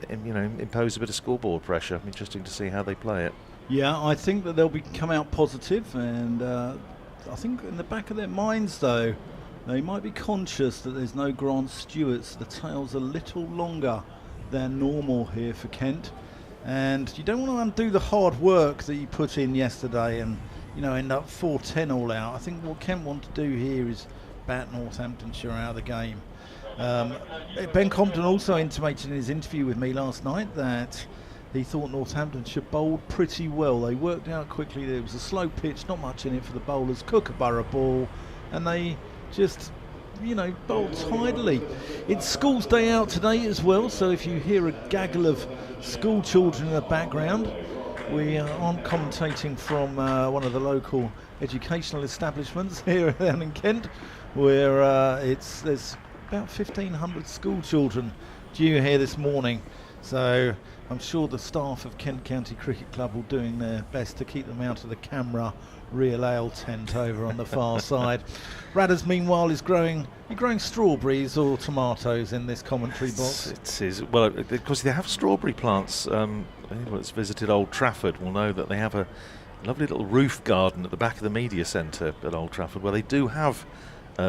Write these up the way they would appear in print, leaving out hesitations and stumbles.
impose a bit of scoreboard pressure. Interesting to see how they play it. Yeah, I think that they'll come out positive, and I think in the back of their minds, though, they might be conscious that there's no Grant Stewart, so the tail's a little longer than normal here for Kent. And you don't want to undo the hard work that you put in yesterday and, end up 4-10 all out. I think what Kent want to do here is bat Northamptonshire out of the game. Ben Compton also intimated in his interview with me last night that he thought Northamptonshire bowled pretty well. They worked out quickly. There was a slow pitch, not much in it for the bowlers. Kookaburra ball, and they just, bowled tidily. It's School's Day out today as well, so if you hear a gaggle of school children in the background, we aren't commentating from one of the local educational establishments here down in Kent, where there's about 1,500 school children due here this morning. So I'm sure the staff of Kent County Cricket Club will doing their best to keep them out of the camera real ale tent over on the far side. Radders, meanwhile, is growing strawberries or tomatoes in this commentary box. It is. Well, because they have strawberry plants. Anyone that's visited Old Trafford will know that they have a lovely little roof garden at the back of the media centre at Old Trafford, where they do have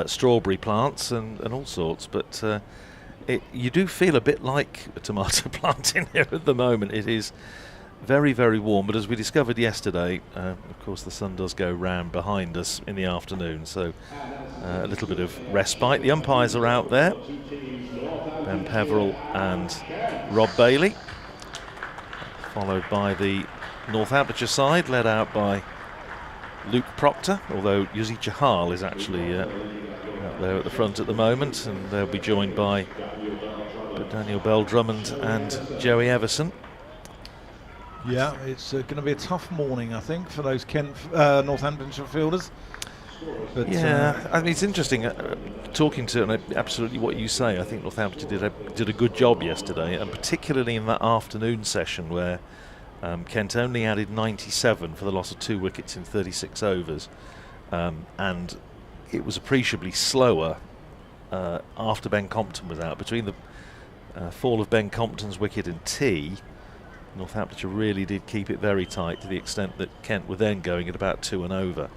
strawberry plants and all sorts, but you do feel a bit like a tomato plant in here at the moment. It is very, very warm, but as we discovered yesterday, of course the sun does go round behind us in the afternoon, so a little bit of respite. The umpires are out there, Ben Peverell and Rob Bailey, followed by the Northamptonshire side, led out by Luke Proctor, although Yuzi Chahal is actually out there at the front at the moment, and they'll be joined by Daniel Bell-Drummond and Joey Everson. Yeah, it's going to be a tough morning, I think, for those Northamptonshire fielders. But it's interesting talking to, and absolutely what you say. I think Northampton did a good job yesterday, and particularly in that afternoon session where Kent only added 97 for the loss of 2 wickets in 36 overs, and it was appreciably slower after Ben Compton was out. Between the fall of Ben Compton's wicket and tea, Northamptonshire really did keep it very tight, to the extent that Kent were then going at about 2 and over.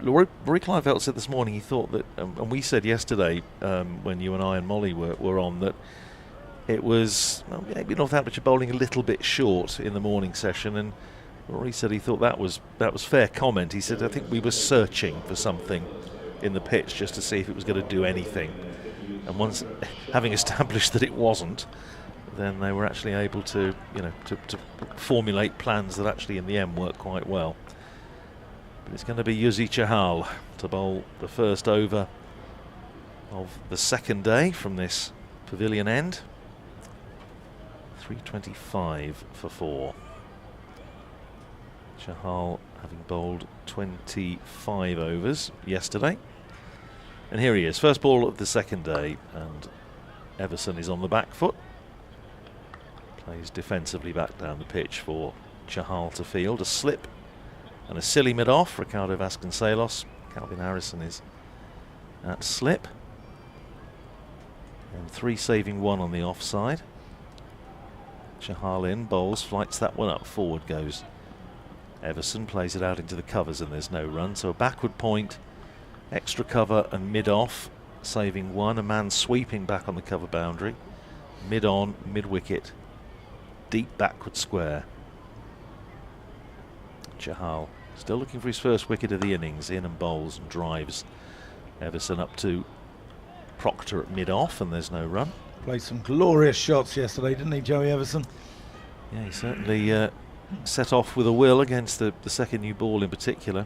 Rory Kleinfeld said this morning he thought that, and we said yesterday when you and I and Molly were on, that it was maybe Northamptonshire bowling a little bit short in the morning session, and Rory said he thought that was fair comment. He said, I think we were searching for something in the pitch just to see if it was going to do anything, and once having established that it wasn't, then they were actually able to formulate plans that actually in the end worked quite well. But it's going to be Yuzi Chahal to bowl the first over of the second day from this pavilion end. 3:25 for 4. Chahal having bowled 25 overs yesterday. And here he is, first ball of the second day, and Everson is on the back foot. Plays defensively back down the pitch for Chahal to field. A slip and a silly mid-off. Ricardo Vasconcelos. Calvin Harrison is at slip. And 3 saving 1 on the offside. Chahal in, bowls, flights that one up. Forward goes Everson, plays it out into the covers, and there's no run. So a backward point, extra cover and mid-off. Saving 1, a man sweeping back on the cover boundary. Mid-on, mid-wicket. Deep backward square. Chahal still looking for his first wicket of the innings, in and bowls and drives Everson up to Proctor at mid-off, and there's no run. Played some glorious shots yesterday, didn't he, Joey Everson? Yeah, he certainly set off with a will against the second new ball in particular.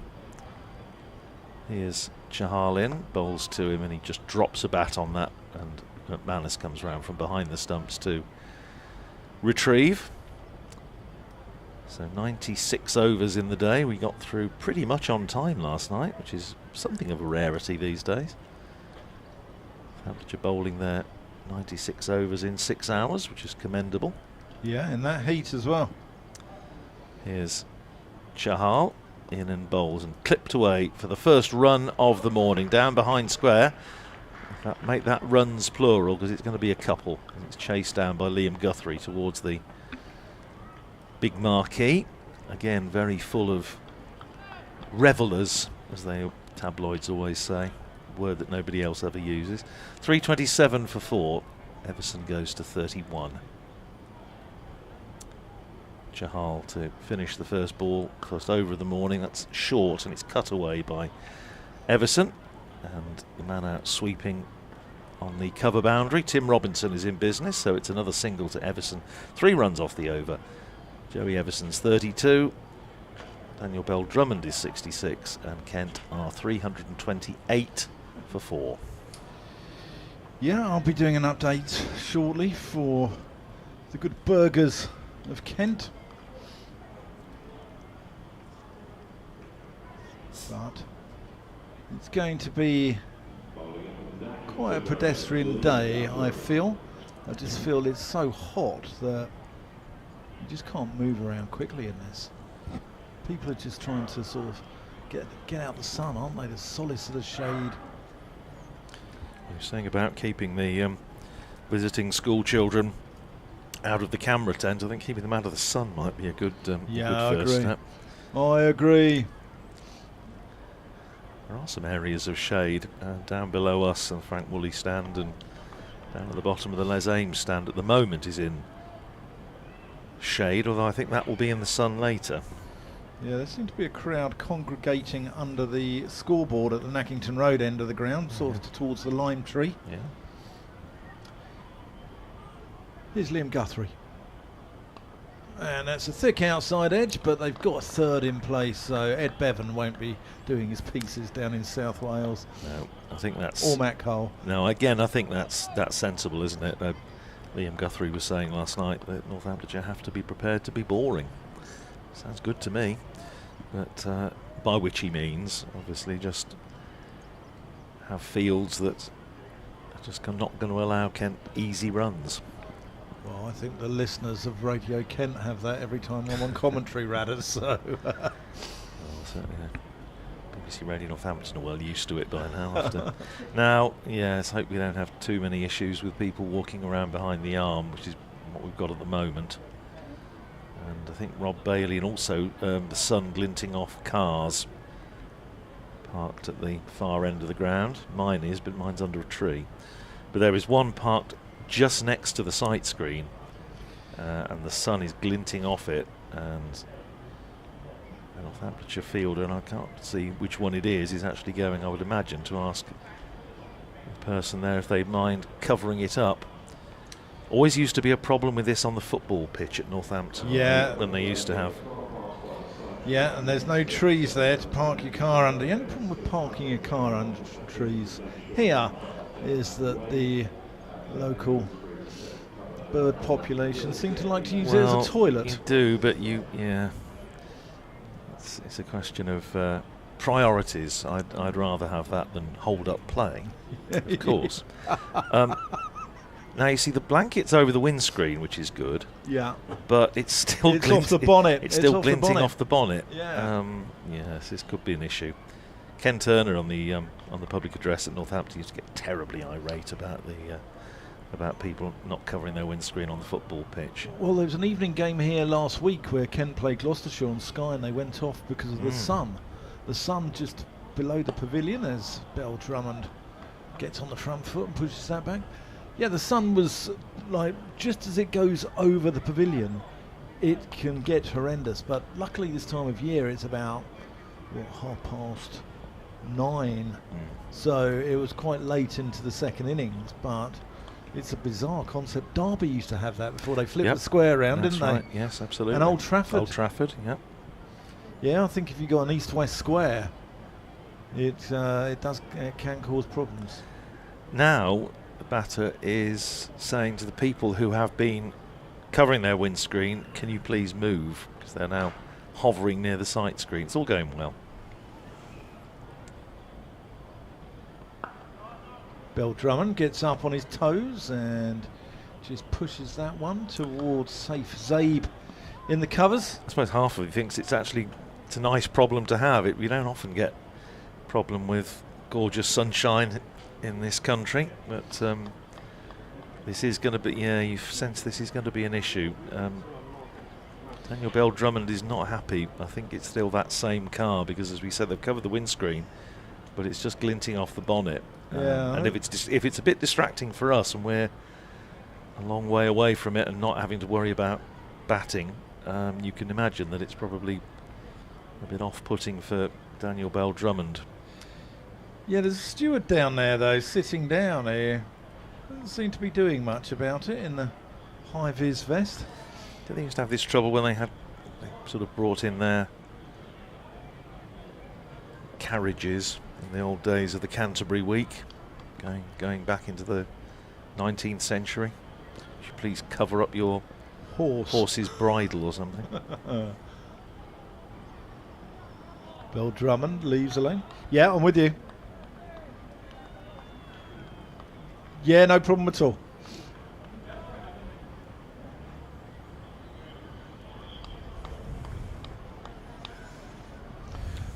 Here's Chahal in, bowls to him, and he just drops a bat on that, and McManus comes round from behind the stumps to retrieve. So 96 overs in the day. We got through pretty much on time last night, which is something of a rarity these days. Hampshire bowling there 96 overs in 6 hours, which is commendable. Yeah, in that heat as well. Here's Chahal in and bowls and clipped away for the first run of the morning, down behind square. Make that runs plural, because it's going to be a couple. It's chased down by Liam Guthrie towards the big marquee. Again, very full of revellers, as the tabloids always say. A word that nobody else ever uses. 3:27 for 4. Everson goes to 31. Chahal to finish the first ball, first over of the morning. That's short, and it's cut away by Everson. And the man out sweeping on the cover boundary. Tim Robinson is in business, so it's another single to Everson. 3 runs off the over. Joey Everson's 32. Daniel Bell-Drummond is 66, and Kent are 328 for 4. Yeah, I'll be doing an update shortly for the good burgers of Kent. But it's going to be quite a pedestrian day, I feel. I just feel it's so hot that you just can't move around quickly in this. People are just trying to sort of get out the sun, aren't they? The solace of the shade. You're saying about keeping the visiting school children out of the camera tent. I think keeping them out of the sun might be a good, good first step. I agree. There are some areas of shade down below us, and Frank Woolley stand, and down at the bottom of the Les Ames stand at the moment is in shade, although I think that will be in the sun later. Yeah, there seemed to be a crowd congregating under the scoreboard at the Nackington Road end of the ground, sort of towards the lime tree. Yeah. Here's Liam Guthrie. And that's a thick outside edge, but they've got a third in place, so Ed Bevan won't be doing his pieces down in South Wales. No, I think that's... Or Matt Cole. No, again, I think that's sensible, isn't it? Liam Guthrie was saying last night that Northamptonshire have to be prepared to be boring. Sounds good to me. But by which he means, obviously, just have fields that are just not going to allow Kent easy runs. Well, I think the listeners of Radio Kent have that every time I'm on commentary, Radders, so... Well, certainly, BBC Radio Northampton are well used to it by now. Now, yeah, let's hope we don't have too many issues with people walking around behind the arm, which is what we've got at the moment. And I think Rob Bailey, and also the sun glinting off cars parked at the far end of the ground. Mine is, but mine's under a tree. But there is one parked just next to the sight screen, and the sun is glinting off it, and the Northamptonshire fielder, and I can't see which one it is actually going, I would imagine, to ask the person there if they'd mind covering it up. Always used to be a problem with this on the football pitch at Northampton. Yeah. When they used to have. Yeah, and there's no trees there to park your car under. The only problem with parking your car under trees here is that the local bird population seem to like to use it as a toilet. You do, but yeah. It's a question of priorities. I'd rather have that than hold up play, of course. Now you see the blanket's over the windscreen, which is good. Yeah. But it's still off the bonnet. It's still glinting off the bonnet. Yeah. Yes, this could be an issue. Ken Turner on the public address at Northampton used to get terribly irate about people not covering their windscreen on the football pitch. Well, there was an evening game here last week where Kent played Gloucestershire on Sky, and they went off because of the sun. The sun just below the pavilion as Bell-Drummond gets on the front foot and pushes that back. Yeah, the sun was like just as it goes over the pavilion, it can get horrendous. But luckily this time of year it's about 9:30. So it was quite late into the second innings, but it's a bizarre concept. Derby used to have that before they flipped the square around, didn't they? Right. Yes, absolutely. And Old Trafford. Old Trafford, yeah. Yeah, I think if you got an east-west square, it can cause problems. Now the batter is saying to the people who have been covering their windscreen, can you please move, because they're now hovering near the sight screen. It's all going well. Bell-Drummond gets up on his toes and just pushes that one towards safe Zabe in the covers. I suppose half of it thinks it's a nice problem to have. We don't often get a problem with gorgeous sunshine in this country, but this is going to be, you sense this is going to be an issue. Daniel Bell-Drummond is not happy. I think it's still that same car because, as we said, they've covered the windscreen, but it's just glinting off the bonnet. And if it's a bit distracting for us and we're a long way away from it and not having to worry about batting, you can imagine that it's probably a bit off-putting for Daniel Bell-Drummond. Yeah, there's a steward down there, though, sitting down here. Doesn't seem to be doing much about it in the high-vis vest. They used to have this trouble when they sort of brought in their carriages in the old days of the Canterbury week, going back into the 19th century. Would you please cover up your horse's bridle or something? Bell-Drummond leaves alone. Yeah, I'm with you. Yeah, no problem at all.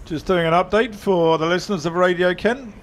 Just doing an update for the listeners of Radio Kent.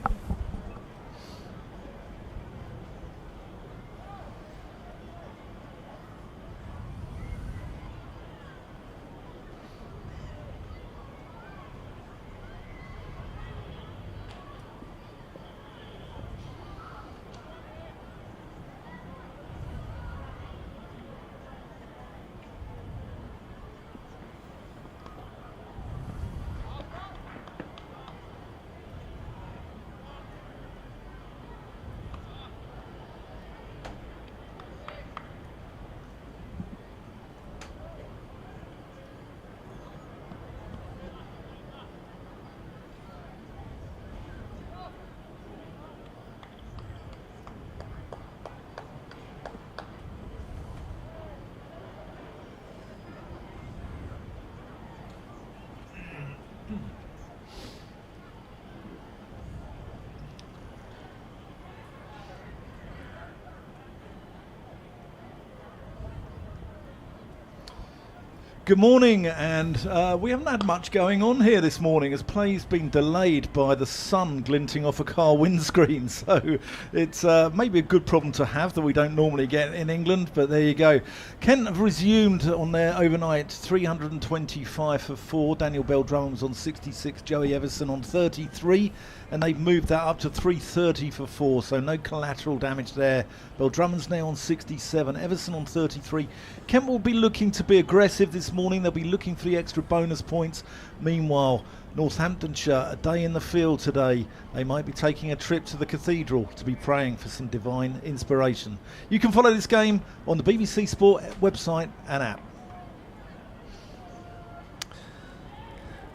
Good morning, and we haven't had much going on here this morning as play's been delayed by the sun glinting off a car windscreen, so it's maybe a good problem to have that we don't normally get in England, but there you go. Kent have resumed on their overnight 325 for 4. Daniel Bell-Drummond was on 66, Joey Everson on 33, and they've moved that up to 330 for 4, so no collateral damage there. Bell-Drummond's now on 67, Everson on 33. Kent will be looking to be aggressive this morning. They'll be looking for the extra bonus points. Meanwhile, Northamptonshire, a day in the field today. They might be taking a trip to the cathedral to be praying for some divine inspiration. You can follow this game on the BBC Sport website and app.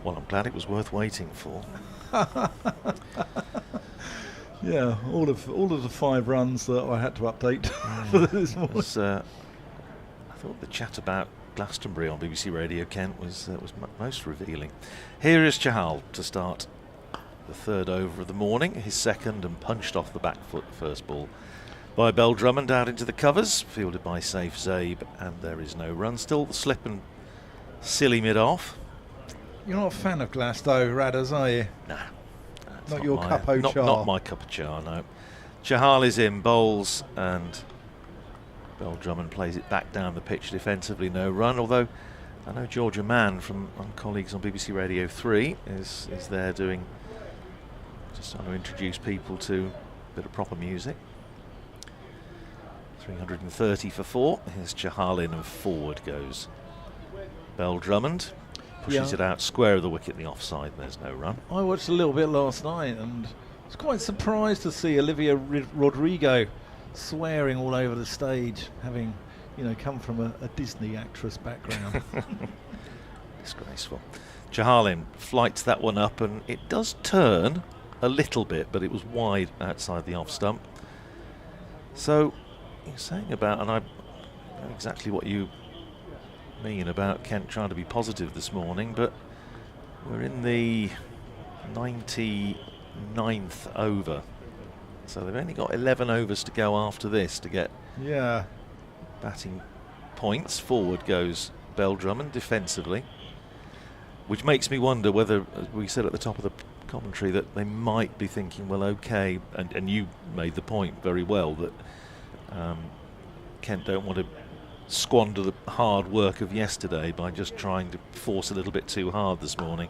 Well, I'm glad it was worth waiting for. Yeah, all of the 5 runs that I had to update for this morning. I thought the chat about Glastonbury on BBC Radio Kent was most revealing. Here is Chahal to start the third over of the morning, his second, and punched off the back foot first ball by Bell-Drummond out into the covers, fielded by Saif Zaib, and there is no run. Still the slip and silly mid-off. You're not a fan of Glasgow, Radders, are you? Nah. Not your cup of char. Not my cup of char, no. Chahal is in, bowls, and Bell-Drummond plays it back down the pitch defensively, no run, although I know Georgia Mann from colleagues on BBC Radio 3 is there doing, just trying to introduce people to a bit of proper music. 330 for 4. Here's Chahal in, and forward goes Bell-Drummond. Pushes it out square of the wicket in the offside. There's no run. I watched a little bit last night and was quite surprised to see Olivia Rodrigo swearing all over the stage, having come from a Disney actress background. Disgraceful. Chahal flights that one up, and it does turn a little bit, but it was wide outside the off stump. So you're saying about, and I know exactly what you mean about Kent trying to be positive this morning, but we're in the 99th over, so they've only got 11 overs to go after this to get batting points. Forward goes Bell-Drummond defensively, which makes me wonder whether, as we said at the top of the commentary that they might be thinking, well, okay, and you made the point very well that Kent don't want to squander the hard work of yesterday by just trying to force a little bit too hard this morning.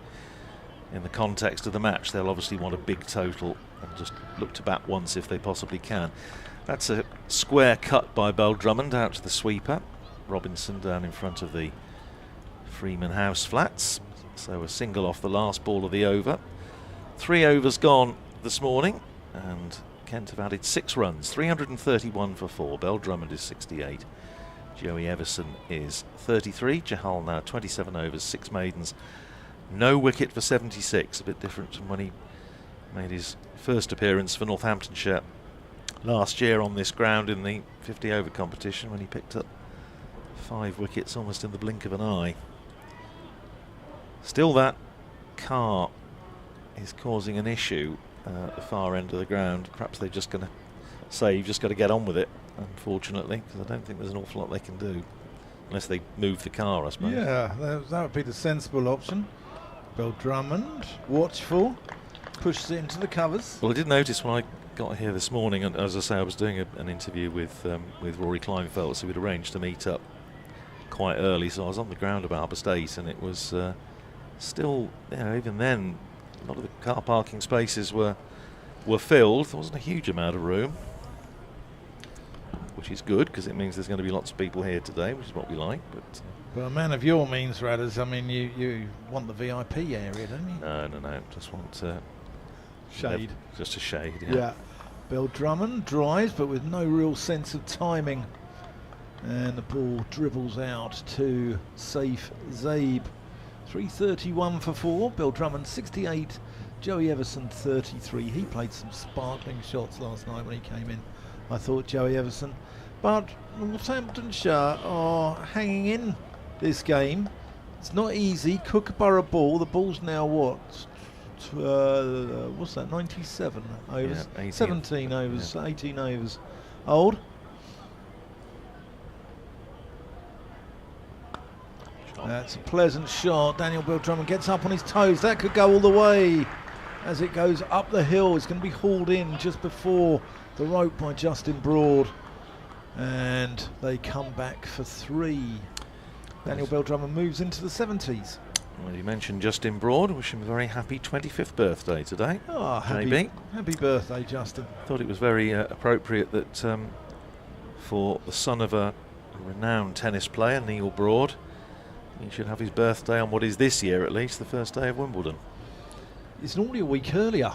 In the context of the match, they'll obviously want a big total and just look to bat once if they possibly can. That's a square cut by Bell-Drummond out to the sweeper. Robinson down in front of the Freeman House flats. So a single off the last ball of the over. 3 overs gone this morning, and Kent have added 6 runs. 331 for 4. Bell-Drummond is 68. Joey Everson is 33. Chahal now 27 overs, 6 maidens. No wicket for 76, a bit different from when he made his first appearance for Northamptonshire last year on this ground in the 50 over competition, when he picked up 5 wickets almost in the blink of an eye. Still, that car is causing an issue at the far end of the ground. Perhaps they're just going to say you've just got to get on with it, unfortunately, because I don't think there's an awful lot they can do unless they move the car, I suppose. Yeah, that would be the sensible option. Bell-Drummond, watchful, pushes it into the covers. Well, I did notice when I got here this morning, and as I say, I was doing an interview with Rory Kleinfeld, so we'd arranged to meet up quite early, so I was on the ground about Albert State, and it was still, you know, even then, a lot of the car parking spaces were filled. There wasn't a huge amount of room, which is good because it means there's going to be lots of people here today, which is what we like. But a man of your means, Radders, I mean, you want the VIP area, don't you? No, just want shade. Just a shade, Yeah. Bell-Drummond drives, but with no real sense of timing. And the ball dribbles out to Saif Zaib. 331 for 4. Bell-Drummond 68. Joey Everson 33. He played some sparkling shots last night when he came in, I thought, Joey Everson. But Northamptonshire are hanging in this game. It's not easy. Kookaburra ball. The ball's now what? What's that? 97 overs. Yeah, 17 overs. Yeah. 18 overs old. That's a pleasant shot. Daniel Bell-Drummond gets up on his toes. That could go all the way. As it goes up the hill, it's going to be hauled in just before the rope by Justin Broad. And they come back for 3. Daniel Bell-Drummond moves into the 70s. Well, you mentioned Justin Broad. Wish him a very happy 25th birthday today. Oh, happy birthday, Justin. Thought it was very appropriate that for the son of a renowned tennis player, Neil Broad, he should have his birthday on what is this year at least the first day of Wimbledon. It's normally a week earlier.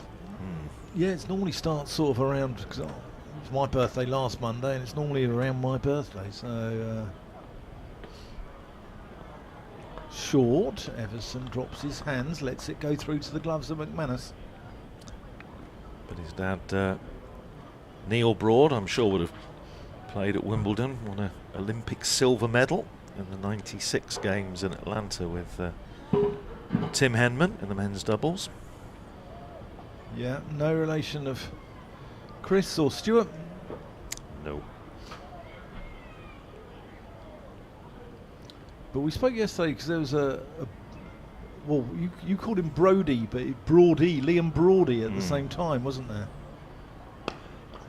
Yeah, it normally starts sort of around, because it was my birthday last Monday, and it's normally around my birthday. So short. Everson drops his hands, lets it go through to the gloves of McManus. But his dad, Neil Broad, I'm sure would have played at Wimbledon, won an Olympic silver medal in the 96 games in Atlanta with Tim Henman in the men's doubles. Yeah, no relation of Chris or Stuart? No. But we spoke yesterday because there was well, you called him Brody, but Brody, Liam Brody at the same time, wasn't there?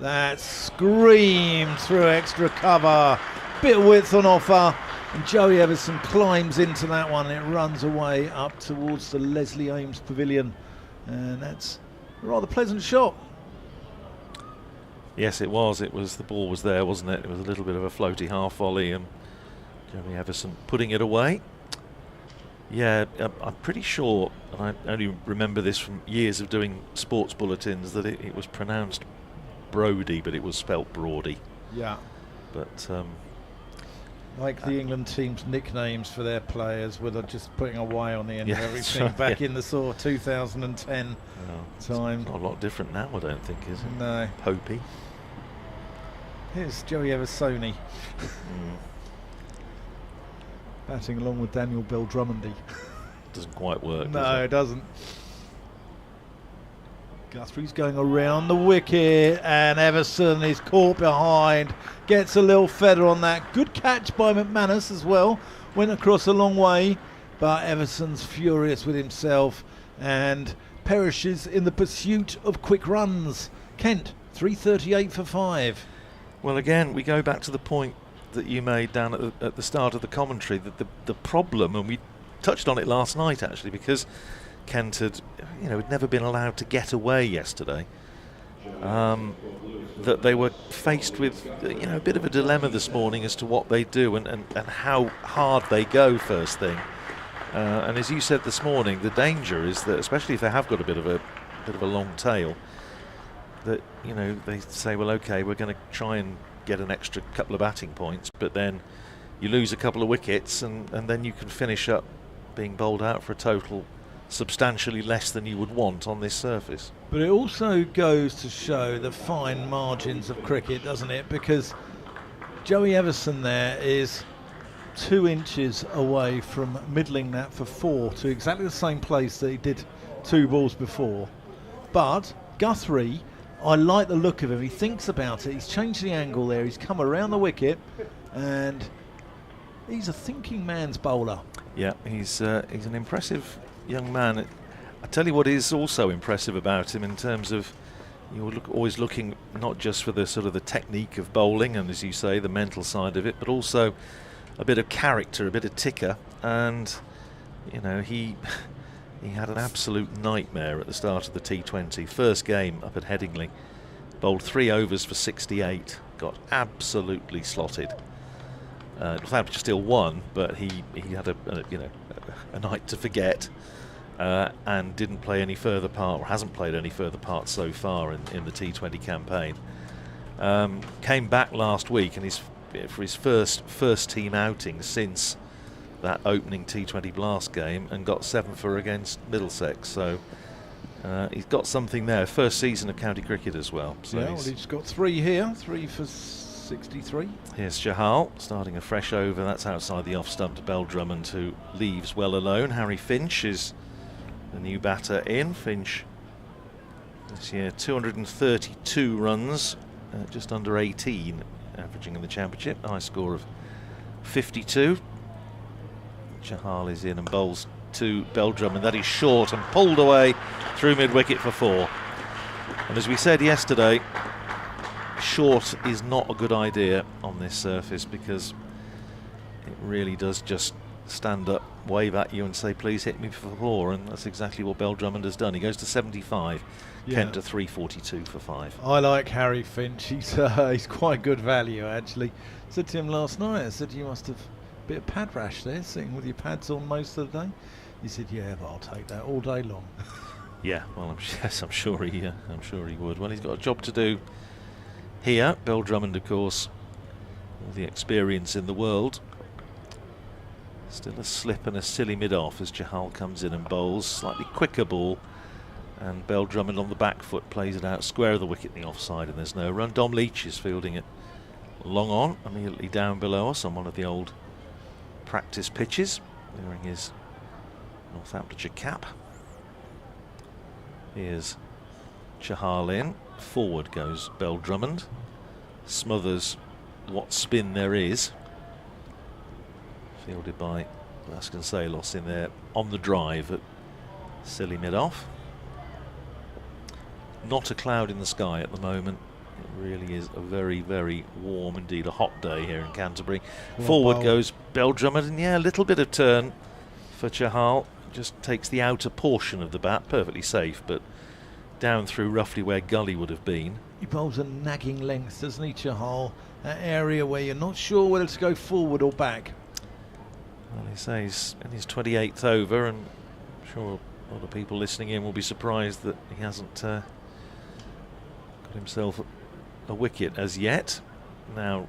That screamed through extra cover. Bit of width on offer. And Joey Everson climbs into that one. It runs away up towards the Leslie Ames Pavilion. And that's a rather pleasant shot. Yes, it was. The ball was there, wasn't it? It was a little bit of a floaty half volley, and Joey Everson putting it away. Yeah, I'm pretty sure, and I only remember this from years of doing sports bulletins, that it was pronounced Brody, but it was spelt Brody. Yeah. But like the England team's nicknames for their players, with just putting a Y on the end of everything right, back in the sort of 2010 time. It's not a lot different now, I don't think, is it? No. Popey. Here's Joey Eversoni. Batting along with Daniel Bell-Drummondy. Doesn't quite work. No, it doesn't. Guthrie's going around the wicket, and Everson is caught behind. Gets a little feather on that. Good catch by McManus as well. Went across a long way, but Everson's furious with himself and perishes in the pursuit of quick runs. Kent, 338 for 5. Well, again, we go back to the point that you made down at the start of the commentary, that the problem, and we touched on it last night actually, because Kent had never been allowed to get away yesterday. That they were faced with a bit of a dilemma this morning as to what they do and how hard they go first thing. And as you said this morning, the danger is that, especially if they have got a bit of a long tail, that they say, well, okay, we're going to try and get an extra couple of batting points, but then you lose a couple of wickets, and then you can finish up being bowled out for a total substantially less than you would want on this surface. But it also goes to show the fine margins of cricket, doesn't it? Because Joey Everson there is 2 inches away from middling that for 4 to exactly the same place that he did 2 balls before. But Guthrie, I like the look of him. He thinks about it. He's changed the angle there. He's come around the wicket, and he's a thinking man's bowler. Yeah, he's an impressive young man. I tell you what is also impressive about him, in terms of you're always looking not just for the sort of the technique of bowling and, as you say, the mental side of it, but also a bit of character, a bit of ticker. And he had an absolute nightmare at the start of the T20. First game up at Headingley, bowled 3 overs for 68, got absolutely slotted. Northamptonshire still won, but he had a night to forget, and didn't play any further part, or hasn't played any further part so far in the T20 campaign. Came back last week, and for his first team outing since that opening T20 Blast game, and got 7 for against Middlesex. So he's got something there. First season of county cricket as well. So yeah, he's got 3 here, 3 for 63. Here's Chahal starting a fresh over. That's outside the off stump to Bell-Drummond, who leaves well alone. Harry Finch is the new batter in. Finch this year 232 runs, just under 18 averaging in the championship. High score of 52. Chahal is in and bowls to Bell-Drummond. That is short and pulled away through mid-wicket for 4. And as we said yesterday, short is not a good idea on this surface, because it really does just stand up, wave at you and say, please hit me for 4, and that's exactly what Bell-Drummond has done. He goes to 75, Kent to 342 for 5. I like Harry Finch. He's quite good value, actually. I said to him last night, I said, you must have a bit of pad rash there, sitting with your pads on most of the day. He said, yeah, but I'll take that all day long. Yeah, well, I'm sure he would. Well, he's got a job to do here. Bell-Drummond, of course, all the experience in the world. Still a slip and a silly mid-off as Chahal comes in and bowls. Slightly quicker ball, and Bell-Drummond on the back foot plays it out square of the wicket in the offside, and there's no run. Dom Leach is fielding it long on, immediately down below us on one of the old practice pitches, wearing his Northamptonshire cap. Here's Chahal in. Forward goes Bell-Drummond. Smothers what spin there is. Fielded by Vasconcelos in there on the drive at silly mid-off. Not a cloud in the sky at the moment. It really is a very, very warm, indeed a hot day here in Canterbury. Forward goes Bell-Drummond, and yeah, a little bit of turn for Chahal. Just takes the outer portion of the bat, perfectly safe, but down through roughly where gully would have been. He bowls a nagging length, doesn't he, Chahal? That area where you're not sure whether to go forward or back. Well, he says in his 28th over, and I'm sure a lot of people listening in will be surprised that he hasn't got himself a wicket as yet. Now,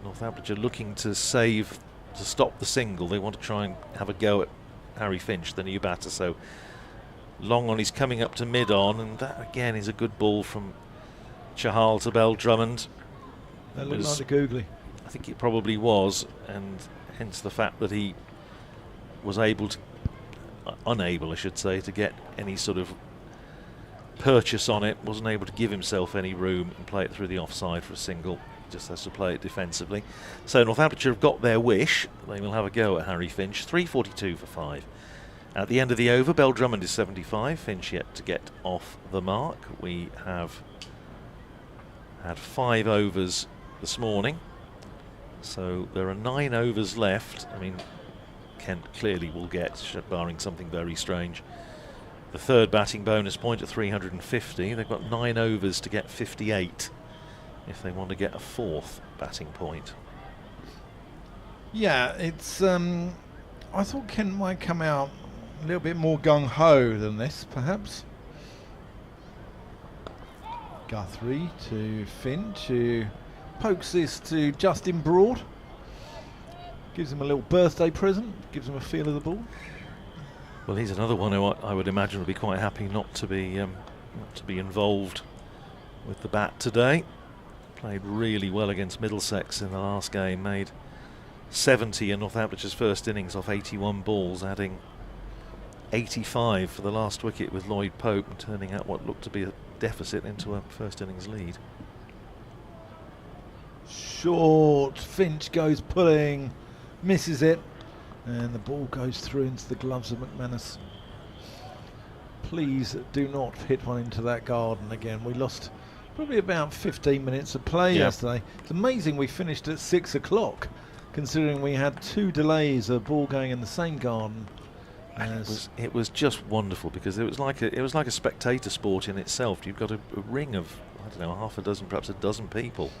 Northamptonshire looking to stop the single. They want to try and have a go at Harry Finch, the new batter. So long on, he's coming up to mid-on, and that again is a good ball from Chahal to Bell-Drummond. That looked like the googly. I think it probably was, and hence the fact that he was unable, I should say, to get any sort of purchase on it, wasn't able to give himself any room and play it through the offside for a single. He just has to play it defensively. So Northamptonshire have got their wish. They will have a go at Harry Finch. 342 for 5. At the end of the over, Bell-Drummond is 75. Finch yet to get off the mark. We have had 5 overs this morning, so there are 9 overs left. I mean, Kent clearly will get, barring something very strange, the third batting bonus point at 350. They've got 9 overs to get 58 if they want to get a 4th batting point. Yeah, it's. I thought Kent might come out a little bit more gung-ho than this, perhaps. Guthrie to Finch, who pokes this to Justin Broad. Gives him a little birthday present, gives him a feel of the ball. Well, he's another one who I would imagine would be quite happy not to be involved with the bat today. Played really well against Middlesex in the last game, made 70 in Northamptonshire's first innings off 81 balls, adding 85 for the last wicket with Lloyd Pope, and turning out what looked to be a deficit into a first innings lead. Short, Finch goes pulling, misses it, and the ball goes through into the gloves of McManus. Please do not hit one into that garden again. We lost probably about 15 minutes of play yesterday. It's amazing we finished at 6 o'clock, considering we had 2 delays of ball going in the same garden. It was just wonderful, because it was like a spectator sport in itself. You've got a ring of, I don't know, half a dozen, perhaps a dozen people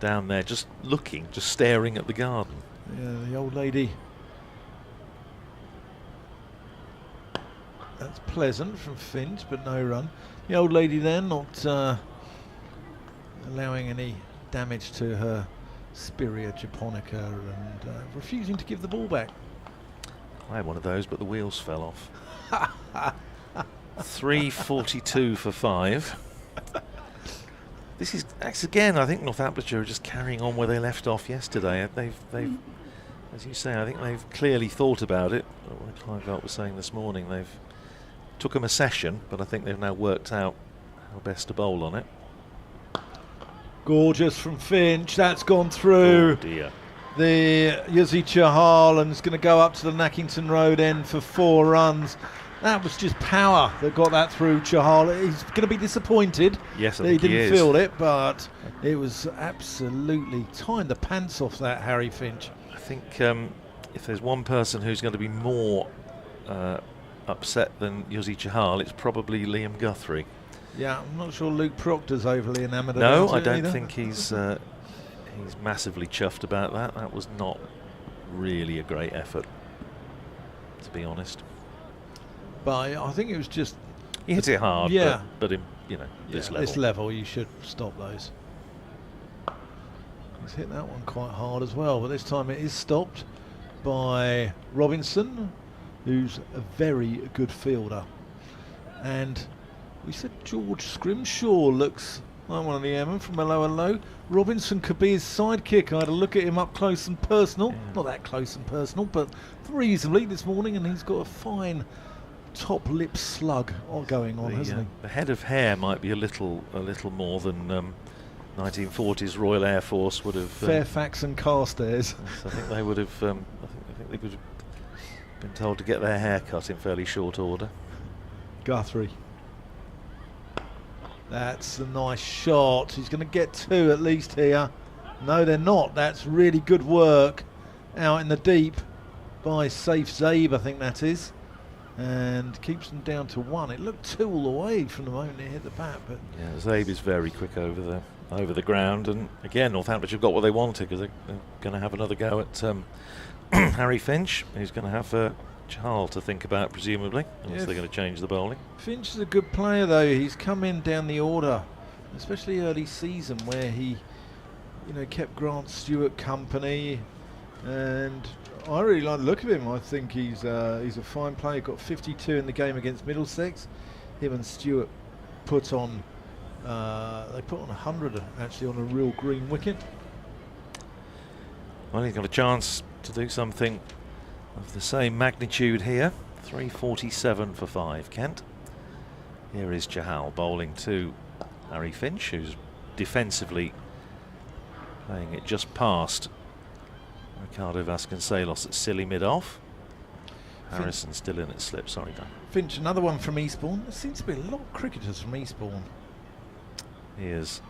down there just looking, just staring at the garden. Yeah, the old lady. That's pleasant from Finch, but no run. The old lady there not allowing any damage to her Spiria japonica and refusing to give the ball back. I had one of those, but the wheels fell off. 342 for 5. This is again, I think Northamptonshire are just carrying on where they left off yesterday. They've, as you say, I think they've clearly thought about it. What Clive was saying this morning, they've took them a session, but I think they've now worked out how best to bowl on it. Gorgeous from Finch. That's gone through. Oh dear. The Yuzi Chahal, and it's going to go up to the Nackington Road end for 4 runs. That was just power that got that through Chahal. He's going to be disappointed yes, I that he think didn't field it, but it was absolutely tying the pants off that Harry Finch. I think if there's one person who's going to be more upset than Yuzi Chahal, it's probably Liam Guthrie. Yeah, I'm not sure Luke Proctor's overly enamoured about No, it I don't either. think he's massively chuffed about that. That was not really a great effort, to be honest. But I think it was just... He hit it hard, yeah, but in this level. This level, you should stop those. He's hit that one quite hard as well, but this time it is stopped by Robinson, who's a very good fielder. And we said George Scrimshaw looks like one of the airmen from a lower low. Robinson could be his sidekick. I had a look at him up close and personal. Yeah. Not that close and personal, but reasonably this morning, and he's got a fine top lip slug going on, hasn't he? The head of hair might be a little more than 1940s Royal Air Force would have. Fairfax and Carstairs. I think they would have. I think they would have been told to get their hair cut in fairly short order. Guthrie. That's a nice shot. He's going to get 2 at least here. No, they're not. That's really good work out in the deep by Safe Zabe, I think that is. And keeps them down to 1. It looked 2 all the way from the moment it hit the bat, but yeah, Zabe is very quick over the ground, and again Northamptonshire got what they wanted, because they're going to have another go at Harry Finch, who's going to have Chahal to think about, presumably, unless they're going to change the bowling. Finch is a good player though. He's come in down the order, especially early season, where he kept Grant Stewart company, and I really like the look of him. I think he's a fine player. Got 52 in the game against Middlesex. Him and Stewart put on 100 actually on a real green wicket. Well, he's got a chance to do something of the same magnitude here. 347 for 5, Kent. Here is Chahal bowling to Harry Finch, who's defensively playing it just past Ricardo Vasconcelos at silly mid-off. Harrison still in at slip. Sorry, Dan. Finch, another one from Eastbourne. There seems to be a lot of cricketers from Eastbourne. Here's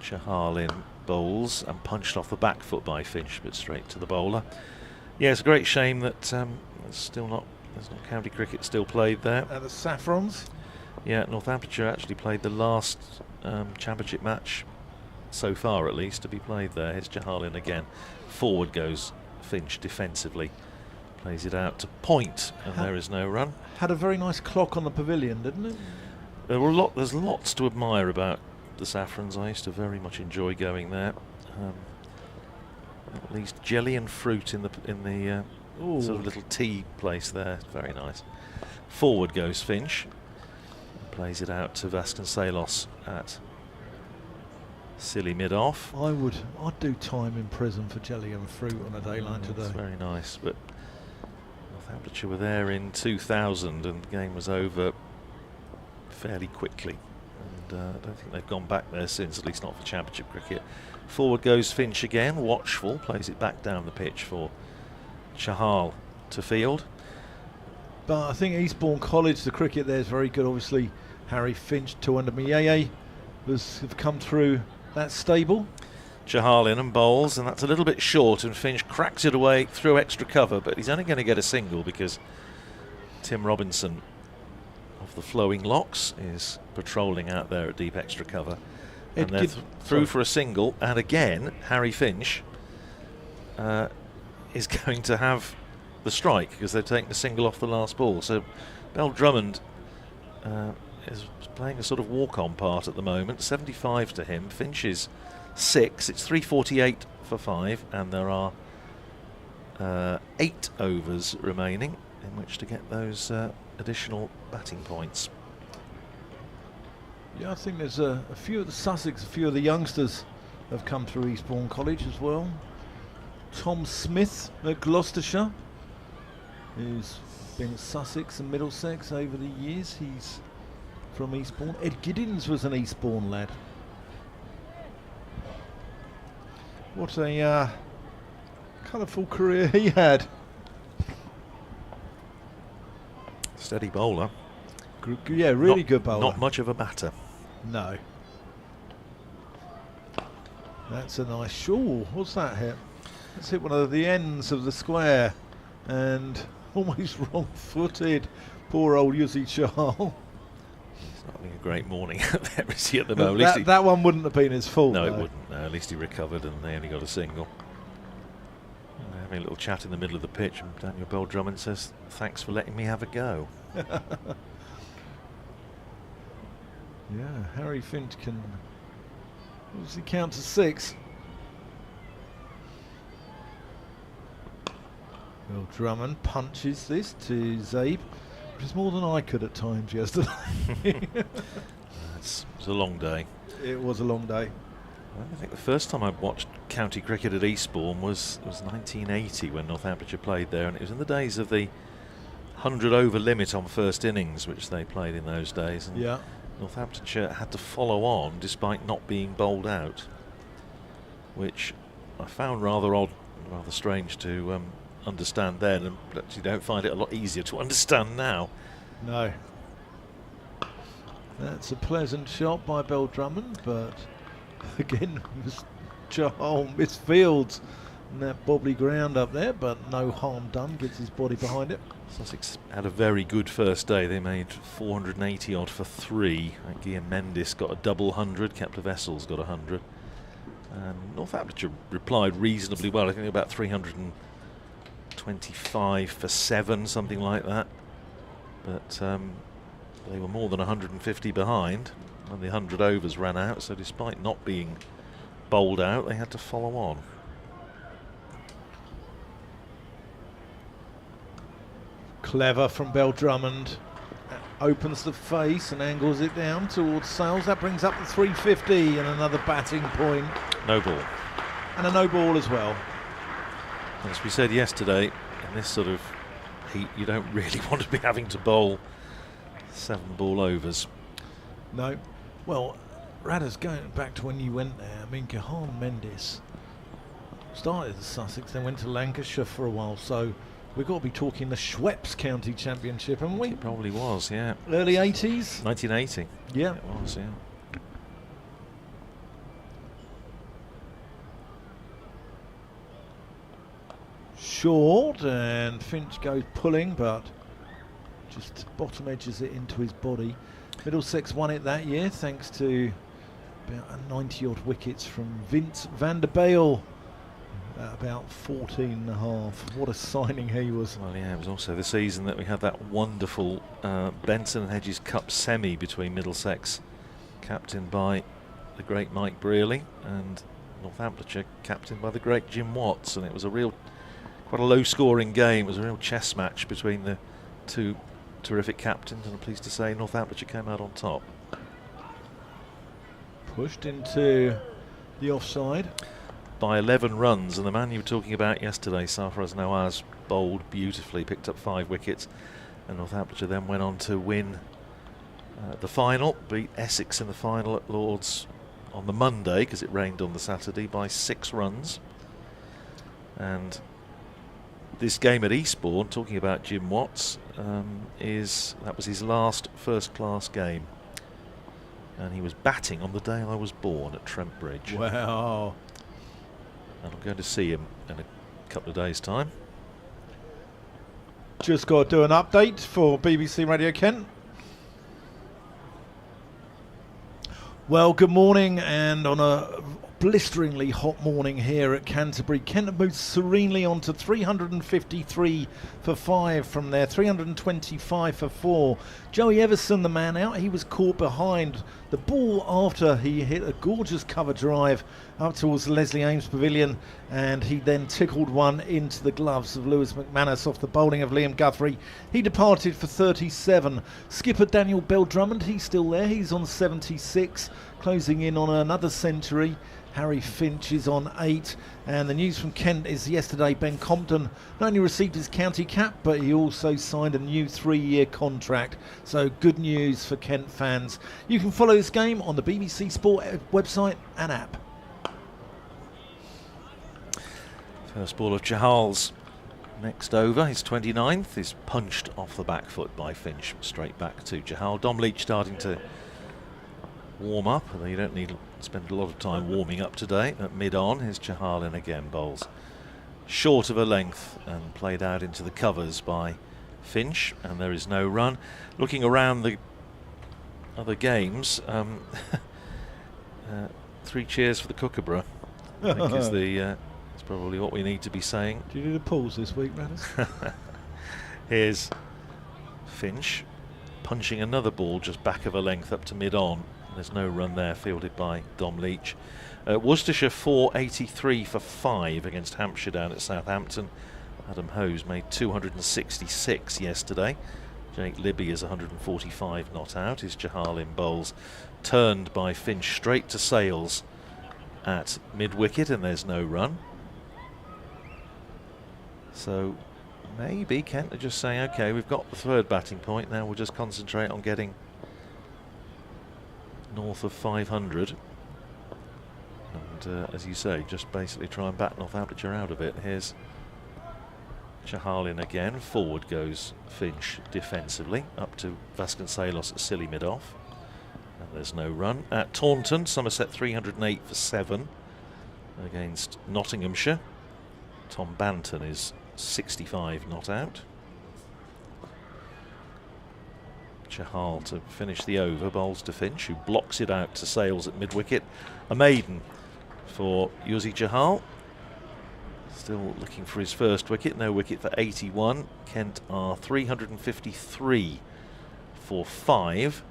Chahal in bowls and punched off the back foot by Finch, but straight to the bowler. Yeah, it's a great shame that there's not county cricket still played there. The Saffrons. Yeah, Northamptonshire actually played the last championship match so far, at least, to be played there. Here's Chahal in again. Forward goes Finch defensively. Plays it out to point, and there is no run. Had a very nice clock on the pavilion, didn't it? There's lots to admire about the Saffrons. I used to very much enjoy going there. At least jelly and fruit in the sort of little tea place there. Very nice. Forward goes Finch. Plays it out to Vasconcelos at silly mid-off. I'd do time in prison for jelly and fruit on a day like today. That's very nice, but Northamptonshire were there in 2000 and the game was over fairly quickly, and I don't think they've gone back there since, at least not for championship cricket. Forward goes Finch again, watchful, plays it back down the pitch for Chahal to field. But I think Eastbourne College, the cricket there is very good. Obviously Harry Finch, Tuanda Mieye have come through that stable. Chahal in and bowls, and that's a little bit short, and Finch cracks it away through extra cover, but he's only going to get a single because Tim Robinson of the Flowing Locks is patrolling out there at deep extra cover. And they're through for a single, and again Harry Finch is going to have the strike because they've taken a single off the last ball. So Bell-Drummond is playing a sort of walk-on part at the moment. 75 to him. Finch is 6. It's 3:48 for 5, and there are 8 overs remaining in which to get those additional batting points. Yeah, I think there's a few of the Sussex, a few of the youngsters have come through Eastbourne College as well. Tom Smith at Gloucestershire, who's been at Sussex and Middlesex over the years. He's from Eastbourne. Ed Giddins was an Eastbourne lad. What a colourful career he had. Steady bowler. Yeah, really good bowler. Not much of a batter. No. That's a nice shawl. What's that hit? Let's hit one of the ends of the square and almost wrong-footed. Poor old Yuzi Chahal. He's not having a great morning out there, is he, at the moment? That one wouldn't have been his fault. No, though. it wouldn't. No, at least he recovered and they only got a single. They're having a little chat in the middle of the pitch, and Daniel Bell-Drummond says, "Thanks for letting me have a go." Yeah, Harry Finch can obviously count to 6. Well, Drummond punches this to Zabe, which is more than I could at times yesterday. It was a long day. It was a long day. I think the first time I watched county cricket at Eastbourne was 1980 when Northamptonshire played there, and it was in the days of the 100 over limit on first innings, which they played in those days. And yeah. Northamptonshire had to follow on despite not being bowled out, which I found rather odd, rather strange to understand then, and actually don't find it a lot easier to understand now. No. That's a pleasant shot by Bell-Drummond, but again, Chahal misfields in that bobbly ground up there, but no harm done, gets his body behind it. Sussex had a very good first day. They made 480 odd for 3. Guillaume Mendes got a double 100, Kepler Vessels got 100. And Northamptonshire replied reasonably well. I think about 325 for 7, something like that. But they were more than 150 behind when the 100 overs ran out, so despite not being bowled out, they had to follow on. Clever from Bell-Drummond. Opens the face and angles it down towards Sales. That brings up the 350 and another batting point. No ball. And a no ball as well. As we said yesterday, in this sort of heat, you don't really want to be having to bowl 7 ball overs. No. Well, Radders, going back to when you went there, I mean, Guillaume Mendes started at Sussex, then went to Lancashire for a while, so We've got to be talking the Schweppes County Championship, haven't we? It probably was, yeah. Early 80s? 1980. Yeah. It was, yeah. Short, and Finch goes pulling, but just bottom edges it into his body. Middlesex won it that year thanks to about 90 odd wickets from Vince van der Bale at about 14 and a half. What a signing he was. Well, yeah, it was also the season that we had that wonderful Benson and Hedges Cup semi between Middlesex, captained by the great Mike Brearley, and Northamptonshire, captained by the great Jim Watts, and it was quite a low-scoring game. It was a real chess match between the two terrific captains, and I'm pleased to say Northamptonshire came out on top. Pushed into the offside by 11 runs, and the man you were talking about yesterday, Sarfaraz Nawaz, bowled beautifully, picked up 5 wickets, and Northamptonshire then went on to win the final, beat Essex in the final at Lord's on the Monday, because it rained on the Saturday, by 6 runs. And this game at Eastbourne, talking about Jim Watts, that was his last first-class game, and he was batting on the day I was born at Trent Bridge. Wow. And I'm going to see him in a couple of days' time. Just got to do an update for BBC Radio Kent. Well, good morning, and on a blisteringly hot morning here at Canterbury, Kent have moved serenely on to 353 for 5 from there, 325 for 4. Joey Everson, the man out, he was caught behind the ball after he hit a gorgeous cover drive up towards the Leslie Ames Pavilion, and he then tickled one into the gloves of Lewis McManus off the bowling of Liam Guthrie. He departed for 37. Skipper Daniel Bell-Drummond, he's still there, he's on 76, closing in on another century. Harry Finch is on 8, and the news from Kent is yesterday Ben Compton not only received his county cap, but he also signed a new 3-year contract. So good news for Kent fans. You can follow this game on the BBC Sport website and app. First ball of Chahal's next over, his 29th, is punched off the back foot by Finch, straight back to Chahal. Dom Leach starting to warm up, although you don't need to spend a lot of time warming up today. At mid-on, here's Chahal in again, bowls short of a length and played out into the covers by Finch, and there is no run. Looking around the other games, 3 cheers for the Kookaburra, I think is it's probably what we need to be saying. Do you do the pools this week, Radis? Here's Finch punching another ball just back of a length up to mid-on. There's no run there, fielded by Dom Leach. Worcestershire 483 for 5 against Hampshire down at Southampton. Adam Hose made 266 yesterday. Jake Libby is 145 not out. His Chahal in bowls, turned by Finch straight to Sales at mid-wicket, and there's no run. So maybe Kent are just saying, OK, we've got the 3rd batting point, now we'll just concentrate on getting north of 500. And as you say, just basically try and bat Northamptonshire out of it. Here's Chahal in again. Forward goes Finch defensively, up to Vasconcelos at silly mid-off. And there's no run. At Taunton, Somerset 308 for 7 against Nottinghamshire. Tom Banton is 65 not out. Chahal to finish the over, bowls to Finch, who blocks it out to Sales at mid-wicket. A maiden for Yuzi Chahal. Still looking for his first wicket, no wicket for 81. Kent are 353 for 5.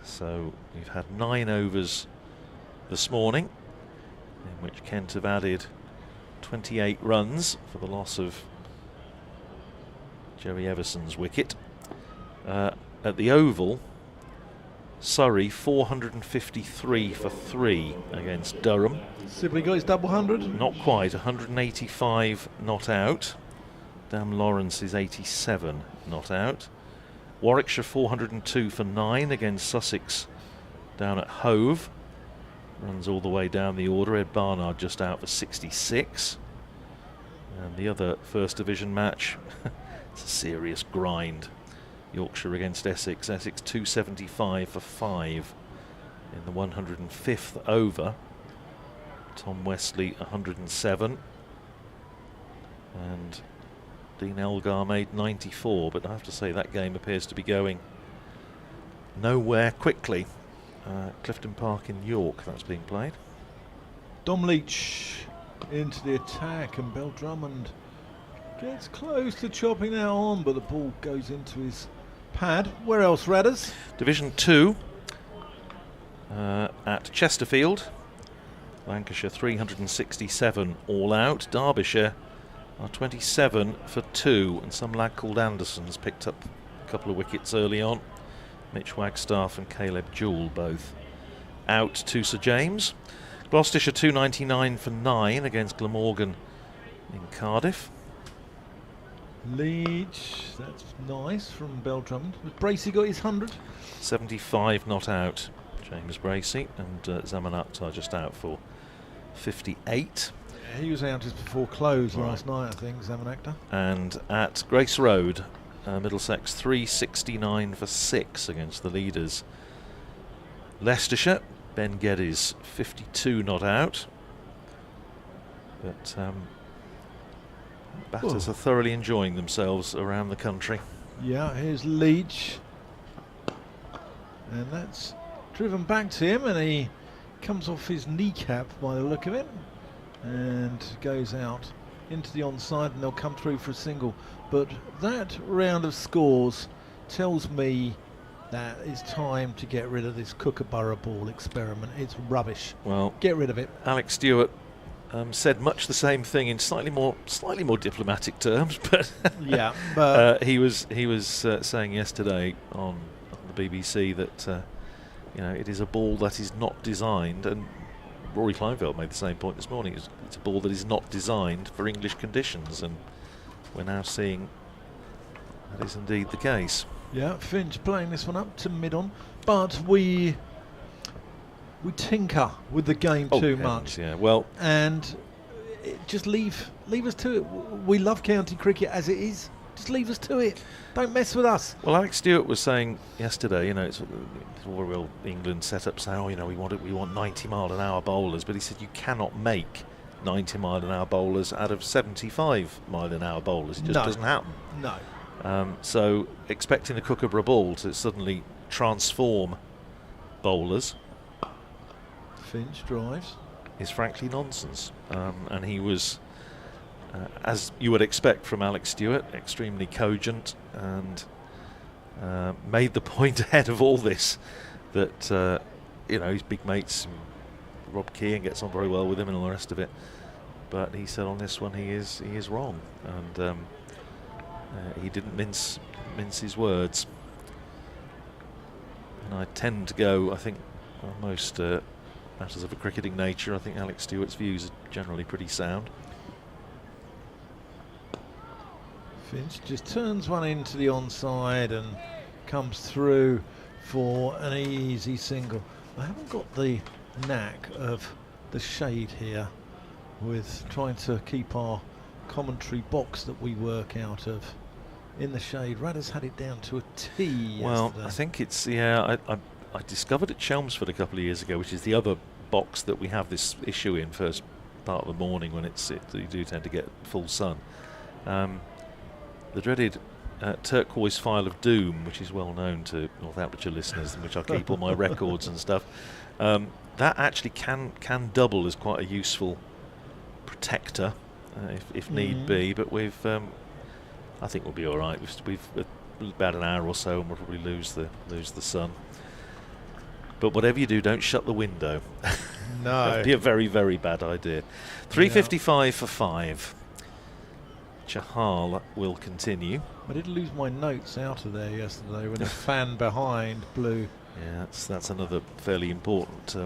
So we've had 9 overs this morning, in which Kent have added 28 runs for the loss of Joey Everson's wicket. At the Oval, Surrey 453 for 3 against Durham. Sibley got his double 100? Not quite, 185 not out. Dan Lawrence is 87 not out. Warwickshire 402 for 9 against Sussex down at Hove. Runs all the way down the order. Ed Barnard just out for 66. And the other First Division match, it's a serious grind. Yorkshire against Essex. Essex 275 for 5 in the 105th over. Tom Wesley 107. And Dean Elgar made 94, but I have to say that game appears to be going nowhere quickly. Clifton Park in York, that's being played. Dom Leach into the attack, and Bell-Drummond gets close to chopping that on, but the ball goes into his pad. Where else, Radders? Division 2 at Chesterfield. Lancashire 367 all out. Derbyshire are 27 for 2, and some lad called Anderson's picked up a couple of wickets early on. Mitch Wagstaff and Caleb Jewell both out to Sir James. Gloucestershire 299 for 9 against Glamorgan in Cardiff. Leach, that's nice from Bell-Drummond. Bracey got his 100. 75 not out, James Bracey, and Zaman Akhtar just out for 58. He was out just before close last night, I think, Zaman Akhtar. And at Grace Road, Middlesex 369 for 6 against the leaders. Leicestershire, Ben Geddes 52 not out. But batters are thoroughly enjoying themselves around the country. Yeah, here's Leach. And that's driven back to him, and he comes off his kneecap by the look of it. And goes out into the onside, and they'll come through for a single. But that round of scores tells me that it's time to get rid of this Kookaburra ball experiment. It's rubbish. Well, get rid of it. Alex Stewart said much the same thing in slightly more diplomatic terms, but yeah, but he was saying yesterday on the BBC that it is a ball that is not designed, and Rory Kleinfeld made the same point this morning. It's a ball that is not designed for English conditions, and we're now seeing that is indeed the case. Yeah, Finch playing this one up to mid-on, but we tinker with the game too much. Yeah, well, and just leave us to it. We love county cricket as it is. Just leave us to it. Don't mess with us. Well, Alex Stewart was saying yesterday, it's all real England set up saying, we want 90-mile-an-hour bowlers, but he said you cannot make 90-mile-an-hour bowlers out of 75-mile-an-hour bowlers. It just doesn't happen. No. So expecting the Kookaburra ball to suddenly transform bowlers, Finch drives, is frankly nonsense. And he was, as you would expect from Alex Stewart, extremely cogent, and made the point ahead of all this that his big mates, Rob Keane, gets on very well with him and all the rest of it. But he said on this one he is wrong, and he didn't mince his words. And I tend to go, I think, on most matters of a cricketing nature, I think Alex Stewart's views are generally pretty sound. Finch just turns one into the onside and comes through for an easy single. I haven't got the knack of the shade here with trying to keep our commentary box that we work out of in the shade. Radders had it down to a T yesterday. Well, I think it's, I discovered at Chelmsford a couple of years ago, which is the other box that we have this issue in first part of the morning when you do tend to get full sun. The dreaded turquoise file of doom, which is well known to Northamptonshire listeners, in which I keep all my records and stuff. That actually can double as quite a useful protector if need be. But I think we'll be all right. We've about an hour or so, and we'll probably lose the sun. But whatever you do, don't shut the window. No, that'd be a very, very bad idea. 355 for 5. Chahal will continue. I did lose my notes out of there yesterday when the fan behind blew. Yeah, that's another fairly important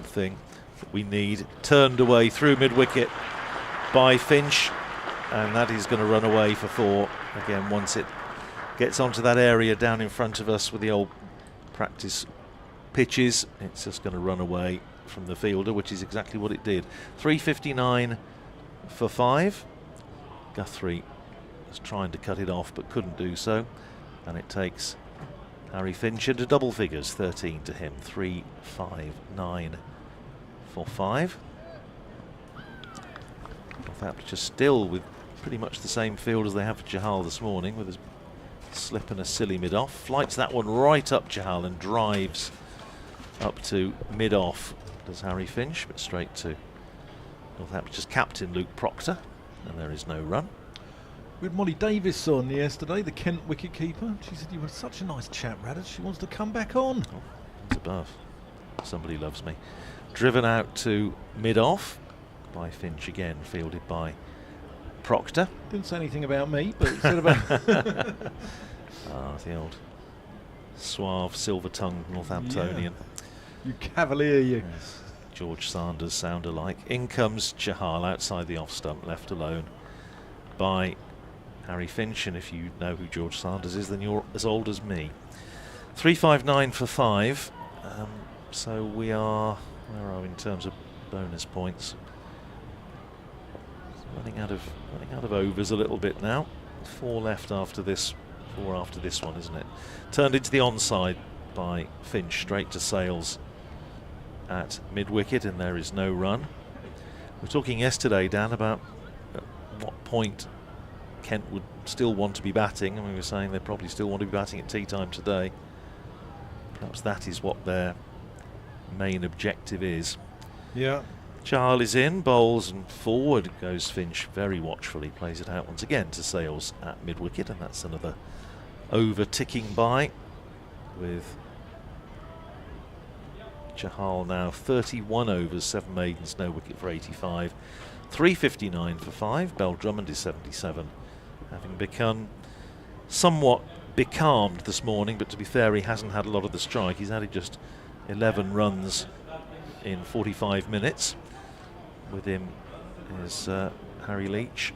thing that we need. Turned away through mid-wicket by Finch, and that is going to run away for 4 again once it gets onto that area down in front of us with the old practice pitches. It's just going to run away from the fielder, which is exactly what it did. 359 for 5. Guthrie was trying to cut it off but couldn't do so, and it takes Harry Finch into double figures. 13 to him. 3, 5, 9 for 5. Northamptonshire still with pretty much the same field as they have for Chahal this morning, with a slip and a silly mid-off. Flights that one right up Chahal and drives up to mid-off, does Harry Finch, but straight to Northamptonshire's captain Luke Proctor, and there is no run. We had Molly Davis on yesterday, the Kent wicket-keeper. She said, "You were such a nice chap, Radish. She wants to come back on." Oh, it's above. Somebody loves me. Driven out to mid-off by Finch again, fielded by Proctor. Didn't say anything about me, but it said about... The old suave, silver-tongued Northamptonian. Yeah. You cavalier, you. Yes. George Sanders sound alike. In comes Chahal outside the off-stump, left alone by Harry Finch, and if you know who George Sanders is, then you're as old as me. 359 for 5. So we are, where are we in terms of bonus points? Running out of overs a little bit now. 4 left after this, 4 after this one, isn't it? Turned into the onside by Finch, straight to Sales at mid-wicket, and there is no run. We were talking yesterday, Dan, about at what point Kent would still want to be batting, and we were saying they probably still want to be batting at tea time today. Perhaps that is what their main objective is. Yeah. Chahal is in, bowls, and forward goes Finch very watchfully, plays it out once again to Sales at mid-wicket, and that's another over ticking by, with Chahal now 31 overs, 7 maidens, no wicket for 85. 359 for 5. Bell-Drummond is 77, having become somewhat becalmed this morning, but to be fair, he hasn't had a lot of the strike. He's added just 11 runs in 45 minutes. With him is Harry Leach,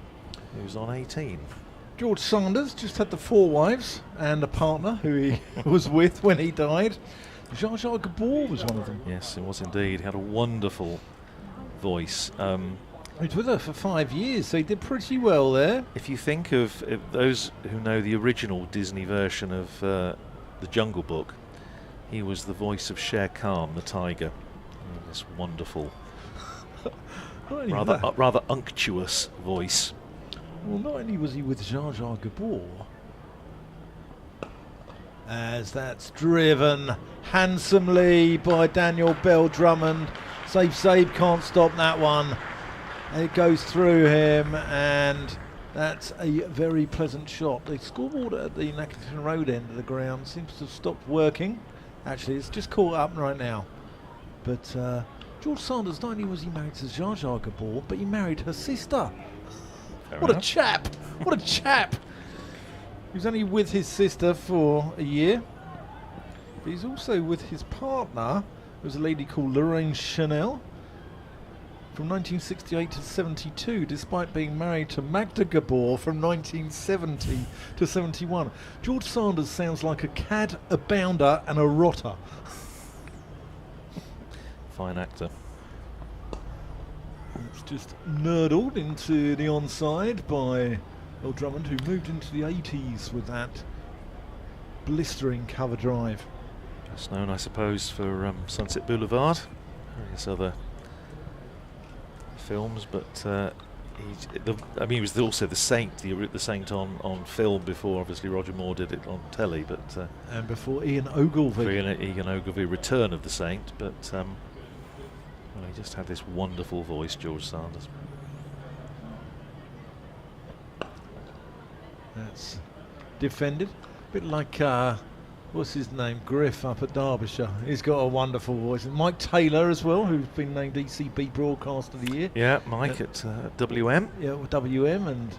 who's on 18. George Sanders just had the 4 wives and a partner who he was with when he died. Zsa Zsa Gabor was one of them. Yes, it was indeed. He had a wonderful voice. He was with her for 5 years, so he did pretty well there. If you think of those who know the original Disney version of The Jungle Book, he was the voice of Shere Khan, the tiger. This wonderful, rather unctuous voice. Well, not only was he with Zsa Zsa Gabor, as that's driven handsomely by Daniel Bell-Drummond. Zabe can't stop that one. And it goes through him, and that's a very pleasant shot. The scoreboard at the Nackington Road end of the ground seems to have stopped working. Actually, it's just caught up right now. But George Sanders, not only was he married to Zsa Zsa Gabor, but he married her sister. What a chap! What a chap! He was only with his sister for a year. But he's also with his partner, who was a lady called Lorraine Chanel, from 1968 to 72, despite being married to Magda Gabor from 1970 to 71. George Sanders sounds like a cad, a bounder, and a rotter. Fine actor. It's just nerdled into the onside by Bell-Drummond, who moved into the 80s with that blistering cover drive. Best known, I suppose, for Sunset Boulevard, various other films, but he was also the Saint, the Saint on film before. Obviously, Roger Moore did it on telly, but and before Ian Ogilvy. Ian Ogilvy, Return of the Saint, but well, he just had this wonderful voice, George Sanders. That's defended, a bit like what's his name, Griff up at Derbyshire. He's got a wonderful voice. And Mike Taylor as well, who's been named ECB Broadcaster of the Year. Yeah, Mike at WM. Yeah, WM, and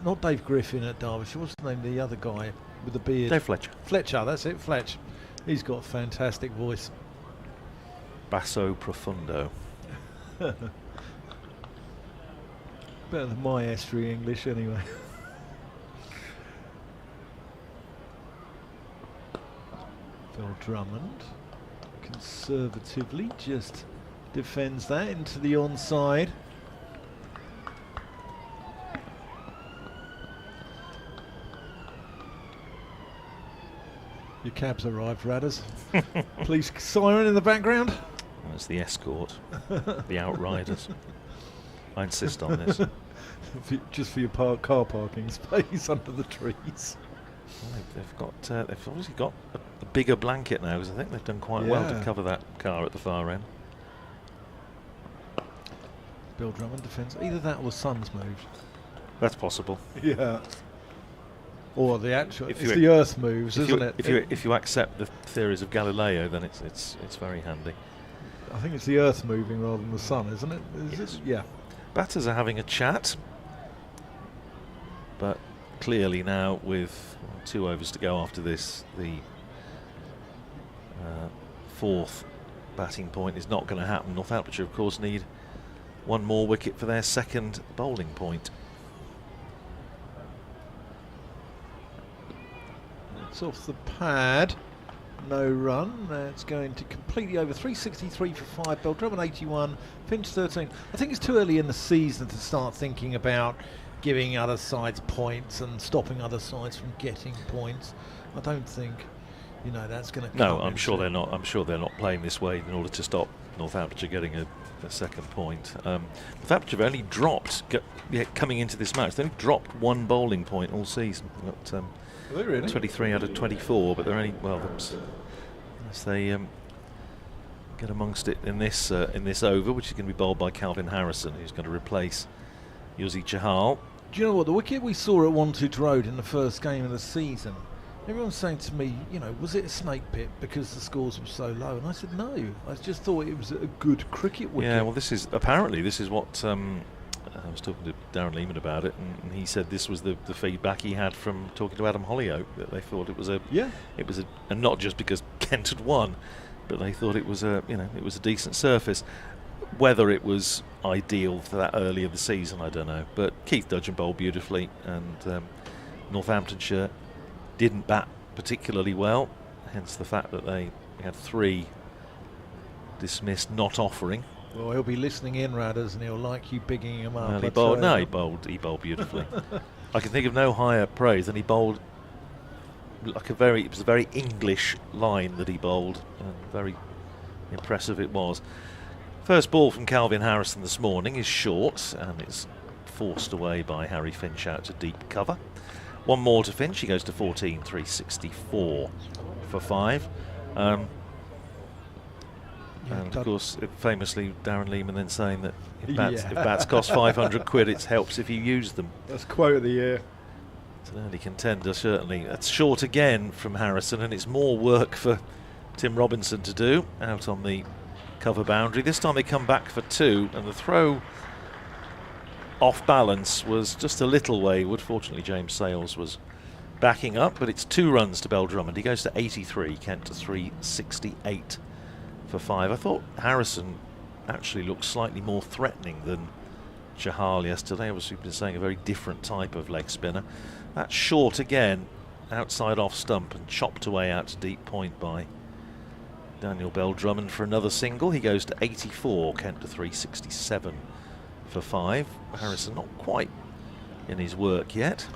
not Dave Griffin at Derbyshire. What's his name? The other guy with the beard. Dave Fletcher. Fletcher, that's it, Fletch. He's got a fantastic voice. Basso profundo. Better than my estuary English, anyway. Bell-Drummond conservatively just defends that into the onside. Your cab's arrived, Radders. Police siren in the background. That's the escort, the outriders. I insist on this. Just for your car parking space under the trees. Well, they've obviously got a bigger blanket now, because I think they've done quite well to cover that car at the far end. Bell-Drummond defence. Either that or the sun's moved. That's possible. Yeah. Or the actual. It's the Earth moves, isn't it? If you accept the theories of Galileo, then it's very handy. I think it's the Earth moving rather than the sun, isn't it? Yes. Yeah. Batters are having a chat, but clearly now with 2 overs to go after this, the fourth batting point is not going to happen. Northamptonshire, of course, need one more wicket for their second bowling point. It's off the pad. No run. It's going to completely over. 363 for 5. Bell-Drummond 81. Finch 13. I think it's too early in the season to start thinking about giving other sides points and stopping other sides from getting points. I don't think, that's going to. No, I'm sure they're not. I'm sure they're not playing this way in order to stop Northamptonshire getting a second point. Northamptonshire have only dropped coming into this match. They only dropped one bowling point all season. Got, really? 23 out of 24, but they're only as they get amongst it in this over, which is going to be bowled by Calvin Harrison, who's going to replace Yuzi Chahal. Do you know what? The wicket we saw at Wantage Road in the first game of the season, everyone's saying to me, was it a snake pit because the scores were so low? And I said no. I just thought it was a good cricket wicket. Yeah, well, this is what I was talking to Darren Lehman about it, and he said this was the feedback he had from talking to Adam Hollyoak, that they thought it was and not just because Kent had won, but they thought it was a decent surface. Whether it was ideal for that early of the season, I don't know. But Keith Dudgeon bowled beautifully, and Northamptonshire didn't bat particularly well, hence the fact that they had 3 dismissed, not offering. Well, he'll be listening in, Radders, and he'll like you bigging him up. Well, he bowled beautifully. I can think of no higher praise than he bowled like it was a very English line that he bowled, and very impressive it was. First ball from Calvin Harrison this morning is short, and it's forced away by Harry Finch out to deep cover. One more to Finch. He goes to 14, 364 for 5. And of course, famously, Darren Lehman then saying that if bats cost 500 quid, it helps if you use them. That's quote of the year. It's an early contender, certainly. That's short again from Harrison, and it's more work for Tim Robinson to do out on the cover boundary. This time they come back for 2, and the throw off balance was just a little wayward. Fortunately, James Sales was backing up, but it's 2 runs to Bell-Drummond. He goes to 83, Kent to 368 for 5. I thought Harrison actually looked slightly more threatening than Chahal yesterday. Obviously, we've been saying a very different type of leg spinner. That's short again, outside off stump, and chopped away out to deep point by Daniel Bell-Drummond for another single. He goes to 84, Kent to 367 for 5. Harrison not quite in his work yet.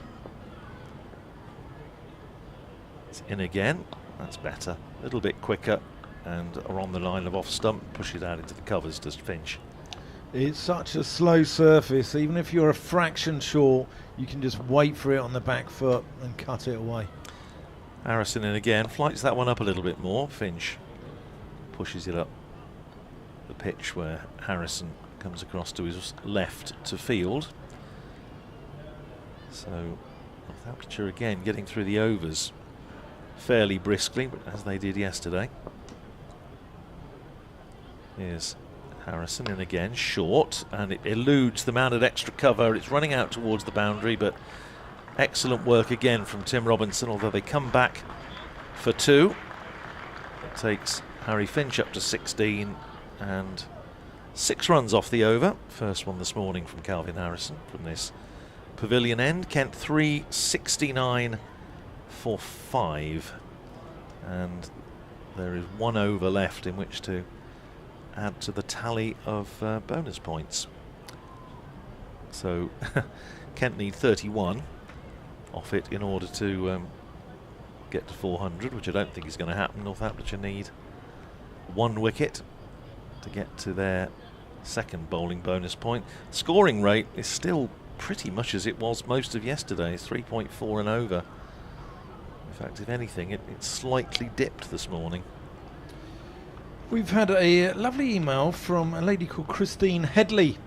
It's in again. That's better. A little bit quicker, and are on the line of off stump. Push it out into the covers, does Finch. It's such a slow surface. Even if you're a fraction short, you can just wait for it on the back foot and cut it away. Harrison in again. Flights that one up a little bit more. Finch pushes it up the pitch where Harrison comes across to his left to field. So Northamptonshire again getting through the overs fairly briskly, as they did yesterday. Here's Harrison in again, short, and it eludes the man at extra cover. It's running out towards the boundary, but excellent work again from Tim Robinson, although they come back for 2. It takes Harry Finch up to 16, and 6 runs off the over. First one this morning from Calvin Harrison from this pavilion end. Kent 369 for 5, and there is 1 over left in which to add to the tally of bonus points. So Kent need 31 off it in order to get to 400, which I don't think is going to happen. Northamptonshire need 1 wicket to get to their second bowling bonus point. Scoring rate is still pretty much as it was most of yesterday. It's 3.4 and over. In fact, if anything, it's slightly dipped this morning. We've had a lovely email from a lady called Christine Headley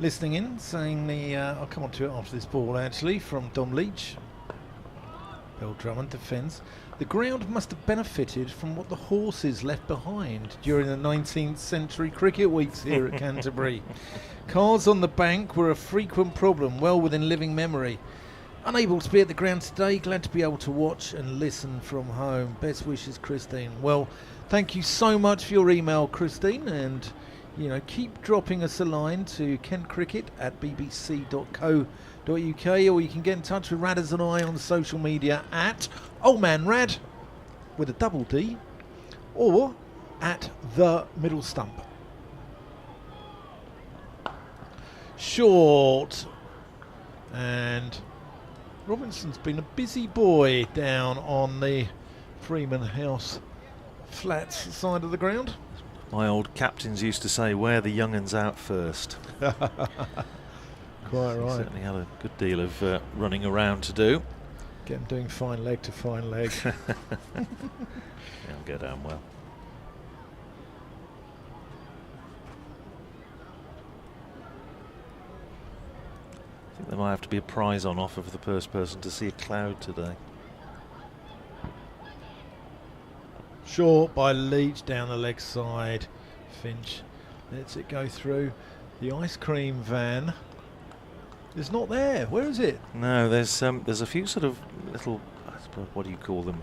listening in, saying I'll come on to it after this ball actually, from Dom Leach. Bell-Drummond defends. The ground must have benefited from what the horses left behind during the 19th century cricket weeks here at Canterbury. Cars on the bank were a frequent problem, well within living memory. Unable to be at the ground today, glad to be able to watch and listen from home. Best wishes, Christine. Well, thank you so much for your email, Christine, and keep dropping us a line to kentcricket@bbc.co.uk, or you can get in touch with Radders and I on social media at oldmanrad with a double D, or at the middle stump. Short, and Robinson's been a busy boy down on the Freeman House Flats side of the ground. My old captains used to say, wear the young'uns out first. Quite right. Certainly had a good deal of running around to do. Get them doing fine leg to fine leg. Yeah, I'll go down well. I think there might have to be a prize on offer for the first person to see a cloud today. Short by Leach down the leg side. Finch lets it go through. The ice cream van is not there. Where is it? No, there's a few sort of little, I suppose, what do you call them?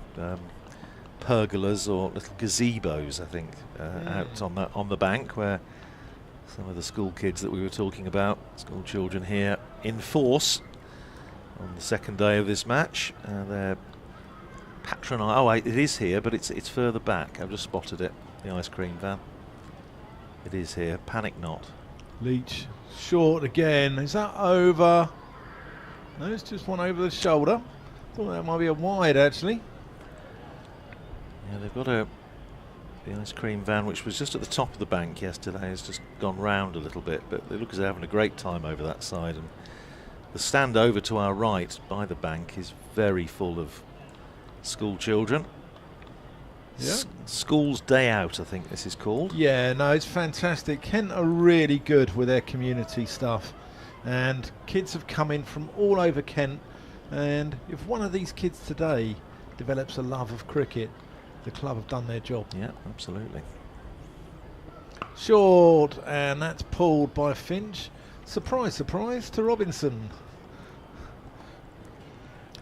Pergolas or little gazebos, I think, out on the bank where some of the school kids that we were talking about, school children here in force on the second day of this match. They're patronising. Oh, it is here, but it's further back. I've just spotted it. The ice cream van. It is here. Panic not. Leach short again. Is that over? No, it's just one over the shoulder. Thought that might be a wide actually. Yeah, they've got the ice cream van, which was just at the top of the bank yesterday, has just gone round a little bit, but they look as they're having a great time over that side. And the stand over to our right by the bank is very full of school children. Yeah. School's Day Out, I think this is called. Yeah, no, it's fantastic. Kent are really good with their community stuff, and kids have come in from all over Kent, and if one of these kids today develops a love of cricket, the club have done their job. Yeah, absolutely. Short, and that's pulled by Finch. Surprise, surprise to Robinson.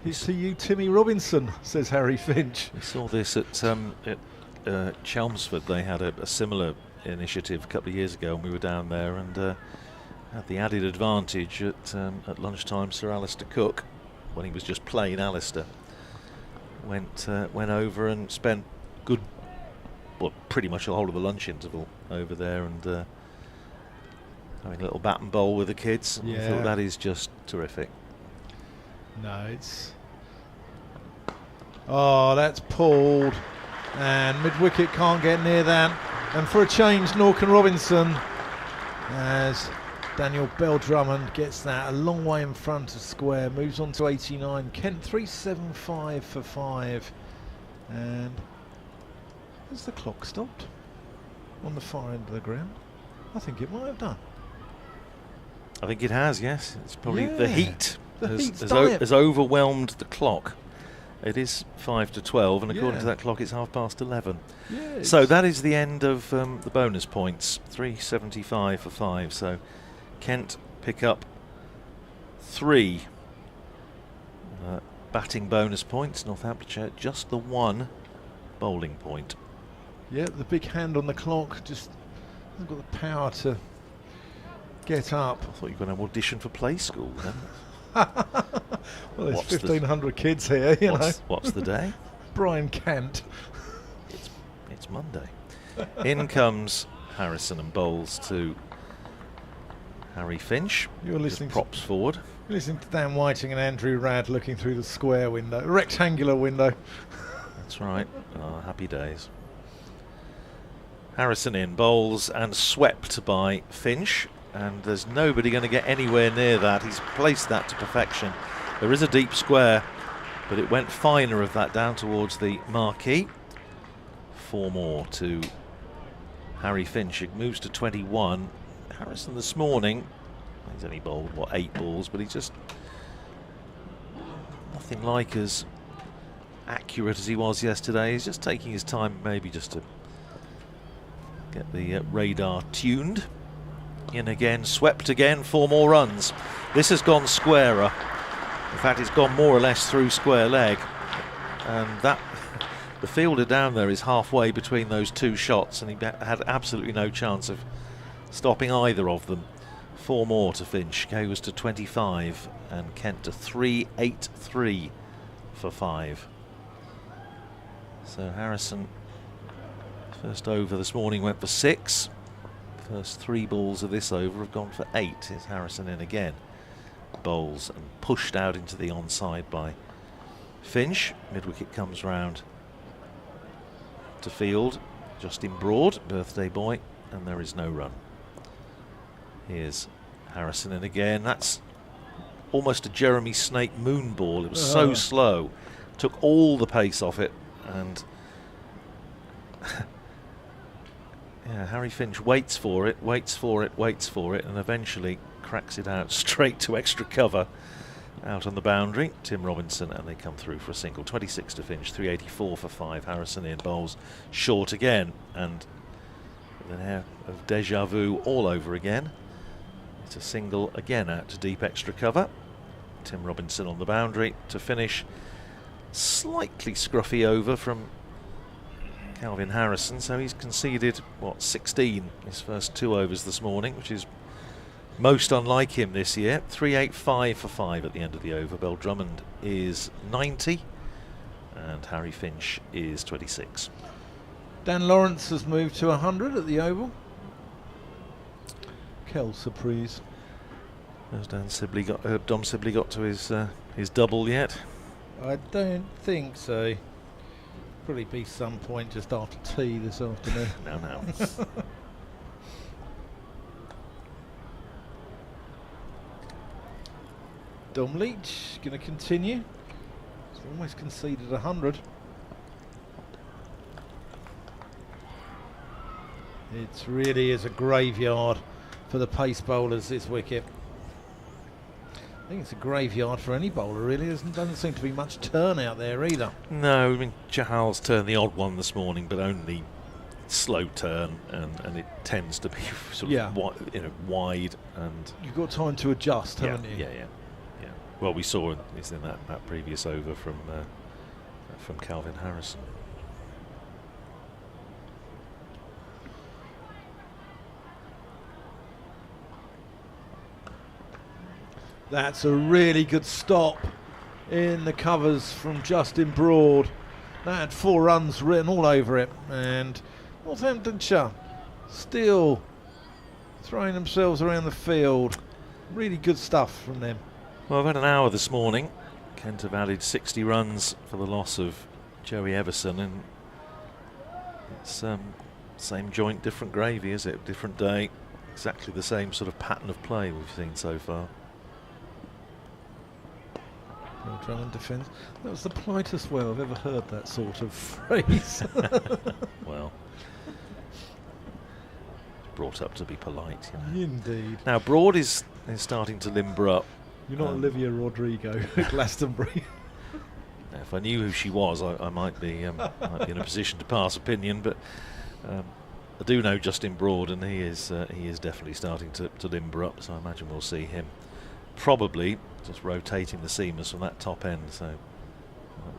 Here's to you, Timmy Robinson, says Harry Finch. We saw this at Chelmsford. They had a similar initiative a couple of years ago, and we were down there and had the added advantage at lunchtime. Sir Alistair Cook, when he was just plain Alistair, went over and spent pretty much the whole of the lunch interval over there and having a little bat and bowl with the kids. Yeah. I thought that is just terrific. No, it's... Oh, that's pulled. And mid-wicket can't get near that. And for a change, Norcan Robinson, as Daniel Bell-Drummond gets that a long way in front of square, moves on to 89. Kent 375 for 5. And has the clock stopped on the far end of the ground? I think it might have done. I think it has, yes. It's probably the heat. Has overwhelmed the clock. It is 5 to 12, and according to that clock, it's 11:30. Yeah, so that is the end of the bonus points. 375 for 5. So Kent pick up 3 batting bonus points. Northamptonshire just the 1 bowling point. Yeah, the big hand on the clock just hasn't got the power to get up. I thought you were going to audition for play school then. Well, there's 1,500 kids here, you know. What's the day? Brian Kent. It's Monday. In comes Harrison and bowls to Harry Finch. You're listening props forward. You're listening to Dan Whiting and Andrew Radd looking through the square window, rectangular window. That's right. Oh, happy days. Harrison in, bowls and swept by Finch, and there's nobody going to get anywhere near that. He's placed that to perfection. There is a deep square, but it went finer of that down towards the marquee. 4 more to Harry Finch. It moves to 21. Harrison this morning, he's only bowled, what, 8 balls, but he's just nothing like as accurate as he was yesterday. He's just taking his time, maybe just to get the radar tuned. In again, swept again, 4 more runs. This has gone squarer. In fact, it's gone more or less through square leg, and that the fielder down there is halfway between those 2 shots, and he had absolutely no chance of stopping either of them. 4 more to Finch. Kay was to 25 and Kent to 383 for 5. So Harrison, first over this morning went for 6. First 3 balls of this over have gone for 8. Here's Harrison in again. Bowls and pushed out into the onside by Finch. Mid-wicket comes round to field. Justin Broad, birthday boy, and there is no run. Here's Harrison in again. That's almost a Jeremy Snake moon ball. It was so slow. Took all the pace off it, and yeah, Harry Finch waits for it, and eventually cracks it out straight to extra cover out on the boundary. Tim Robinson, and they come through for a single. 26 to Finch, 384 for 5. Harrison in, bowls short again, and with an air of deja vu all over again. It's a single again out to deep extra cover. Tim Robinson on the boundary to finish. Slightly scruffy over from Calvin Harrison, so he's conceded, what, 16 his first 2 overs this morning, which is most unlike him this year. 385 for 5 at the end of the over. Bell-Drummond is 90 and Harry Finch is 26. Dan Lawrence has moved to 100 at the Oval. Quelle surprise. Has Dom Sibley got to his double yet? I don't think so. Probably be some point just after tea this afternoon. No. Dom Leach going to continue. He's almost conceded 100. It really is a graveyard for the pace bowlers, this wicket. I think it's a graveyard for any bowler, really. There doesn't seem to be much turn out there either. No, I mean, Chahal's turned the odd one this morning, but only slow turn, and it tends to be sort of wide, and you've got time to adjust, haven't you? Yeah. Well, we saw it's in that previous over from Calvin Harrison. That's a really good stop in the covers from Justin Broad. That had 4 runs written all over it, and Northamptonshire still throwing themselves around the field. Really good stuff from them. Well, I've had an hour this morning. Kent have added 60 runs for the loss of Joey Everson, and it's same joint, different gravy, is it? Different day. Exactly the same sort of pattern of play we've seen so far. Bell-Drummond defence. That was the politest way I've ever heard that sort of phrase. Well, brought up to be polite, you know. Indeed. Now Broad is starting to limber up. You're not Olivia Rodrigo at Glastonbury. If I knew who she was, I might be in a position to pass opinion, but I do know Justin Broad, and he is definitely starting to limber up. So I imagine we'll see him probably just rotating the seamers from that top end. So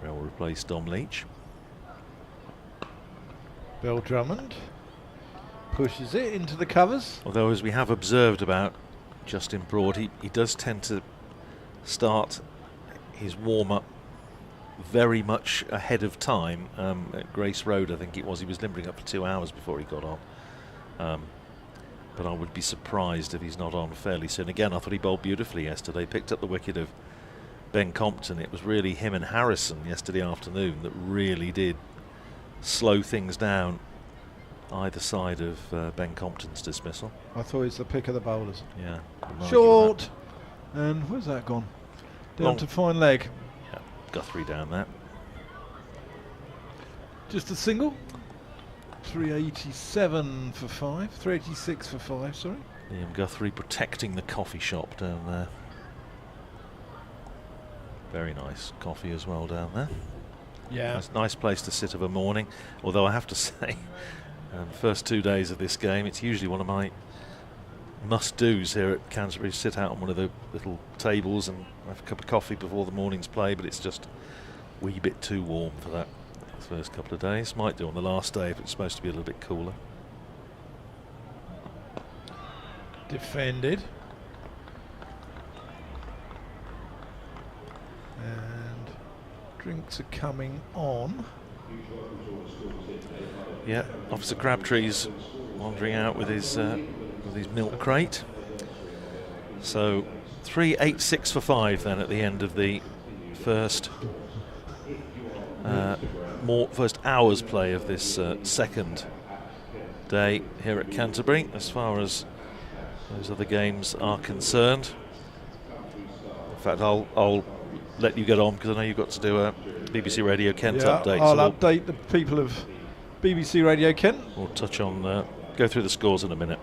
that will replace Dom Leach. Bell-Drummond pushes it into the covers. Although, as we have observed about Justin Broad, he does tend to start his warm-up very much ahead of time. At Grace Road, I think it was, he was limbering up for 2 hours before he got on. but I would be surprised if he's not on fairly soon. Again, I thought he bowled beautifully yesterday. Picked up the wicket of Ben Compton. It was really him and Harrison yesterday afternoon that really did slow things down either side of Ben Compton's dismissal. I thought he's the pick of the bowlers. Yeah. Short. And where's that gone? Down Long. to fine leg. Yeah, Guthrie down there. Just a single. 387 for 5. 386 for 5, sorry. Liam Guthrie protecting the coffee shop down there. Very nice coffee as well down there. Yeah. Nice place to sit of a morning. Although I have to say, first 2 days of this game, it's usually one of my must-dos here at Canterbury. Sit out on one of the little tables and have a cup of coffee before the morning's play, but it's just a wee bit too warm for that the first couple of days. Might do on the last day if it's supposed to be a little bit cooler. Defended. And drinks are coming on. Yeah, Officer Crabtree's wandering out with his milk crate. So 386 for 5 then at the end of the first hour's play of this second day here at Canterbury, as far as those other games are concerned. In fact, I'll let you get on because I know you've got to do a BBC Radio Kent update. I'll so update the people of BBC Radio Kent. We'll touch on, go through the scores in a minute.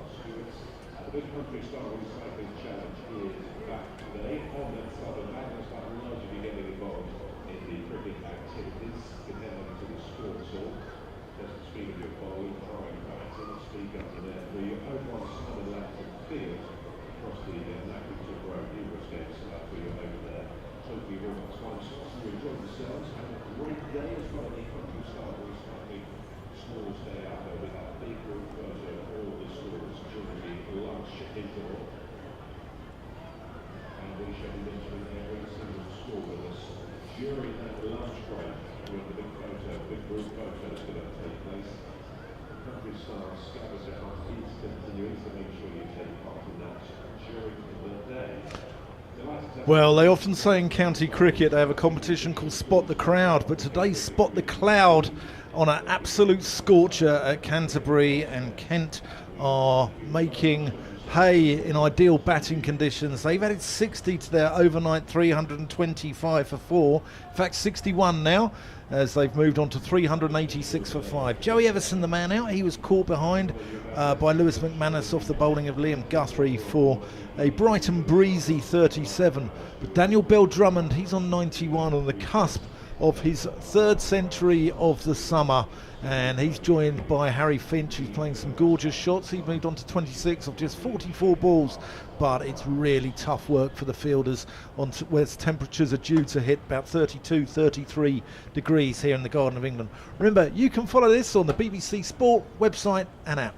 Well, they often say in county cricket they have a competition called Spot the Crowd, but today Spot the Cloud on an absolute scorcher at Canterbury, and Kent are making hay in ideal batting conditions. They've added 60 to their overnight 325 for 4. In fact, 61 now, as they've moved on to 386 for 5. Joey Everson, the man out, he was caught behind by Lewis McManus off the bowling of Liam Guthrie for a bright and breezy 37. But Daniel Bell-Drummond, he's on 91, on the cusp of his third century of the summer, and he's joined by Harry Finch, who's playing some gorgeous shots. He moved on to 26 of just 44 balls, but it's really tough work for the fielders on where temperatures are due to hit about 32, 33 degrees here in the Garden of England. Remember, you can follow this on the BBC Sport website and app.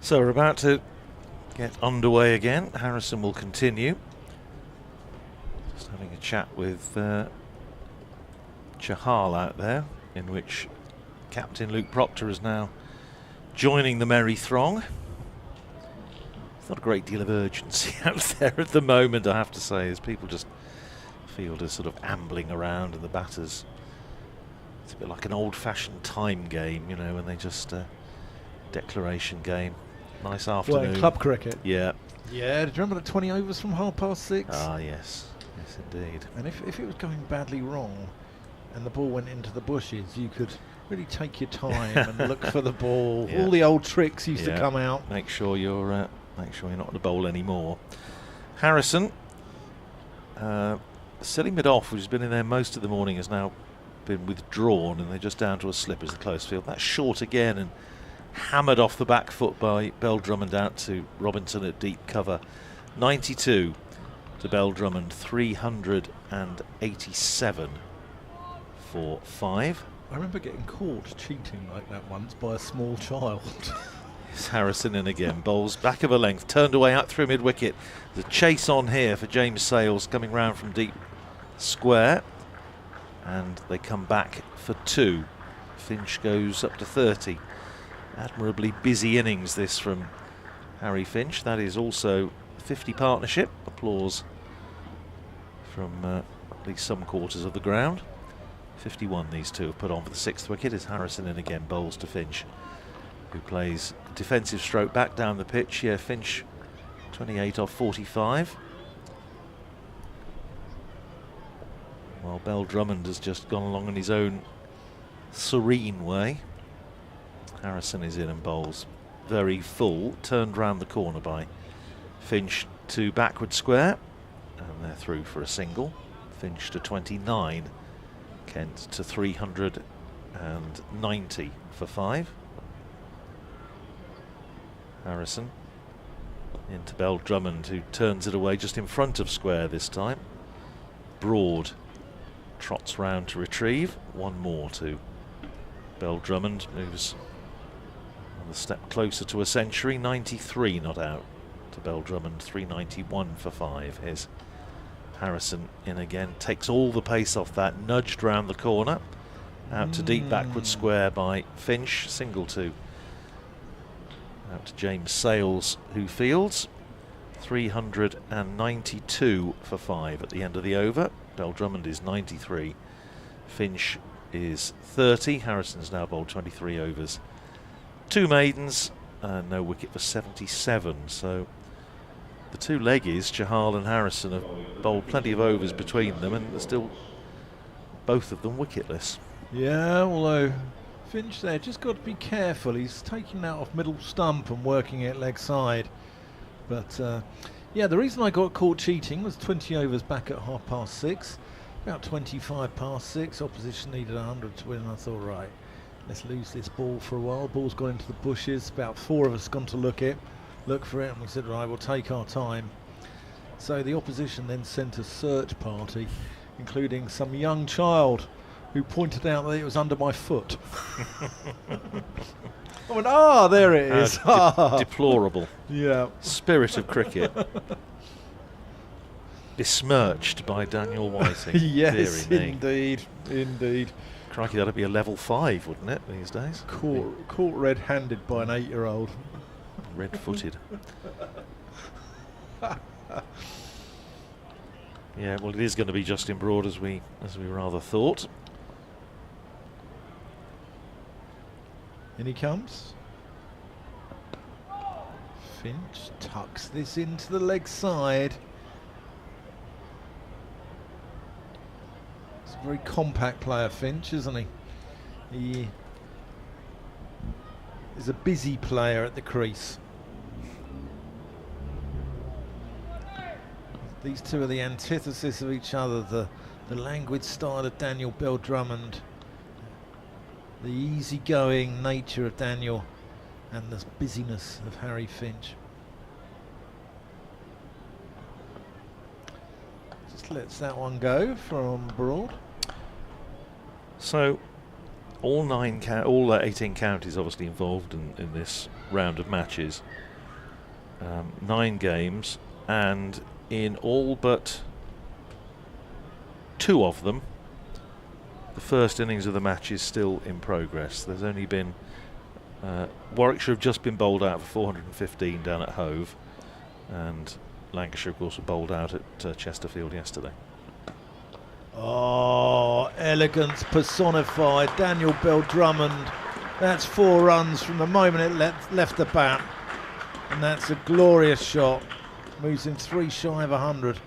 So we're about to get underway again. Harrison will continue. Just having a chat with Chahal out there, in which Captain Luke Proctor is now joining the merry throng. There's not a great deal of urgency out there at the moment, I have to say, as people just fielders sort of ambling around and the batters. It's a bit like an old-fashioned time game, you know, when they just declaration game. Nice afternoon. Well, in club cricket. Yeah. Yeah, did you remember the 20 overs from 6:30? Ah, yes. Yes, indeed. And if it was going badly wrong and the ball went into the bushes, you could really take your time and look for the ball. Yeah. All the old tricks used to come out. Make sure you're not on the bowl anymore. Harrison, setting mid off, which has been in there most of the morning, has now been withdrawn, and they're just down to a slip as the close field. That's short again and hammered off the back foot by Bell-Drummond out to Robinson at deep cover. 92 to Bell-Drummond, 387 for 5. I remember getting caught cheating like that once by a small child. It's Harrison in again, bowls back of a length, turned away out through mid-wicket. The chase on here for James Sales, coming round from deep square, and they come back for 2. Finch goes up to 30. Admirably busy innings this from Harry Finch. That is also 50 partnership. Applause from at least some quarters of the ground. 51 these two have put on for the 6th wicket as Harrison in again, bowls to Finch, who plays defensive stroke back down the pitch. Yeah, Finch 28 off 45. While Bell-Drummond has just gone along in his own serene way. Harrison is in and bowls very full, turned round the corner by Finch to backward square, and they're through for a single. Finch to 29, Kent to 390 for 5. Harrison into Bell-Drummond, who turns it away just in front of square this time. Broad trots round to retrieve. One more to Bell-Drummond, moves another step closer to a century. 93 not out to Bell-Drummond, 391 for 5. Here's Harrison in again, takes all the pace off that, nudged round the corner, out to deep backward square by Finch, single to out to James Sales, who fields. 392 for 5 at the end of the over. Bell-Drummond is 93, Finch is 30. Harrison's now bowled 23 overs, 2 maidens, and no wicket for 77. So the two leggies, Chahal and Harrison, have bowled plenty of overs between them, and they're still both of them wicketless. Yeah, although Finch there just got to be careful. He's taking that off middle stump and working it leg side. But yeah, the reason I got caught cheating was 20 overs back at 6:30. About 25 past 6, opposition needed 100 to win, and I thought, right, let's lose this ball for a while. Ball's gone into the bushes, about 4 of us gone to look for it, and we said, right, we'll take our time. So the opposition then sent a search party, including some young child who pointed out that it was under my foot. I went, there it is. Deplorable. Yeah. Spirit of cricket. Besmirched by Daniel Whiting. Yes, dearie me. indeed. Crikey, that'd be a level 5, wouldn't it, these days? Caught red-handed by an 8-year-old. Red-footed. Yeah, well, it is going to be Justin Broad, as we rather thought. In he comes. Finch tucks this into the leg side. He's a very compact player, Finch, isn't he? He is a busy player at the crease. These two are the antithesis of each other, the languid style of Daniel Bell-Drummond, the easygoing nature of Daniel, and the busyness of Harry Finch. Just lets that one go from Broad. So all 18 counties obviously involved in this round of matches. 9 games, and in all but 2 of them, the first innings of the match is still in progress. There's only been Warwickshire have just been bowled out for 415 down at Hove, and Lancashire, of course, were bowled out at Chesterfield yesterday. Oh, elegance personified. Daniel Bell-Drummond. That's 4 runs from the moment it left the bat, and that's a glorious shot. Moves him 3 shy of 100.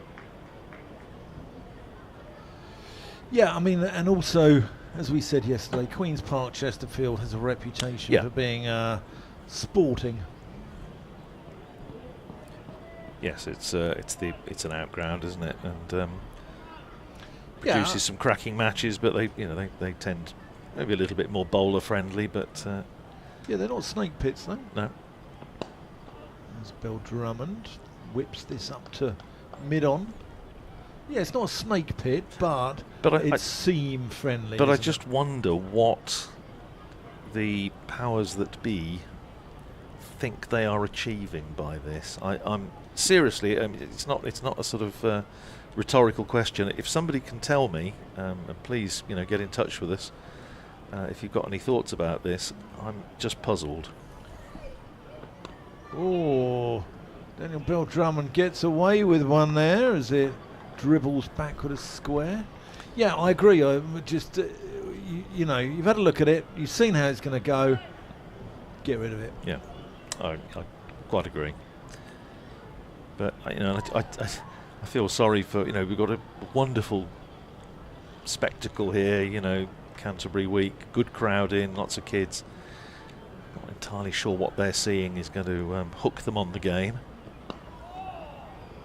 Yeah, I mean, and also, as we said yesterday, Queen's Park, Chesterfield has a reputation for being sporting. Yes, it's an outground, isn't it? And produces some cracking matches, but they tend maybe a little bit more bowler friendly, but yeah, they're not snake pits though. No. There's Bell-Drummond, whips this up to mid-on. Yeah, it's not a snake pit, but it's seam friendly. But I just wonder what the powers that be think they are achieving by this. I'm seriously, it's not a sort of rhetorical question. If somebody can tell me, and please, get in touch with us, if you've got any thoughts about this. I'm just puzzled. Oh, Daniel Bell-Drummond gets away with one there as it dribbles backward a square. Yeah, I agree. I just, you know, you've had a look at it. You've seen how it's going to go. Get rid of it. Yeah, I quite agree. But you know, I feel sorry for, you know, we've got a wonderful spectacle here. You know, Canterbury week, good crowd in, lots of kids. Not entirely sure what they're seeing is going to hook them on the game.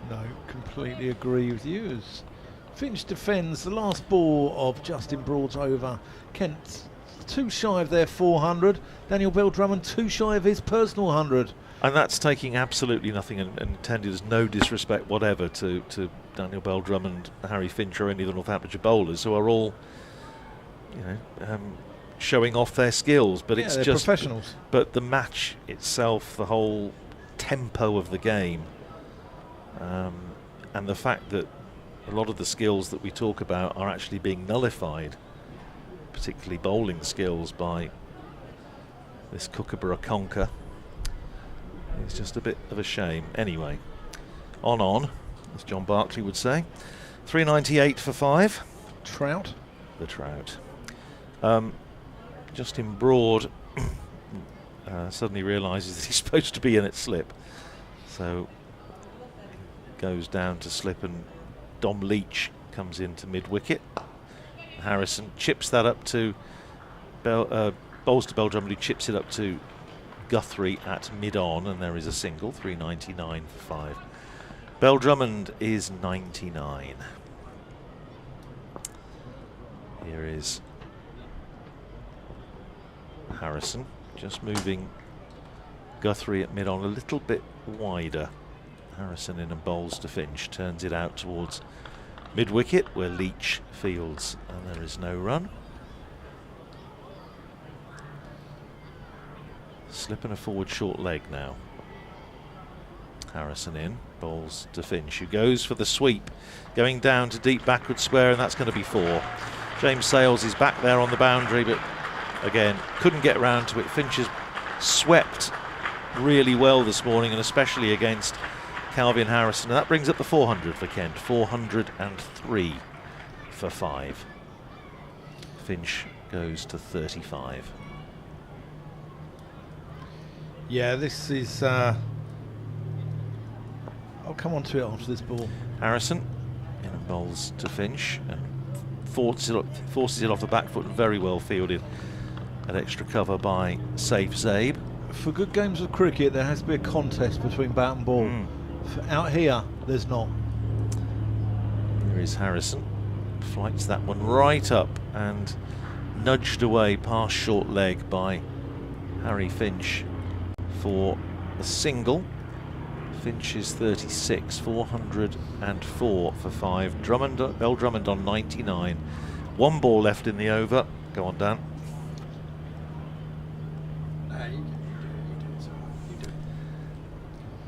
No, completely agree with you. As Finch defends the last ball of Justin Broad's over. Kent too shy of their 400. Daniel Bell-Drummond too shy of his personal 100. And that's taking absolutely nothing and intended as no disrespect whatever to Daniel Bell-Drummond, Harry Finch, or any of the Northamptonshire bowlers who are all, you know, showing off their skills. But it's they're just professionals. But the match itself, the whole tempo of the game, and the fact that a lot of the skills that we talk about are actually being nullified, particularly bowling skills, by this Kookaburra conker. It's just a bit of a shame. Anyway, on, as John Barclay would say. 398 for 5. Trout. The Trout. Justin Broad suddenly realises that he's supposed to be in at slip. So goes down to slip, and Dom Leach comes into mid-wicket. Harrison chips that up to bowls to Bell-Drummond, who chips it up to Guthrie at mid-on, and there is a single. 399 for 5. Bell-Drummond is 99. Here is Harrison, just moving Guthrie at mid-on a little bit wider. Harrison in and bowls to Finch, turns it out towards mid-wicket where Leach fields, and there is no run. Slip and a forward short leg now. Harrison in, bowls to Finch, who goes for the sweep, going down to deep backward square, and that's going to be 4. James Sales is back there on the boundary, but again, couldn't get round to it. Finch has swept really well this morning, and especially against Calvin Harrison, and that brings up the 400 for Kent. 403 for 5. Finch goes to 35. Yeah, this is... I'll come on to it after this ball. Harrison in and bowls to Finch, and forces it off the back foot, and very well fielded at extra cover by Safe Zabe. For good games of cricket, there has to be a contest between bat and ball. Out here, there's not. There is Harrison. Flights that one right up and nudged away past short leg by Harry Finch for a single. Finch is 36, 404 for 5. Bell-Drummond on 99. 1 ball left in the over. Go on, Dan.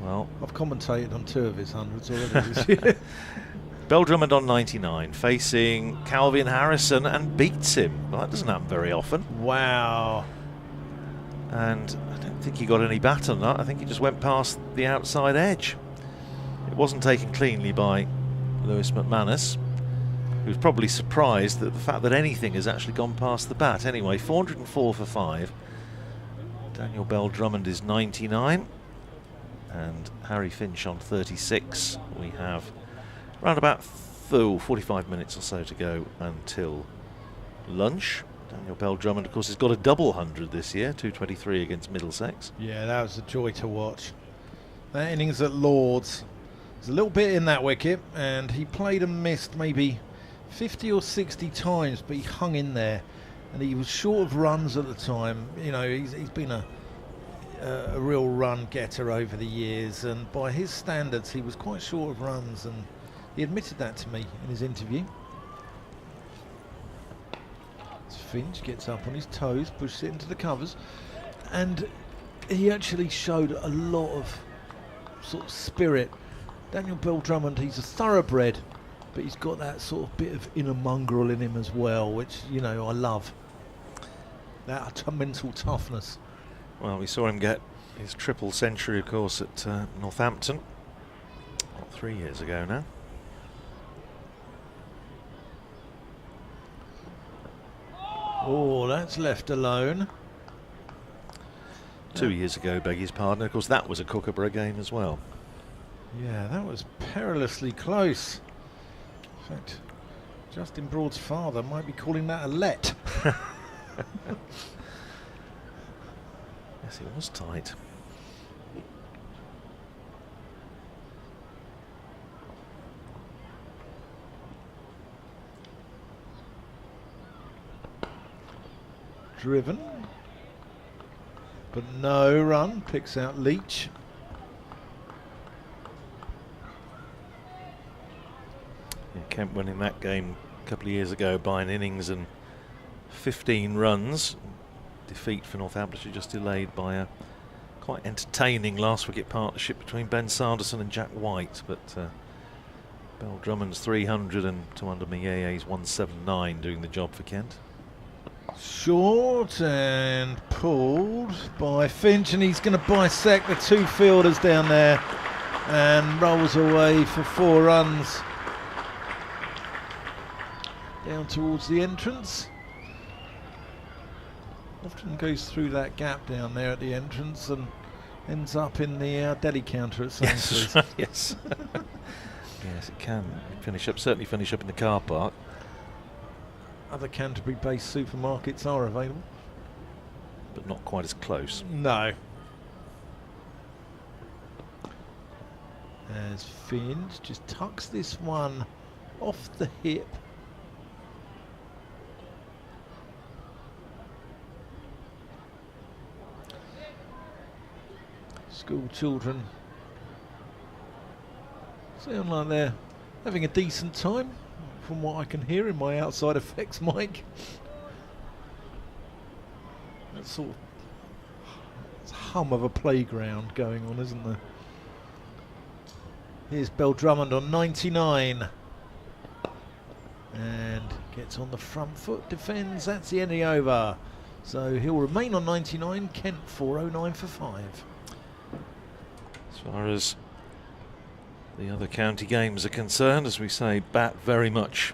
Well, I've commentated on 2 of his 100s already this year. Bell-Drummond on 99, facing Calvin Harrison, and beats him. Well, that doesn't happen very often. Wow. And I don't think he got any bat on that. I think he just went past the outside edge. It wasn't taken cleanly by Lewis McManus, who's probably surprised at the fact that anything has actually gone past the bat. Anyway, 404 for 5. Daniel Bell-Drummond is 99. And Harry Finch on 36. We have around about 45 minutes or so to go until lunch. Daniel Bell-Drummond, of course, has got a double 100 this year, 223 against Middlesex. Yeah, that was a joy to watch. That innings at Lords, there's a little bit in that wicket, and he played and missed maybe 50 or 60 times, but he hung in there, and he was short of runs at the time. You know, he's been a real run getter over the years, and by his standards he was quite short of runs, and he admitted that to me in his interview. Finch gets up on his toes, pushes it into the covers, and he actually showed a lot of sort of spirit. Daniel Bell-Drummond, he's a thoroughbred, but he's got that sort of bit of inner mongrel in him as well, which, you know, I love. that mental toughness. Well, we saw him get his triple century, of course, at Northampton, 3 years ago now. Oh, that's left alone. 2 years ago, beg his pardon. Of course, that was a Kookaburra game as well. Yeah, that was perilously close. In fact, Justin Broad's father might be calling that a let. Yes, it was tight. Driven, but no run. Picks out Leach. Yeah, Kent winning that game a couple of years ago by an innings and 15 runs. Defeat for Northamptonshire just delayed by a quite entertaining last wicket partnership between Ben Sanderson and Jack White, but Bell-Drummond's 300 and Tuanda Miyeye's 179 doing the job for Kent. Short and pulled by Finch, and he's going to bisect the two fielders down there and rolls away for 4 runs down towards the entrance. Often goes through that gap down there at the entrance and ends up in the deli counter at Sainsbury's. Yes, yes. Yes, it can certainly finish up in the car park. Other Canterbury-based supermarkets are available, but not quite as close. No. As Finch just tucks this one off the hip. School children sound like they're having a decent time, from what I can hear in my outside effects mic. That sort of hum of a playground going on, isn't there? Here's Bell-Drummond on 99 and gets on the front foot, defends. That's the end of the over, so he'll remain on 99. Kent 409 for 5. As far as the other county games are concerned, as we say, Bat very much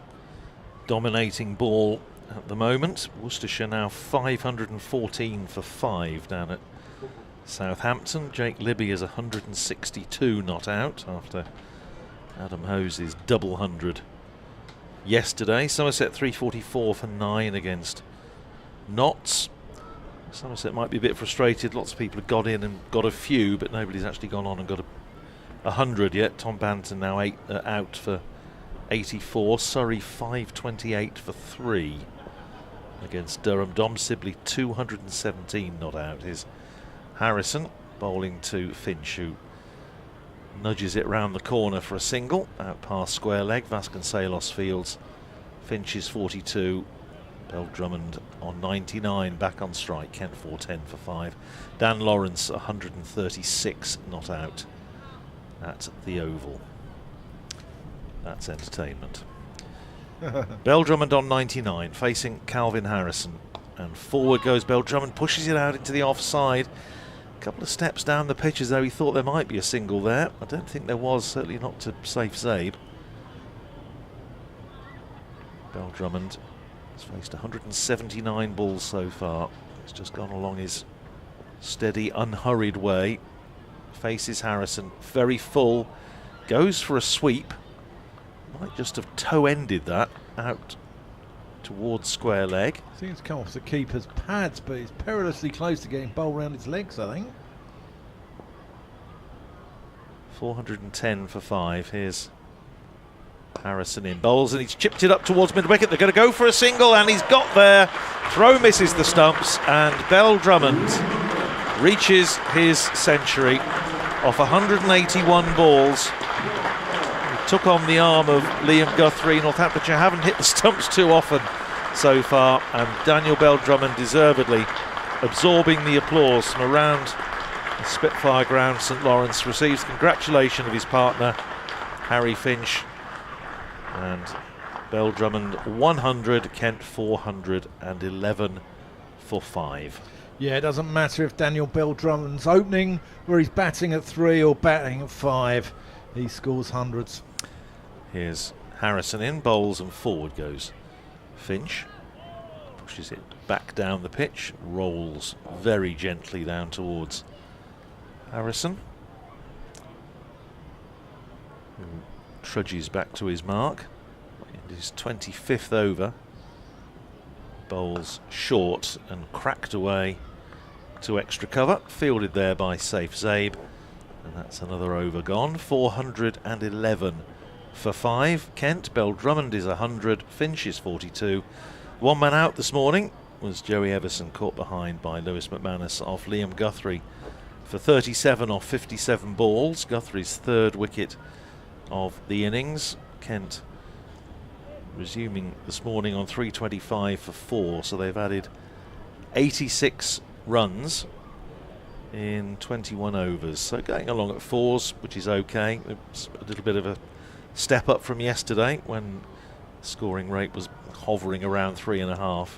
dominating ball at the moment. Worcestershire now 514 for 5 down at Southampton. Jake Libby is 162 not out after Adam Hose's double 100 yesterday. Somerset 344 for 9 against Notts. Somerset might be a bit frustrated. Lots of people have got in and got a few, but nobody's actually gone on and got 100 yet. Tom Banton now out for 84. Surrey 528 for 3 against Durham. Dom Sibley 217 not out. Here's Harrison bowling to Finch, who nudges it round the corner for a single out past square leg. Vasconcelos fields. Finch is 42. Bell-Drummond on 99 back on strike. Kent 410 for 5. Dan Lawrence 136 not out at the Oval. That's entertainment. Bell-Drummond on 99 facing Calvin Harrison, and forward goes Bell-Drummond, pushes it out into the offside. A couple of steps down the pitch as though he thought there might be a single there. I don't think there was, certainly not to safe Zabe. Bell-Drummond has faced 179 balls so far. He's just gone along his steady, unhurried way. Faces Harrison, very full, goes for a sweep. Might just have toe-ended that out towards square leg. I think it's come off the keeper's pads, but it's perilously close to getting bowled round his legs, I think. 410 for 5. Here's Harrison in bowls, and he's chipped it up towards mid-wicket. They're going to go for a single, and he's got there. Throw misses the stumps, and Bell-Drummond reaches his century off 181 balls. He took on the arm of Liam Guthrie. Northamptonshire haven't hit the stumps too often so far, and Daniel Bell-Drummond deservedly absorbing the applause from around the Spitfire ground. St Lawrence receives congratulation of his partner Harry Finch, and Bell-Drummond 100, Kent 411 for 5. Yeah, it doesn't matter if Daniel Bell-Drummond's opening where he's batting at 3 or batting at 5. He scores hundreds. Here's Harrison in, bowls, and forward goes Finch. Pushes it back down the pitch, rolls very gently down towards Harrison, who trudges back to his mark. In his 25th over, bowls short and cracked away to extra cover, fielded there by Safe Zabe, and that's another over gone. 411 for 5. Kent. Bell-Drummond is 100, Finch is 42. One man out this morning was Joey Everson, caught behind by Lewis McManus off Liam Guthrie for 37 off 57 balls. Guthrie's 3rd wicket of the innings. Kent resuming this morning on 325 for 4, so they've added 86 runs in 21 overs. So going along at 4s, which is okay. It's a little bit of a step up from yesterday when scoring rate was hovering around 3.5.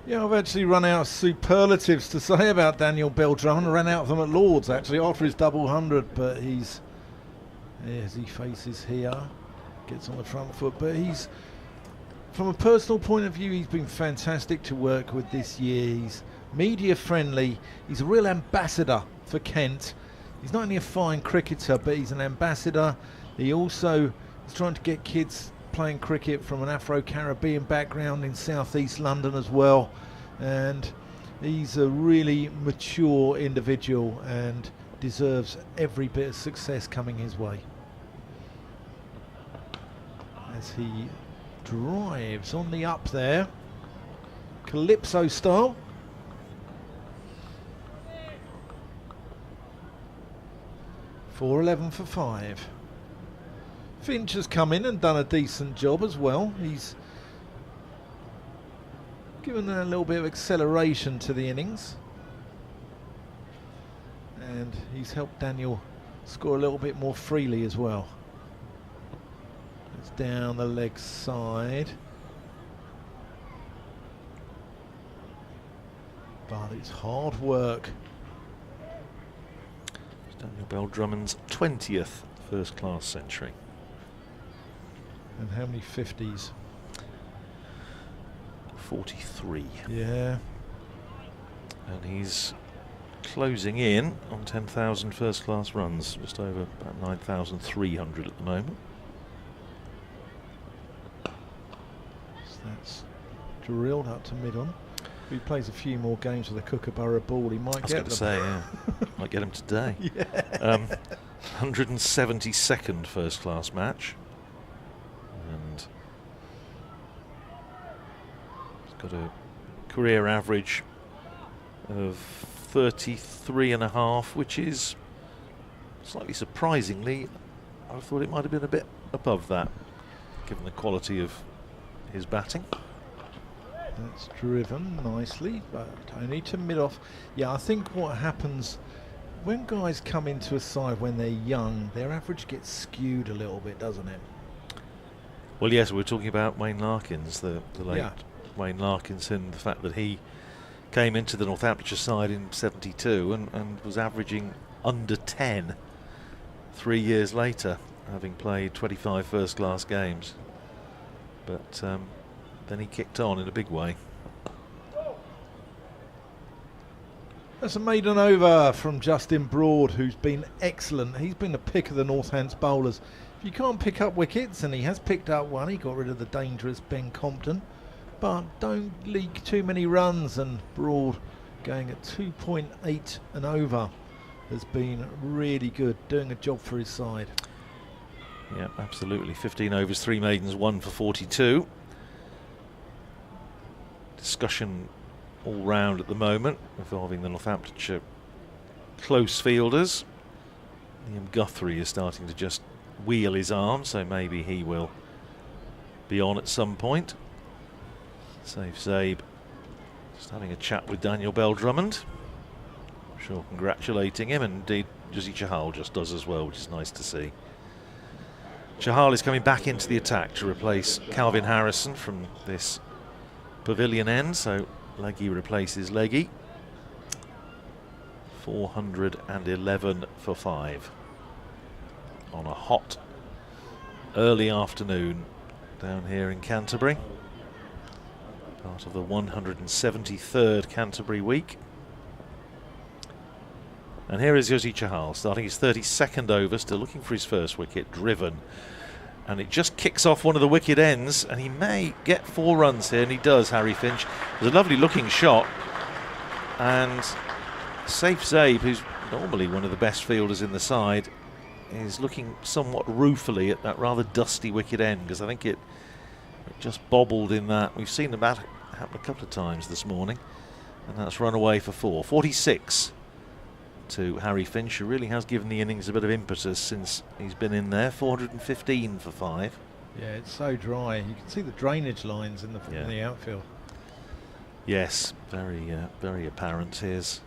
Yeah, I've actually run out of superlatives to say about Daniel Bell-Drummond. I ran out of them at Lord's actually after his double 100, but he's, as he faces here, gets on the front foot, but he's, from a personal point of view, he's been fantastic to work with this year. He's media friendly, he's a real ambassador for Kent. He's not only a fine cricketer, but he's an ambassador. He also is trying to get kids playing cricket from an Afro-Caribbean background in southeast London as well, and he's a really mature individual and deserves every bit of success coming his way. As he drives on the up there, Calypso style. .411 for 5. Finch has come in and done a decent job as well. He's given a little bit of acceleration to the innings, and he's helped Daniel score a little bit more freely as well. It's down the leg side, but it's hard work. It's Daniel Bell-Drummond's 20th first-class century. And how many 50s? 43. Yeah. And he's closing in on 10,000 first-class runs, just over about 9,300 at the moment. So that's drilled up to mid-on. If he plays a few more games with a Kookaburra ball, he might get them. I was going to say, yeah. Might get him today. Yeah. 172nd first-class match. And he's got a career average of 33.5, which is slightly surprisingly, I thought it might have been a bit above that, given the quality of his batting. That's driven nicely, but only to mid-off. Yeah, I think what happens when guys come into a side when they're young, their average gets skewed a little bit, doesn't it? Well, yes, we're talking about Wayne Larkins, the late Wayne Larkins, and the fact that he came into the Northamptonshire side in 72 and was averaging under 10 3 years later, having played 25 first-class games. But then he kicked on in a big way. That's a maiden over from Justin Broad, who's been excellent. He's been the pick of the Northants bowlers. If you can't pick up wickets, and he has picked up one, he got rid of the dangerous Ben Compton, but don't leak too many runs, and Broad going at 2.8 and over has been really good, doing a job for his side. Yeah, absolutely. 15 overs, 3 maidens, 1 for 42. Discussion all round at the moment involving the Northamptonshire close fielders. Liam Guthrie is starting to just wheel his arm, so maybe he will be on at some point. Safe Zabe just having a chat with Daniel Bell-Drummond. I'm sure congratulating him, and indeed Juzzy Chahal just does as well, which is nice to see. Chahal is coming back into the attack to replace Calvin Harrison from this pavilion end, so Leggy replaces Leggy. 411 for 5 on a hot early afternoon down here in Canterbury. Part of the 173rd Canterbury week. And here is Yossi Chahal starting his 32nd over, still looking for his first wicket, driven. And it just kicks off one of the wicket ends, and he may get 4 runs here, and he does, Harry Finch. It was a lovely looking shot. And Saif Zaib, who's normally one of the best fielders in the side, is looking somewhat ruefully at that rather dusty wicket end, because I think it just bobbled in that. We've seen that happen a couple of times this morning, and that's run away for 4. 46 to Harry Finch, who really has given the innings a bit of impetus since he's been in there. 415 for 5. Yeah, it's so dry. You can see the drainage lines in the outfield. Yes, very apparent. Here's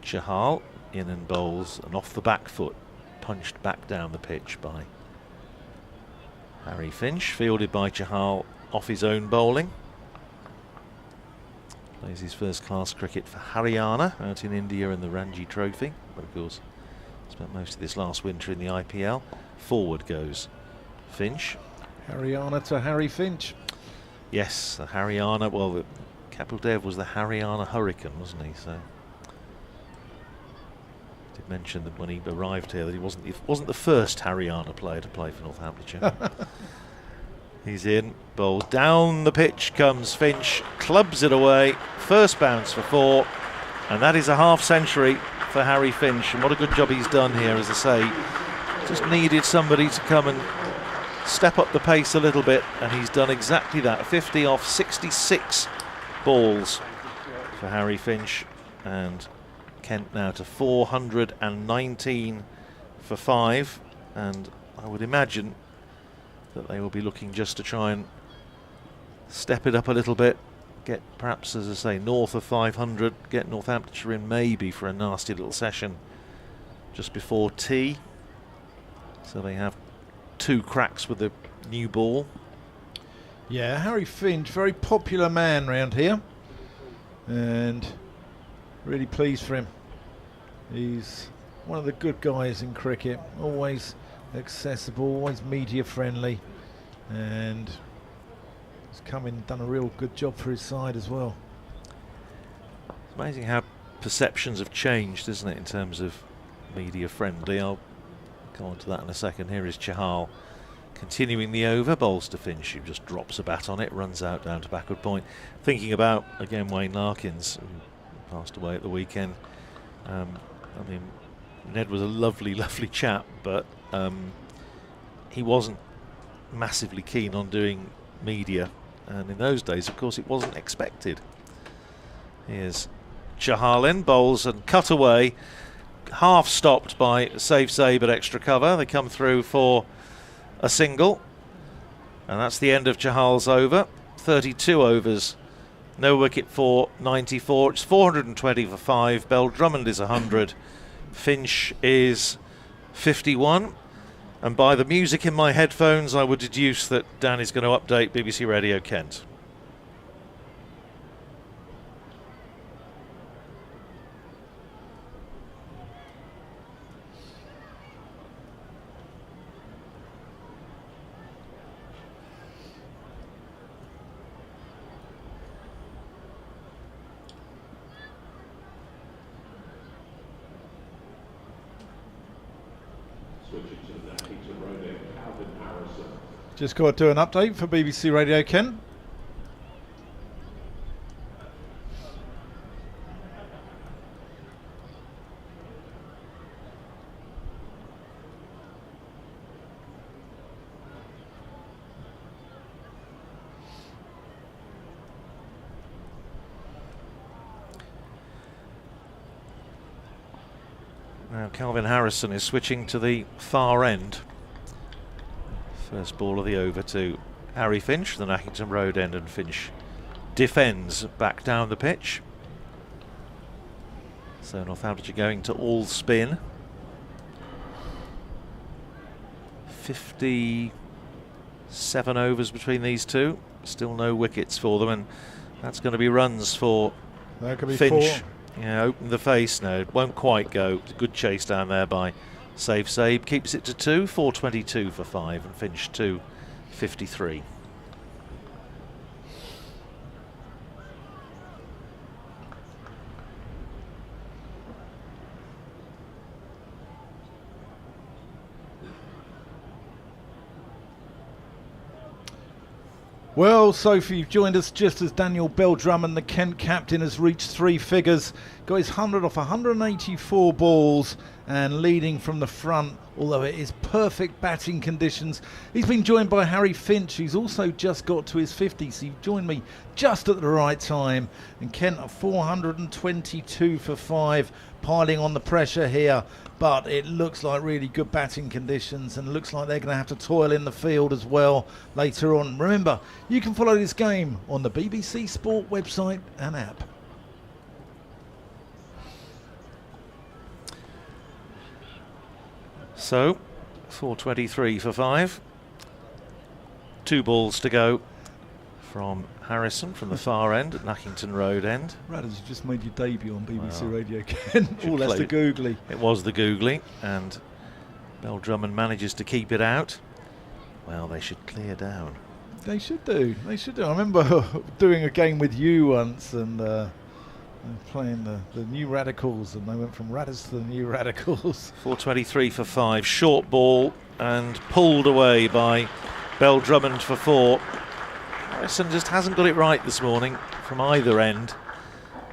Chahal in and bowls, and off the back foot, punched back down the pitch by Harry Finch, fielded by Chahal off his own bowling. Plays his first class cricket for Haryana out in India in the Ranji Trophy, but of course spent most of this last winter in the IPL. Forward goes Finch. Haryana to Harry Finch. Yes, the Haryana, well, the Kapil Dev was the Haryana Hurricane, wasn't he? So did mention that when he arrived here that he wasn't the first Haryana player to play for Northamptonshire. He's in, bowls down the pitch comes Finch, clubs it away, first bounce for 4, and that is a half century for Harry Finch. And what a good job he's done here, as I say. Just needed somebody to come and step up the pace a little bit, and he's done exactly that. 50 off 66 balls for Harry Finch, and Kent now to 419 for 5, and I would imagine that they will be looking just to try and step it up a little bit, get perhaps, as I say, north of 500, get Northamptonshire in maybe for a nasty little session just before tea, so they have 2 cracks with the new ball. Yeah, Harry Finch, very popular man round here, and really pleased for him. He's one of the good guys in cricket, always accessible, always media friendly, and he's come in and done a real good job for his side as well. It's amazing how perceptions have changed, isn't it, in terms of media friendly. I'll go on to that in a second. Here is Chahal continuing the over, bowls to Finch, who just drops a bat on it, runs out down to backward point. Thinking about, again, Wayne Larkins, who passed away at the weekend. I mean, Ned was a lovely chap, but he wasn't massively keen on doing media, and in those days, of course, it wasn't expected. Here's Chahal in, bowls and cut away, half stopped by Saif Zaib at extra cover. They come through for a single, and that's the end of Chahal's over. 32 overs, no wicket for 94. It's 420 for 5. Bell-Drummond is 100. Finch is 51, and by the music in my headphones I would deduce that Dan is going to update BBC Radio Kent. Just got to do an update for BBC Radio Kent. Now Calvin Harrison is switching to the far end. First ball of the over to Harry Finch, the Nackington Road end, and Finch defends back down the pitch. So Northamptonshire going to all spin. 57 overs between these two. Still no wickets for them, and That's going to be runs for That could be Finch. 4. Yeah, open the face. No, it won't quite go. Good chase down there by Safe Zabe. Keeps it to 2, 4.22 for 5, and Finch 2.53. Well, Sophie, you've joined us just as Daniel Bell-Drummond, the Kent captain, has reached 3 figures. Got his 100 off 184 balls and leading from the front, although it is perfect batting conditions. He's been joined by Harry Finch, who's also just got to his 50, so you've joined me just at the right time. And Kent at 422 for 5, piling on the pressure here. But it looks like really good batting conditions, and looks like they're going to have to toil in the field as well later on. Remember, you can follow this game on the BBC Sport website and app. So, 4.23 for 5. 2 balls to go from Harrison from the far end at Nackington Road end. Radders, you just made your debut on BBC Well, Radio Kent. Oh, that's the googly. It was the googly, and Bell-Drummond manages to keep it out. Well, they should clear down. They should do. They should do. I remember doing a game with you once and playing the New Radicals, and they went from Radders to the New Radicals. 4.23 for 5. Short ball and pulled away by Bell-Drummond for 4. Harrison just hasn't got it right this morning from either end.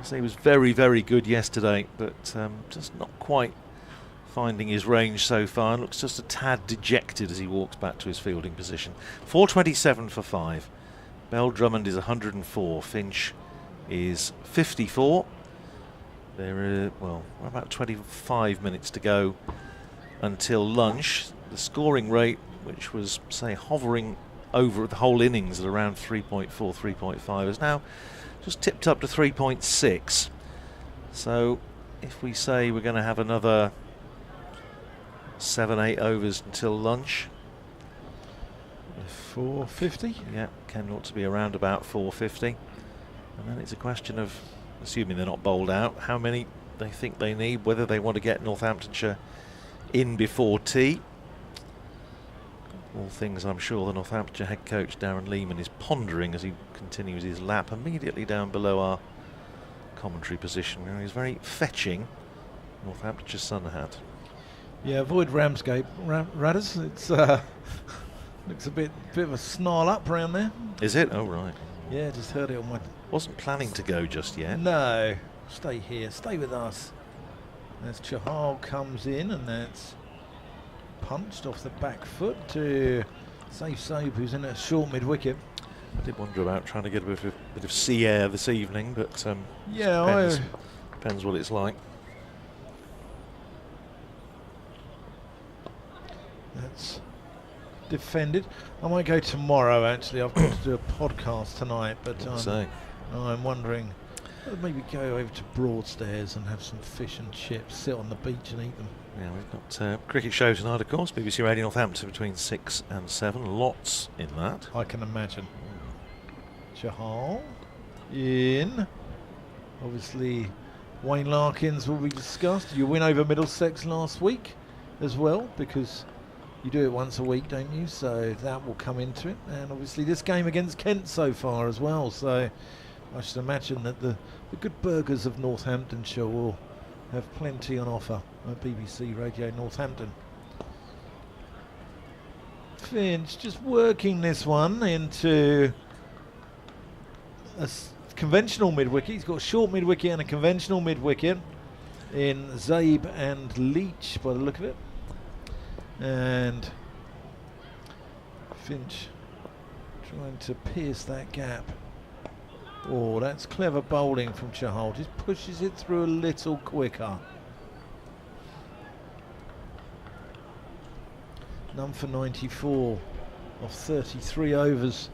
He was very, very good yesterday, but just not quite finding his range so far, and looks just a tad dejected as he walks back to his fielding position. 4.27 for 5. Bell-Drummond is 104. Finch is 54. There are, well, about 25 minutes to go until lunch. The scoring rate, which was, say, hovering over the whole innings at around 3.4, 3.5, is now just tipped up to 3.6. So if we say we're going to have another 7-8 overs until lunch, 450? Yeah, Ken ought to be around about 450. And then it's a question of, assuming they're not bowled out, how many they think they need, whether they want to get Northamptonshire in before tea. All things I'm sure the Northamptonshire head coach Darren Lehman is pondering as he continues his lap immediately down below our commentary position, where he's very fetching Northamptonshire sun hat. Yeah, avoid Ramsgate, Radders. It's looks a bit of a snarl up around there. Is it? Oh right. Yeah, just heard it on my... Wasn't planning to go just yet. No, stay here, stay with us. As Chahal comes in, and that's punched off the back foot to Safe Zabe, who's in a short mid-wicket. I did wonder about trying to get a bit of sea air this evening, but yeah, depends what it's like. That's defended. I might go tomorrow, actually. I've got to do a podcast tonight, but I'm wondering, maybe go over to Broadstairs and have some fish and chips, sit on the beach and eat them. Yeah, we've got cricket show tonight, of course. BBC Radio Northampton between 6 and 7. Lots in that. I can imagine. Chahal in. Obviously, Wayne Larkins will be discussed. You win over Middlesex last week as well, because you do it once a week, don't you? So that will come into it. And obviously this game against Kent so far as well. So I should imagine that the good burgers of Northamptonshire will have plenty on offer at BBC Radio Northampton. Finch just working this one into a conventional mid-wicket. He's got a short mid-wicket and a conventional mid-wicket in Zabe and Leach by the look of it. And Finch trying to pierce that gap. Oh, that's clever bowling from Chahal. Just pushes it through a little quicker. None for 94 of 33 overs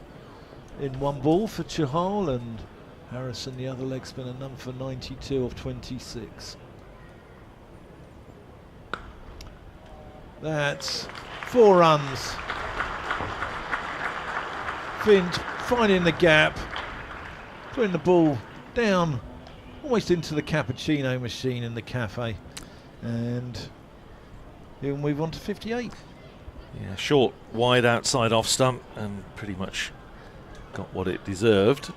in one ball for Chahal, and Harrison, the other leg spinner, none for 92 of 26. That's 4 runs. Finch finding the gap. putting the ball down almost into the cappuccino machine in the cafe, and he'll move on to 58. Yeah, short, wide outside off stump, and pretty much got what it deserved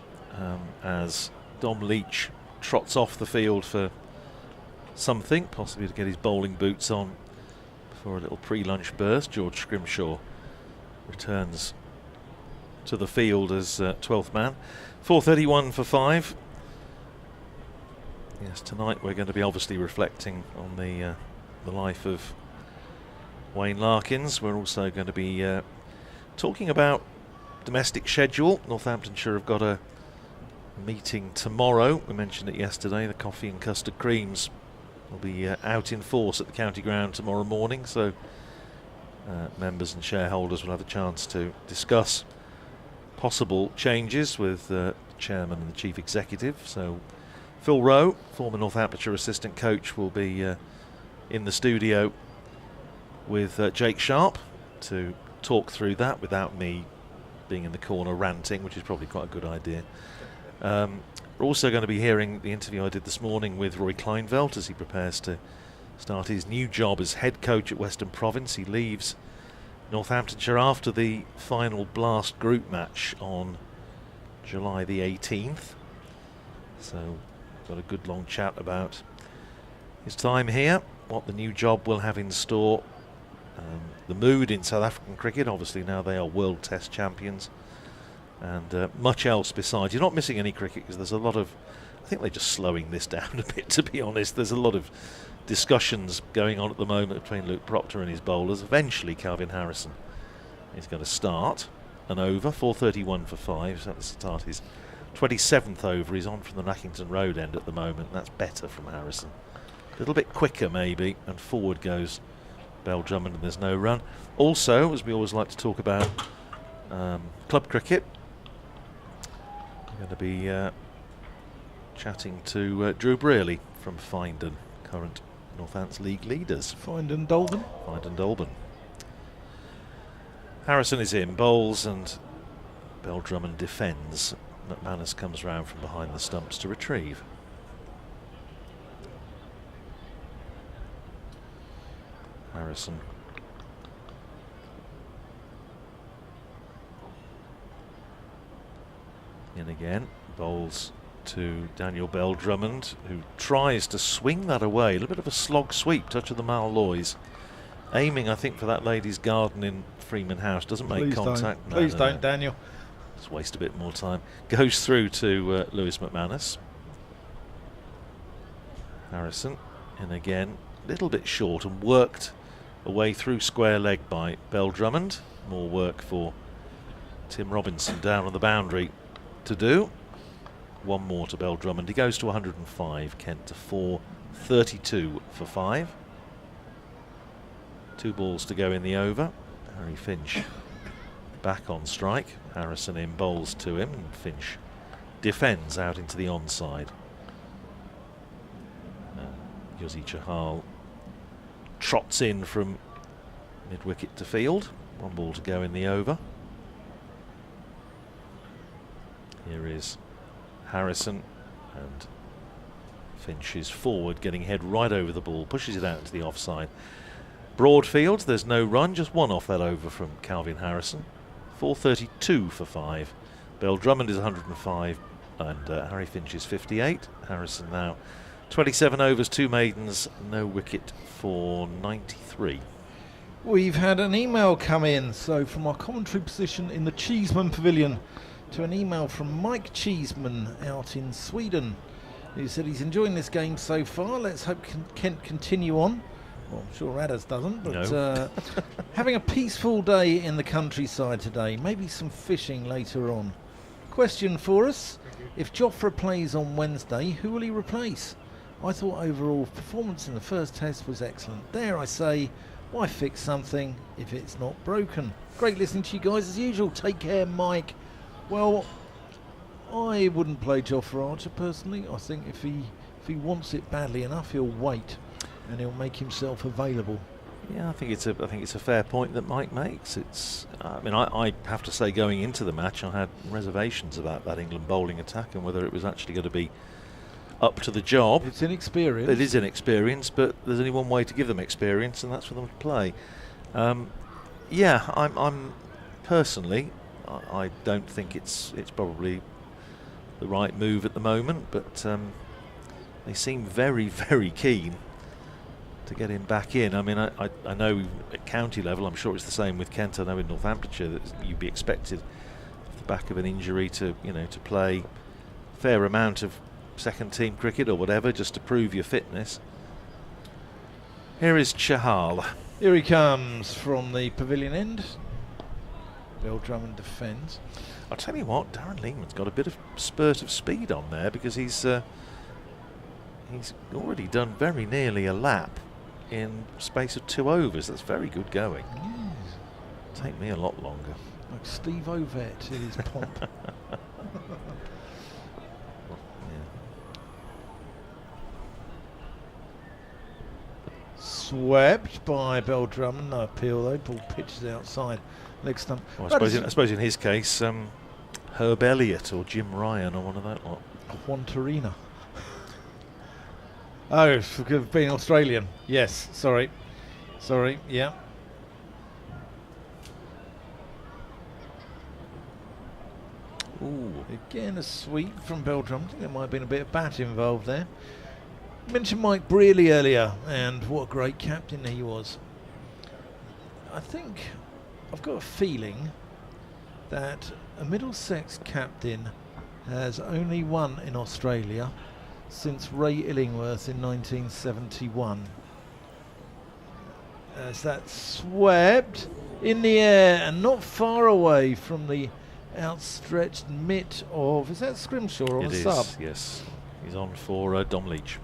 as Dom Leach trots off the field for something, possibly to get his bowling boots on for a little pre-lunch burst. George Scrimshaw returns to the field as 12th man. 4:31 for 5. Yes, tonight we're going to be obviously reflecting on the life of Wayne Larkins. We're also going to be talking about domestic schedule. Northamptonshire have got a meeting tomorrow. We mentioned it yesterday. The coffee and custard creams will be out in force at the county ground tomorrow morning, so members and shareholders will have a chance to discuss possible changes with the chairman and the chief executive. So Phil Rowe, former Northamptonshire assistant coach, will be in the studio with Jake Sharp to talk through that without me being in the corner ranting, which is probably quite a good idea. We're also going to be hearing the interview I did this morning with Roy Kleinveld as he prepares to start his new job as head coach at Western Province. He leaves Northamptonshire after the final Blast group match on July the 18th. So got a good long chat about his time here, what the new job will have in store, the mood in South African cricket. Obviously now they are World Test champions, and much else besides. You're not missing any cricket because there's a lot of, I think they're just slowing this down a bit, to be honest. There's a lot of discussions going on at the moment between Luke Proctor and his bowlers. Eventually Calvin Harrison is going to start an over. 4:31 for 5, so that's start his 27th over. He's on from the Nackington Road end at the moment. That's better from Harrison. A little bit quicker maybe, and forward goes Bell-Drummond, and there's no run. Also, as we always like to talk about, club cricket. We're going to be chatting to Drew Brearley from Findon, current Northants League leaders. Findon Dolben. Findon Dolben. Harrison is in, bowls, and Bell-Drummond defends. McManus comes round from behind the stumps to retrieve. Harrison in again, bowls to Daniel Bell-Drummond, who tries to swing that away. A little bit of a slog sweep, touch of the Malloys, aiming I think for that lady's garden in Freeman House. Doesn't make contact. Please don't, Daniel. Let's waste a bit more time. Goes through to Lewis McManus. Harrison in again, a little bit short, and worked away through square leg by Bell-Drummond. More work for Tim Robinson down on the boundary to do. One more to Bell-Drummond. He goes to 105. Kent to 4:32 for 5. 2 balls to go in the over. Harry Finch back on strike. Harrison in, bowls to him, and Finch defends out into the onside. Yuzi Chahal trots in from mid-wicket to field. 1 ball to go in the over. Here is Harrison, and Finch is forward, getting head right over the ball, pushes it out to the offside. Broadfield, there's no run, just 1 off that over from Calvin Harrison. 4:32 for 5. Bell-Drummond is 105, and Harry Finch is 58. Harrison now 27 overs, 2 maidens, no wicket for 93. We've had an email come in, so from our commentary position in the Cheeseman Pavilion to an email from Mike Cheeseman out in Sweden, who said he's enjoying this game so far. Let's hope Kent continue on. Well, I'm sure Adders doesn't, but no. Having a peaceful day in the countryside today, maybe some fishing later on. Question for us: if Jofra plays on Wednesday, who will he replace? I thought overall performance in the first test was excellent. Dare I say, why fix something if it's not broken? Great listening to you guys as usual. Take care, Mike. Well, I wouldn't play Jofra Archer personally. I think if he wants it badly enough, he'll wait and he'll make himself available. Yeah, I think it's a fair point that Mike makes. I mean, I have to say, going into the match, I had reservations about that England bowling attack and whether it was actually going to be up to the job. It's inexperience. It is inexperience, but there's only one way to give them experience, and that's for them to play. Yeah, I'm personally, I don't think it's probably the right move at the moment, but they seem very, very keen to get him back in. I mean, I know at county level, I'm sure it's the same with Kent. I know in Northamptonshire that you'd be expected off the back of an injury to play a fair amount of second team cricket or whatever, just to prove your fitness. Here is Chahal. Here he comes from the pavilion end. Bell-Drummond defends. I'll tell you what, Darren Lehman's got a bit of spurt of speed on there, because he's already done very nearly a lap in space of 2 overs. That's very good going. Yes. Take me a lot longer. Like Steve Ovett in his pomp. Swept by Bell-Drummond. No appeal though. Ball pitches outside. Leg stump. Well, I suppose in his case, Herb Elliott or Jim Ryan or one of that lot. Juan Torina. Oh, for being Australian. Yes, sorry, yeah. Ooh. Again, a sweep from Bell-Drummond. I think there might have been a bit of bat involved there. Mentioned Mike Brearley earlier, and what a great captain he was. I think, I've got a feeling that a Middlesex captain has only won in Australia since Ray Illingworth in 1971. As that swept in the air and not far away from the outstretched mitt of, is that Scrimshaw on the sub? Yes. He's on for Dom Leach.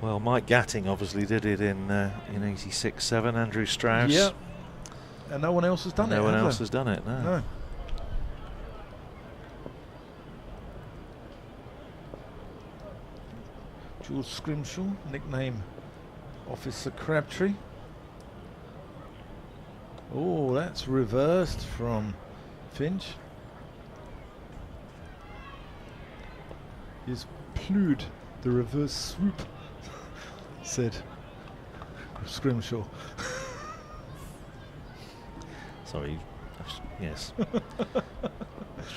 Well, Mike Gatting obviously did it in 86-7. Andrew Strauss. Yep. And no one else has done it. No one else has done it. No. George Scrimshaw, nickname Officer Crabtree. Oh, that's reversed from Finch. He's plued the reverse swoop, said Scrimshaw. Sorry, yes. I was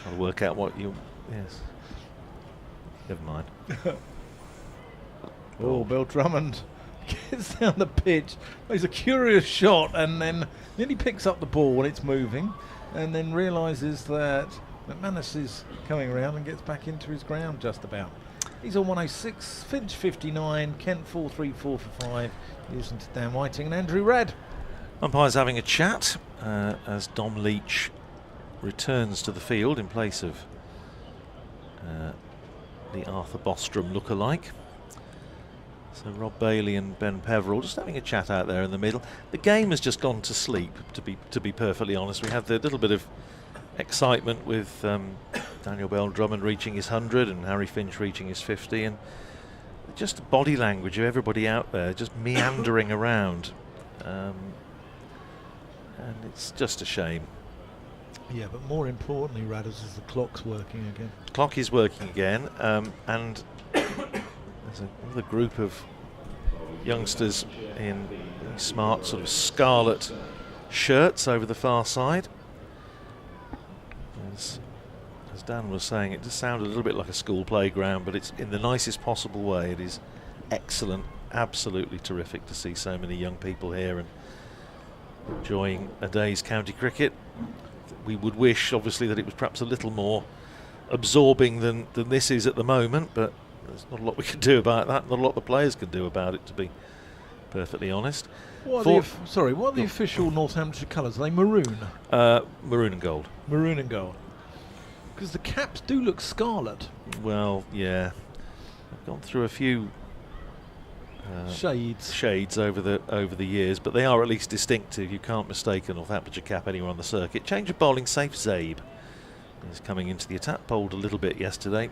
trying to work out what you. Yes. Never mind. Oh, Bell-Drummond gets down the pitch, makes a curious shot, and then nearly picks up the ball when it's moving, and then realises that McManus is coming around and gets back into his ground just about. He's on 106, Finch 59, Kent 434 for 5. Listen to Dan Whiting and Andrew Radd. Umpires having a chat as Dom Leach returns to the field in place of the Arthur Bostrom lookalike. So Rob Bailey and Ben Peverell just having a chat out there in the middle. The game has just gone to sleep, to be perfectly honest. We had the little bit of excitement with Daniel Bell-Drummond reaching his 100 and Harry Finch reaching his 50, and just the body language of everybody out there just meandering around. And it's just a shame. Yeah, but more importantly, Radders, is the clock's working again. The clock is working again, and there's another group of youngsters in smart sort of scarlet shirts over the far side. As Dan was saying, it just sounded a little bit like a school playground, but it's in the nicest possible way. It is excellent, absolutely terrific to see so many young people here and enjoying a day's county cricket. We would wish, obviously, that it was perhaps a little more absorbing than this is at the moment, but there's not a lot we can do about that. Not a lot the players can do about it, to be perfectly honest. What are the official Northamptonshire colours? Are they maroon? Maroon and gold. Maroon and gold. Because the caps do look scarlet. Well, yeah. I've gone through a few shades over the years, but they are at least distinctive. You can't mistake a Northamptonshire cap anywhere on the circuit. Change of bowling, Safe Zabe is coming into the attack. Bowled a little bit yesterday,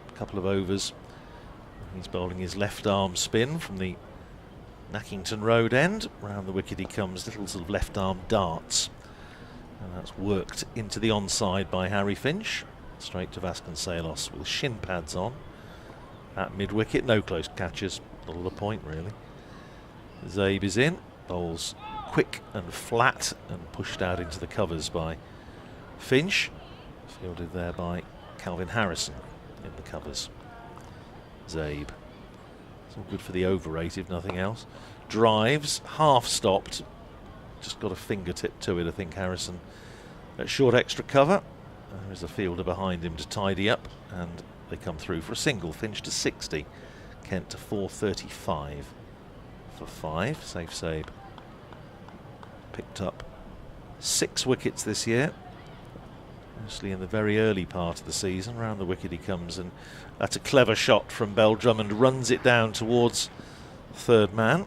a couple of overs. He's bowling his left arm spin from the Nackington Road end. Round the wicket he comes, little sort of left arm darts. And that's worked into the onside by Harry Finch. Straight to Vasconcelos with shin pads on. At mid wicket, no close catches. Not a lot of point really. Zabe is in, bowls quick and flat and pushed out into the covers by Finch. Fielded there by Calvin Harrison in the covers. Zabe. It's all good for the over 8 if nothing else. Drives, half stopped. Just got a fingertip to it, I think, Harrison. At short extra cover. There's a fielder behind him to tidy up, and they come through for a single. Finch to 60. Kent to 435 for 5. Safe Zabe. Picked up 6 wickets this year. Mostly in the very early part of the season. Round the wicket he comes, and that's a clever shot from Bell-Drummond. Runs it down towards third man.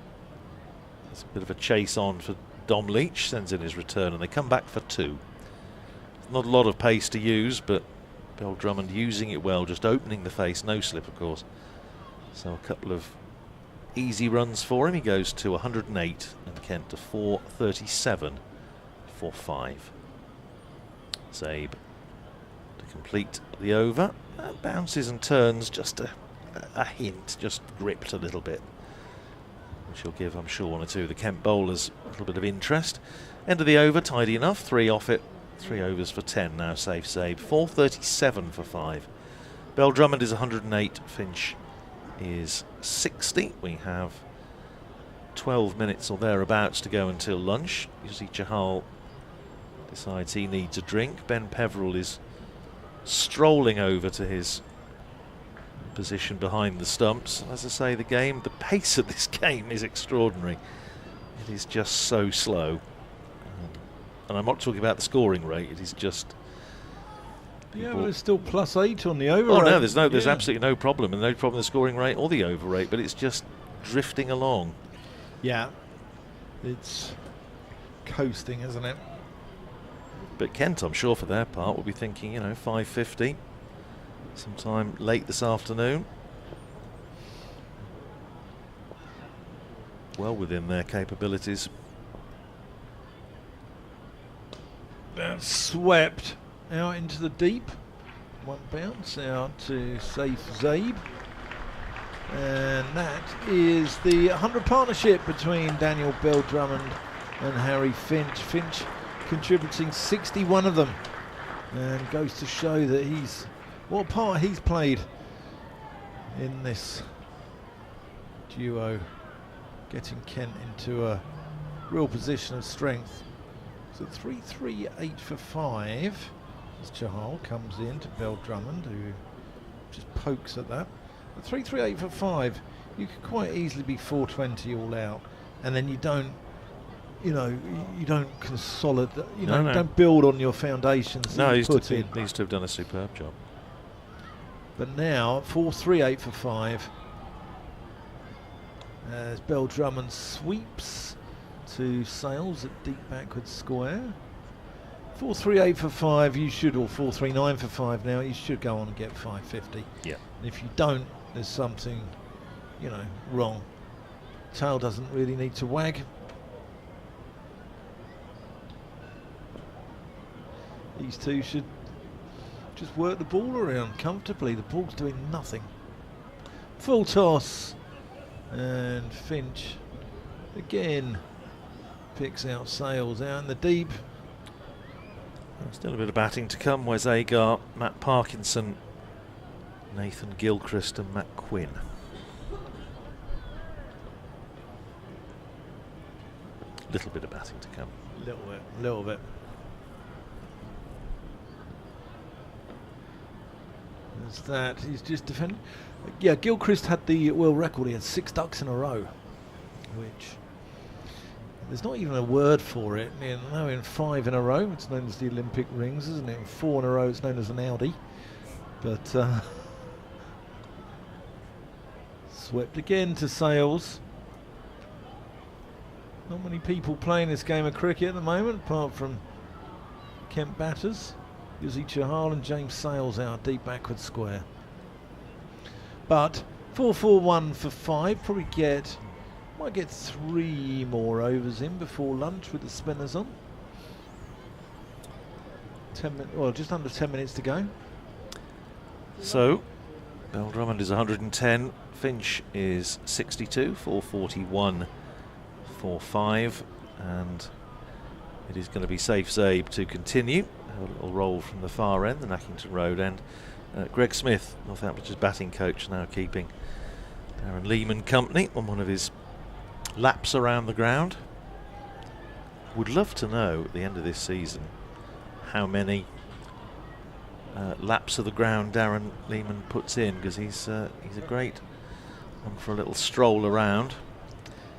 There's a bit of a chase on for Dom Leach. Sends in his return, and they come back for 2. Not a lot of pace to use, but Bell-Drummond using it well, just opening the face. No slip, of course. So a couple of easy runs for him. He goes to 108, and Kent to 437 for 5. Zabe to complete the over. Bounces and turns, just a hint, just gripped a little bit, which will give, I'm sure, one or two of the Kent bowlers a little bit of interest. End of the over, tidy enough. 3 off it. 3 overs for 10 now. Safe Zabe. 437 for 5. Bell-Drummond is 108. Finch is 60. We have 12 minutes or thereabouts to go until lunch. Yuzi Chahal decides he needs a drink. Ben Peverell is strolling over to his position behind the stumps. As I say, the pace of this game is extraordinary. It is just so slow. And I'm not talking about the scoring rate, it is just... Yeah, but it's still +8 on the over rate. rate. No, there's absolutely no problem. And no problem with the scoring rate or the over rate, but it's just drifting along. Yeah, it's coasting, isn't it? But Kent, I'm sure for their part, will be thinking, 5:50 sometime late this afternoon. Well within their capabilities. That's swept out into the deep. One bounce out to Safe Zabe. And that is the 100 partnership between Daniel Bell-Drummond and Harry Finch. Finch contributing 61 of them, and goes to show that what part he's played in this duo, getting Kent into a real position of strength. So 3-3-8 for 5 as Chahal comes in to Bell-Drummond, who just pokes at that. But 3-3-8 for 5, you could quite easily be 420 all out, and then you don't consolidate, don't build on your foundations. No, he in. needs to have done a superb job. But now 4-3-8 for 5 as Bell-Drummond sweeps to Sales at deep backward square. 4-3-8 for 5, you should, or 4-3-9 for 5 now, you should go on and get 550. Yeah. And if you don't, there's something, wrong. Tail doesn't really need to wag. These two should just work the ball around comfortably. The ball's doing nothing. Full toss, and Finch again picks out Sales out in the deep. Still a bit of batting to come. Wes Agar, Matt Parkinson, Nathan Gilchrist and Matt Quinn. Little bit of batting to come. Little bit. There's that. He's just defending. Yeah, Gilchrist had the world record. He had 6 ducks in a row, which there's not even a word for it. In 5 in a row, it's known as the Olympic rings, isn't it? In 4 in a row, it's known as an Audi. But swept again to Sales. Not many people playing this game of cricket at the moment, apart from Kent batters. Yuzi Chahal and James Sales out deep backward square. But 4-4-1 for 5. Probably might get 3 more overs in before lunch with the spinners on. Just under 10 minutes to go. So, Bell-Drummond is 110, Finch is 62, 441 for 5, and it is going to be Safe Zabe to continue. A little roll from the far end, the Nackington Road end. Greg Smith, Northamptonshire's batting coach, now keeping Darren Lehman company on one of his laps around the ground. Would love to know at the end of this season how many laps of the ground Darren Lehman puts in, because he's a great one for a little stroll around.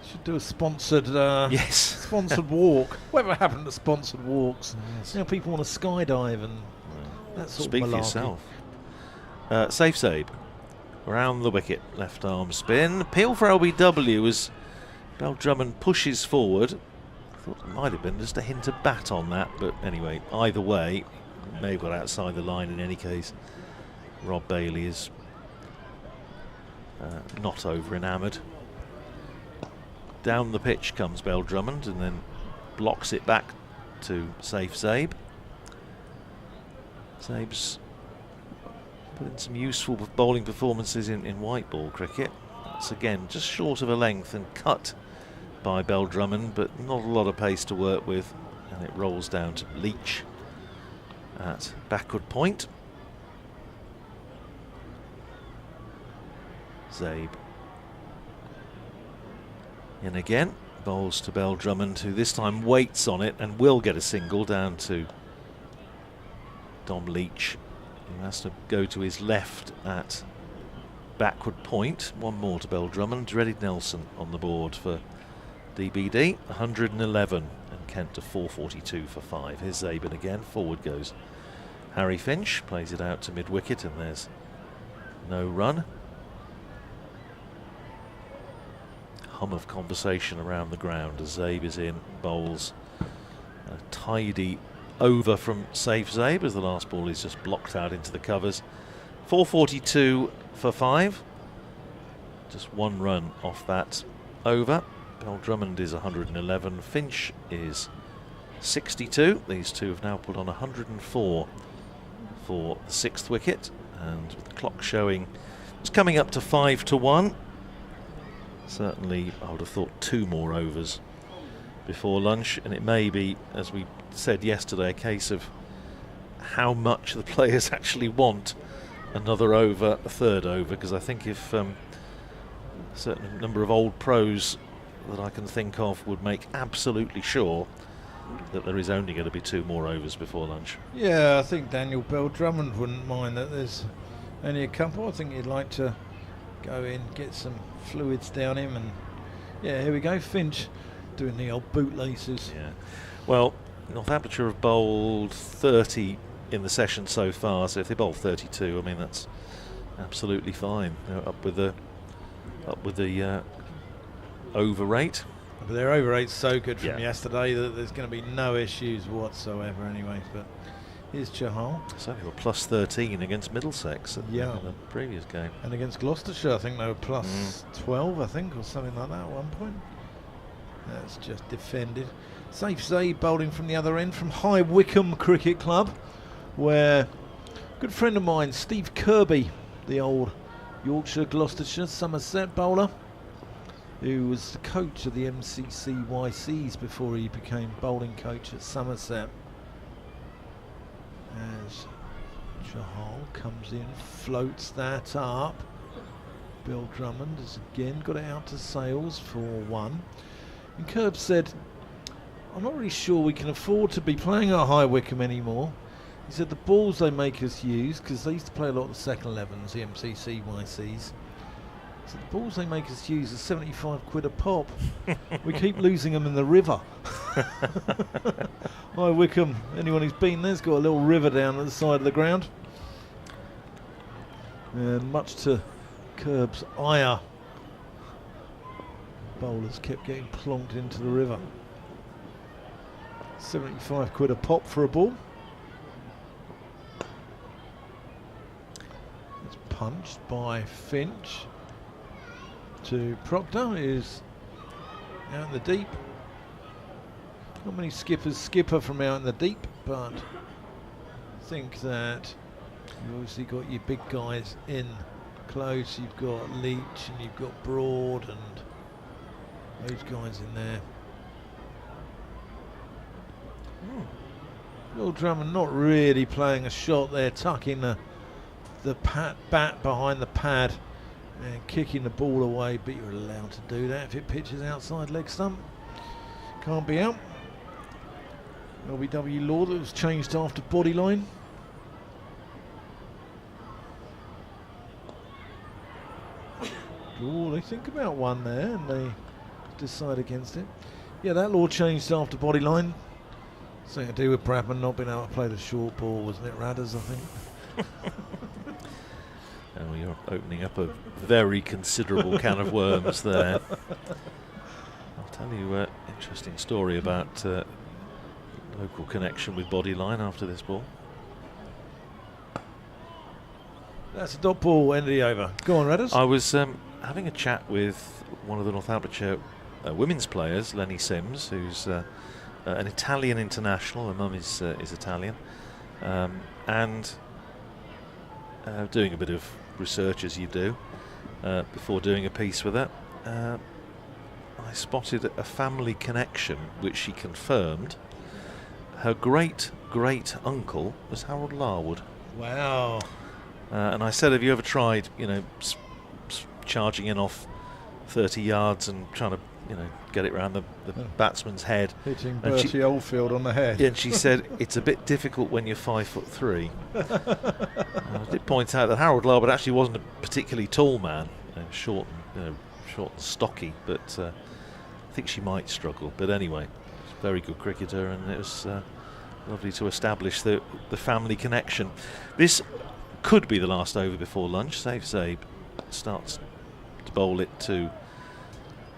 Should do a sponsored yes, sponsored walk. Whatever happened to sponsored walks? Yes. Now people want to skydive and that sort Speak of for malarkey. yourself. Safe Zabe around the wicket, left arm spin. Appeal for LBW as Bell-Drummond pushes forward. I thought it might have been just a hint of bat on that, but anyway, either way, may have got outside the line in any case. Rob Bailey is not over enamoured. Down the pitch comes Bell-Drummond and then blocks it back to Safe Zabe. Zabe's put in some useful bowling performances in white ball cricket. That's again just short of a length and cut by Bell-Drummond, but not a lot of pace to work with, and it rolls down to Leach at backward point. Zabe in again, bowls to Bell-Drummond, who this time waits on it and will get a single down to Dom Leach, who has to go to his left at backward point. One more to Bell-Drummond. Dreaded Nelson on the board for DBD, 111, and Kent to 442 for 5. Here's Zabe again, forward goes Harry Finch, plays it out to mid-wicket, and there's no run. Hum of conversation around the ground as Zabe is in, bowls a tidy over from Safe Zabe as the last ball is just blocked out into the covers. 442 for 5. Just 1 run off that over. Bell-Drummond is 111, Finch is 62. These two have now put on 104 for the 6th wicket, and with the clock showing it's coming up to 5-1. Certainly I would have thought 2 more overs before lunch, and it may be, as we said yesterday, a case of how much the players actually want another over, a third over, because I think if a certain number of old pros that I can think of would make absolutely sure that there is only going to be 2 more overs before lunch. Yeah, I think Daniel Bell-Drummond wouldn't mind that there's only a couple. I think he'd like to go in, get some fluids down him, and yeah, here we go, Finch doing the old bootlaces. Yeah. Well, Northamptonshire have bowled 30 in the session so far, so if they bowl 32, I mean that's absolutely fine. They're up with the over rate. But their over rate's so good from Yeah. yesterday that there's going to be no issues whatsoever anyway. But here's Chahal. So they were plus 13 against Middlesex in Yeah. the previous game. And against Gloucestershire, I think they were plus 12, I think, or something like that at one point. That's just defended. Safe Zabe bowling from the other end from High Wycombe Cricket Club, where a good friend of mine, Steve Kirby, the old Yorkshire, Gloucestershire, Somerset bowler, who was the coach of the MCCYCs before he became bowling coach at Somerset. As Chahal comes in, floats that up. Bell-Drummond has again got it out to Sales for 1. And Kerb said, I'm not really sure we can afford to be playing at High Wycombe anymore. He said the balls they make us use, because they used to play a lot of the second 11s, the MCCYCs. So the balls they make us use are 75 quid a pop. We keep losing them in the river. High Wycombe, anyone who's been there's got a little river down at the side of the ground. And much to Kerb's ire, bowlers kept getting plonked into the river. 75 quid a pop for a ball. It's punched by Finch. to Proctor, who's out in the deep. Not many skippers skipper from out in the deep, but I think that you've obviously got your big guys in close. You've got Leach and you've got Broad and those guys in there. Bell-Drummond not really playing a shot there, tucking the bat behind the pad and kicking the ball away, but you're allowed to do that if it pitches outside leg stump. Can't be out. LBW law that was changed after body line. Oh, they think about one there and they decide against it. Yeah, that law changed after body line. Something to do with Bradman not being able to play the short ball, wasn't it, Radders, I think? Oh, you're opening up a very considerable can of worms there. I'll tell you an interesting story about local connection with Bodyline after this ball. That's a dot ball, end of the over. Go on, Radders. I was having a chat with one of the Northamptonshire women's players, Lenny Sims, who's an Italian international. Her mum is Italian, and doing a bit of research as you do before doing a piece with it. I spotted a family connection which she confirmed. Her great uncle was Harold Larwood. Wow. And I said, have you ever tried, charging in off 30 yards and trying to, get it around the batsman's head? Hitting And Bertie Oldfield on the head. Yeah, and she said, it's a bit difficult when you're 5'3". I did point out that Harold Larwood actually wasn't a particularly tall man, short and stocky, but I think she might struggle. But anyway, she's a very good cricketer, and it was lovely to establish the family connection. This could be the last over before lunch. Safe Zabe starts to bowl it to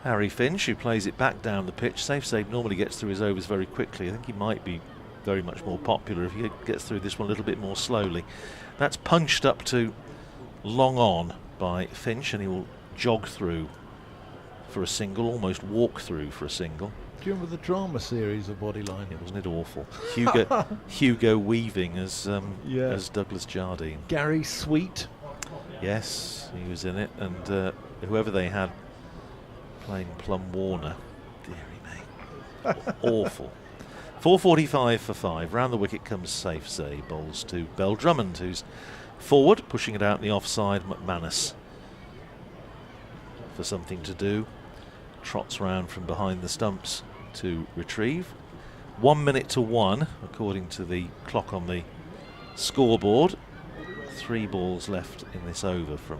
Harry Finch, who plays it back down the pitch. Safe Zabe normally gets through his overs very quickly. I think he might be very much more popular if he gets through this one a little bit more slowly. That's punched up to long on by Finch, and he will jog through for a single, almost walk through for a single. Do you remember the drama series of Bodyline? Yeah, wasn't it awful? Hugo Weaving as Douglas Jardine. Gary Sweet. Yes, he was in it, and whoever they had playing Plum Warner, dearie me, awful. 4:45 for 5. Round the wicket comes Safe Zabe, bowls to Bell-Drummond, who's forward, pushing it out in the offside. McManus for something to do. Trots round from behind the stumps to retrieve. 1 minute to 1, according to the clock on the scoreboard. 3 balls left in this over from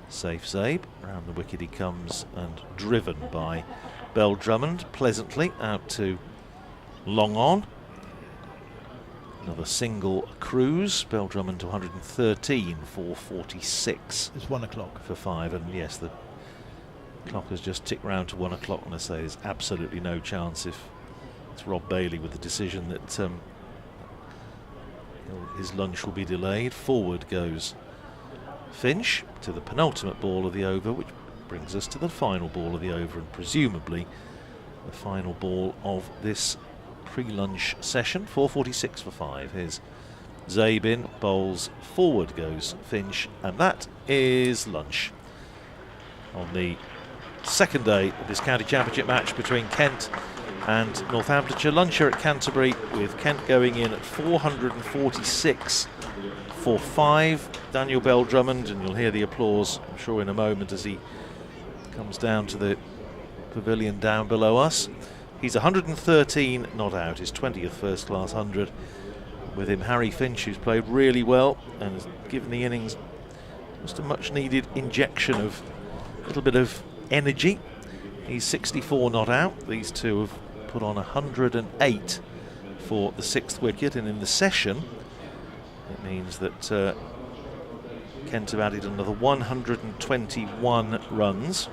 Safe Zabe. Round the wicket he comes, and driven by Bell-Drummond pleasantly out to long on. Another single cruise. Bell-Drummond to 113 for 46. It's 1 o'clock for 5, and yes, the clock has just ticked round to 1 o'clock, and I say there's absolutely no chance if it's Rob Bailey with the decision that his lunch will be delayed. Forward goes Finch to the penultimate ball of the over, which brings us to the final ball of the over, and presumably the final ball of this pre-lunch session. 4:46 for 5. Here's Zabe in, bowls, forward goes Finch, and that is lunch on the second day of this county championship match between Kent and Northamptonshire. Lunch here at Canterbury, with Kent going in at 446 for 5. Daniel Bell-Drummond, and you'll hear the applause, I'm sure, in a moment as he comes down to the pavilion down below us. He's 113 not out, his 20th first class 100. With him Harry Finch, who's played really well and has given the innings just a much needed injection of a little bit of energy. He's 64 not out. These two have put on 108 for the 6th wicket, and in the session it means that Kent have added another 121 runs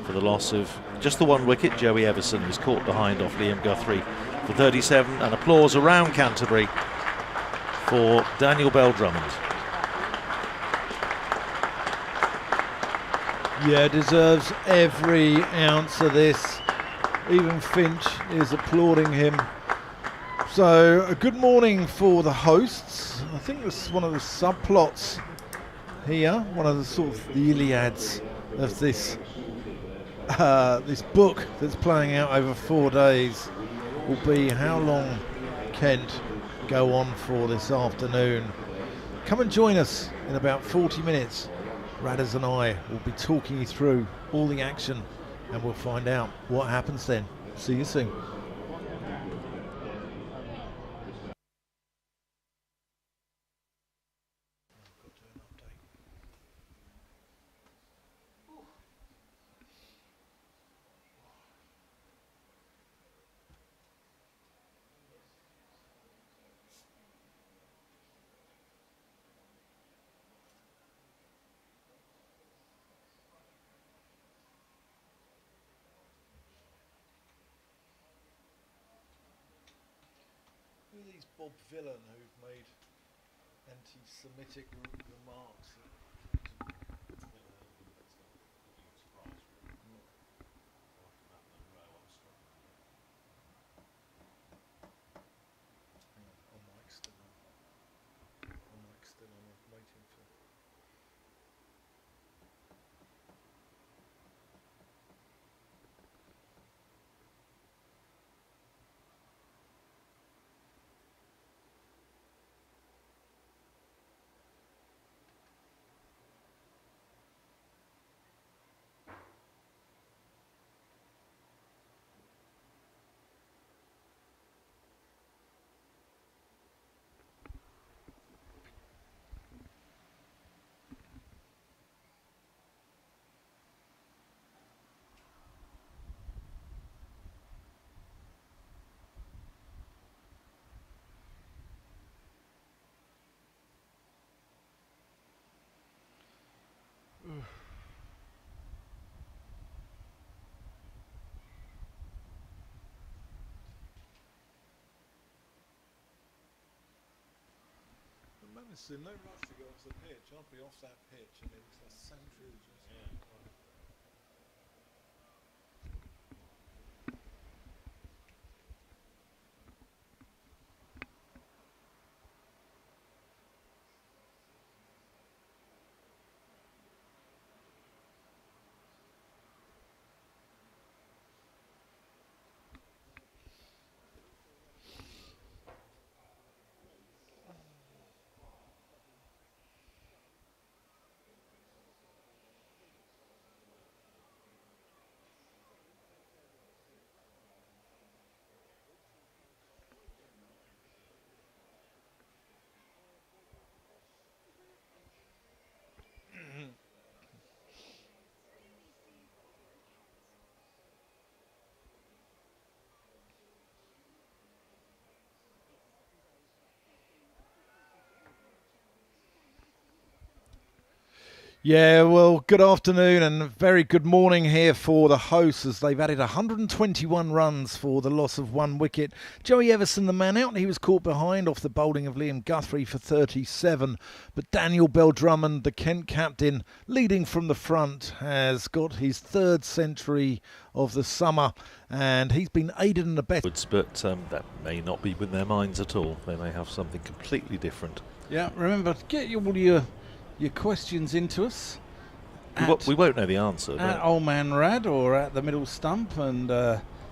for the loss of just the 1 wicket. Joey Everson was caught behind off Liam Guthrie for 37, and applause around Canterbury for Daniel Bell-Drummond. Yeah, deserves every ounce of this. Even Finch is applauding him. So a good morning for the hosts. I think this is one of the subplots here, one of the sort of the Iliads of this this book that's playing out over 4 days will be how long Kent go on for this afternoon. Come and join us in about 40 minutes. Radders and I will be talking you through all the action and we'll find out what happens then. See you soon. These Bob Villan who've made anti-Semitic remarks. I'm waiting for. There's no rush to go off the pitch. I'll be off that pitch and it's a centrifuge. Yeah, well, good afternoon and very good morning here for the hosts as they've added 121 runs for the loss of 1 wicket. Joey Everson, the man out, he was caught behind off the bowling of Liam Guthrie for 37. But Daniel Bell-Drummond, the Kent captain, leading from the front, has got his 3rd century of the summer and he's been aided and abetted. But that may not be in their minds at all. They may have something completely different. Yeah, remember to get all your questions into us. We won't know the answer. At Old Man Rad or at the middle stump, and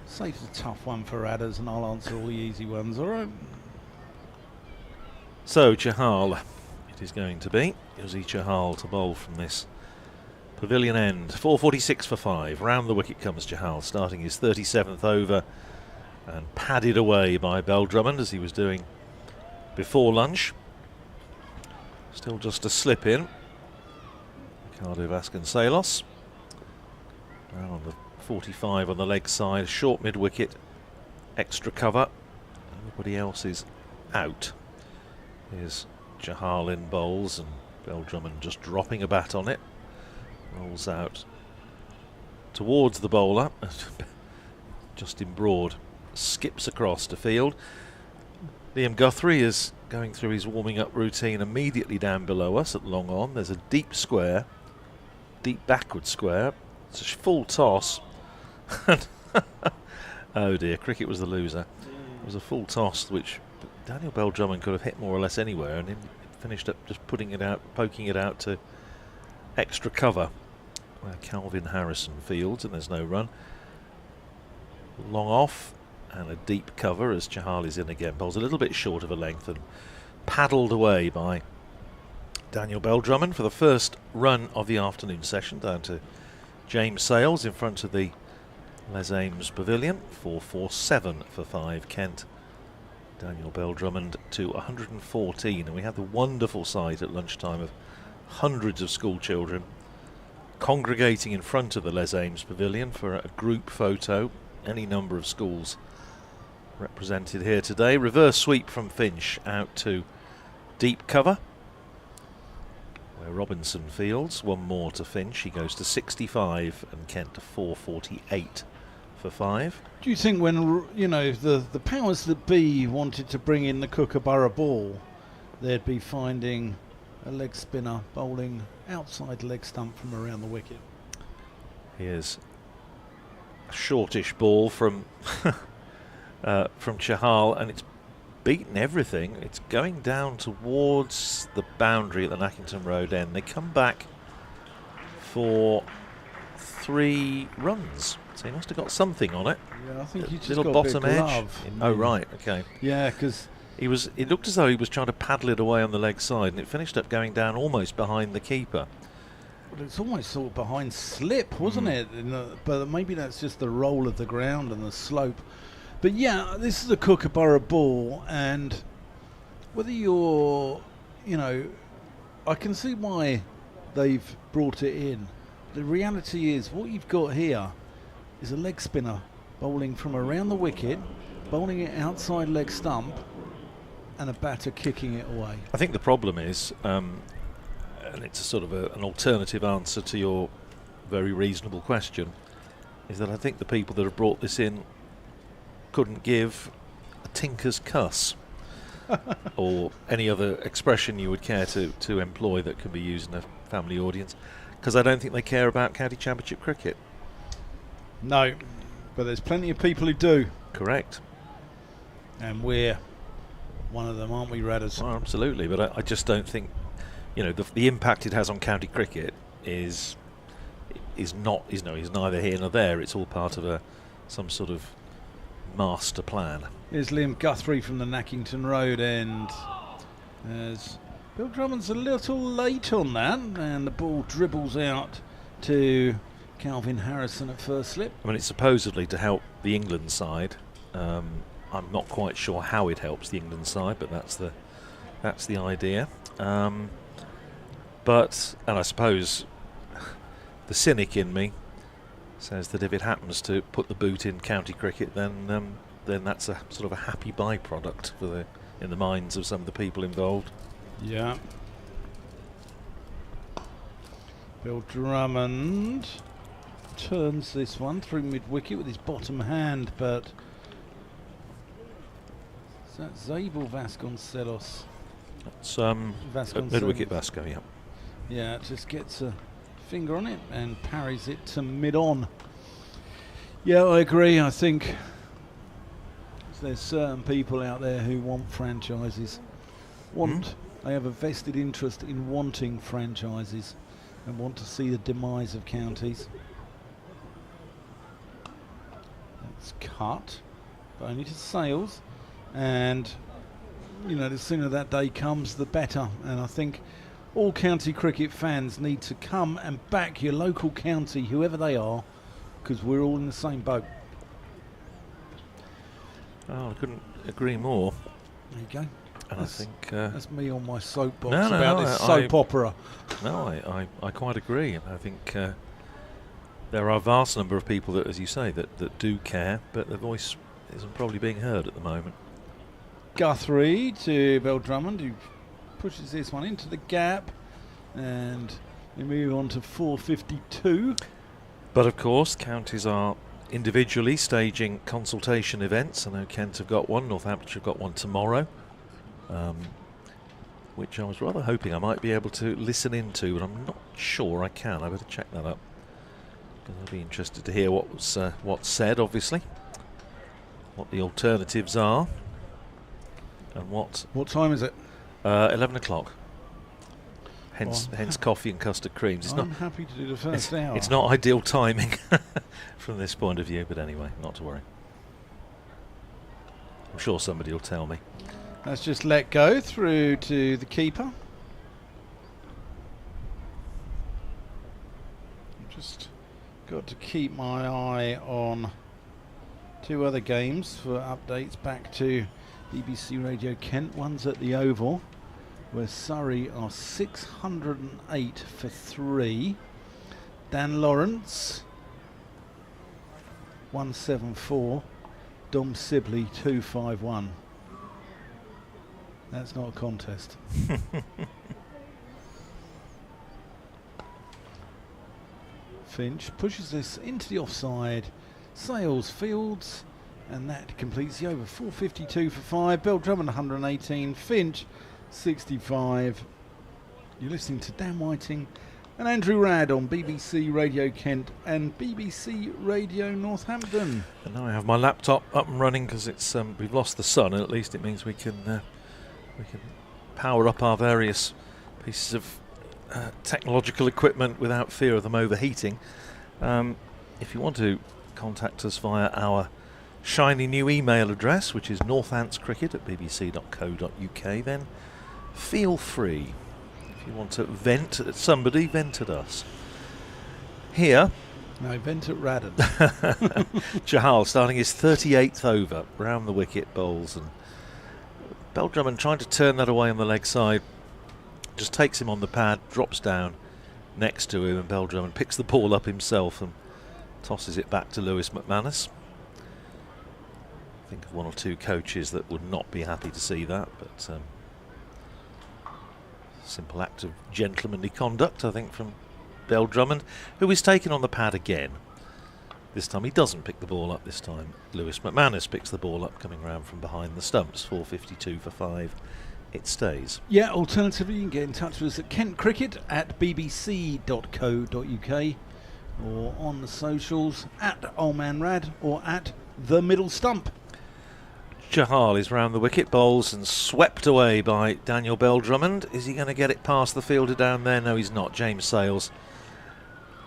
save the tough one for Radders, and I'll answer all the easy ones. All right. So Chahal, it is going to be Yuzi Chahal to bowl from this pavilion end. 4:46 for 5. Round the wicket comes Chahal, starting his 37th over, and padded away by Bell-Drummond as he was doing before lunch. Still just a slip in. Ricardo Vasconcelos. Now on the 45 on the leg side, short mid wicket, extra cover. Everybody else is out. Here's Chahal in bowls and Bell-Drummond just dropping a bat on it. Rolls out towards the bowler. Justin Broad skips across to field. Liam Guthrie is going through his warming up routine immediately down below us at long on. There's a deep deep backward square. It's a full toss. Oh dear, cricket was the loser. It was a full toss which Daniel Bell-Drummond could have hit more or less anywhere, and he finished up just poking it out to extra cover where Calvin Harrison fields, and there's no run. Long off and a deep cover as Chahal is in again. Bowls a little bit short of a length and paddled away by Daniel Bell-Drummond for the first run of the afternoon session, down to James Sales in front of the Les Ames Pavilion. 4-4-7 for 5 Kent. Daniel Bell-Drummond to 114, and we had the wonderful sight at lunchtime of hundreds of school children congregating in front of the Les Ames Pavilion for a group photo. Any number of schools represented here today. Reverse sweep from Finch out to deep cover where Robinson fields. One more to Finch. He goes to 65 and Kent to 448 for 5. Do you think when, you know, the powers that be wanted to bring in the Kookaburra ball, they'd be finding a leg spinner bowling outside leg stump from around the wicket? Here's a shortish ball from Chahal, and it's beaten everything. It's going down towards the boundary at the Nackington Road end. They come back for 3 runs, so he must have got something on it. Yeah, I think he just little got bottom a bit of edge. glove. Oh right, okay. Yeah, because It looked as though he was trying to paddle it away on the leg side, and it finished up going down almost behind the keeper. it's almost sort of behind slip, wasn't it? But maybe that's just the roll of the ground and the slope. But yeah, this is a Kookaburra ball, and whether you're, you know, I can see why they've brought it in. The reality is what you've got here is a leg spinner bowling from around the wicket, bowling it outside leg stump, and a batter kicking it away. I think the problem is, and it's a sort of an alternative answer to your very reasonable question, is that I think the people that have brought this in couldn't give a tinker's cuss or any other expression you would care to employ that can be used in a family audience, because I don't think they care about county championship cricket. No, but there's plenty of people who do. Correct. And we're one of them, aren't we, Radders? Well, absolutely, but I just don't think, you know, the impact it has on county cricket is neither here nor there. It's all part of some sort of master plan. Here's Liam Guthrie from the Nackington Road end. As Bell-Drummond's a little late on that, and the ball dribbles out to Calvin Harrison at first slip. I mean, it's supposedly to help the England side. I'm not quite sure how it helps the England side, but that's the idea. And I suppose the cynic in me says that if it happens to put the boot in county cricket, then that's a sort of a happy byproduct in the minds of some of the people involved. Yeah. Bell-Drummond turns this one through mid-wicket with his bottom hand, but is that Zabel Vasconcelos? It's mid-wicket Vasco, yeah. Yeah, it just gets a finger on it and parries it to mid-on. Yeah, I agree. I think there's certain people out there who want franchises. They have a vested interest in wanting franchises and want to see the demise of counties. That's cut, but only to Sales. And, you know, the sooner that day comes, the better. And I think all county cricket fans need to come and back your local county, whoever they are, because we're all in the same boat. Oh, I couldn't agree more. There you go. And I think that's me on my soapbox No, about this soap opera. No, I quite agree. And I think there are a vast number of people that, as you say, that do care, but their voice isn't probably being heard at the moment. Guthrie to Bell-Drummond, who pushes this one into the gap, and we move on to 452. But of course, counties are individually staging consultation events. I know Kent have got one, Northamptonshire have got one tomorrow. which I was rather hoping I might be able to listen into, but I'm not sure I can. I better check that up, because I'll be interested to hear what's said, obviously, what the alternatives are, and what time is it? 11 o'clock. Hence coffee and custard creams. I'm happy to do the first hour. It's not ideal timing from this point of view, but anyway, not to worry. I'm sure somebody will tell me. Let's just let go through to the keeper. I've just got to keep my eye on 2 other games for updates back to BBC Radio Kent. One's at the Oval, where Surrey are 608 for 3. Dan Lawrence 174. Dom Sibley 251. That's not a contest. Finch pushes this into the offside. Sales Fields, and that completes the over. 452 for 5. Bell-Drummond 118. Finch 65. You're listening to Dan Whiting and Andrew Radd on BBC Radio Kent and BBC Radio Northampton. And now I have my laptop up and running, because it's we've lost the sun, and at least it means we can power up our various pieces of technological equipment without fear of them overheating. If you want to contact us via our shiny new email address, which is northantscricket@bbc.co.uk, then feel free. If you want to vent at somebody, vent at us. Here, no, vent at Radden. Chahal starting his 38th over, round the wicket, bowls, and Bell-Drummond trying to turn that away on the leg side, just takes him on the pad, drops down next to him, and Bell-Drummond picks the ball up himself and tosses it back to Lewis McManus. Think of 1 or 2 coaches that would not be happy to see that, but simple act of gentlemanly conduct, I think, from Bell-Drummond, who is taken on the pad again. This time he doesn't pick the ball up. This time Lewis McManus picks the ball up, coming round from behind the stumps. 452 for 5. It stays. Yeah, alternatively you can get in touch with us at kentcricket@bbc.co.uk, or on the socials at Oldman Rad or at The Middle Stump. Chahal is round the wicket, bowls, and swept away by Daniel Bell-Drummond. Is he going to get it past the fielder down there? No, he's not. James Sales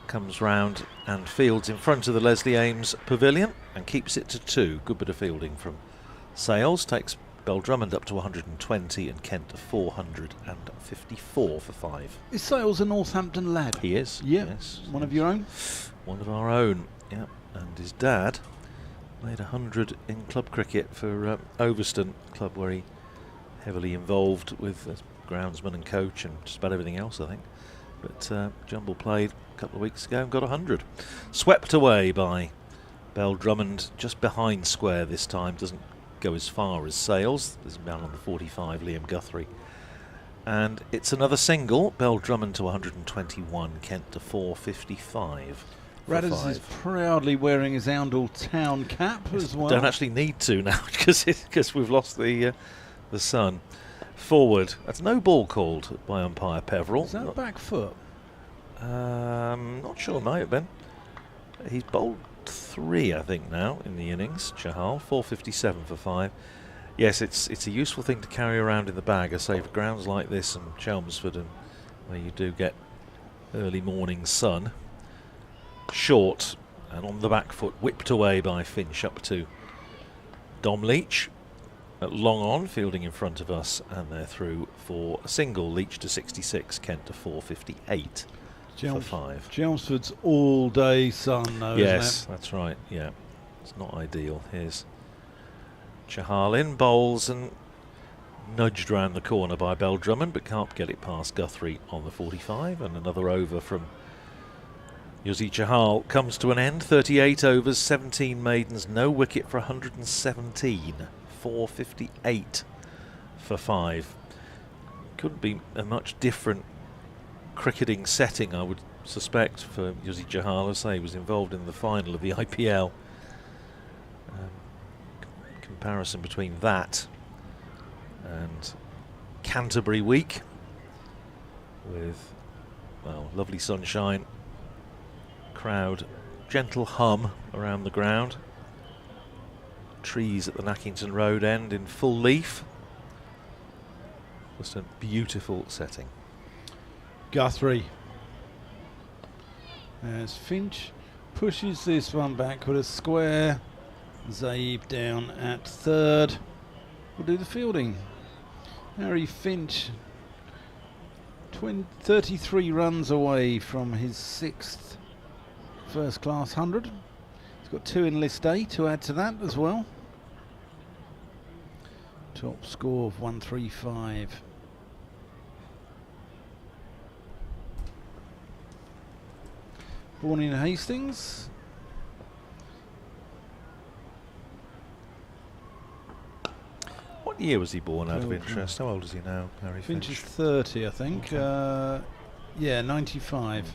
comes round and fields in front of the Leslie Ames pavilion and keeps it to 2. Good bit of fielding from Sales. Takes Bell-Drummond up to 120 and Kent to 454 for 5. Is Sales a Northampton lad? He is. Yeah. Yes. One of your own? One of our own, yeah. And his dad made 100 in club cricket for Overston Club, where he heavily involved with groundsman and coach and just about everything else, I think. But Jumble played a couple of weeks ago and got 100. Swept away by Bell-Drummond, just behind square this time. Doesn't go as far as Sales. There's down on the 45, Liam Guthrie. And it's another single. Bell-Drummond to 121, Kent to 455. Radders is proudly wearing his Oundle Town cap as well. Don't actually need to now, because we've lost the sun. Forward. That's no ball called by umpire Peverell. Is that back foot? Not sure, might have been. He's bowled 3, I think, now in the innings. Chahal, 457 for 5. Yes, it's a useful thing to carry around in the bag. I say, for grounds like this and Chelmsford, and where you do get early morning sun. Short and on the back foot, whipped away by Finch up to Dom Leach. At long on, fielding in front of us, and they're through for a single. Leach to 66, Kent to 458 for 5. Chelmsford's all-day sun, though, yes, isn't it? That's right, yeah. It's not ideal. Here's Chahal in, bowls, and nudged round the corner by Bell-Drummond, but can't get it past Guthrie on the 45, and another over from Yuzi Chahal comes to an end. 38 overs, 17 maidens, no wicket for 117. 458 for 5. Couldn't be a much different cricketing setting, I would suspect, for Yuzi Chahal. As I say, he was involved in the final of the IPL. Comparison between that and Canterbury week with, well, lovely sunshine, crowd, gentle hum around the ground, trees at the Nackington Road end in full leaf. Just a beautiful setting. Guthrie, as Finch pushes this one back with a square. Zabe down at third will do the fielding. Harry Finch, 33 runs away from his 6th first class 100. He's got 2 in list A to add to that as well. Top score of 135. Born in Hastings. What year was he born, out of interest? How old is he now, Harry Finch? Finch is 30, I think. Okay. Yeah, 95.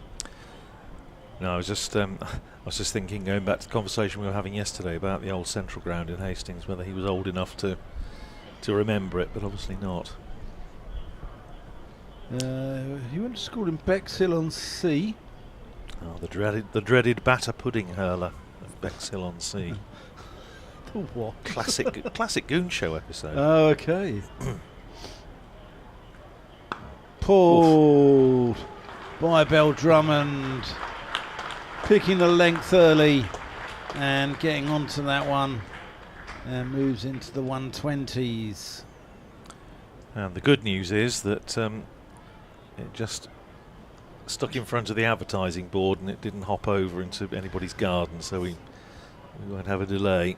No, I was just thinking, going back to the conversation we were having yesterday about the old Central Ground in Hastings, whether he was old enough to remember it, but obviously not. He went to school in Bexhill-on-Sea. Oh, the dreaded batter pudding hurler of Bexhill-on-Sea. The what? Classic Goon Show episode. Oh, okay. Pulled by Bell-Drummond, picking the length early and getting onto that one, and moves into the 120s. And the good news is that it just stuck in front of the advertising board and it didn't hop over into anybody's garden, so we won't have a delay.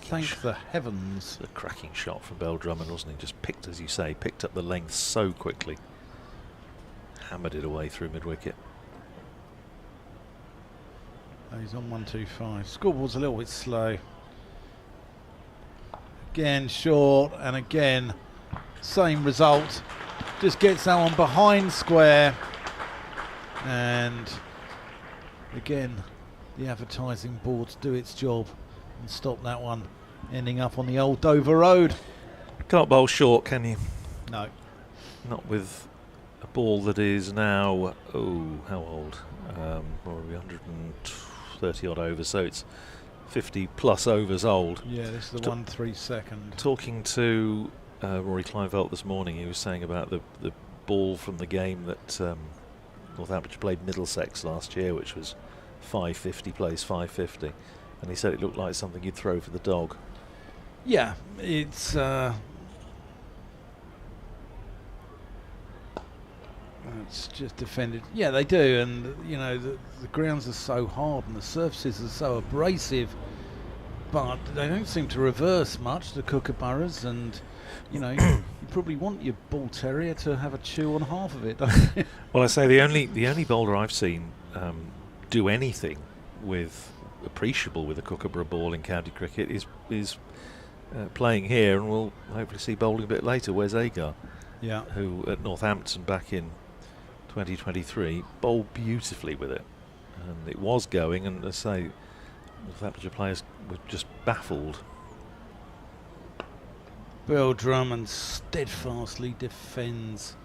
Thank the heavens. A cracking shot from Bell-Drummond, wasn't he? Just picked, as you say, picked up the length so quickly. Hammered it away through mid-wicket. He's on 125. Scoreboard's a little bit slow. Again short, and again same result. Just gets that one behind square, and again the advertising boards do its job and stop that one ending up on the old Dover Road. Can't bowl short, can you? No. Not with a ball that is now, how old? Probably 130 odd overs, so it's 50 plus overs old. Yeah, this is the 1/32. Talking to Rory Kleinveld this morning, he was saying about the ball from the game that Northamptonshire played Middlesex last year, which was 550 plays 550, and he said it looked like something you'd throw for the dog. Yeah, it's just defended. Yeah, they do, and you know the grounds are so hard and the surfaces are so abrasive, but they don't seem to reverse much, the kookaburras, and you know you probably want your bull terrier to have a chew on half of it, don't you? Well, I say the only bowler I've seen do anything with appreciable with a kookaburra ball in county cricket is playing here, and we'll hopefully see bowling a bit later. Where's Agar? Yeah. Who at Northampton back in 2023 bowled beautifully with it, and it was going, and as I say, Northamptonshire players were just baffled. Bell-Drummond steadfastly defends.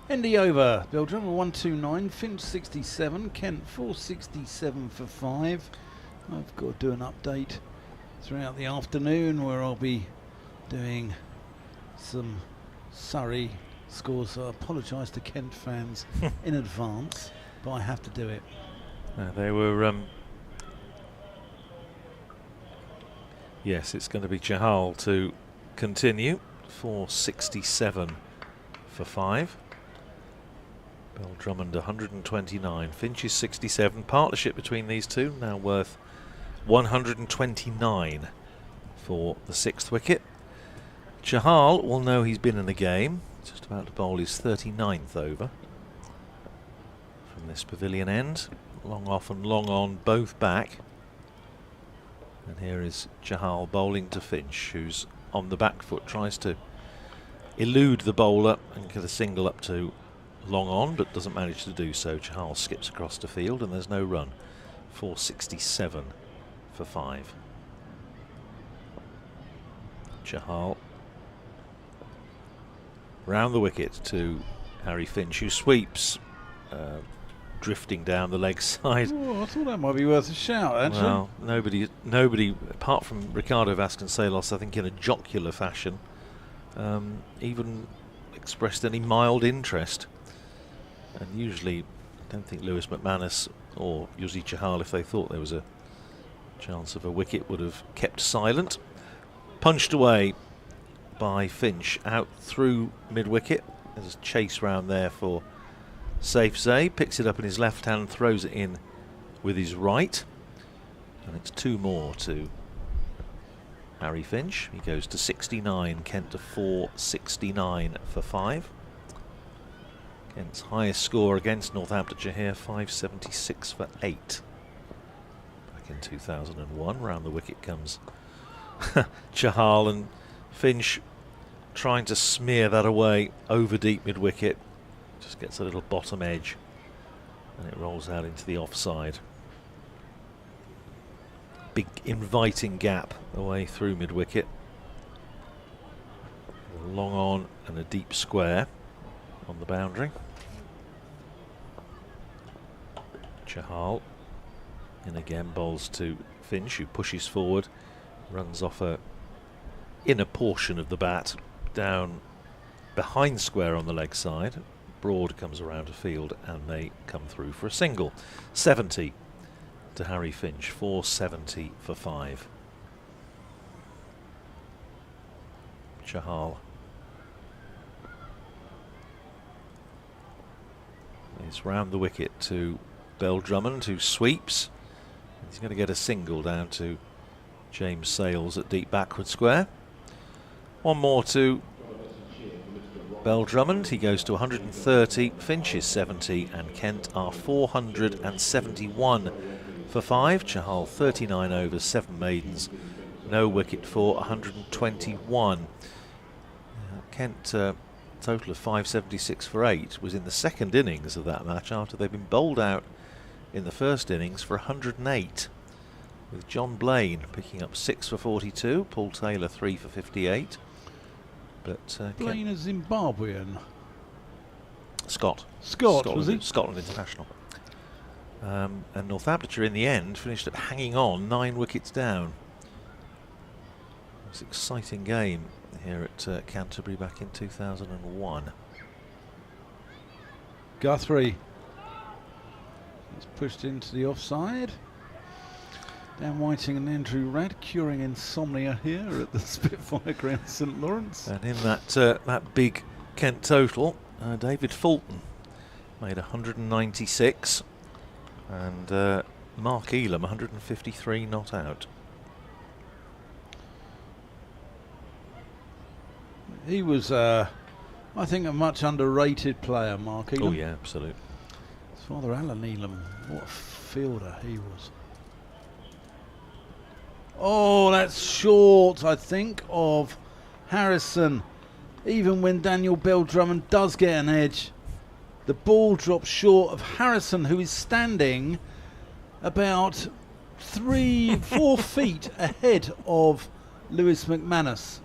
End the over. Bell-Drummond 129, Finch 67, Kent 467 for 5. I've got to do an update throughout the afternoon where I'll be doing some Surrey scores, so I apologise to Kent fans in advance, but I have to do it. They were yes, it's going to be Chahal to continue, 467 for 5. Bell-Drummond 129, Finch is 67. Partnership between these two now worth 129 for the 6th wicket. Chahal will know he's been in the game. Just about to bowl his 39th over from this pavilion end. Long off and long on, both back. And here is Chahal bowling to Finch, who's on the back foot, tries to elude the bowler and get a single up to long on, but doesn't manage to do so. Chahal skips across the field and there's no run. 467 for 5. Chahal round the wicket to Harry Finch, who sweeps, drifting down the leg side. Oh, I thought that might be worth a shout, actually. Well, nobody apart from Ricardo Vasconcelos, I think in a jocular fashion, even expressed any mild interest. And usually, I don't think Lewis McManus or Yuzi Chahal, if they thought there was a chance of a wicket, would have kept silent. Punched away by Finch out through mid-wicket. There's a chase round there for Safe Zay. Picks it up in his left hand, throws it in with his right. And it's 2 more to Harry Finch. He goes to 69, Kent to 469 for 5. Kent's highest score against Northamptonshire here, 576 for 8. Back in 2001, round the wicket comes Chahal, and Finch trying to smear that away over deep mid-wicket. Just gets a little bottom edge and it rolls out into the offside. Big inviting gap away through mid-wicket. Long on and a deep square on the boundary. Chahal in again, bowls to Finch, who pushes forward, runs off a inner portion of the bat down behind square on the leg side. Broad comes around a field and they come through for a single. 70 to Harry Finch, 470 for 5. Chahal is round the wicket to Bell-Drummond, who sweeps. He's going to get a single down to James Sales at deep backward square. One more to Bell-Drummond. He goes to 130. Finch is 70, and Kent are 471 for 5. Chahal 39 overs, 7 maidens, no wicket for 121. Kent total of 576 for 8 was in the second innings of that match after they'd been bowled out in the first innings for 108, with John Blaine picking up 6 for 42, Paul Taylor 3 for 58. But Blaine is Zimbabwean. Scott, was he? Scotland international. And Northamptonshire in the end finished up hanging on 9 wickets down. It was an exciting game here at Canterbury back in 2001. Guthrie is pushed into the offside. Dan Whiting and Andrew Radd curing insomnia here at the Spitfire ground, St Lawrence. And in that big Kent total, David Fulton made 196, and Mark Elam 153 not out. He was, I think, a much underrated player, Mark Elam. Oh yeah, absolutely. His father, Alan Elam, what a fielder he was. Oh, that's short, I think, of Harrison. Even when Daniel Bell-Drummond does get an edge, the ball drops short of Harrison, who is standing about 3-4 feet ahead of Lewis McManus.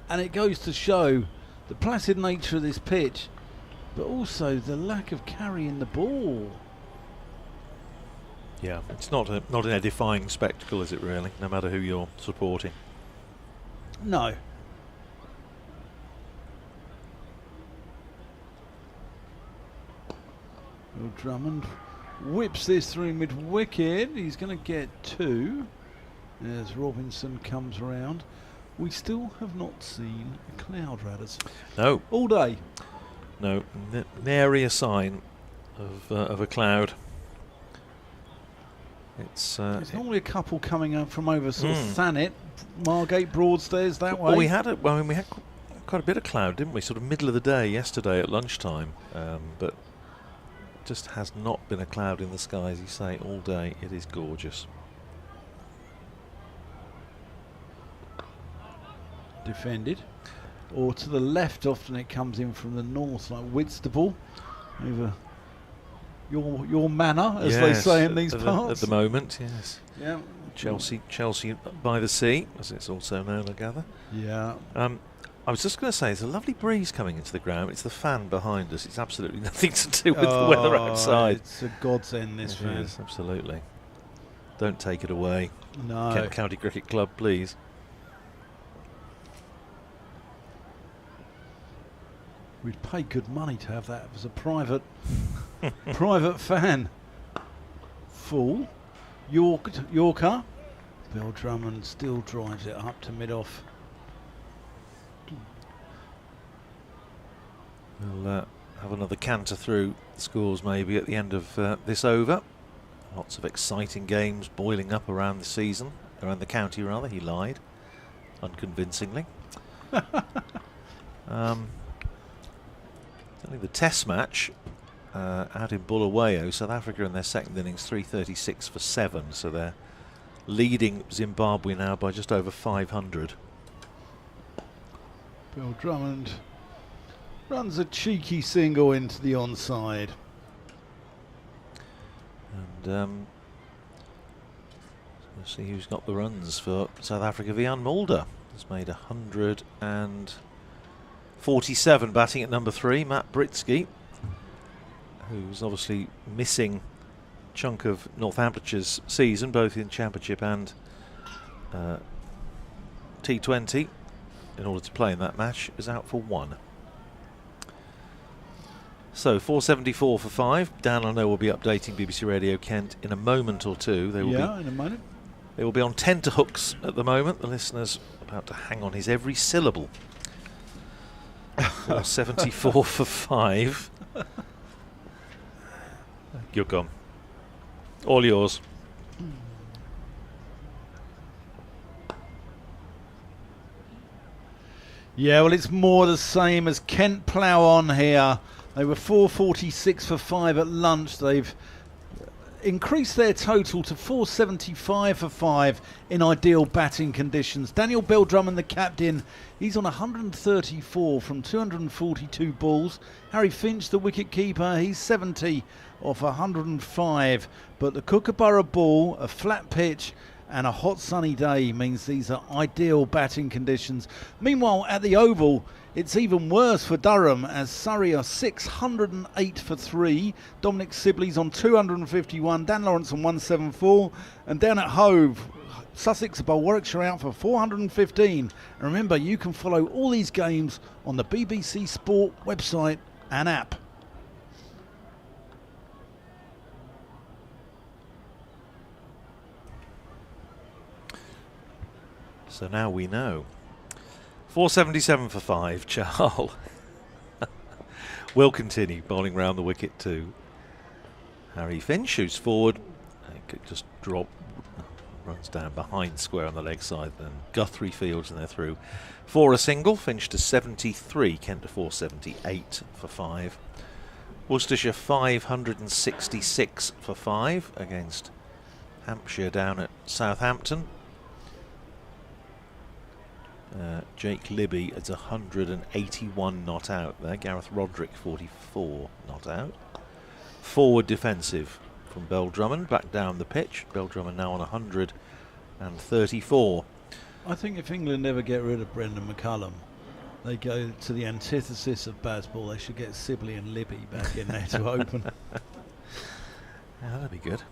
And it goes to show the placid nature of this pitch, but also the lack of carrying the ball. Yeah, it's not an edifying spectacle, is it really? No matter who you're supporting. No. Well, Drummond whips this through mid-wicket. He's going to get 2 as Robinson comes around. We still have not seen a cloud, Radders. No. All day. No, nary a sign of a cloud. There's normally a couple coming up from over sort of Thanet, Margate, Broadstairs, that way. Well, we had quite a bit of cloud, didn't we? Sort of middle of the day yesterday at lunchtime, but just has not been a cloud in the sky, as you say, all day. It is gorgeous. Defended, or to the left. Often it comes in from the north, like Whitstable, over your manor, as they say in these parts. At the moment, yes. Yeah, Chelsea by the Sea, as it's also known, I gather. Yeah. I was just going to say, there's a lovely breeze coming into the ground. It's the fan behind us. It's absolutely nothing to do with the weather outside. It's a godsend, this fan. Yes, absolutely. Don't take it away. No. Kent County Cricket Club, please. We'd pay good money to have that as a private private fan. Full. Yorker. Bell-Drummond still drives it up to mid-off. We'll have another canter through the scores maybe at the end of this over. Lots of exciting games boiling up around the season, around the county rather. He lied, unconvincingly. I think the Test match out in Bulawayo, South Africa in their second innings 336 for 7, so they're leading Zimbabwe now by just over 500. Bell-Drummond runs a cheeky single into the onside. And let's see who's got the runs for South Africa. Vian Mulder has made 147 batting at number 3. Matt Britsky, who's obviously missing a chunk of Northamptonshire's season, both in Championship and T20, in order to play in that match, is out for 1. So 474 for 5. Dan, I know, will be updating BBC Radio Kent in a moment or two. They will in a moment. They will be on tenterhooks at the moment. The listener's about to hang on his every syllable. 474 for 5. You're gone. All yours. Yeah, well, it's more the same as Kent plough on here. They were 446 for 5 at lunch. They've increased their total to 475 for 5 in ideal batting conditions. Daniel Bell-Drummond, the captain, he's on 134 from 242 balls. Harry Finch, the wicket keeper, he's 70 off 105. But the Kookaburra ball, a flat pitch and a hot sunny day means these are ideal batting conditions. Meanwhile, at the Oval, it's even worse for Durham, as Surrey are 608 for 3. Dominic Sibley's on 251. Dan Lawrence on 174. And down at Hove, Sussex bowl Warwickshire out for 415. And remember, you can follow all these games on the BBC Sport website and app. So now we know. 477 for 5, Charles. Will continue bowling round the wicket to Harry Finch, who's forward. He could just drop, runs down behind square on the leg side, then Guthrie fields and they're through for a single. Finch to 73, Kent to 478 for 5. Worcestershire 566 for 5 against Hampshire down at Southampton. Jake Libby at 181 not out there. Gareth Roderick 44 not out. Forward defensive from Bell-Drummond back down the pitch. Bell-Drummond now on 134. I think if England ever get rid of Brendan McCullum, they go to the antithesis of Bazball. They should get Sibley and Libby back in there to open. Yeah, that'd be good.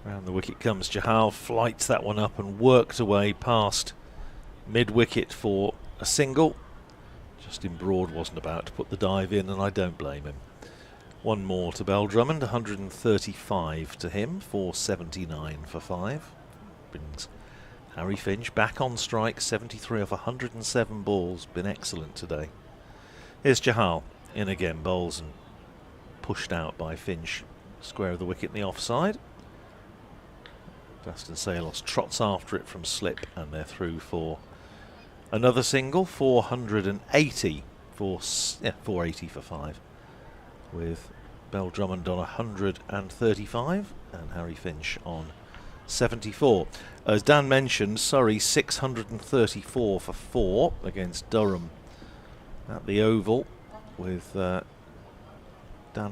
Round the wicket comes Chahal, flights that one up and worked away past mid-wicket for a single. Justin Broad wasn't about to put the dive in, and I don't blame him. One more to Bell-Drummond, 135 to him, 479 for 5. Brings Harry Finch back on strike, 73 off 107 balls, been excellent today. Here's Chahal in again, bowls and pushed out by Finch, square of the wicket in the offside. Dustin Salos trots after it from slip, and they're through for another single. 480 for 480 for 5, with Bell-Drummond on 135 and Harry Finch on 74. As Dan mentioned, Surrey 634 for 4 against Durham at the Oval, with Dan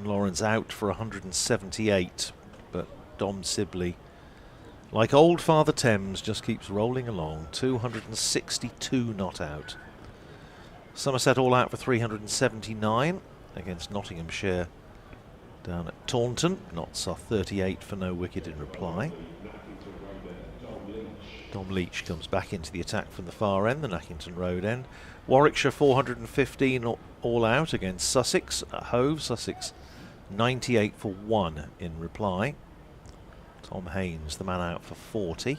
Lawrence out for 178, but Dom Sibley Like old Father Thames, just keeps rolling along. 262 not out. Somerset all out for 379 against Nottinghamshire down at Taunton. Notts are 38 for no wicket in reply. Dom Leach comes back into the attack from the far end, the Nackington Road end. Warwickshire 415 all out against Sussex at Hove. Sussex 98 for 1 in reply. Tom Haynes, the man out for 40.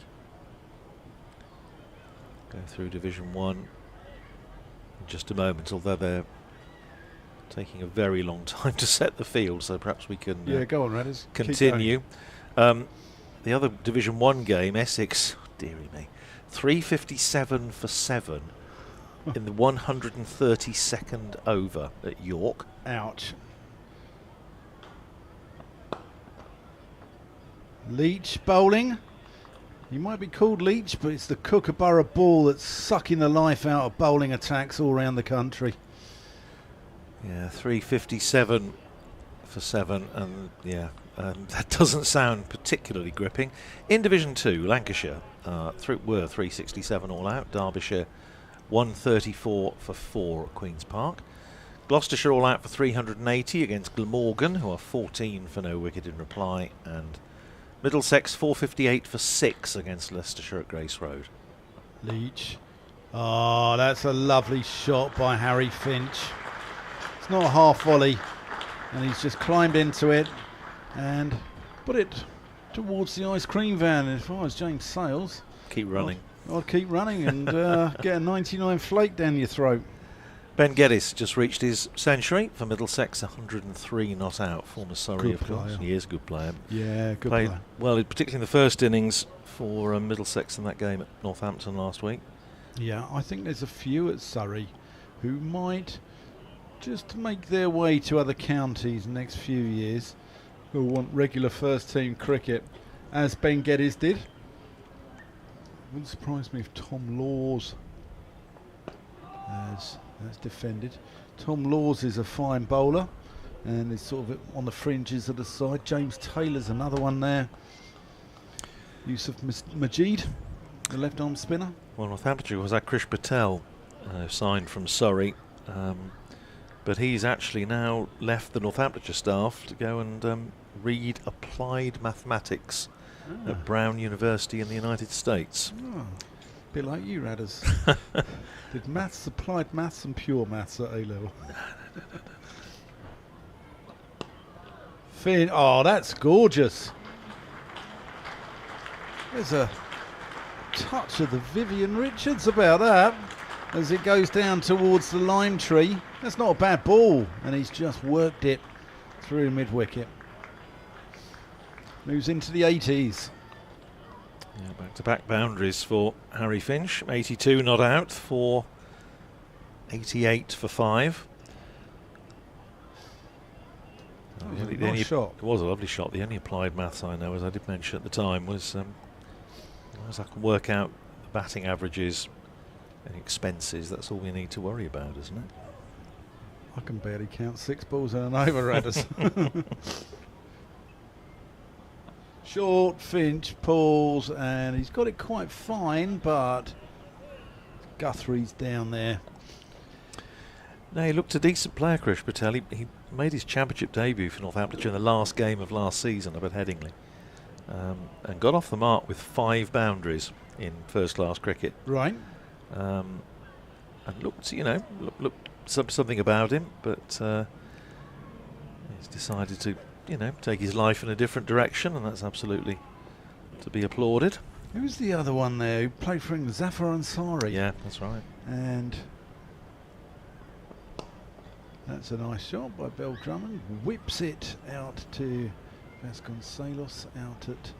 Go through Division 1 in just a moment, although they're taking a very long time to set the field, so perhaps we can go on, Radders. continue. The other Division 1 game, Essex, dearie me, 357 for 7 in the 132nd over at York. Ouch. Leach bowling. He might be called Leach, but it's the Kookaburra ball that's sucking the life out of bowling attacks all around the country. Yeah, 357 for 7, and that doesn't sound particularly gripping. In Division 2, Lancashire were 367 all out. Derbyshire 134 for 4 at Queen's Park. Gloucestershire all out for 380 against Glamorgan, who are 14 for no wicket in reply, and Middlesex 458 for 6 against Leicestershire at Grace Road. Leach. Oh, that's a lovely shot by Harry Finch. It's not a half volley, and he's just climbed into it and put it towards the ice cream van. As far as James Sales, keep running. I'd keep running and get a 99 flake down your throat. Ben Geddes just reached his century for Middlesex, 103 not out. Former Surrey, Good of course. player. He is a good player. Yeah, good Played player. well, particularly in the first innings for Middlesex in that game at Northampton last week. Yeah, I think there's a few at Surrey who might just make their way to other counties next few years, who want regular first team cricket, as Ben Geddes did. Wouldn't surprise me if Tom Laws has defended. Tom Laws is a fine bowler and is sort of on the fringes of the side. James Taylor's another one there. Yusuf Majid, the left arm spinner. Well, Northamptonshire was that Krish Patel, signed from Surrey, but he's actually now left the Northamptonshire staff to go and read applied mathematics at Brown University in the United States. Oh, a bit like you, Radders. Did maths, applied maths and pure maths at A-level? Finn, oh, that's gorgeous. There's a touch of the Vivian Richards about that as it goes down towards the lime tree. That's not a bad ball, and he's just worked it through mid-wicket. Moves into the 80s. Yeah, back-to-back boundaries for Harry Finch. 82 not out for 88 for 5. Nice shot. It was a lovely shot. The only applied maths I know, as I did mention at the time, was as I can work out the batting averages and expenses. That's all we need to worry about, isn't it? I can barely count 6 balls in an over, Radders. Short, Finch pulls, and he's got it quite fine, but Guthrie's down there. No, he looked a decent player, Krish Patel. He made his championship debut for Northamptonshire in the last game of last season up at Headingley, and got off the mark with 5 boundaries in first-class cricket. Right. And looked, looked something about him, but he's decided to, take his life in a different direction, and that's absolutely to be applauded. Who's the other one there who played for England? Zafar Ansari. Yeah, that's right. And that's a nice shot by Bell-Drummond. Whips it out to Vasconcelos out at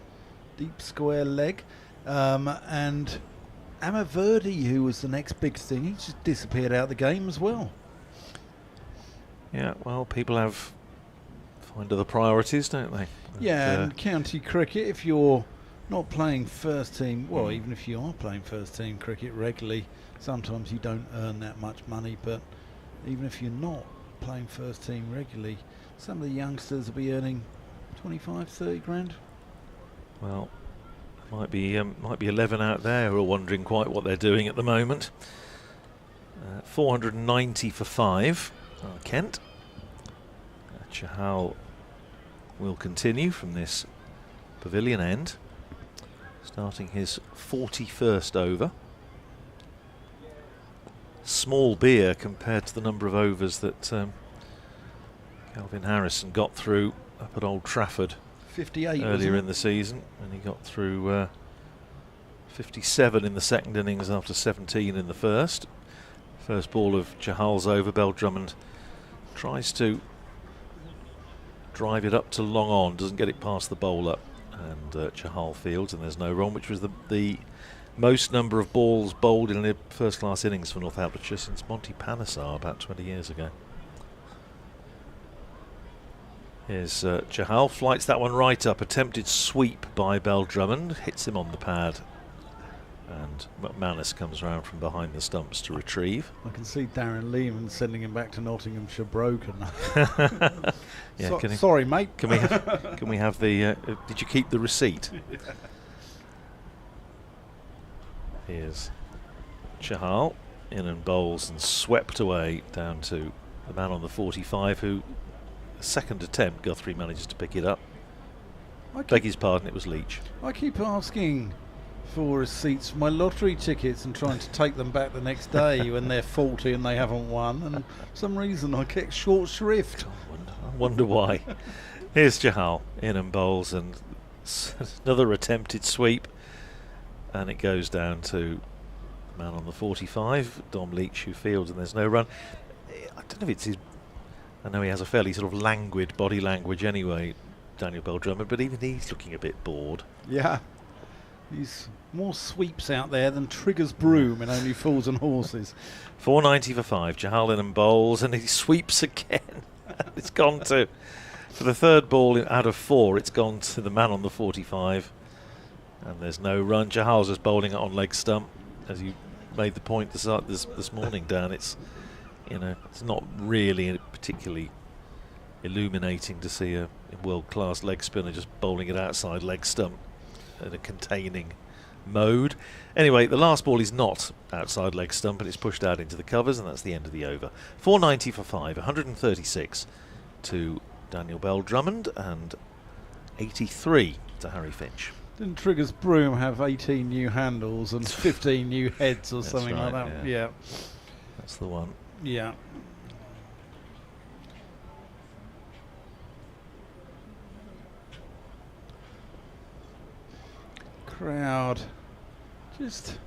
deep square leg. And Amaverdi, who was the next big thing, he just disappeared out of the game as well. Yeah, well, people find other priorities, don't they? Yeah, and county cricket, if you're not playing first team, well, even if you are playing first team cricket regularly, sometimes you don't earn that much money, but even if you're not playing first team regularly, some of the youngsters will be earning 25, 30 grand. Well, Might be 11 out there who are wondering quite what they're doing at the moment. 490 for 5. Kent. Chahal will continue from this pavilion end, starting his 41st over. Small beer compared to the number of overs that Calvin Harrison got through up at Old Trafford 58 earlier in the season, and he got through 57 in the second innings after 17 in the first. First ball of Chahal's over, Bell-Drummond tries to drive it up to long on, doesn't get it past the bowler, and Chahal fields, and there's no run, which was the most number of balls bowled in a first-class innings for Northamptonshire since Monty Panesar about 20 years ago. Here's Chahal, flights that one right up, attempted sweep by Bell-Drummond, hits him on the pad, and McManus comes round from behind the stumps to retrieve. I can see Darren Lehman sending him back to Nottinghamshire broken. Yeah, sorry, mate. Can we have the? Did you keep the receipt? Here's Chahal in and bowls and swept away down to the man on the 45, who second attempt Guthrie manages to pick it up. Beg his pardon, it was Leach. I keep asking for receipts for my lottery tickets and trying to take them back the next day when they're faulty and they haven't won, and for some reason I get short shrift. I wonder why. Here's Chahal in and bowls, and another attempted sweep, and it goes down to the man on the 45, Dom Leach, who fields, and there's no run. I don't know if it's his, I know he has a fairly sort of languid body language anyway, Daniel Bell-Drummond, but even he's looking a bit bored. Yeah. He's more sweeps out there than Trigger's broom in Only Fools and Horses. 490 for 5. Chahal in and bowls, and he sweeps again. It's gone to, for the third ball out of 4, it's gone to the man on the 45, and there's no run. Chahal's just bowling it on leg stump, as you made the point this morning, Dan. It's, you know, it's not really particularly illuminating to see a world-class leg spinner just bowling it outside leg stump in a containing mode. Anyway, the last ball is not outside leg stump, and it's pushed out into the covers, and that's the end of the over. 490 for 5, 136 to Daniel Bell-Drummond and 83 to Harry Finch. Didn't Trigger's broom have 18 new handles and 15 new heads or something right, like that? Yeah. That's the one. Yeah. Crowd just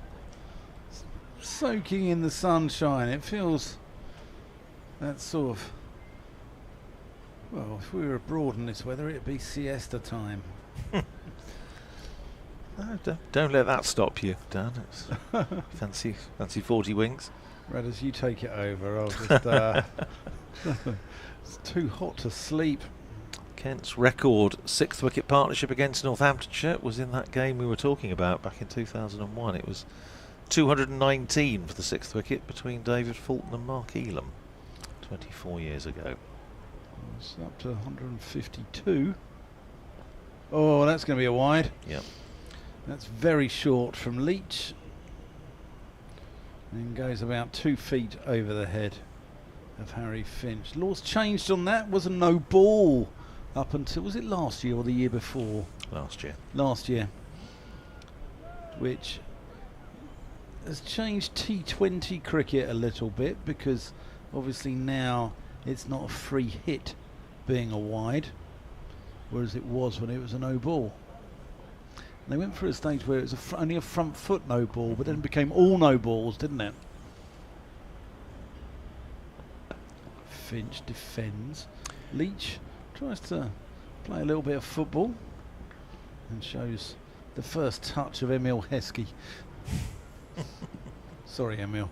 soaking in the sunshine. It feels that sort of, well, if we were abroad in this weather, it'd be siesta time. No, don't let that stop you, Dan. It's fancy 40 wings. Radders, you take it over. I'll just it's too hot to sleep. Kent's record 6th wicket partnership against Northamptonshire was in that game we were talking about back in 2001. It was 219 for the 6th wicket between David Fulton and Mark Elam 24 years ago. It's up to 152. Oh, that's going to be a wide. Yep. That's very short from Leach. And goes about 2 feet over the head of Harry Finch. Laws changed on that. Was a no ball up until, was it last year or the year before? Last year. Last year. Which has changed T20 cricket a little bit, because obviously now it's not a free hit being a wide, whereas it was when it was a no ball. They went through a stage where it was only a front foot no ball, but then it became all no balls, didn't it? Finch defends. Leach tries to play a little bit of football and shows the first touch of Emil Heskey. Sorry, Emil.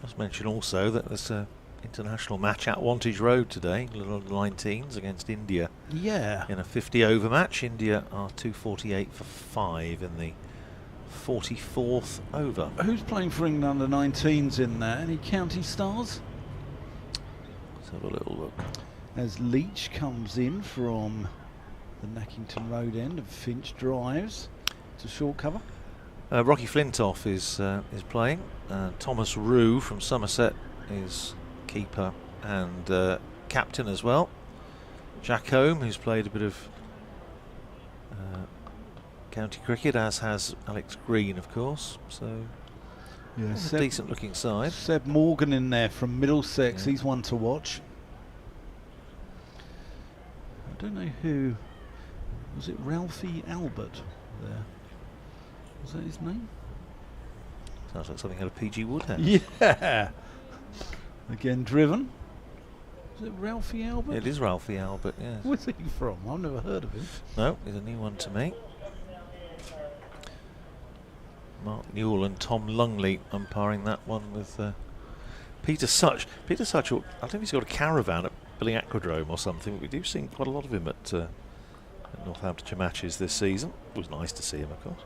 Must mention also that there's a international match at Wantage Road today, Little 19s against India. Yeah. In a 50 over match. India are 248 for 5 in the 44th over. Who's playing for England under 19s in there? Any county stars? Let's have a little look. As Leach comes in from the Nackington Road end, and Finch drives to short cover. Rocky Flintoff is playing. Thomas Rue from Somerset is keeper and captain as well. Jack Home, who's played a bit of county cricket, as has Alex Green, of course. So Yeah, a decent looking side. Seb Morgan in there from Middlesex. Yeah. He's one to watch. I don't know who. Was it Ralphie Albert there? Was that his name? Sounds like something out of PG Woodhouse. Yeah. Again, driven. Is it Ralphie Albert? It is Ralphie Albert, yes. Where's he from? I've never heard of him. No, he's a new one to me. Mark Newell and Tom Lungley umpiring that one with Peter Such. Peter Such, I don't think he's got a caravan at Billing Aquadrome or something. We do see quite a lot of him at Northamptonshire matches this season. It was nice to see him, of course.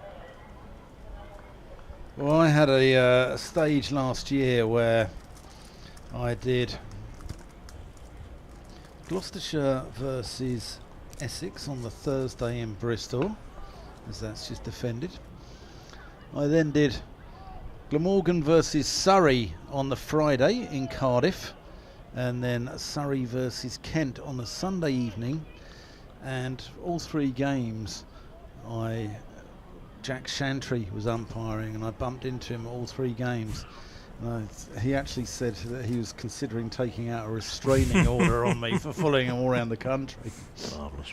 Well, I had a stage last year where I did Gloucestershire versus Essex on the Thursday in Bristol, as that's just defended. I then did Glamorgan versus Surrey on the Friday in Cardiff, and then Surrey versus Kent on the Sunday evening, and all three games Jack Shantry was umpiring, and I bumped into him all three games. He actually said that he was considering taking out a restraining order on me for following him all around the country. Marvellous.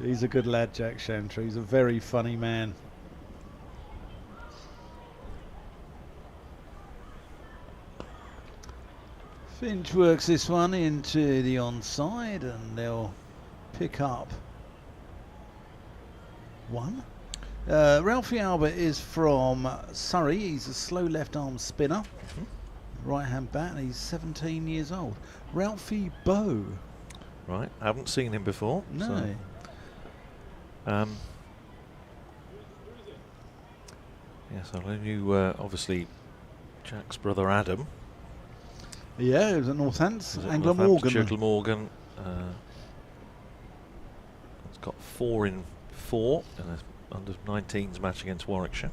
He's a good lad, Jack Shantry. He's a very funny man. Finch works this one into the onside, and they'll pick up one. Ralphie Albert is from Surrey. He's a slow left arm spinner, right hand bat, and he's 17 years old. Ralphie Bow. Right, I haven't seen him before. No. So, yes, I knew obviously Jack's brother Adam. Yeah, it was at Northants and Glamorgan. Northamptonshire, Glamorgan. It's got 4 in 4 in a under-19s match against Warwickshire.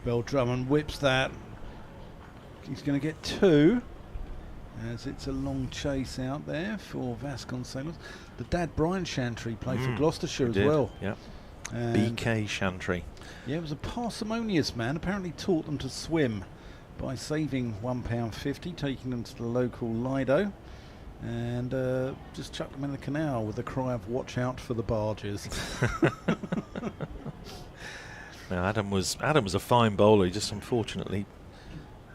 Bell-Drummond whips that. He's going to get 2, as it's a long chase out there for Vasconcelos. The dad, Brian Shantry, played for Gloucestershire as well. Yeah. And BK Shantry. yeah, it was a parsimonious man. Apparently taught them to swim by saving £1.50, taking them to the local Lido, and just chucked them in the canal with the cry of "Watch out for the barges." Now Adam was a fine bowler. He just unfortunately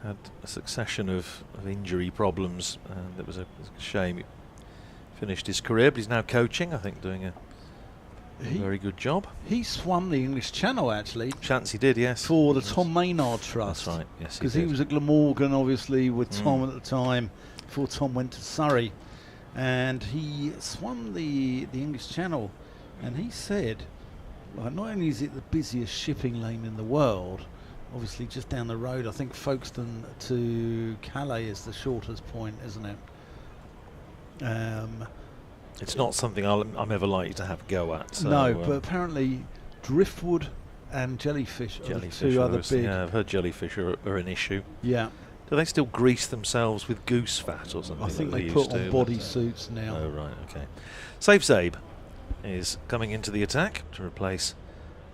had a succession of injury problems, and it was a shame. He finished his career, but he's now coaching. I think doing a very good job. He swum the English Channel actually Chance he did, yes. for the Tom Maynard Trust. That's right. Yes, Because he was at Glamorgan, obviously, with Tom at the time, before Tom went to Surrey, and he swum the English Channel, and he said, like, not only is it the busiest shipping lane in the world, obviously just down the road, I think Folkestone to Calais is the shortest point, isn't it? It's not something I'm ever likely to have a go at. So, no, but apparently driftwood and jellyfish are the two other big. Yeah, I've heard jellyfish are an issue. Yeah. Do they still grease themselves with goose fat or something? I think like they used put on to, body but, suits now. Oh, right, okay. Safe Zabe is coming into the attack to replace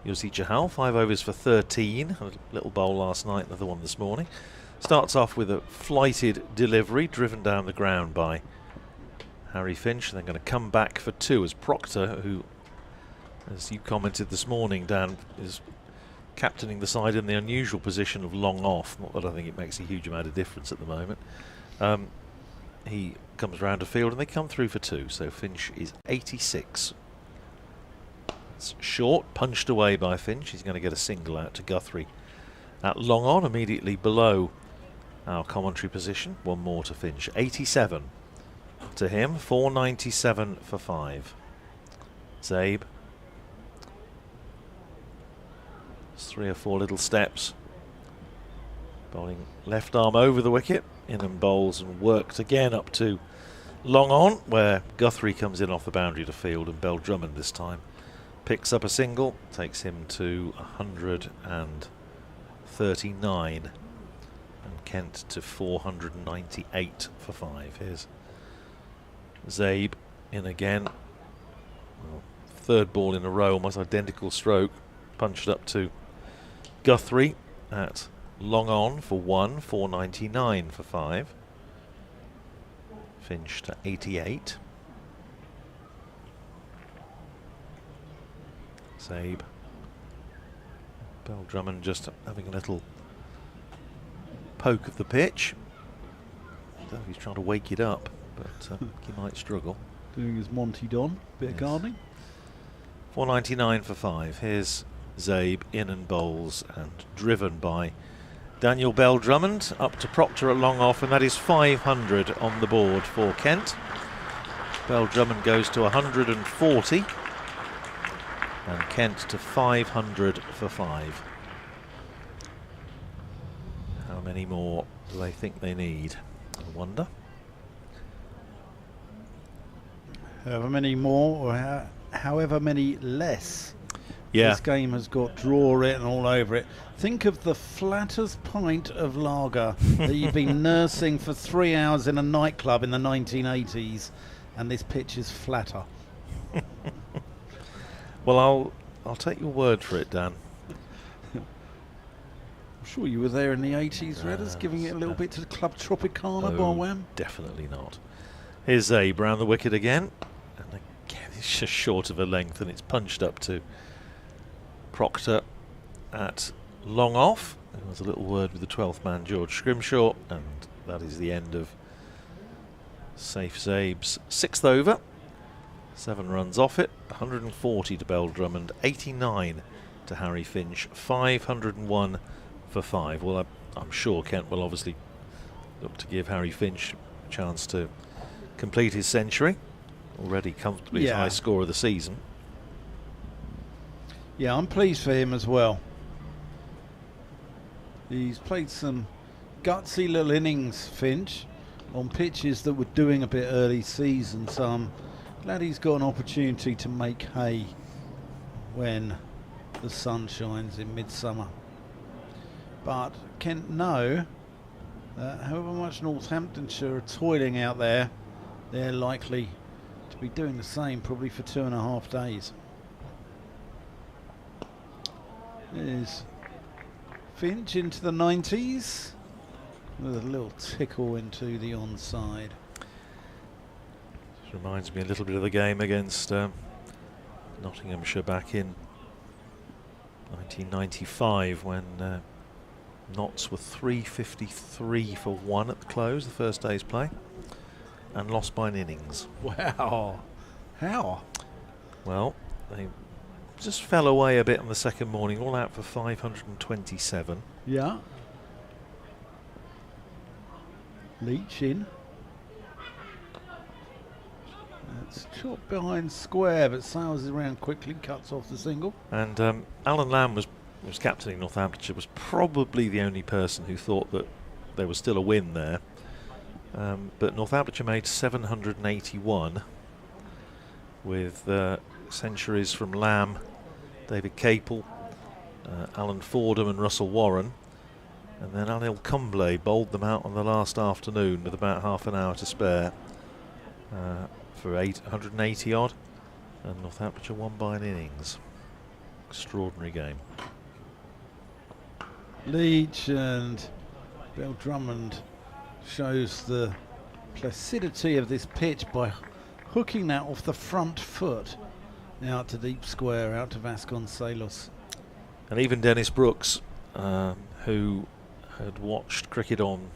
Yossi Chahal. 5 overs for 13. A little bowl last night, another one this morning. Starts off with a flighted delivery driven down the ground by Harry Finch. They're going to come back for 2 as Proctor, who, as you commented this morning, Dan, is captaining the side in the unusual position of long off. Not that I think it makes a huge amount of difference at the moment. He comes round the field and they come through for 2. So Finch is 86. It's short, punched away by Finch. He's going to get a single out to Guthrie at long on, immediately below our commentary position. One more to Finch. 87 to him. 497 for 5. Zabe. 3 or 4 little steps. Bowling left arm over the wicket. In and bowls and worked again up to long on, where Guthrie comes in off the boundary to field, and Bell-Drummond this time picks up a single, takes him to 139, and Kent to 498 for 5. Here's Zabe in again. Well, third ball in a row, almost identical stroke, punched up to Guthrie at long on for 1, 499 for 5. Finch to 88. Zabe. Bell-Drummond just having a little poke of the pitch. I don't know if he's trying to wake it up, but he might struggle. Doing his Monty Don, bit of gardening. 499 for 5. Here's Zabe in and bowls, and driven by Daniel Bell-Drummond up to Proctor at long off, and that is 500 on the board for Kent. Bell-Drummond goes to 140, and Kent to 500 for 5. How many more do they think they need? I wonder. However many more, or however many less. Yeah. This game has got draw written all over it. Think of the flattest pint of lager that you've been nursing for 3 hours in a nightclub in the 1980s, and this pitch is flatter. Well, I'll take your word for it, Dan. I'm sure you were there in the 80s, Redders, giving it a little bit to the Club Tropicana by wham. Definitely not. Here's Zabe round the wicket again, and again it's just short of a length, and it's punched up to Proctor at long off. There was a little word with the 12th man, George Scrimshaw, and that is the end of Safe Zabe's 6th over. 7 runs off it, 140 to Bell-Drummond, 89 to Harry Finch, 501 for 5. Well, I'm sure Kent will obviously look to give Harry Finch a chance to complete his century. Already comfortably his high score of the season. Yeah, I'm pleased for him as well. He's played some gutsy little innings, Finch, on pitches that were doing a bit early season, so I'm glad he's got an opportunity to make hay when the sun shines in midsummer. But Kent know that however much Northamptonshire are toiling out there, they're likely to be doing the same probably for 2.5 days. There's Finch into the 90s with a little tickle into the onside. This reminds me a little bit of the game against Nottinghamshire back in 1995 when Notts were 353 for 1 at the close, the first day's play, and lost by an innings. Wow. How? Well, they just fell away a bit on the second morning, all out for 527. Yeah. Leach in. That's chopped behind square, but sails around quickly, cuts off the single. And Alan Lamb was captaining Northamptonshire, was probably the only person who thought that there was still a win there. But Northamptonshire made 781 with centuries from Lamb, David Capel, Alan Fordham and Russell Warren, and then Anil Kumble bowled them out on the last afternoon with about half an hour to spare for 180 odd, and Northamptonshire won by an innings. Extraordinary game. Leach and Bell-Drummond shows the placidity of this pitch by hooking that off the front foot out to deep square, out to Vasconcelos. And even Dennis Brooks, who had watched cricket on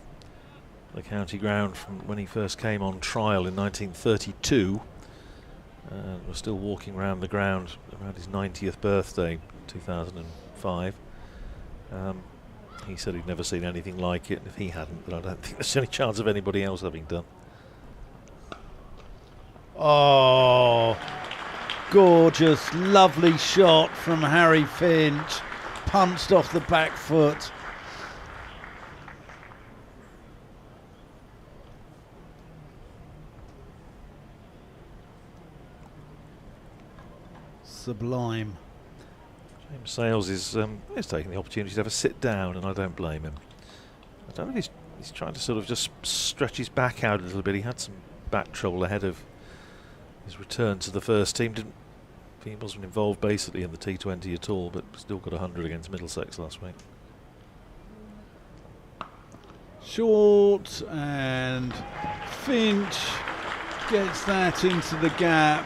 the county ground from when he first came on trial in 1932, was still walking around the ground around his 90th birthday, 2005. He said he'd never seen anything like it, and if he hadn't, then I don't think there's any chance of anybody else having done. Oh, gorgeous, lovely shot from Harry Finch, punched off the back foot. sublime. James Sales is taking the opportunity to have a sit down, and I don't blame him. I don't know if he's trying to sort of just stretch his back out a little bit. He had some back trouble ahead of his return to the first team. He wasn't involved basically in the T20 at all, but still got 100 against Middlesex last week. Short, and Finch gets that into the gap.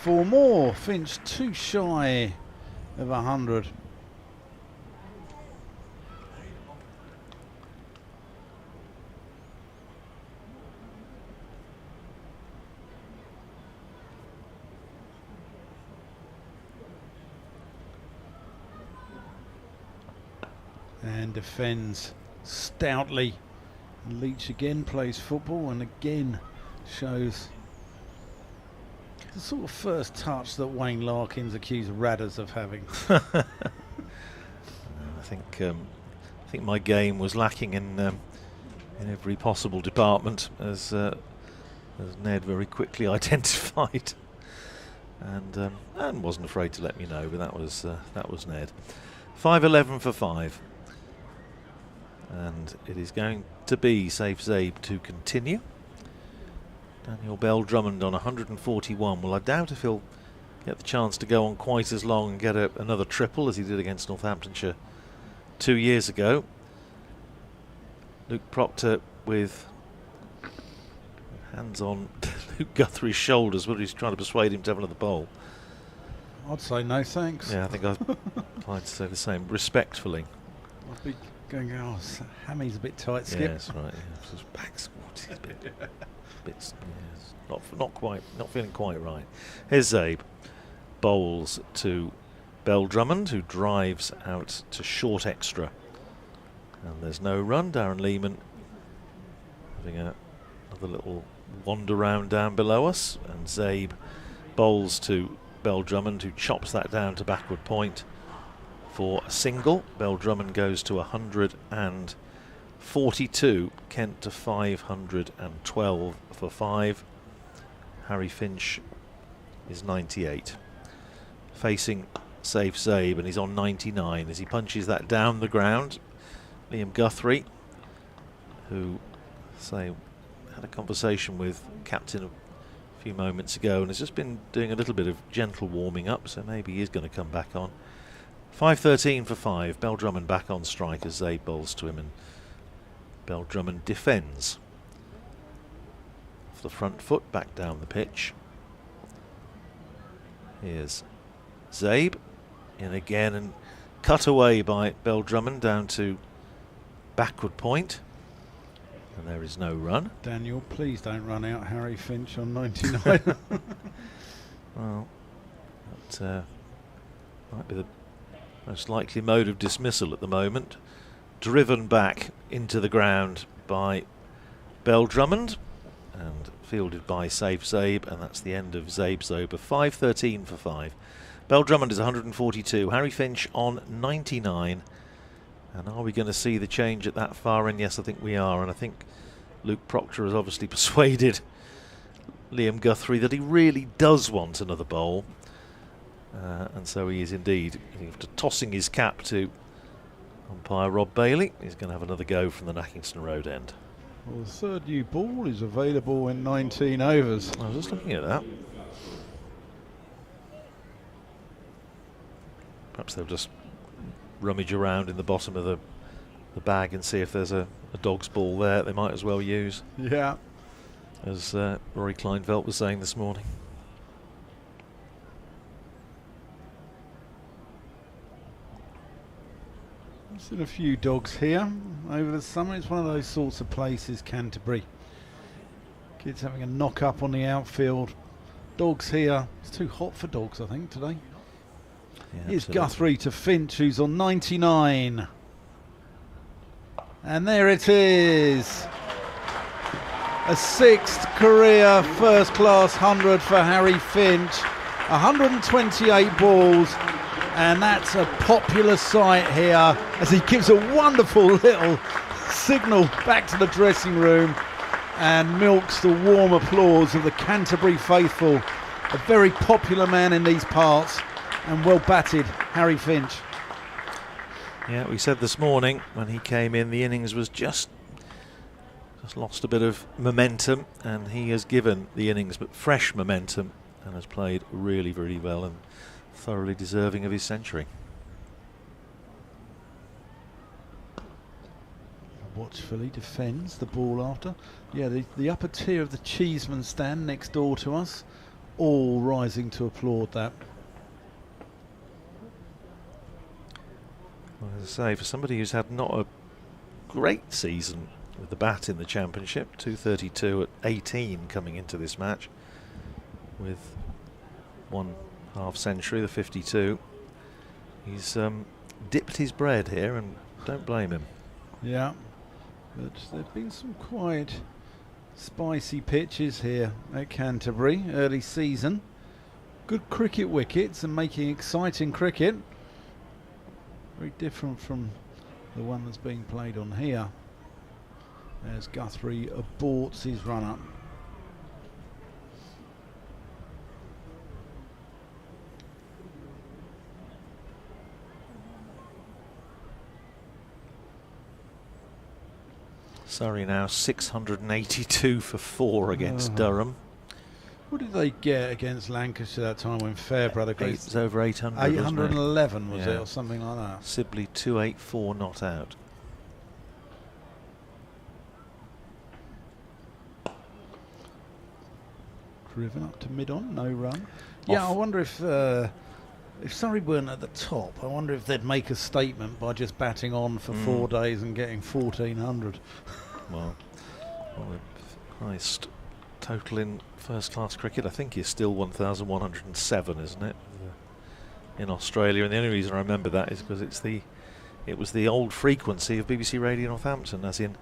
4 more. Finch too shy of 100. And defends stoutly. Leach again plays football and again shows the sort of first touch that Wayne Larkins accused Radders of having. I think my game was lacking in every possible department, as Ned very quickly identified, and wasn't afraid to let me know. But that was Ned. 5-11 for 5. And it is going to be Safe Zabe to continue. Daniel Bell-Drummond on 141. Well, I doubt if he'll get the chance to go on quite as long and get another triple as he did against Northamptonshire 2 years ago. Luke Proctor with hands on Luke Guthrie's shoulders, but he's trying to persuade him to have another bowl. I'd say no thanks. Yeah, I think I'd like to say the same, respectfully. I'd be going, oh, Hammy's a bit tight, Skip. Yes, right. Yeah. Just back squat. Bits, yes, not feeling quite right. Here's Zabe. Bowls to Bell-Drummond, who drives out to short extra. And there's no run. Darren Lehman having another little wander round down below us. And Zabe bowls to Bell-Drummond, who chops that down to backward point for a single. Bell-Drummond goes to 142. Kent to 512 for 5. Harry Finch is 98. Facing Safe Zabe, and he's on 99 as he punches that down the ground. Liam Guthrie, who had a conversation with captain a few moments ago and has just been doing a little bit of gentle warming up, so maybe he is going to come back on. 5-13 for 5. Bell-Drummond back on strike as Zabe bowls to him, and Bell-Drummond defends. Off the front foot, back down the pitch. Here's Zabe in again and cut away by Bell-Drummond down to backward point. And there is no run. Daniel, please don't run out Harry Finch on 99. Well, that might be the most likely mode of dismissal at the moment. Driven back into the ground by Bell-Drummond and fielded by Safe Zabe, and that's the end of Zabe's over. 5-13 for 5. Bell-Drummond is 142. Harry Finch on 99. And are we going to see the change at that far end? Yes, I think we are. And I think Luke Proctor has obviously persuaded Liam Guthrie that he really does want another bowl. And so he is indeed, after tossing his cap to umpire Rob Bailey, he's going to have another go from the Nackington Road end. Well, the third new ball is available in 19 overs. I was just looking at that. Perhaps they'll just rummage around in the bottom of the bag and see if there's a dog's ball there they might as well use. Yeah. As Rory Kleinveld was saying this morning. I've seen a few dogs here over the summer. It's one of those sorts of places, Canterbury. Kids having a knock up on the outfield. Dogs here. It's too hot for dogs, I think, today. Yeah, Here's Guthrie to Finch, who's on 99. And there it is. A 6th career first-class 100 for Harry Finch. 128 balls. And that's a popular sight here as he gives a wonderful little signal back to the dressing room. and milks the warm applause of the Canterbury faithful. A very popular man in these parts, and well batted, Harry Finch. Yeah, we said this morning when he came in, the innings was just lost a bit of momentum, and he has given the innings but fresh momentum and has played really, really well and thoroughly deserving of his century. Watchfully defends the ball after. Yeah, the upper tier of the Cheeseman stand next door to us, all rising to applaud that. Well, as I say, for somebody who's had not a great season with the bat in the Championship, 232 at 18 coming into this match, with 1/2 century, the 52. He's dipped his bread here, and don't blame him. Yeah, but there have been some quite spicy pitches here at Canterbury early season. Good cricket wickets and making exciting cricket. Very different from the one that's being played on here, as Guthrie aborts his run-up. Surrey now 682 for 4 against Durham. What did they get against Lancashire that time when Fairbrother It was over 800. wasn't it? 811 was it, Yeah. or something like that? Sibley 284 not out. Driven up to mid-on, no run. Yeah, Off. I wonder if Surrey weren't at the top, I wonder if they'd make a statement by just batting on for 4 days and getting 1400. Well, the highest total in first-class cricket, I think, is still 1,107, isn't it? In Australia, and the only reason I remember that is because it was the old frequency of BBC Radio Northampton, as in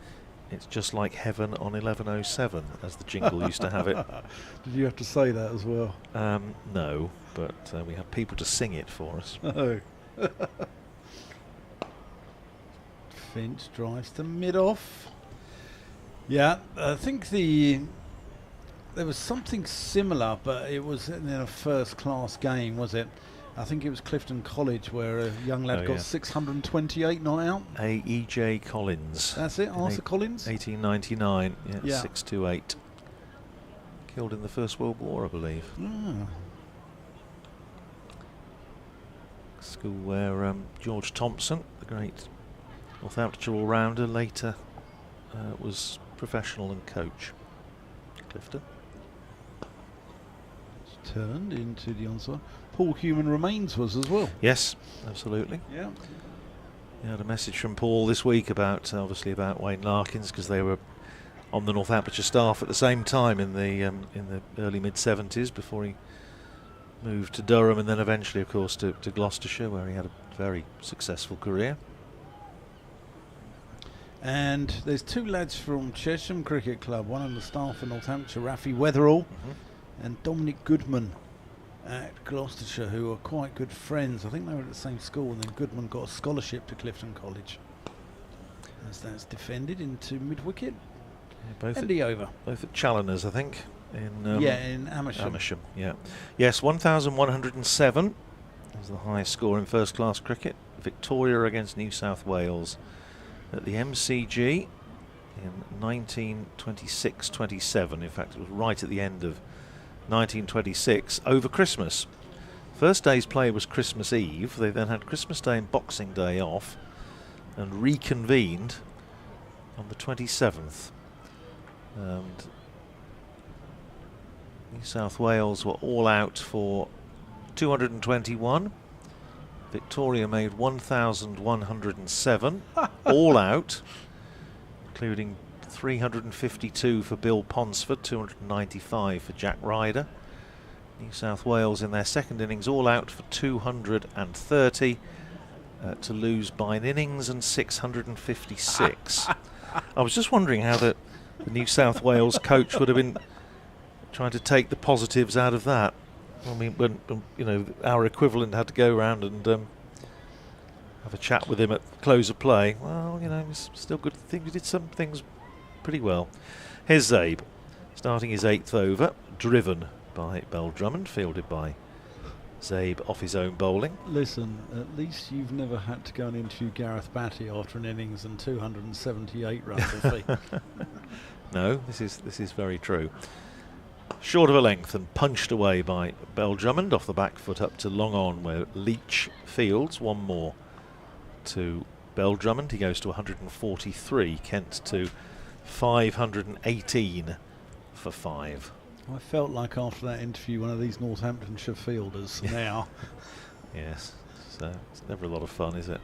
it's just like heaven on 1107, as the jingle used to have it. Did you have to say that as well? No, but we have people to sing it for us. Oh. Finch drives to mid-off. Yeah, I think there was something similar, but it was in a first-class game, was it? I think it was Clifton College where a young lad got 628 not out. A.E.J. Collins. That's it, Arthur Collins? 1899, Yeah. 628. Killed in the First World War, I believe. Ah. School where George Thompson, the great Northamptonshire all-rounder, later was professional and coach. Clifton. It's turned into the onside. Paul Human Remains was as well. Yes, absolutely. Yeah. We had a message from Paul this week about, obviously, about Wayne Larkins, because they were on the Northamptonshire staff at the same time in the early mid-70s before he moved to Durham, and then eventually, of course, to Gloucestershire, where he had a very successful career. And there's 2 lads from Chesham Cricket Club, one on the staff in Northamptonshire, Rafi Weatherall, and Dominic Goodman at Gloucestershire, who are quite good friends. I think they were at the same school, and then Goodman got a scholarship to Clifton College. As that's defended into mid-wicket. Yeah, both at Challoners, I think. In Amersham. Amersham, yeah. Yes, 1,107 is the highest score in first-class cricket. Victoria against New South Wales at the MCG in 1926-27. In fact, it was right at the end of 1926, over Christmas. First day's play was Christmas Eve. They then had Christmas Day and Boxing Day off and reconvened on the 27th. And New South Wales were all out for 221. Victoria made 1,107, all out, including 352 for Bill Ponsford, 295 for Jack Ryder. New South Wales in their second innings all out for 230 to lose by an innings and 656. I was just wondering how the New South Wales coach would have been trying to take the positives out of that. I mean, when our equivalent had to go around and have a chat with him at close of play. Well, it's still good. I think we did some things pretty well. Here's Zabe, starting his 8th over, driven by Bell-Drummond, fielded by Zabe off his own bowling. Listen, at least you've never had to go and interview Gareth Batty after an innings and 278 runs. No, this is very true. Short of a length and punched away by Bell-Drummond off the back foot up to long on, where Leach fields. One more to Bell-Drummond. He goes to 143. Kent to 518 for 5. I felt like after that interview one of these Northamptonshire fielders now. Yes, so it's never a lot of fun, is it?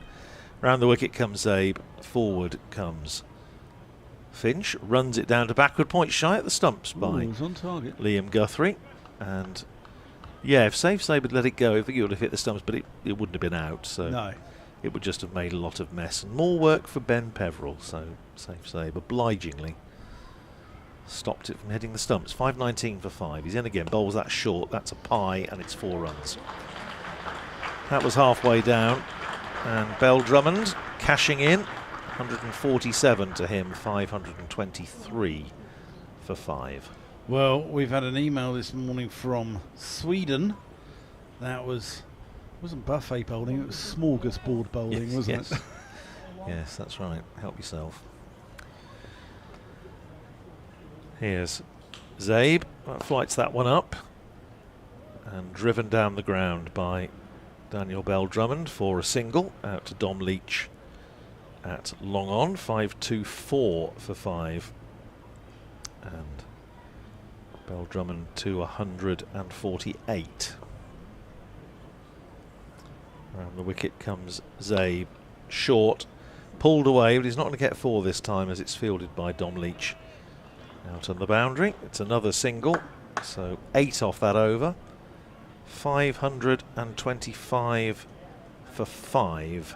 Round the wicket comes Zabe, forward comes Finch, runs it down to backward point, shy at the stumps by on target. Liam Guthrie. And yeah, if Zabe had let it go, I think it would have hit the stumps, but it wouldn't have been out, so no. It would just have made a lot of mess. And more work for Ben Peveril, so Zabe obligingly stopped it from hitting the stumps. 519 for 5. He's in again, bowls that short, that's a pie, and it's 4 runs. That was halfway down, and Bell-Drummond cashing in, 147 to him, 523 for 5. Well, we've had an email this morning from Sweden. That wasn't buffet bowling, it was smorgasbord bowling, wasn't it? Yes, that's right. Help yourself. Here's Zabe, flights that one up and driven down the ground by Daniel Bell-Drummond for a single out to Dom Leach at long on. 524 for 5, and Bell-Drummond to 148. Around the wicket comes Zabe, short, pulled away, but he's not going to get 4 this time as it's fielded by Dom Leach. Out on the boundary, it's another single, so 8 off that over. 525 for 5.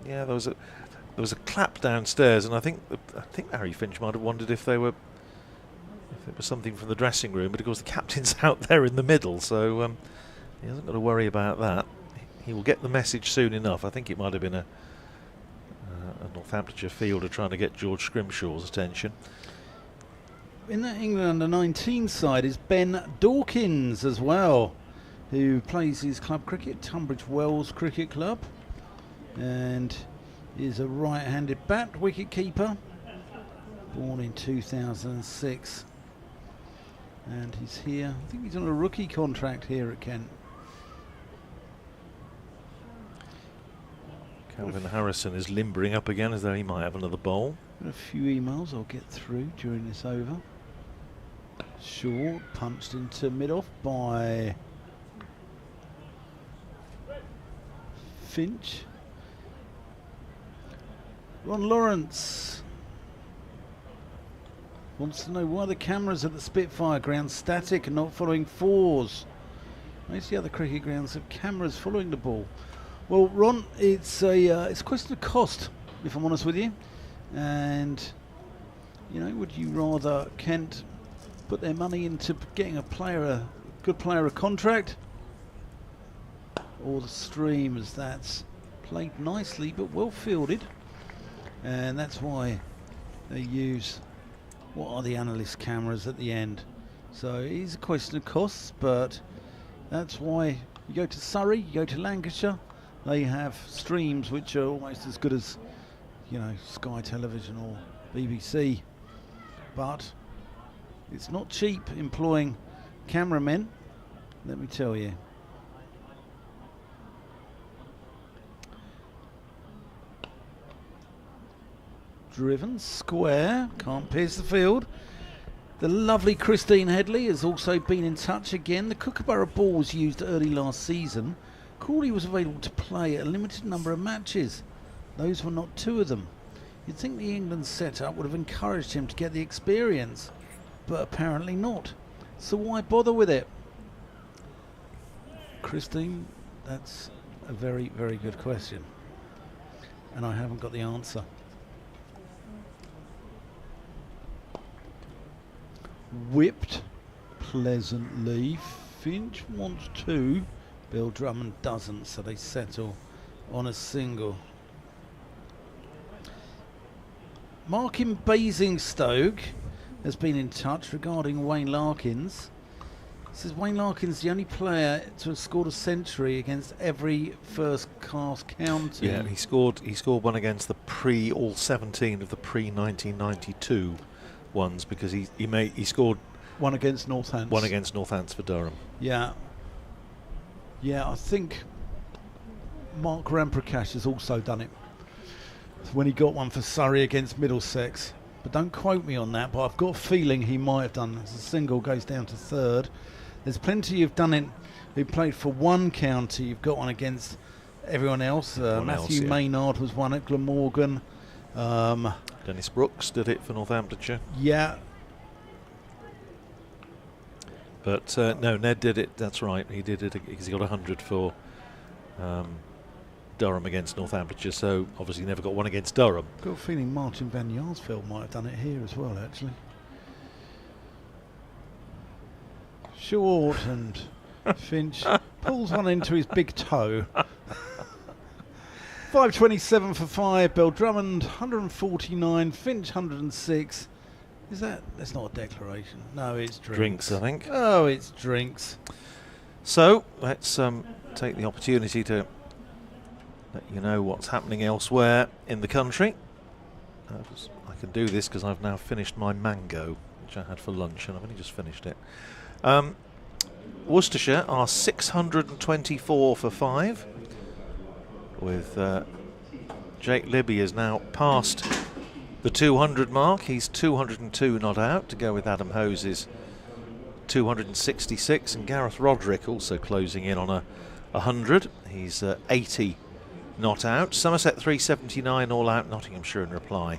Yeah, there was a clap downstairs, and I think Harry Finch might have wondered if it was something from the dressing room, but of course the captain's out there in the middle, so he hasn't got to worry about that. He will get the message soon enough. I think it might have been a Northamptonshire fielder trying to get George Scrimshaw's attention. In that England under-19 side is Ben Dawkins as well, who plays his club cricket, Tunbridge Wells Cricket Club, and is a right-handed bat wicket-keeper, born in 2006. And he's here, I think he's on a rookie contract here at Kent. Calvin Harrison is limbering up again as though he might have another bowl. Got a few emails I'll get through during this over. Short, punched into mid-off by Finch. Ron Lawrence wants to know why the cameras at the Spitfire ground static and not following 4s. Most of the other cricket grounds have cameras following the ball. Well, Ron, it's a question of cost, if I'm honest with you. And, you know, would you rather Kent put their money into getting a good player a contract, or the stream, as that's played nicely but well fielded? And that's why they use what are the analyst cameras at the end. So it is a question of costs, but that's why you go to Surrey, you go to Lancashire, they have streams which are almost as good as, you know, Sky Television or BBC. But it's not cheap employing cameramen, let me tell you. Driven square, can't pierce the field. The lovely Christine Headley has also been in touch again. The Kookaburra ball was used early last season. Crawley was available to play a limited number of matches. Those were not 2 of them. You'd think the England setup would have encouraged him to get the experience, but apparently not. So why bother with it? Christine, that's a very, very good question, and I haven't got the answer. Whipped pleasantly. Finch wants 2. Bell-Drummond doesn't, so they settle on a single. Markin Basingstoke has been in touch regarding Wayne Larkins. He says Wayne Larkins is the only player to have scored a century against every first-class county. Yeah, he scored one against the all 17 of the pre-1992 ones, because he scored one against Northampton. One against Northampton for Durham. Yeah. Yeah, I think Mark Ramprakash has also done it when he got one for Surrey against Middlesex. But don't quote me on that, but I've got a feeling he might have done. As a single goes down to third. There's plenty who've done it, who played for one county. You've got one against everyone else. Matthew Maynard was one at Glamorgan. Dennis Brooks did it for Northamptonshire. Yeah. But no, Ned did it, that's right. He did it because he got 100 for Durham against Northamptonshire, so obviously never got one against Durham. I've got a feeling Martin Van Yarsveld might have done it here as well, actually. Short, and Finch pulls one into his big toe. 5.27 for 5, Bell-Drummond 149, Finch 106. That's not a declaration. No, it's drinks. Drinks, I think. Oh, it's drinks. So let's take the opportunity to let you know what's happening elsewhere in the country. I can do this because I've now finished my mango, which I had for lunch, and I've only just finished it. Worcestershire are 624 for 5, with Jake Libby is now past the 200 mark. He's 202 not out to go with Adam Hose's 266, and Gareth Roderick also closing in on a 100. He's 80 not out. Somerset 379 all out. Nottinghamshire in reply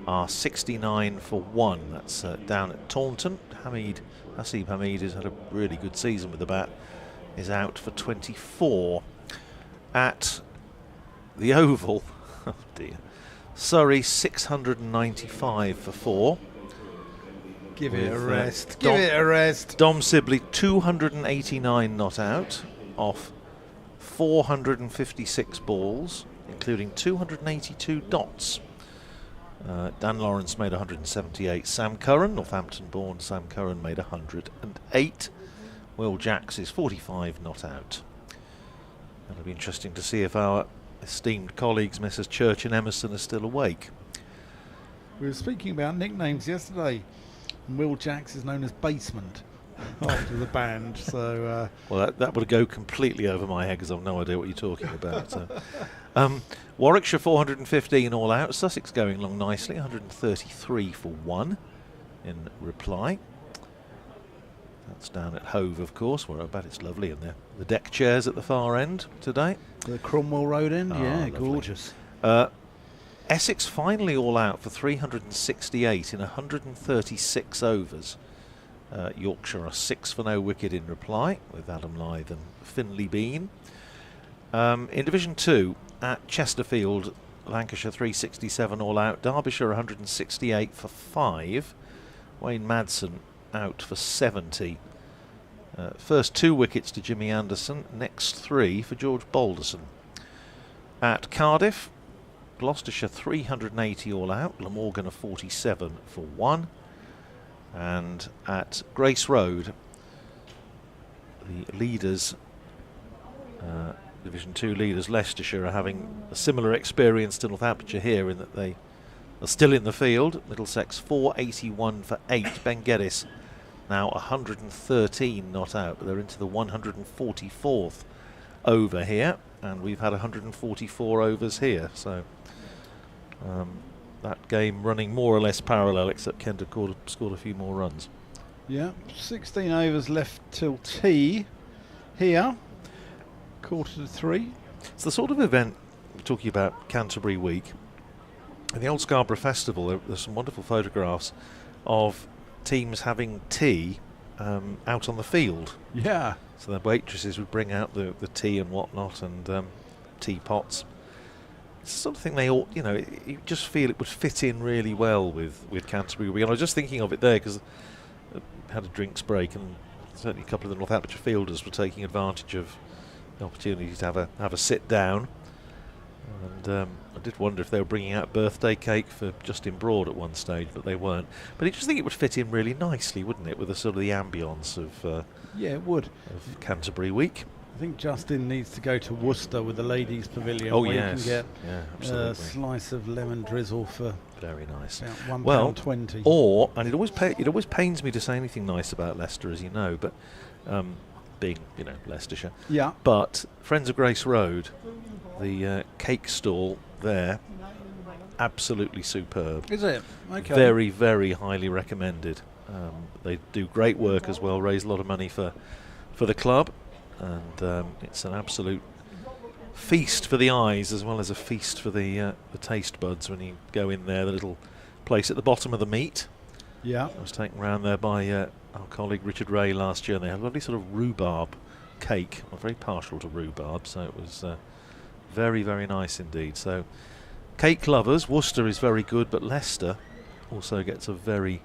are 69 for 1. That's down at Taunton. Hasib Hamid has had a really good season with the bat, is out for 24. At the Oval, oh dear, Surrey 695 for 4. Give it a rest. Give it a rest. Dom Sibley 289 not out off 456 balls, including 282 dots. Dan Lawrence made 178. Sam Curran, Northampton-born Sam Curran, made 108. Will Jacks is 45 not out. It'll be interesting to see if our esteemed colleagues, Messrs Church and Emerson, are still awake. We were speaking about nicknames yesterday, and Will Jacks is known as Basement after the band. So, well, that would go completely over my head because I've no idea what you're talking about. So. Warwickshire 415 all out. Sussex going along nicely, 133 for 1 in reply. That's down at Hove, of course, where I bet it's lovely in there. The deck chairs at the far end today. The Cromwell Road end, yeah, lovely. Gorgeous. Essex finally all out for 368 in 136 overs. Yorkshire are 6 for no wicket in reply, with Adam Lyth and Finley Bean. In Division 2, at Chesterfield, Lancashire 367 all out. Derbyshire 168 for 5. Wayne Madsen out for 70. First 2 wickets to Jimmy Anderson, next 3 for George Balderson. At Cardiff, Gloucestershire 380 all out. Glamorgan are 47 for 1. And at Grace Road, the leaders, Division 2 leaders, Leicestershire, are having a similar experience to Northamptonshire here in that they are still in the field. Middlesex 481 for 8. Ben Geddes now 113 not out, but they're into the 144th over here, and we've had 144 overs here, so that game running more or less parallel, except Kent had scored a few more runs. Yeah, 16 overs left till tea here, 2:45. It's the sort of event we're talking about. Canterbury Week in the old Scarborough Festival. There's some wonderful photographs of teams having tea out on the field. Yeah. So the waitresses would bring out the tea and whatnot, and teapots. It's the sort of thing they ought, you just feel it would fit in really well with Canterbury Week. And I was just thinking of it there because I had a drinks break, and certainly a couple of the Northamptonshire fielders were taking advantage of the opportunity to have a sit down and did wonder if they were bringing out birthday cake for Justin Broad at one stage, but they weren't. But I just think it would fit in really nicely, wouldn't it, with the sort of the ambience of Yeah, it would. of Canterbury Week. I think Justin needs to go to Worcester with the ladies' pavilion, Oh, where yes. you can Yeah, get absolutely. a slice of lemon drizzle for Very nice. about Well, £1.20. Or, and it always pains me to say anything nice about Leicester, as you know, but being, Leicestershire. Yeah. But Friends of Grace Road, the cake stall there, absolutely superb. Is it? Okay. Very, very highly recommended. They do great work as well, raise a lot of money for the club, and it's an absolute feast for the eyes as well as a feast for the taste buds when you go in there. The little place at the bottom of the meat. Yeah. I was taken round there by our colleague Richard Ray last year, and they had a lovely sort of rhubarb cake. I'm very partial to rhubarb, so it was very, very nice indeed. So cake lovers, Worcester is very good, but Leicester also gets a very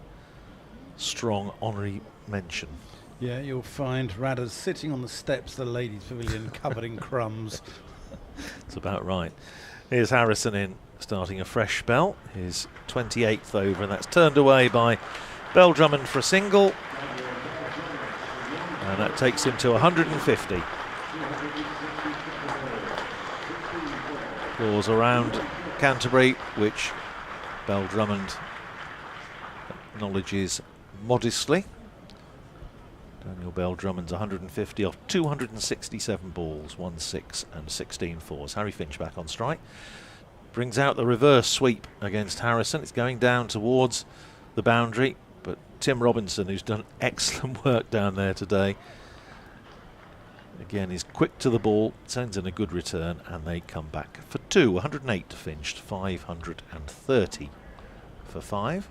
strong honorary mention. Yeah, you'll find Radders sitting on the steps of the ladies' pavilion covered in crumbs. That's about right. Here's Harrison in, starting a fresh spell, his 28th over, and that's turned away by Bell-Drummond for a single, and that takes him to 150. Applause around Canterbury, which Bell-Drummond acknowledges modestly. Daniel Bell-Drummond's 150 off 267 balls, 1-6 and 16 fours. Harry Finch back on strike. Brings out the reverse sweep against Harrison. It's going down towards the boundary, but Tim Robinson, who's done excellent work down there today, again is quick to the ball, sends in a good return, and they come back for two. 108 to Finch, 530 for 5.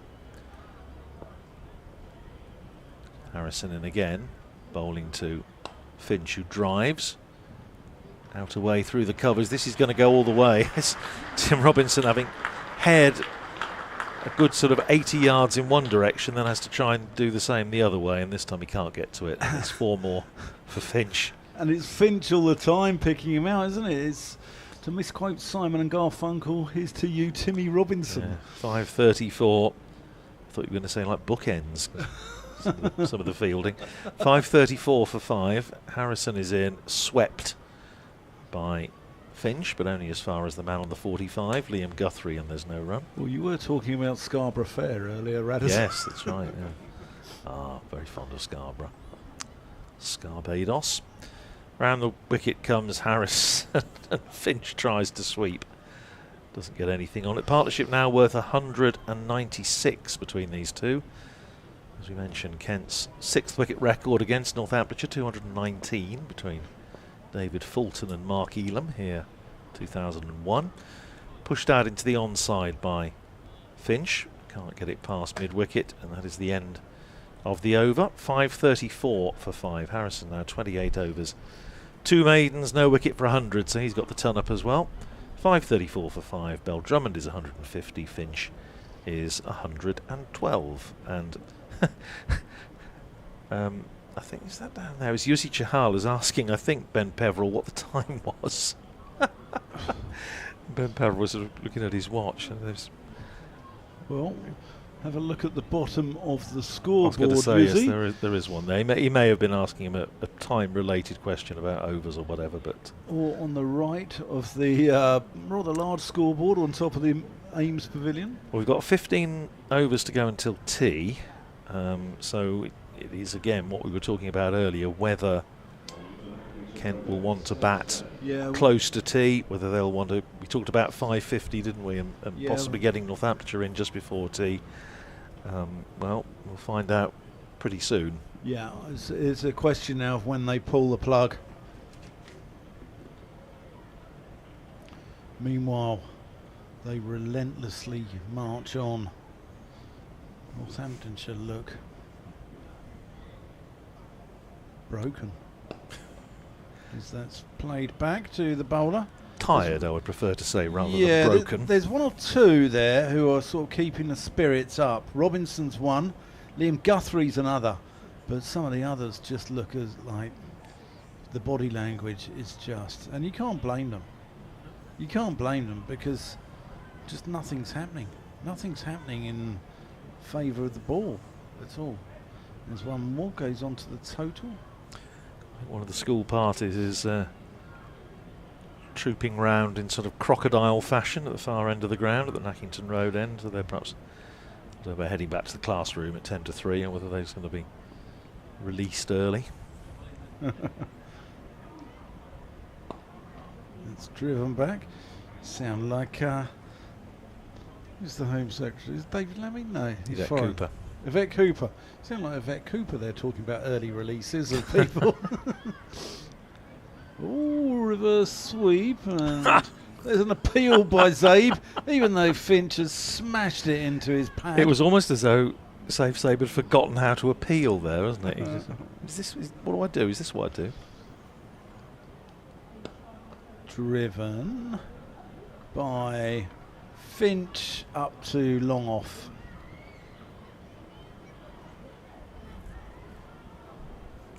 Harrison in again, bowling to Finch, who drives out away through the covers. This is going to go all the way. Tim Robinson, having head a good sort of 80 yards in one direction, then has to try and do the same the other way, and this time he can't get to it. And it's 4 more for Finch. And it's Finch all the time picking him out, isn't it? It's, to misquote Simon and Garfunkel, here's to you, Timmy Robinson. Yeah, 534. I thought you were going to say like bookends. some of the fielding. 534 for 5. Harrison is in, swept by Finch, but only as far as the man on the 45, Liam Guthrie, and there's no run. Well, you were talking about Scarborough Fair earlier, Radders. Yes, that's right. Yeah. Very fond of Scarborough. Scarbados. Round the wicket comes Harris, and Finch tries to sweep. Doesn't get anything on it. Partnership now worth 196 between these two. As we mentioned, Kent's 6th wicket record against Northamptonshire, 219 between David Fulton and Mark Elam here, 2001. Pushed out into the onside by Finch. Can't get it past mid-wicket, and that is the end of the over. 534 for 5. Harrison now 28 overs. 2 maidens, no wicket for 100, so he's got the ton up as well. 534 for 5. Bell-Drummond is 150. Finch is 112. And I think, is that down there? Is Yusi Chahal is asking, I think, Ben Peveril what the time was. Ben Peveril was sort of looking at his watch, and there's. Well, have a look at the bottom of the I was scoreboard, going to say, yes, Yusi. there is one there. He may have been asking him a time-related question about overs or whatever, but. Or on the right of the rather large scoreboard on top of the Ames Pavilion. Well, we've got 15 overs to go until tea, so it is again what we were talking about earlier, whether Kent will want to bat close to tea, whether they'll want to. We talked about 550, didn't we, and possibly getting Northamptonshire in just before tea. Well, we'll find out pretty soon. Yeah, it's a question now of when they pull the plug. Meanwhile, they relentlessly march on. Northamptonshire look broken. As that's played back to the bowler. Tired, I would prefer to say, rather Yeah, than broken. there's one or two there who are sort of keeping the spirits up. Robinson's one, Liam Guthrie's another, but some of the others just look as like the body language is just, and you can't blame them. You can't blame them because just nothing's happening. Nothing's happening in favour of the ball at all. There's one more, goes on to the total. One of the school parties is trooping round in sort of crocodile fashion at the far end of the ground at the Nackington Road end. So they're perhaps they're heading back to the classroom at 10 to 3, and whether they're going to be released early. It's driven back. Sound like who's the Home Secretary? Is David Lammy? No, he's Yvette foreign. Cooper. Yvette Cooper. Sound like Yvette Cooper. They're talking about early releases of people. Oh, reverse sweep, and there's an appeal by Zabe, even though Finch has smashed it into his pad. It was almost as though Safe Sabre had forgotten how to appeal there, wasn't it? What do I do? Is this what I do? Driven by Finch up to long off.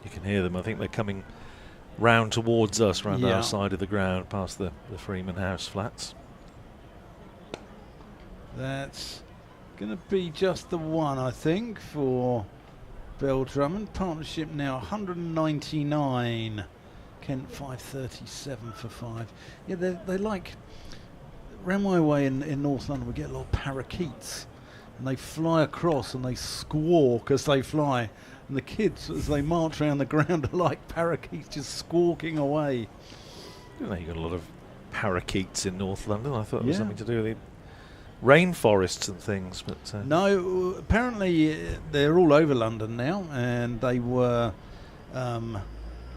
You can hear them. I think they're coming round towards us, round our side of the ground, past the Freeman House flats. That's going to be just the one, I think, for Bell-Drummond. Partnership now 199. Kent 537 for 5. Yeah, they like... Round my way in North London, we get a lot of parakeets. And they fly across and they squawk as they fly. And the kids, as they march around the ground, are like parakeets just squawking away. I don't know, you got a lot of parakeets in North London. I thought it was something to do with the rainforests and things. But no, apparently they're all over London now, and they were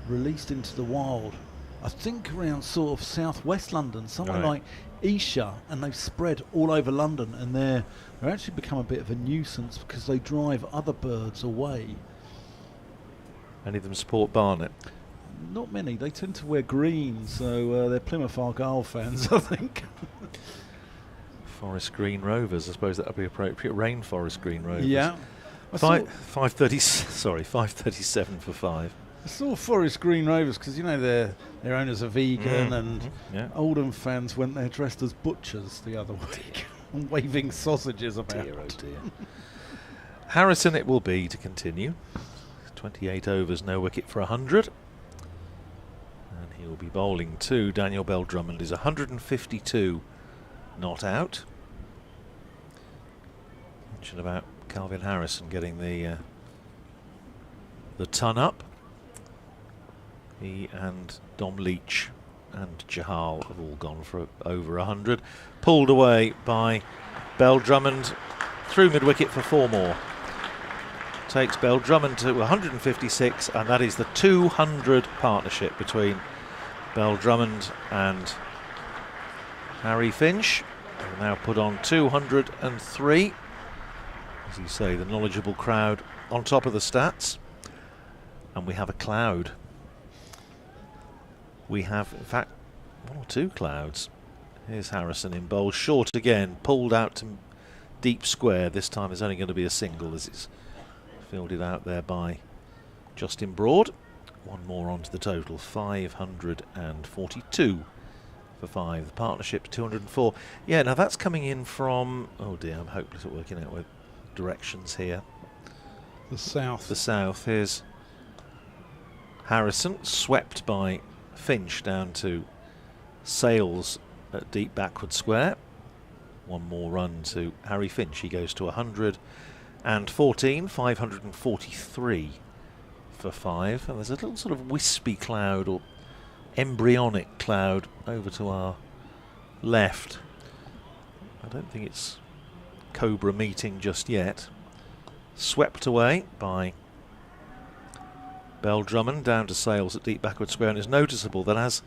released into the wild, I think around sort of southwest London, somewhere like Esher, and they've spread all over London, and they're actually become a bit of a nuisance because they drive other birds away. Any of them support Barnet? Not many. They tend to wear green, so they're Plymouth Argyle fans, I think. Forest Green Rovers, I suppose that would be appropriate. Rainforest Green Rovers. Yeah. 537 for 5. I saw Forest Green Rovers because, you know, their owners are vegan, and Oldham fans went there dressed as butchers the other week and waving sausages about. Dear, oh dear. Harrison it will be to continue. 28 overs, no wicket for 100. And he will be bowling to Daniel Bell-Drummond. Is 152 not out. Mention about Calvin Harrison getting the ton up. He and Dom Leach and Jahal have all gone for over 100. Pulled away by Bell-Drummond through mid-wicket for 4 more. Takes Bell-Drummond to 156, and that is the 200 partnership between Bell-Drummond and Harry Finch. Will now put on 203. As you say, the knowledgeable crowd on top of the stats. And we have a cloud. We have, in fact, 1 or 2 clouds. Here's Harrison in bowl, short again, pulled out to deep square. This time it's only going to be a single as it's fielded out there by Justin Broad. 1 more onto the total, 542 for 5. The partnership 204. Yeah, now that's coming in from, oh dear, I'm hopeless at working out with directions here. The south. The south. Here's Harrison, swept by Finch down to Sales at deep backward square. 1 more run to Harry Finch. He goes to 114, 543 for 5. And there's a little sort of wispy cloud or embryonic cloud over to our left. I don't think it's Cobra meeting just yet. Swept away by Bell-Drummond down to Sales at deep backward square, and it's noticeable that as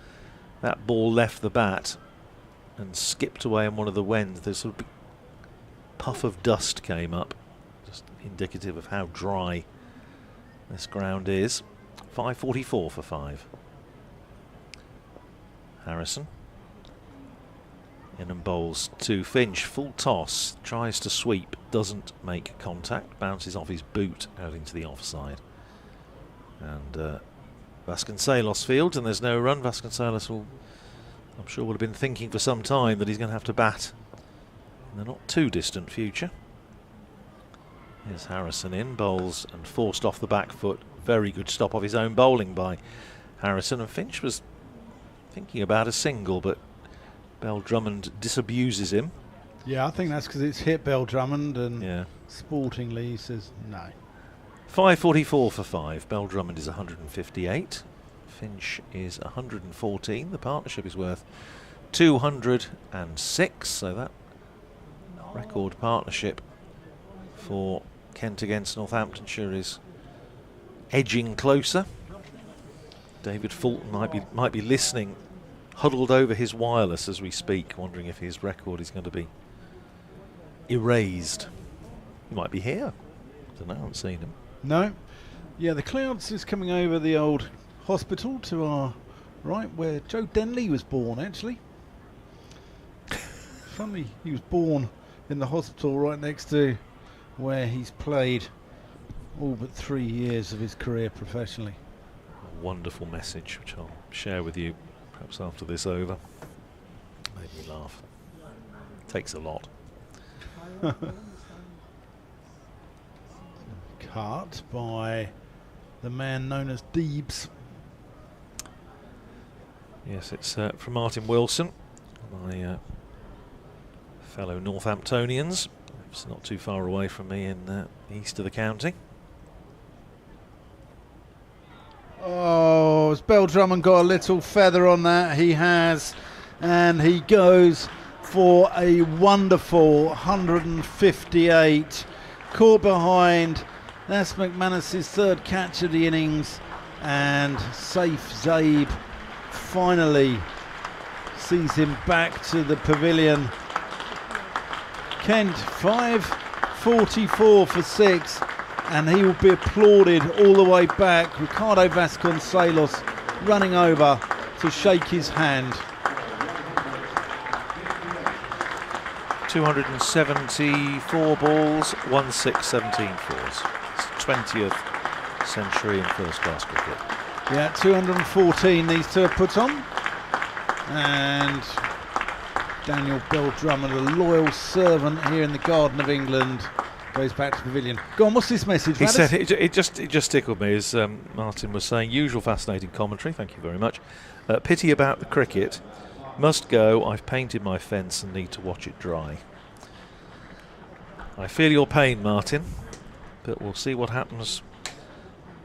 that ball left the bat and skipped away on one of the wends, there's sort of big puff of dust came up, just indicative of how dry this ground is. 544 for 5. Harrison in and bowls to Finch, full toss, tries to sweep, doesn't make contact, bounces off his boot out into the offside. And Vasconcelos fields, and there's no run. Vasconcelos will, I'm sure, will have been thinking for some time that he's going to have to bat in the not too distant future. Here's Harrison in, bowls and forced off the back foot. Very good stop of his own bowling by Harrison, and Finch was thinking about a single, but Bell-Drummond disabuses him. Yeah, I think that's because it's hit Bell-Drummond, and sportingly he says no. 544 for 5. Bell-Drummond is 158. Finch is 114. The partnership is worth 206, so that record partnership for Kent against Northamptonshire is edging closer. David Fulton might be listening, huddled over his wireless as we speak, wondering if his record is going to be erased. He might be here. I don't know, I haven't seen him. No. Yeah, the clouds is coming over the old hospital to our right, where Joe Denley was born, actually. Funny, he was born in the hospital right next to where he's played all but 3 years of his career professionally. A wonderful message, which I'll share with you perhaps after this over. Made me laugh. Takes a lot. Cut by the man known as Deebs. Yes, it's from Martin Wilson, my fellow Northamptonians. It's not too far away from me in the east of the county. Oh, has Bell-Drummond got a little feather on that? He has, and he goes for a wonderful 158. Caught behind. That's McManus's third catch of the innings, and Saif Zaib finally sees him back to the pavilion. Kent 544 for 6, and he will be applauded all the way back. Ricardo Vasconcelos running over to shake his hand. 274 balls, 1617 fours. It's 20th century in first class cricket. Yeah, 214 these two are put on. And Daniel Bell-Drummond, a loyal servant here in the Garden of England, goes back to the pavilion. Go on, what's this message? He said it just tickled me, as Martin was saying. Usual fascinating commentary, thank you very much. Pity about the cricket. Must go. I've painted my fence and need to watch it dry. I feel your pain, Martin, but we'll see what happens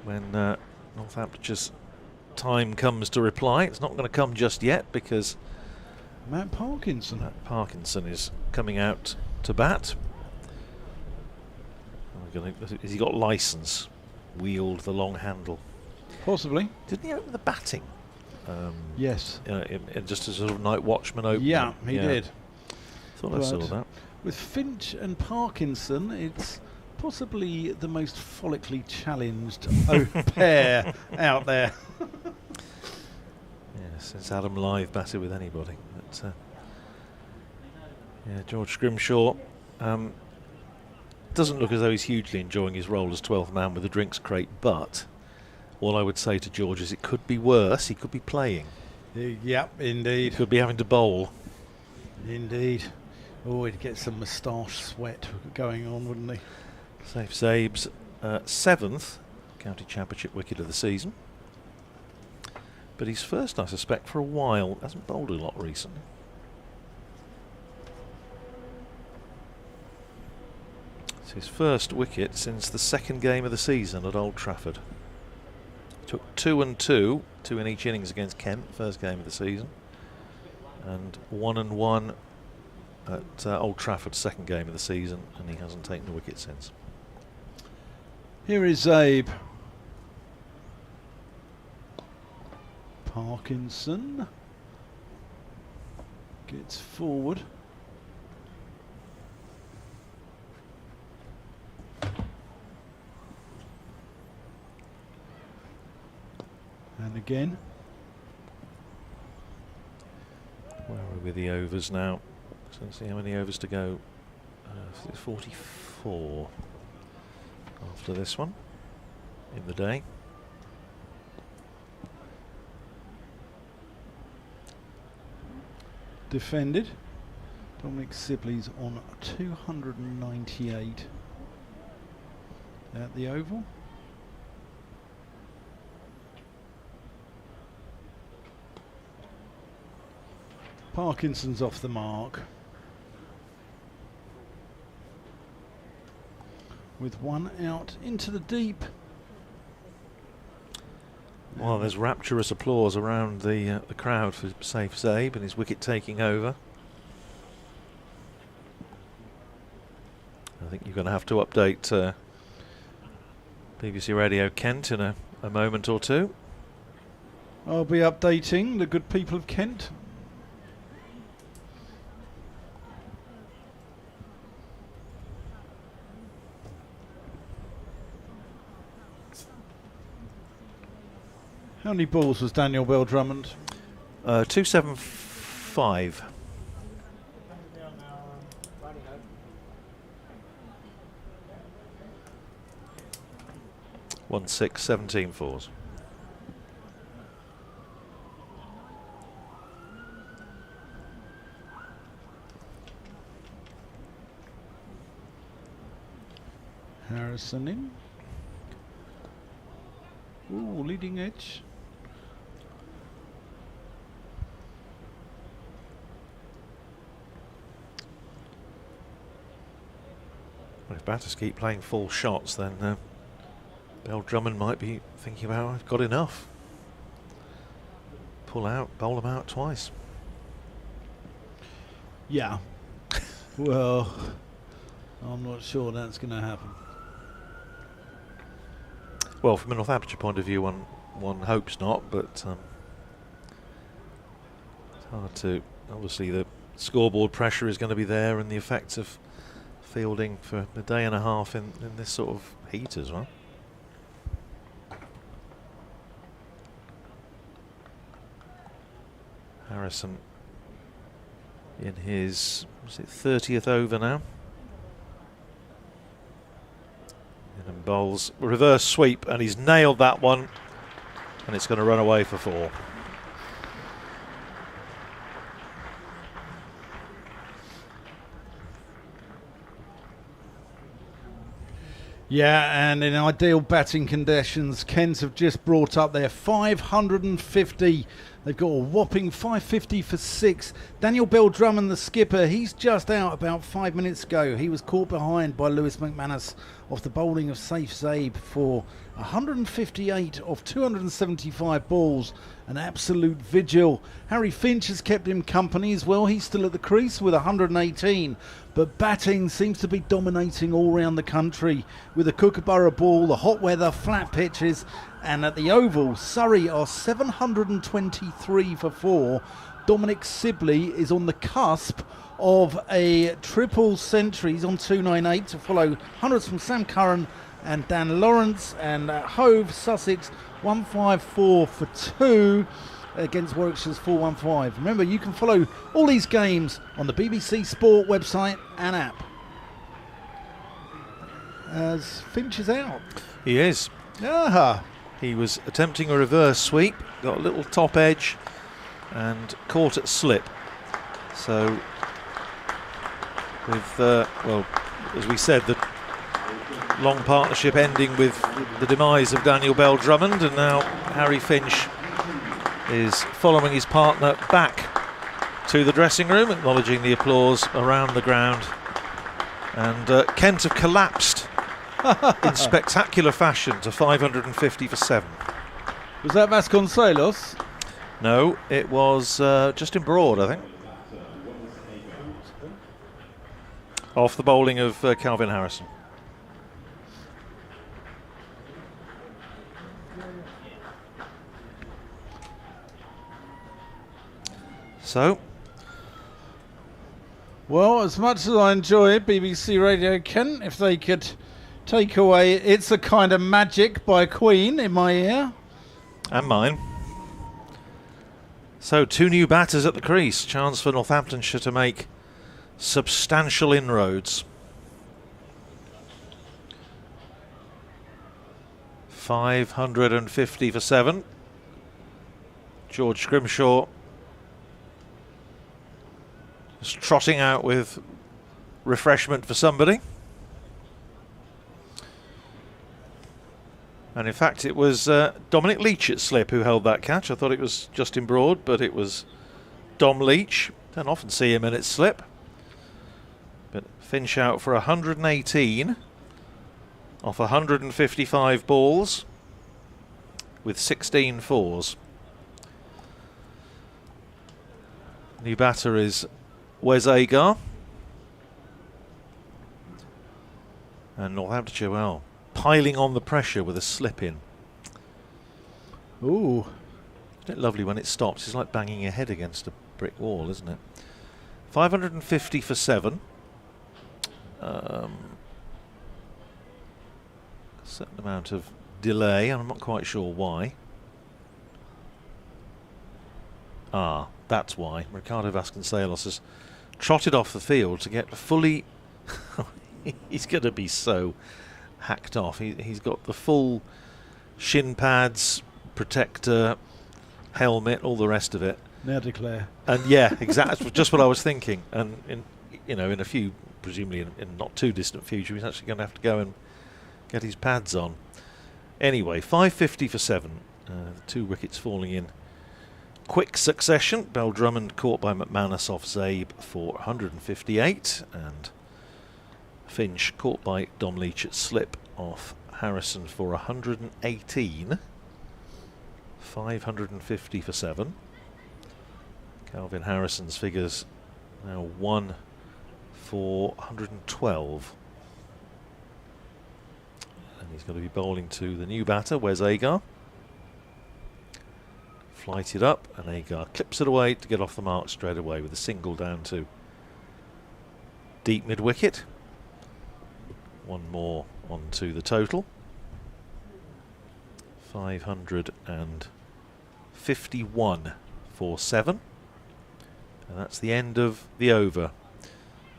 when Northamptonshire's time comes to reply. It's not going to come just yet because Matt Parkinson is coming out to bat. Has he got licence? Wield the long handle. Possibly. Didn't he open the batting? Yes. Just as a sort of night watchman opening. Yeah, he did. Thought I saw that. With Finch and Parkinson, it's possibly the most follically challenged pair out there. Since Adam Live batted with anybody. But, George Scrimshaw doesn't look as though he's hugely enjoying his role as 12th man with the drinks crate, but all I would say to George is it could be worse. He could be playing. Yep, indeed. He could be having to bowl. Indeed. Oh, he'd get some moustache sweat going on, wouldn't he? Saif Zaib's 7th county championship wicket of the season. But he's first, I suspect, for a while. Hasn't bowled a lot recently. It's his first wicket since the second game of the season at Old Trafford. Took 2 and 2, 2 in each innings against Kent, first game of the season, and 1 and 1 at Old Trafford, second game of the season, and he hasn't taken a wicket since. Here is Zaib. Parkinson gets forward. And again. Where are we with the overs now? So let's see how many overs to go. 44 after this one in the day. Defended. Dominic Sibley's on 298 at the Oval. Parkinson's off the mark. With one out into the deep. Well, there's rapturous applause around the crowd for Safe Zabe and his wicket taking over. I think you're going to have to update BBC Radio Kent in a moment or two. I'll be updating the good people of Kent. How many balls was Daniel Bell-Drummond? 275. One 6, 17 fours. Harrison in. Ooh, leading edge. Well, if batters keep playing full shots, then Bell-Drummond might be thinking about, I've got enough. Pull out, bowl them out twice. Yeah. Well, I'm not sure that's going to happen. Well, from a Northamptonshire point of view, one hopes not, but it's hard to. Obviously, the scoreboard pressure is going to be there, and the effects of fielding for a day and a half in this sort of heat as well. Harrison in his, was it 30th over now? And bowls reverse sweep, and he's nailed that one, and it's going to run away for 4. Yeah, and in ideal batting conditions, Kent have just brought up their 550. They've got a whopping 550 for 6. Daniel Bell-Drummond, the skipper, he's just out about 5 minutes ago. He was caught behind by Lewis McManus off the bowling of Safe Zabe for 158 of 275 balls. An absolute vigil. Harry Finch has kept him company as well. He's still at the crease with 118. But batting seems to be dominating all around the country with the Kookaburra ball, the hot weather, flat pitches. And at the Oval, Surrey are 723 for 4. Dominic Sibley is on the cusp of a triple century. He's on 298 to follow hundreds from Sam Curran and Dan Lawrence. And Hove, Sussex, 154 for 2 against Warwickshire's 415. Remember, you can follow all these games on the BBC Sport website and app. As Finch is out. He is. Aha. He was attempting a reverse sweep, got a little top edge and caught at slip. So with, well, as we said, the long partnership ending with the demise of Daniel Bell-Drummond, and now Harry Finch is following his partner back to the dressing room, acknowledging the applause around the ground. And Kent have collapsed in spectacular fashion to 550 for 7. Was that Vasconcelos? No, it was Justin Broad, I think. Off the bowling of Calvin Harrison. So, well, as much as I enjoy BBC Radio Kent, if they could take away It's a Kind of Magic by Queen in my ear. And mine. So, 2 new batters at the crease. Chance for Northamptonshire to make substantial inroads. 550 for 7. George Scrimshaw Just trotting out with refreshment for somebody. And in fact, it was Dominic Leach at slip who held that catch. I thought it was Justin Broad, but it was Dom Leach. Don't often see him in its slip. But Finch out for 118 off 155 balls with 16 fours. New batter is Wes Agar. And Northamptonshire, well, piling on the pressure with a slip in. Ooh. Isn't it lovely when it stops? It's like banging your head against a brick wall, isn't it? 550 for 7. Certain amount of delay, and I'm not quite sure why. Ah, that's why. Ricardo Vasconcelos has trotted off the field to get fully... He's going to be so hacked off. He's got the full shin pads, protector, helmet, all the rest of it. Now declare. And yeah, exactly, just what I was thinking. And in a few, presumably in not too distant future, he's actually going to have to go and get his pads on. Anyway, 550 for 7. The 2 wickets falling in quick succession. Bell-Drummond caught by McManus off Zabe for 158, and Finch caught by Dom Leach at slip off Harrison for 118. 550 for 7. Calvin Harrison's figures now 1 for 112. And he's going to be bowling to the new batter, Wes Agar. Flighted up, and Agar clips it away to get off the mark straight away with a single down to deep mid-wicket. One more onto the total. 551 for 7. And that's the end of the over.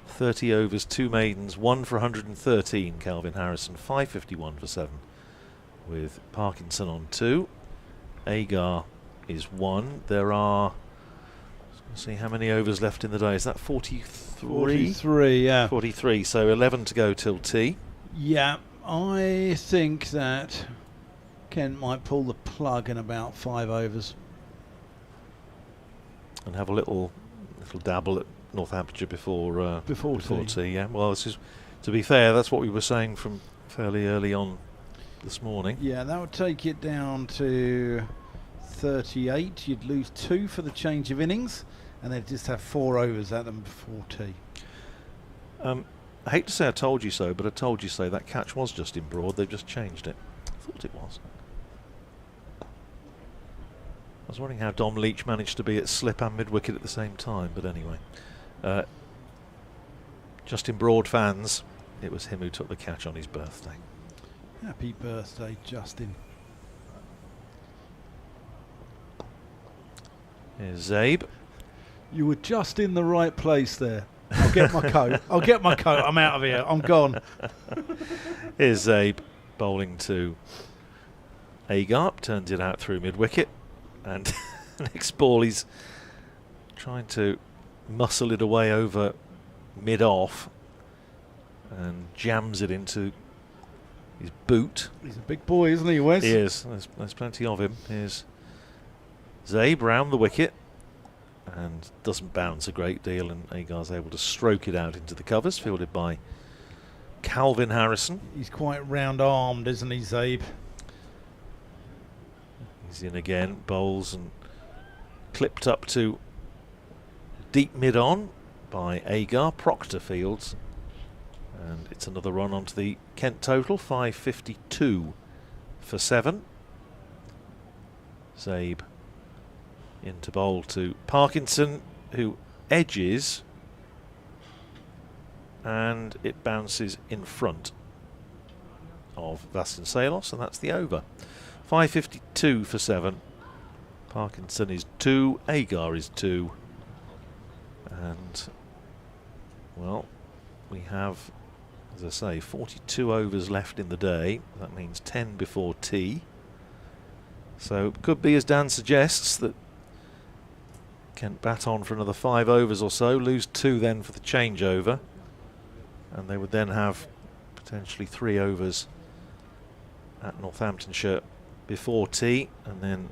30 overs, 2 maidens, 1 for 113, Calvin Harrison, 551 for 7. With Parkinson on 2. Agar is 1. There are, let's see how many overs left in the day. Is that 43? 43, yeah. 43, so 11 to go till tea. Yeah, I think that Kent might pull the plug in about 5 overs. And have a little dabble at Northamptonshire before tea. Yeah, well, this is, to be fair, that's what we were saying from fairly early on this morning. Yeah, that would take it down to 38. You'd lose 2 for the change of innings, and they'd just have 4 overs at them before tea. I hate to say I told you so, but I told you so. That catch was just in Broad. They've just changed it. I thought it was. I was wondering how Dom Leach managed to be at slip and mid-wicket at the same time, but anyway. Justin Broad fans, it was him who took the catch on his birthday. Happy birthday, Justin. Here's Zabe. You were just in the right place there. I'll get my coat. I'll get my coat. I'm out of here. I'm gone. Here's Zabe bowling to Agar. Turns it out through mid-wicket. And next ball he's trying to muscle it away over mid-off and jams it into his boot. He's a big boy, isn't he, Wes? He is. There's plenty of him. Here's Zabe round the wicket and doesn't bounce a great deal, and Agar's able to stroke it out into the covers, fielded by Calvin Harrison. He's quite round-armed, isn't he, Zabe? He's in again, bowls and clipped up to deep mid-on by Agar. Proctor fields, and it's another run onto the Kent total. 552 for 7. Zabe into bowl to Parkinson, who edges, and it bounces in front of Vasconcelos, and that's the over. 552 for 7. Parkinson is 2, Agar is 2, and well, we have, as I say, 42 overs left in the day. That means 10 before tea. So it could be, as Dan suggests, that Kent bat on for another 5 overs or so, lose 2 then for the changeover, and they would then have potentially 3 overs at Northamptonshire before tea, and then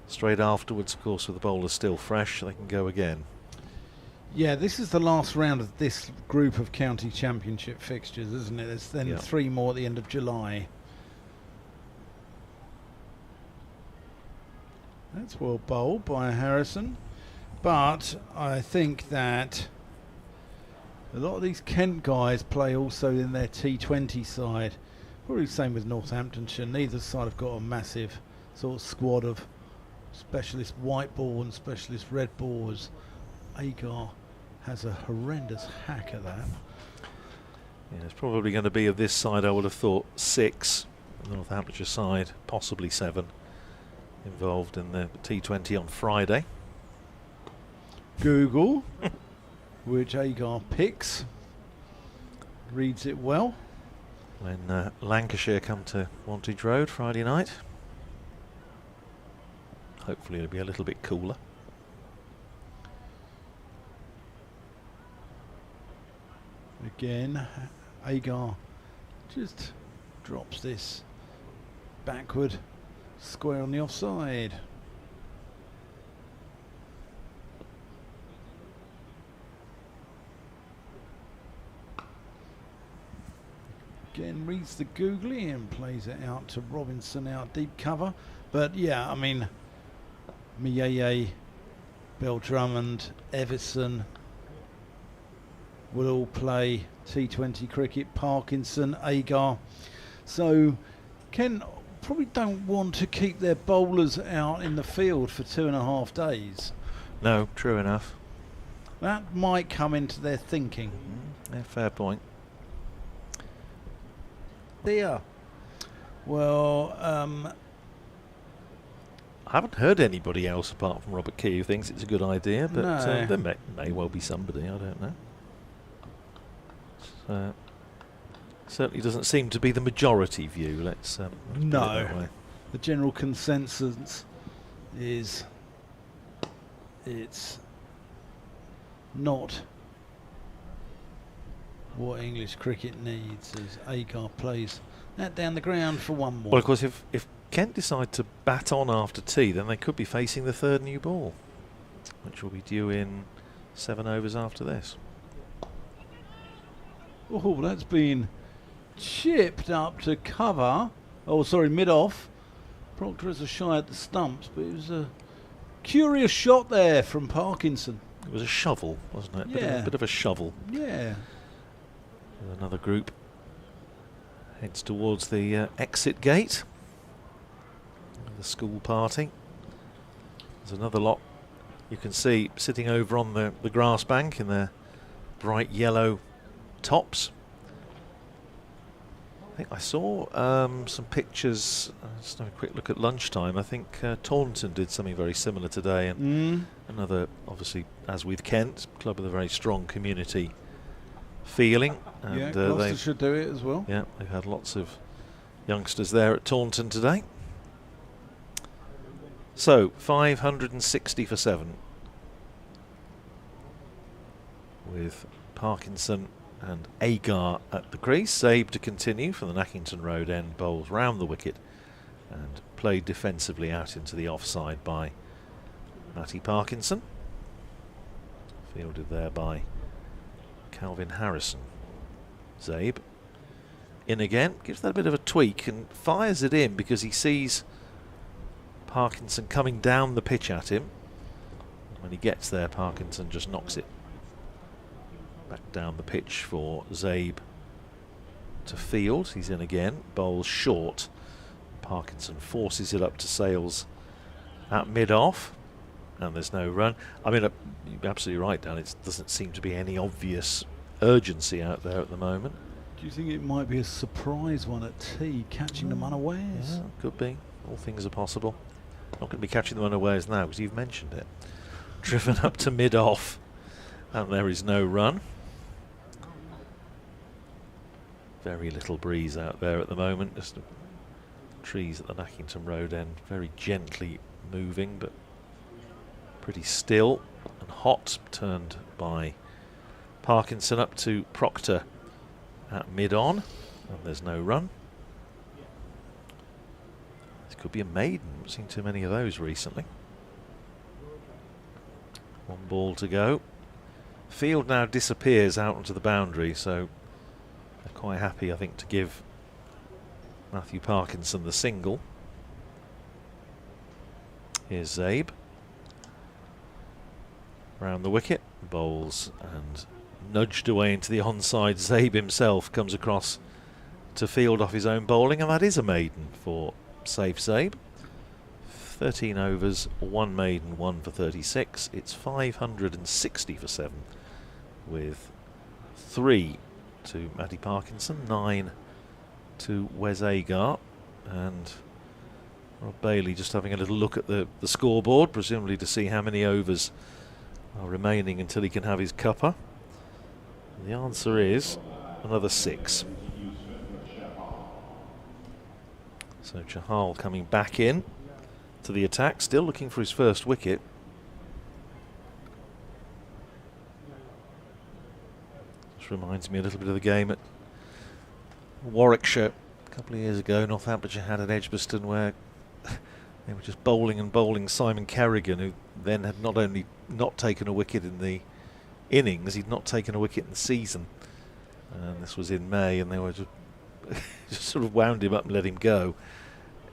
straight afterwards, of course, with the bowlers still fresh, they can go again. Yeah, this is the last round of this group of county championship fixtures, isn't it? There's then 3 more at the end of July. That's well bowled by Harrison, but I think that a lot of these Kent guys play also in their T20 side. Probably the same with Northamptonshire. Neither side have got a massive sort of squad of specialist white ball and specialist red ballers. Agar has a horrendous hack at that. Yeah, it's probably going to be of this side, I would have thought, 6. The Northamptonshire side, possibly 7, involved in the T20 on Friday. Google, which Agar picks, reads it well. When Lancashire come to Wantage Road Friday night. Hopefully it'll be a little bit cooler. Again, Agar just drops this backward, square on the offside. Again, reads the googly and plays it out to Robinson out deep cover. But yeah, I mean, Mieye, Bell-Drummond, Everson will all play T20 cricket. Parkinson, Agar. So Ken probably don't want to keep their bowlers out in the field for 2.5 days. No, true enough. That might come into their thinking. Yeah, fair point. There. Well, I haven't heard anybody else apart from Robert Key who thinks it's a good idea, but No. there may well be somebody, I don't know. Certainly doesn't seem to be the majority view, let's put it that way. The general consensus is it's not what English cricket needs, as Agar plays that down the ground for 1 more. Well, of course, if Kent decide to bat on after tea, then they could be facing the 3rd new ball, which will be due in 7 overs after this. Oh, that's been chipped up to cover. Oh, sorry, mid-off. Proctor is a shy at the stumps, but it was a curious shot there from Parkinson. It was a shovel, wasn't it? Yeah. Bit of a shovel. Yeah. And another group heads towards the exit gate of the school party. There's another lot you can see sitting over on the grass bank in their bright yellow tops. I think I saw some pictures, just have a quick look at lunchtime. I think Taunton did something very similar today, and another, obviously, as with Kent, club with a very strong community feeling. And Yeah, Gloucester should do it as well. yeah, they've had lots of youngsters there at Taunton today. So 560 for 7, with Parkinson and Agar at the crease. Zabe to continue for the Nackington Road end, bowls round the wicket and played defensively out into the offside by Matty Parkinson. Fielded there by Calvin Harrison. Zabe in again, gives that a bit of a tweak and fires it in because he sees Parkinson coming down the pitch at him. When he gets there, Parkinson just knocks it back down the pitch for Zabe to field. He's in again, bowls short. Parkinson forces it up to Sales at mid-off, and there's no run. I mean, you're absolutely right, Dan. It doesn't seem to be any obvious urgency out there at the moment. Do you think it might be a surprise one at tea, catching them unawares? Yeah, could be. All things are possible. Not going to be catching them unawares now because you've mentioned it. Driven up to mid-off, and there is no run. Very little breeze out there at the moment. Just the trees at the Nackington Road end very gently moving, but Pretty still and hot, turned by Parkinson up to Proctor at mid-on, and there's no run. This could be a maiden. I've seen too many of those recently. 1 ball to go. Field now disappears out onto the boundary, so they're quite happy, I think, to give Matthew Parkinson the single. Here's Zabe. Round the wicket, bowls and nudged away into the onside. Zabe himself comes across to field off his own bowling, and that is a maiden for Safe Zabe. 13 overs, 1 maiden, 1 for 36. It's 560 for 7, with 3 to Matty Parkinson, 9 to Wes Agar, and Rob Bailey just having a little look at the scoreboard, presumably to see how many overs are remaining until he can have his cuppa. The answer is another 6. So Chahal coming back in to the attack, still looking for his first wicket. This reminds me a little bit of the game at Warwickshire a couple of years ago. Northamptonshire had at Edgbaston where they were just bowling and bowling Simon Kerrigan, who then had not only not taken a wicket in the innings, he'd not taken a wicket in the season. And this was in May, and they were just sort of wound him up and let him go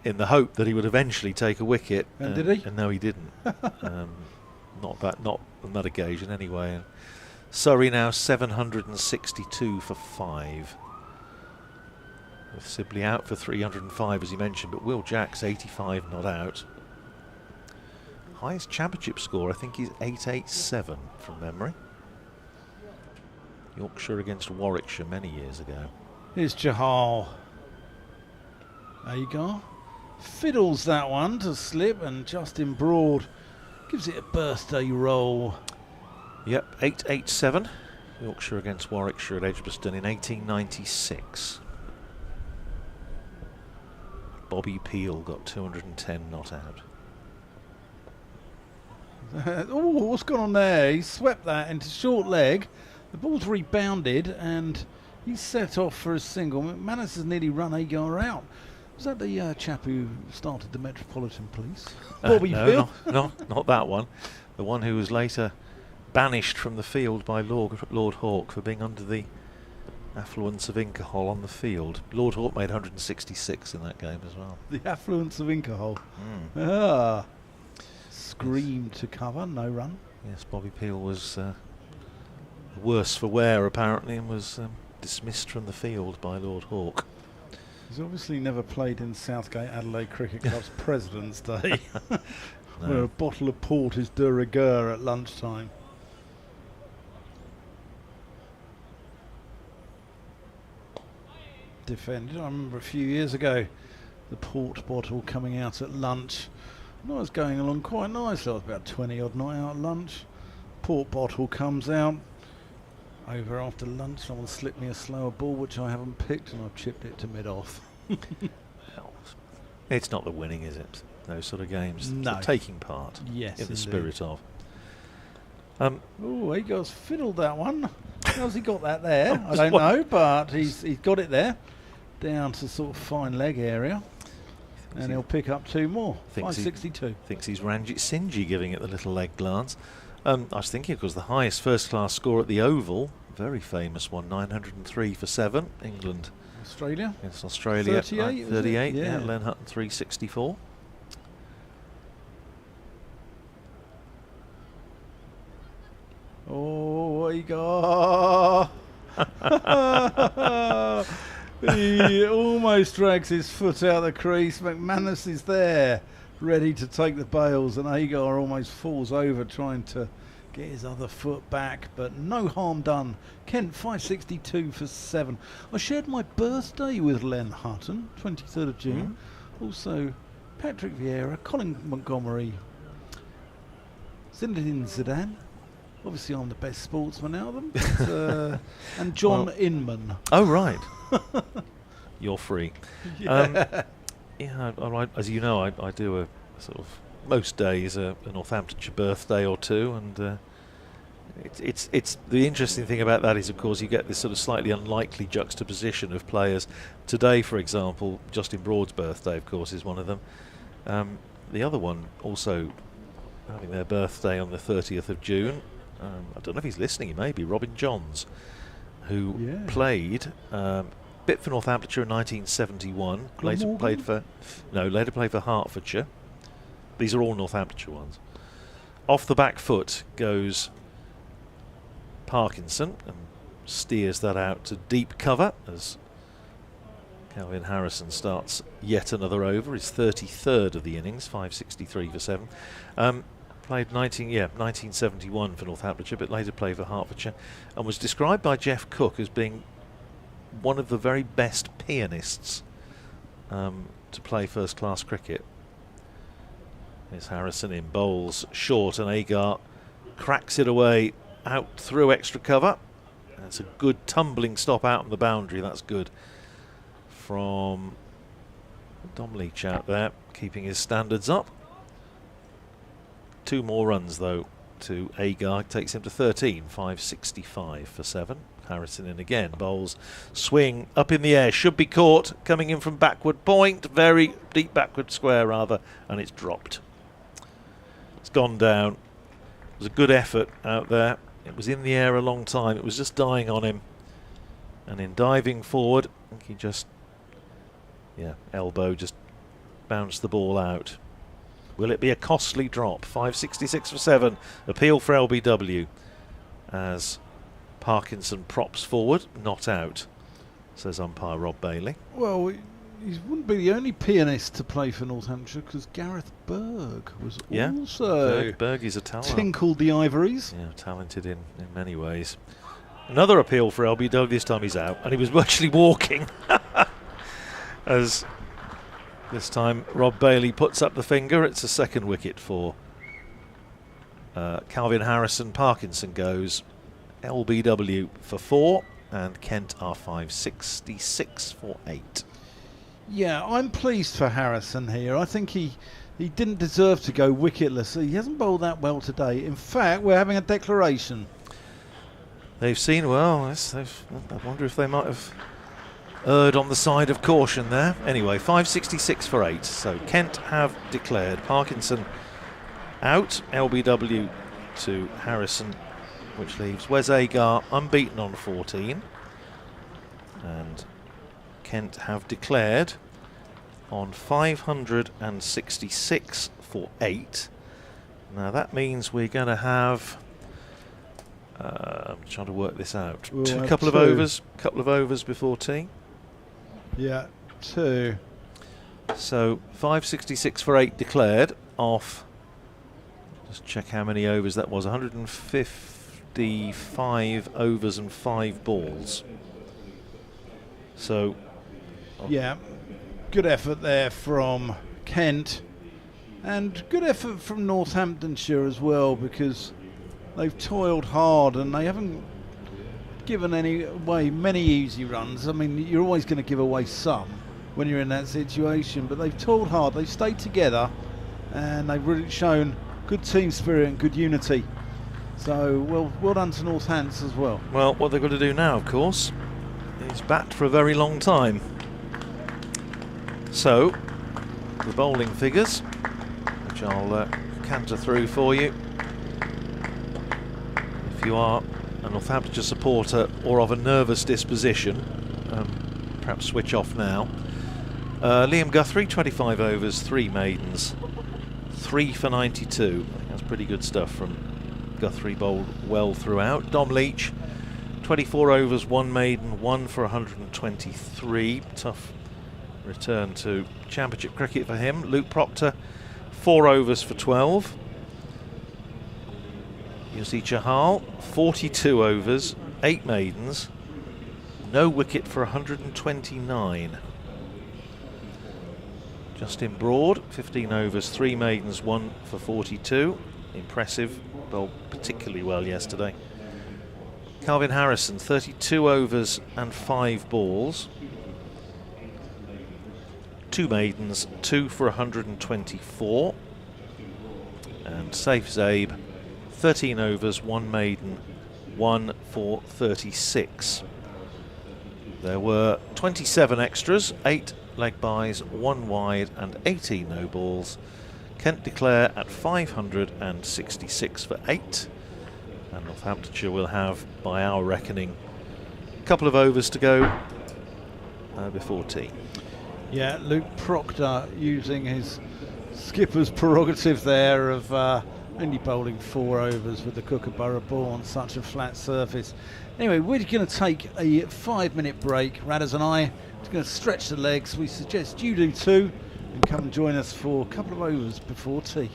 in the hope that he would eventually take a wicket. And did he? And no, he didn't. Not on that occasion anyway. And Surrey now 762 for 5. With Sibley out for 305, as you mentioned, but Will Jack's 85 not out. Highest championship score, I think, is 887 from memory. Yorkshire against Warwickshire many years ago. Here's Chahal. Agar fiddles that one to slip, and Justin Broad gives it a birthday roll. Yep, 887. Yorkshire against Warwickshire at Edgbaston in 1896. Bobby Peel got 210 not out. Oh, what's gone on there? He swept that into short leg. The ball's rebounded and he's set off for a single. McManus has nearly run Agar out. Was that the chap who started the Metropolitan Police? Bobby Peel? No, not that one. The one who was later banished from the field by Lord Hawke for being under the affluence of Inkerhol on the field. Lord Hawke made 166 in that game as well. The affluence of Inkerhol. Ah. Screamed to cover, no run. Yes, Bobby Peel was worse for wear apparently, and was dismissed from the field by Lord Hawke. He's obviously never played in Southgate Adelaide Cricket Club's President's Day, where a bottle of port is de rigueur at lunchtime. Defended. I remember a few years ago the port bottle coming out at lunch, and I was going along quite nicely. I was about 20 odd not out at lunch. Port bottle comes out. Over after lunch, someone slipped me a slower ball which I haven't picked, and I've chipped it to mid-off. Well, it's not the winning, is it? Those sort of games. No. It's the taking part. Yes, in the indeed. spirit of. Oh, Agar's fiddled that one. How's he got that there? I don't know, but he's got it there. Down to sort of fine leg area. And he'll pick up 2 more. 562. Thinks he's Ranjit Singh giving it the little leg glance. I was thinking, of course, the highest first-class score at the Oval, very famous one, 903 for 7, England. Australia? Against Australia. 38, 38, yeah. Len Hutton 364. Oh, Agar! He almost drags his foot out of the crease. McManus is there, ready to take the bails, and Agar almost falls over trying to get his other foot back, but no harm done. Kent 562 for 7. I shared my birthday with Len Hutton, 23rd of June. Also Patrick Vieira, Colin Montgomery, Zinedine Zidane. Obviously I'm the best sportsman out of them. But, and John Inman. Oh, right. You're free. Yeah. Yeah, as you know, I do a sort of most days a Northamptonshire birthday or two, and it's the interesting thing about that is, of course, you get this sort of slightly unlikely juxtaposition of players. Today, for example, Justin Broad's birthday, of course, is one of them. The other one also having their birthday on the 30th of June. I don't know if he's listening, he may be. Robin Johns, who played bit for Northamptonshire in 1971. Later played for Hertfordshire. These are all Northamptonshire ones. Off the back foot goes Parkinson and steers that out to deep cover as Calvin Harrison starts yet another over, his 33rd of the innings, 563 for 7. Played 1971 for Northamptonshire, but later played for Hertfordshire, and was described by Jeff Cook as being one of the very best pianists to play first-class cricket. Here's Harrison in, bowls short, and Agar cracks it away out through extra cover. That's a good tumbling stop out on the boundary. That's good from Dom Leach out there, keeping his standards up. 2 more runs though to Agar, takes him to 13, 565 for 7. Harrison in again, bowls, swing up in the air, should be caught, coming in from backward point, very deep backward square rather, and it's dropped. It's gone down. It was a good effort out there. It was in the air a long time. It was just dying on him. And in diving forward, I think he just, elbow just bounced the ball out. Will it be a costly drop? 566 for 7. Appeal for LBW as Parkinson props forward, not out, says umpire Rob Bailey. Well, he wouldn't be the only pianist to play for Northamptonshire, because Gareth Berg was also Berg is a talent. Tinkled the ivories. Yeah, talented in many ways. Another appeal for LBW, this time he's out, and he was virtually walking as this time Rob Bailey puts up the finger. It's a second wicket for Calvin Harrison. Parkinson goes LBW for 4, and Kent are 566 for 8. Yeah, I'm pleased for Harrison here. I think he didn't deserve to go wicketless. He hasn't bowled that well today. In fact, we're having a declaration. They've seen, well, I wonder if they might have erred on the side of caution there. Anyway, 566 for 8. So Kent have declared. Parkinson out, LBW to Harrison, which leaves Wes Agar unbeaten on 14. And Kent have declared on 566 for 8. Now that means we're going to have, I'm trying to work this out, a couple of overs before tea. Yeah, 2. So 566 for 8 declared off, just check how many overs that was, 155 overs and 5 balls. So yeah, good effort there from Kent, and good effort from Northamptonshire as well, because they've toiled hard and they haven't given away many easy runs. I mean, you're always going to give away some when you're in that situation, but they've toiled hard, they've stayed together, and they've really shown good team spirit and good unity. So well done to Northants as well. Well, what they've got to do now, of course, is bat for a very long time. So the bowling figures, which I'll canter through for you. If you are a Northamptonshire supporter or of a nervous disposition, perhaps switch off now. Liam Guthrie, 25 overs, 3 maidens, 3 for 92. I think that's pretty good stuff from Guthrie, bowled well throughout. Dom Leach, 24 overs, 1 maiden, 1 for 123. Tough return to championship cricket for him. Luke Proctor, 4 overs for 12. Yusi Chahal, 42 overs, 8 maidens, no wicket for 129. Justin Broad, 15 overs, 3 maidens, 1 for 42. Impressive, bowled particularly well yesterday. Calvin Harrison, 32 overs and 5 balls, 2 maidens, 2 for 124. and Safe Zabe, 13 overs, 1 maiden, 1 for 36. There were 27 extras, 8 leg byes, 1 wide and 18 no balls. Kent declare at 566 for 8, and Northamptonshire will have, by our reckoning, a couple of overs to go before tea. Yeah, Luke Proctor using his skipper's prerogative there of only bowling 4 overs with the Kookaburra ball on such a flat surface. Anyway, we're going to take a 5-minute break. Radders and I are going to stretch the legs. We suggest you do too, and come and join us for a couple of overs before tea.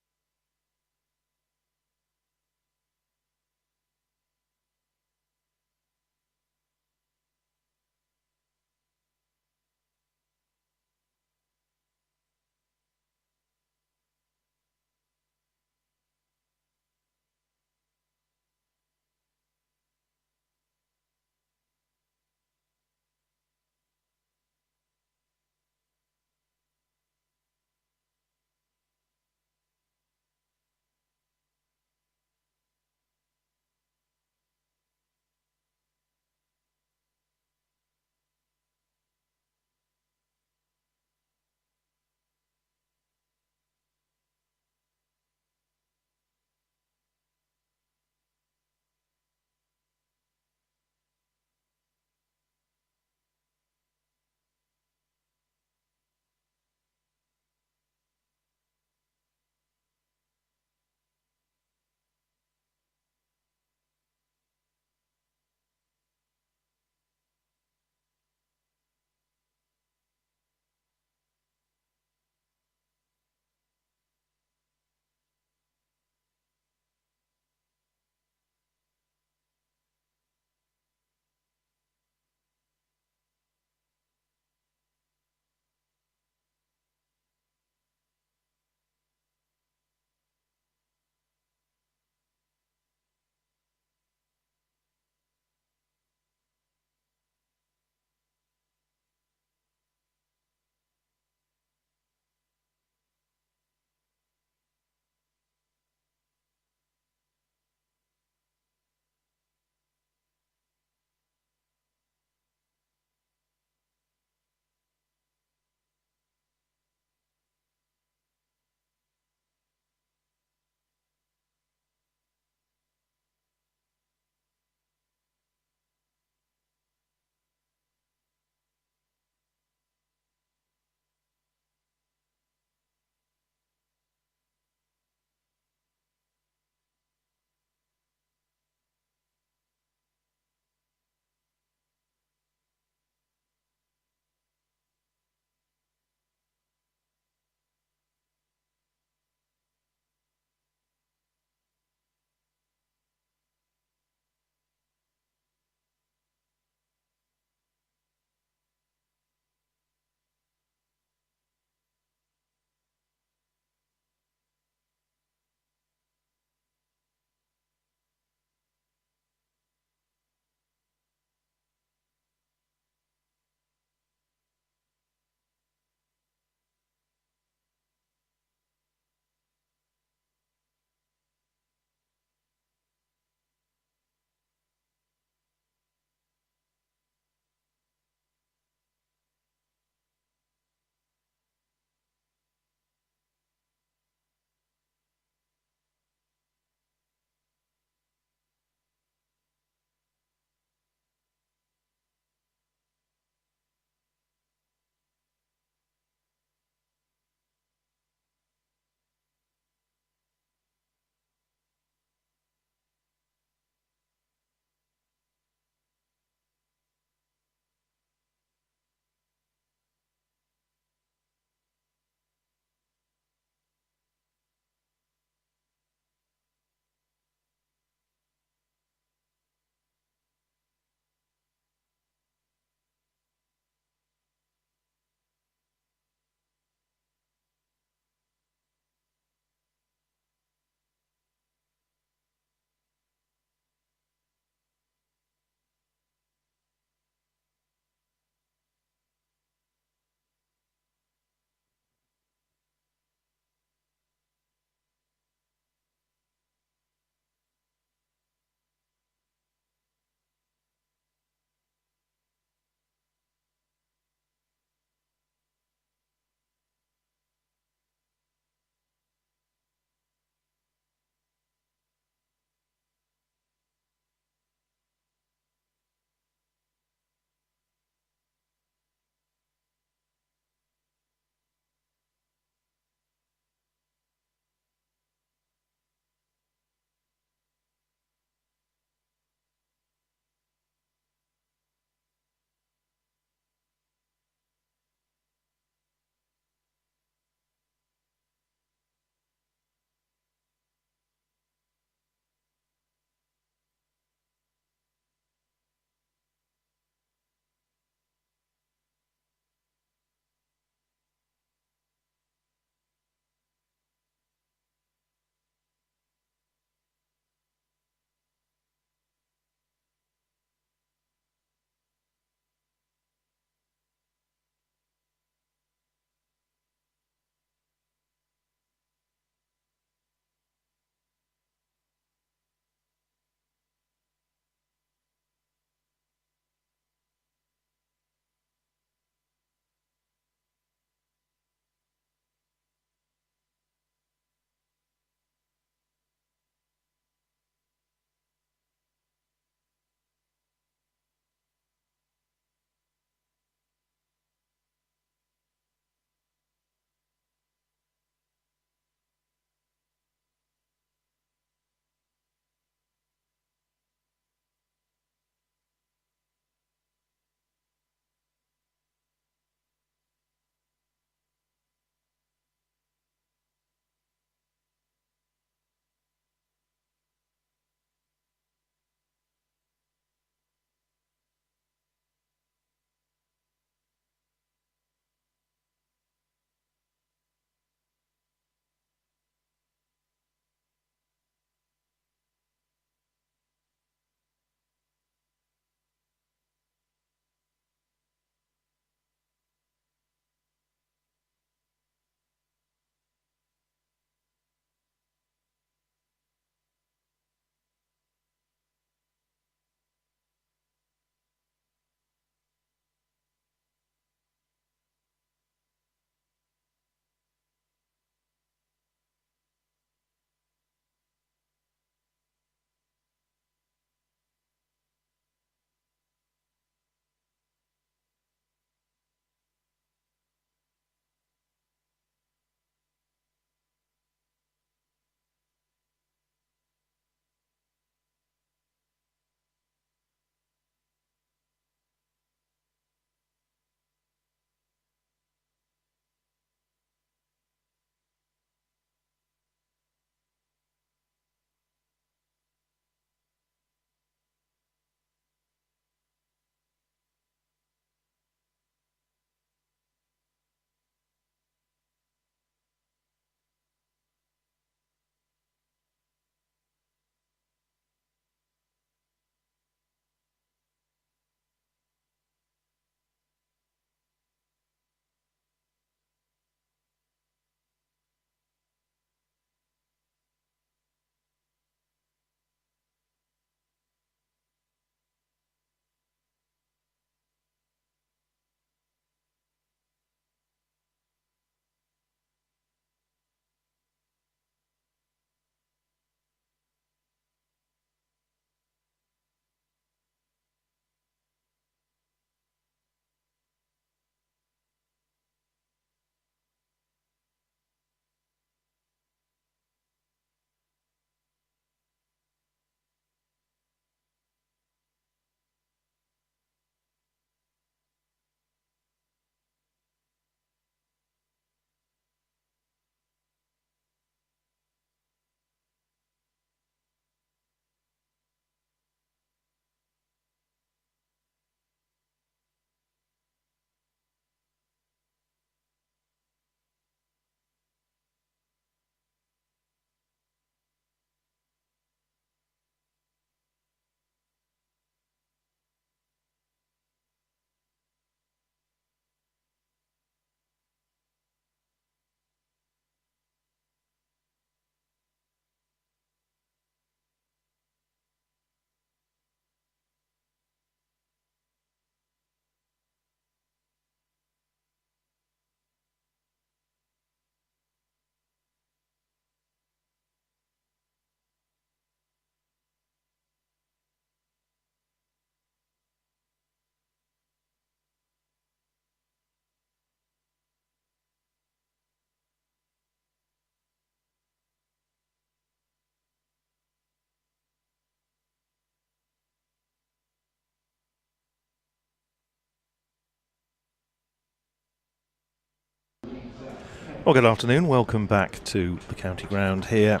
Well, good afternoon. Welcome back to the county ground here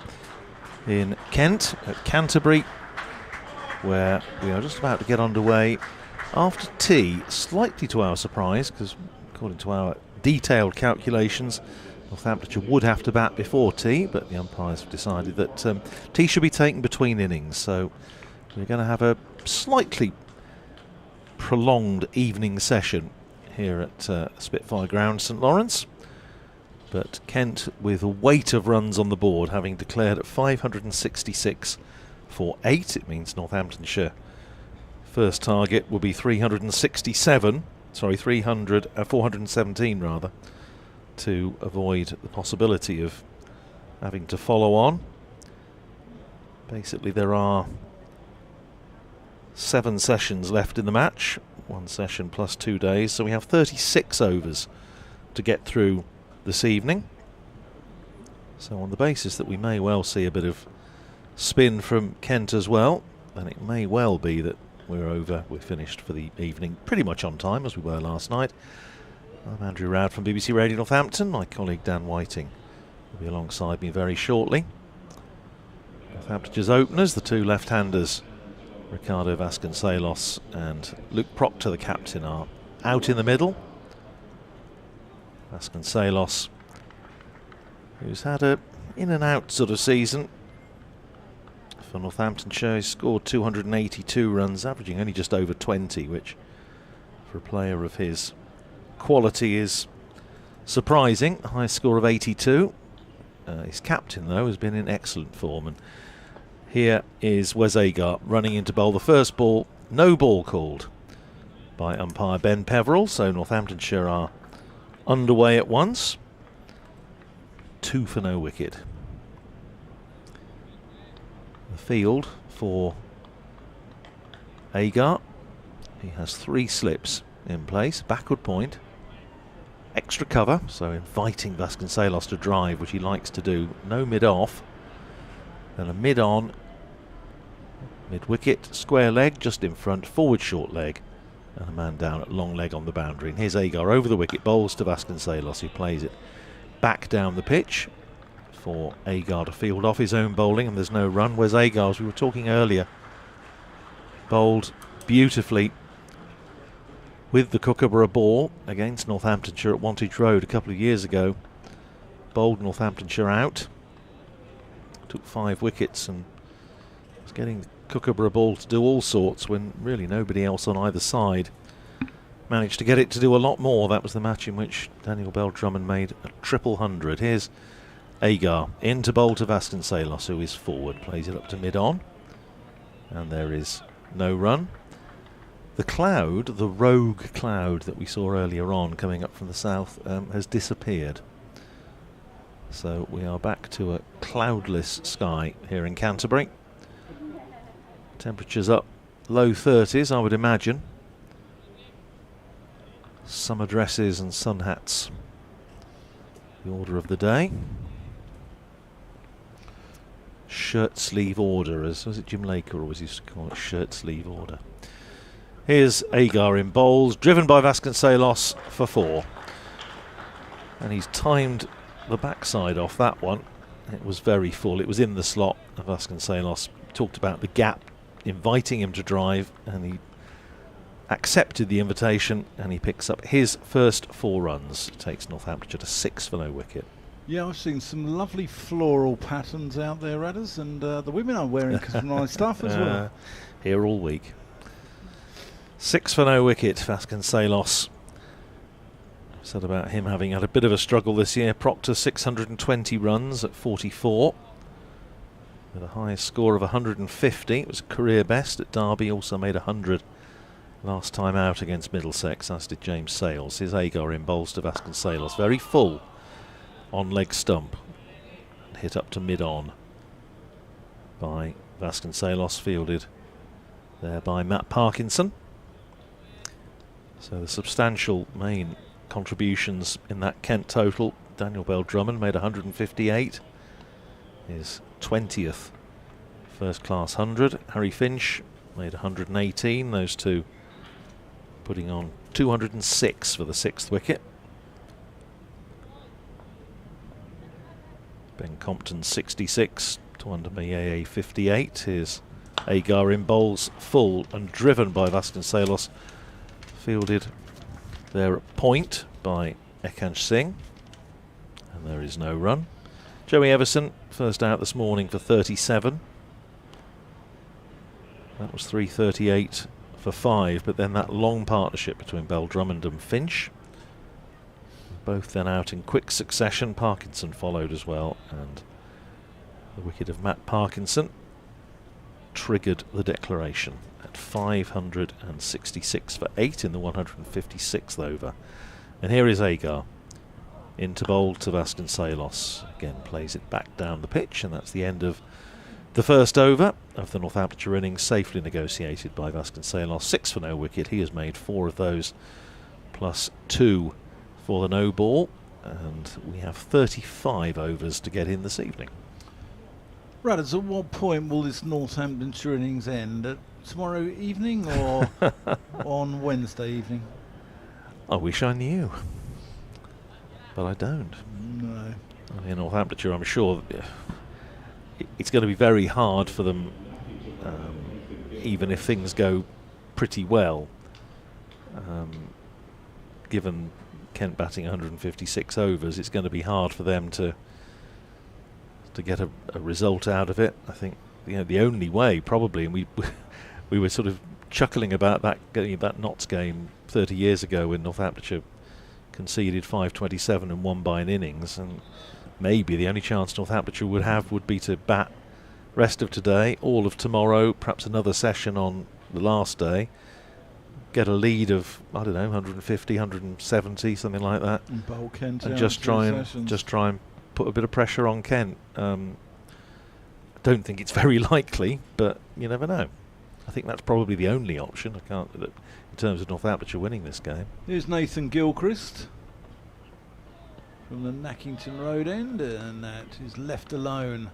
in Kent at Canterbury, where we are just about to get underway after tea, slightly to our surprise, because according to our detailed calculations, Northamptonshire would have to bat before tea, but the umpires have decided that tea should be taken between innings. So we're going to have a slightly prolonged evening session here at Spitfire Ground, St Lawrence. But Kent with a weight of runs on the board, having declared at 566 for 8. It means Northamptonshire first target will be 417 rather, to avoid the possibility of having to follow on. Basically there are 7 sessions left in the match, 1 session plus 2 days, so we have 36 overs to get through this evening. So on the basis that we may well see a bit of spin from Kent as well, then it may well be that we're finished for the evening pretty much on time, as we were last night. I'm Andrew Rowd from BBC Radio Northampton. My colleague Dan Whiting will be alongside me very shortly. Northamptonshire's openers, the 2 left-handers, Ricardo Vasconcelos and Luke Proctor, the captain, are out in the middle. Vasconcelos, who's had a in and out sort of season for Northamptonshire. He's scored 282 runs, averaging only just over 20, which for a player of his quality is surprising. A high score of 82. His captain, though, has been in excellent form. And here is Wes Agar running into bowl. The first ball, no ball called by umpire Ben Peverell, so Northamptonshire are underway at once. 2 for no wicket. The field for Agar. He has 3 slips in place. Backward point. Extra cover, so inviting Vasconcelos to drive, which he likes to do. No mid-off. Then a mid-on. Mid-wicket. Square leg just in front. Forward short leg. And a man down at long leg on the boundary. And here's Agar over the wicket, bowls to Vasconcelos, who plays it back down the pitch for Agar to field off his own bowling, and there's no run. Where's Agar, as we were talking earlier, bowled beautifully with the Kookaburra ball against Northamptonshire at Wantage Road a couple of years ago. Bowled Northamptonshire out, took 5 wickets, and was getting Kookaburra ball to do all sorts when really nobody else on either side managed to get it to do a lot more. That was the match in which Daniel Bell-Drummond made a 300. Here's Agar into bowl to Vasconcelos, who is forward, plays it up to mid-on, and there is no run. The cloud, the rogue cloud that we saw earlier on coming up from the south, has disappeared. So we are back to a cloudless sky here in Canterbury. Temperatures up low 30s, I would imagine. Summer dresses and sun hats, the order of the day. Shirt sleeve order, as was it Jim Laker always used to call it, shirt sleeve order. Here's Agar in bowls, driven by Vasconcelos for 4. And he's timed the backside off that one. It was very full, it was in the slot. Vasconcelos talked about the gap, inviting him to drive, and he accepted the invitation, and he picks up his first 4 runs. It takes Northamptonshire to 6 for no wicket. Yeah, I've seen some lovely floral patterns out there, Radders, and the women are wearing some nice stuff as well. Here all week. 6 for no wicket, Vasconcelos. Said about him having had a bit of a struggle this year. Proctor 620 runs at 44. With a highest score of 150. It was a career best at Derby, also made 100 last time out against Middlesex, as did James Sales. Here's Agar in bowls to Vasconcelos, very full on leg stump, hit up to mid-on by Vasconcelos, fielded there by Matt Parkinson. So the substantial main contributions in that Kent total. Daniel Bell-Drummond made 158, his 20th first class 100. Harry Finch made 118, those two putting on 206 for the 6th wicket. Ben Compton 66 to Undermeyer 58. Here's Agar in bowls full and driven by Vasconcelos. Fielded there at point by Ekans Singh. And there is no run. Joey Everson, first out this morning for 37. That was 338 for 5, but then that long partnership between Bell-Drummond and Finch. Both then out in quick succession. Parkinson followed as well, and the wicket of Matt Parkinson triggered the declaration at 566 for 8 in the 156th over. And here is Agar into bowl to Vasconcelos. Again plays it back down the pitch, and that's the end of the first over of the Northamptonshire innings, safely negotiated by Vasconcelos. 6 for no wicket. He has made 4 of those, plus 2 for the no ball, and we have 35 overs to get in this evening. Radders, at what point will this Northamptonshire innings end? Tomorrow evening or on Wednesday evening? I wish I knew, but I don't. No. In Northamptonshire, I'm sure it's going to be very hard for them, even if things go pretty well, given Kent batting 156 overs. It's going to be hard for them to get a result out of it. I think the only way probably, and we were sort of chuckling about that Notts game 30 years ago when Northamptonshire conceded 527 and won by an innings, and maybe the only chance Northamptonshire would have would be to bat rest of today, all of tomorrow, perhaps another session on the last day, get a lead of, I don't know, 150, 170, something like that, and bowl Kent and out just try and put a bit of pressure on Kent. I don't think it's very likely, but you never know. I think that's probably the only option. I can't, in terms of Northamptonshire winning this game. Here's Nathan Gilchrist from the Nackington Road end, and that is left alone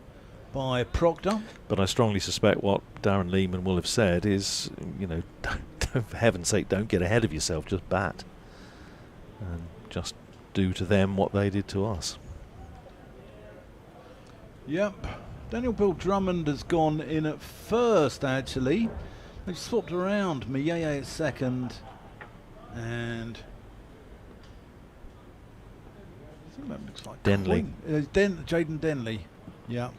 by Proctor. But I strongly suspect what Darren Lehman will have said is, for heaven's sake, don't get ahead of yourself, just bat. And just do to them what they did to us. Yep. Daniel Bell-Drummond has gone in at first, actually. They've swapped around. Mieye at second, and I think that looks like Denley. Jaden Denley. Yeah.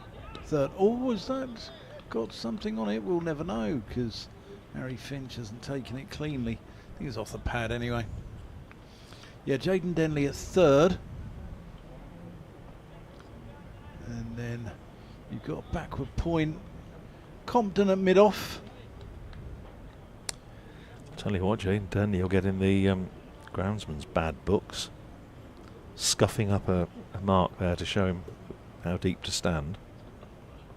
Third. Oh, has that got something on it? We'll never know, because Harry Finch hasn't taken it cleanly. I think it's off the pad anyway. Yeah, Jaden Denley at third. And then you've got a backward point. Compton at mid-off. Tell you what, Jaden Denley will get in the groundsman's bad books. Scuffing up a mark there to show him how deep to stand.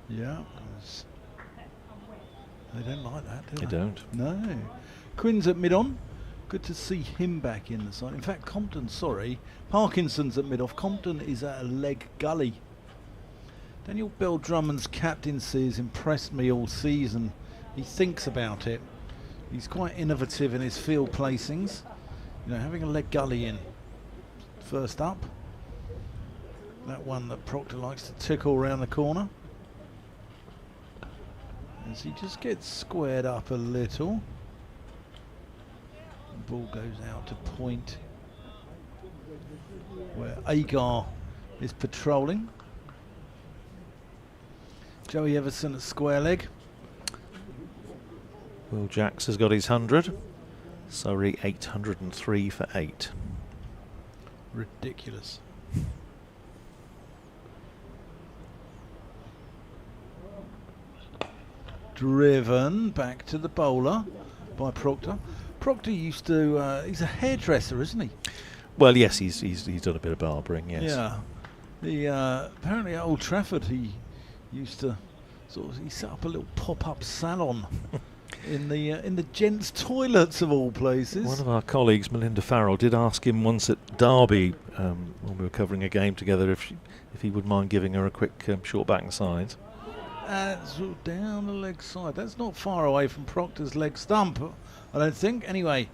Yeah. They don't like that, do they? They don't. No. Quinn's at mid-on. Good to see him back in the side. In fact, Parkinson's at mid-off. Compton is at a leg gully. Daniel Bell-Drummond's captaincy has impressed me all season. He thinks about it. He's quite innovative in his field placings. Having a leg gully in first up. That one that Proctor likes to tickle around the corner. As he just gets squared up a little. The ball goes out to point where Agar is patrolling. Joey Everson at square leg. Will Jacks has got his 100. Surrey 803 for 8. Ridiculous. Driven back to the bowler by Proctor. Proctor used to, he's a hairdresser, isn't he? Well, yes, he's done a bit of barbering, yes. Yeah. Apparently at Old Trafford he used to he set up a little pop-up salon in the gents' toilets of all places. One of our colleagues, Melinda Farrell, did ask him once at Derby when we were covering a game together if he would mind giving her a quick short back and sides. Sort of down the leg side. That's not far away from Proctor's leg stump, I don't think. Anyway,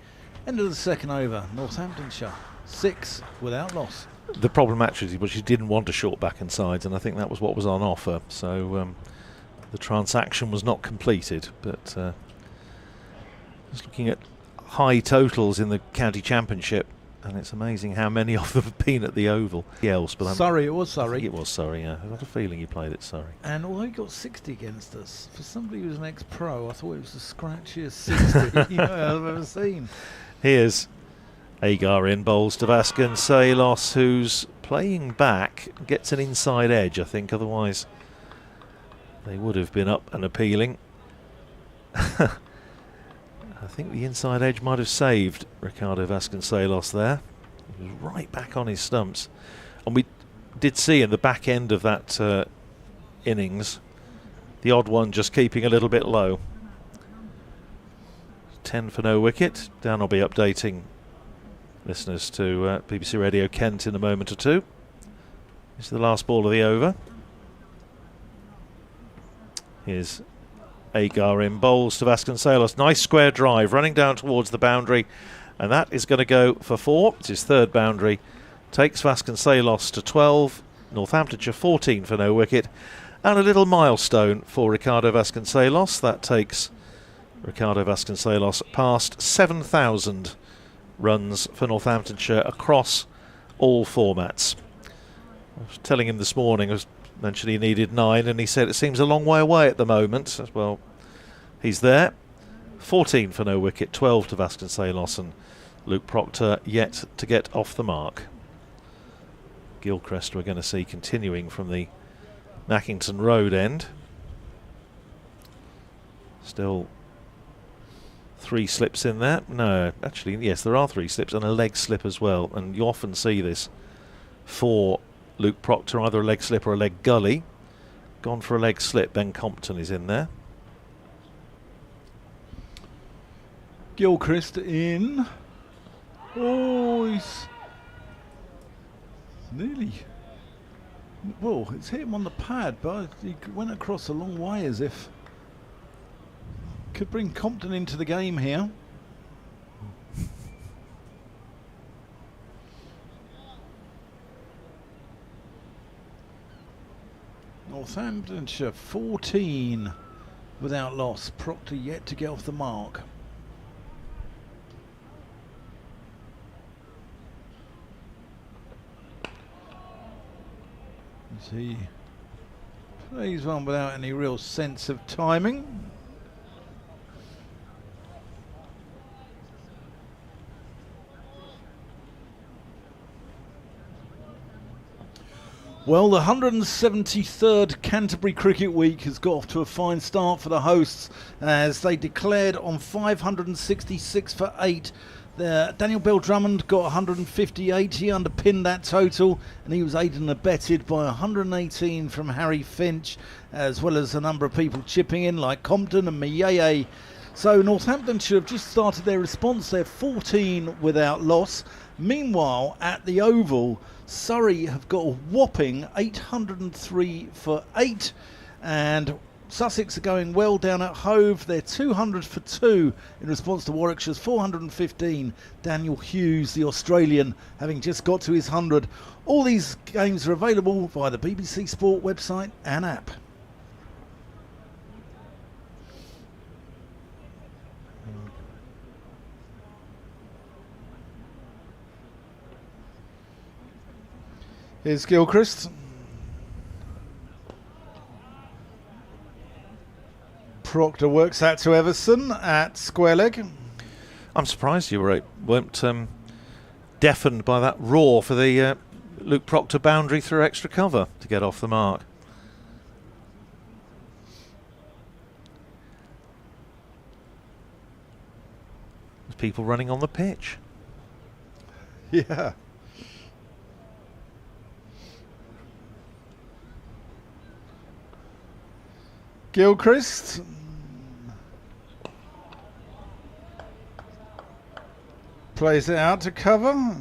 end of the second over. Northamptonshire 6 without loss. the problem actually was she didn't want a short back and sides, and I think that was what was on offer. So the transaction was not completed. But just looking at high totals in the county championship, and it's amazing how many of them have been at the Oval. Else, but Surrey, it was Surrey. I think it was Surrey, yeah. I got a feeling he played at Surrey. And although he got 60 against us, for somebody who was an ex-pro, I thought it was the scratchiest 60 I've ever seen. Here's Agar in, bowls to Vasconcelos, who's playing back, gets an inside edge, I think, otherwise they would have been up and appealing. I think the inside edge might have saved Ricardo Vasconcelos there. He was right back on his stumps. And we did see in the back end of that innings, the odd one just keeping a little bit low. 10 for no wicket. Dan will be updating listeners to BBC Radio Kent in a moment or two. This is the last ball of the over. Here's Agar in, bowls to Vasconcelos. Nice square drive running down towards the boundary, and that is going to go for 4. It's his third boundary. Takes Vasconcelos to 12. Northamptonshire 14 for no wicket. And a little milestone for Ricardo Vasconcelos. That takes Ricardo Vasconcelos past 7,000 runs for Northamptonshire across all formats. I was telling him this morning, I was mentioned he needed 9, and he said it seems a long way away at the moment. Well, he's there. 14 for no wicket, 12 to Vasconcelos, and Luke Proctor yet to get off the mark. Gilchrist we're going to see continuing from the Mackington Road end. Still 3 slips in there. No, actually, yes, there are 3 slips and a leg slip as well, and you often see this for Luke Proctor, either a leg slip or a leg gully. Gone for a leg slip. Ben Compton is in there. Gilchrist in. Oh, he's nearly. Well, it's hit him on the pad, but he went across a long way as if. Could bring Compton into the game here. Northamptonshire 14 without loss. Proctor yet to get off the mark. As he plays one without any real sense of timing. Well, the 173rd Canterbury Cricket Week has got off to a fine start for the hosts as they declared on 566 for 8. Daniel Bell-Drummond got 158, he underpinned that total, and he was aided and abetted by 118 from Harry Finch, as well as a number of people chipping in like Compton and Miyeye. So Northamptonshire have just started their response. They're 14 without loss. Meanwhile, at the Oval, Surrey have got a whopping 803 for 8, and Sussex are going well down at Hove. They're 200 for 2 in response to Warwickshire's 415. Daniel Hughes, the Australian, having just got to his 100. All these games are available via the BBC Sport website and app. Here's Gilchrist. Proctor works out to Everson at square leg. I'm surprised you weren't deafened by that roar for the Luke Proctor boundary through extra cover to get off the mark. There's people running on the pitch. Yeah. Gilchrist. Plays it out to cover.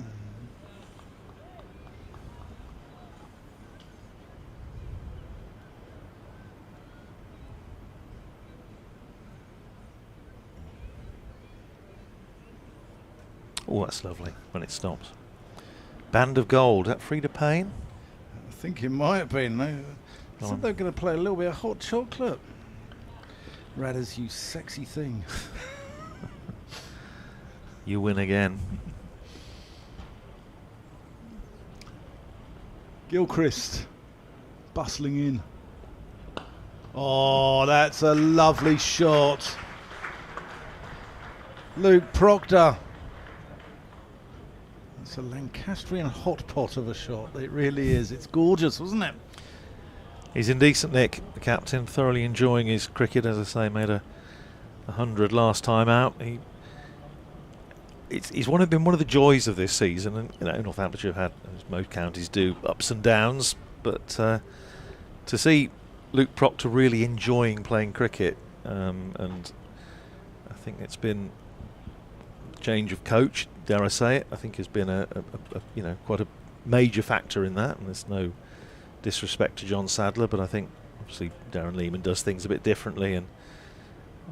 Oh, that's lovely when it stops. Band of Gold, that Frida Payne? I think it might have been. They said they were going to play a little bit of Hot Chocolate. Radders, you sexy thing. You win again. Gilchrist bustling in. Oh, that's a lovely shot. Luke Proctor. It's a Lancastrian hot pot of a shot. It really is. It's gorgeous, wasn't it? He's in decent nick, the captain, thoroughly enjoying his cricket. As I say, made a 100 last time out. He's been one of the joys of this season, and Northamptonshire have had, as most counties do, ups and downs. But to see Luke Proctor really enjoying playing cricket, and I think it's been change of coach, dare I say it, I think has been a quite a major factor in that. And there's no disrespect to John Sadler, but I think obviously Darren Lehman does things a bit differently, and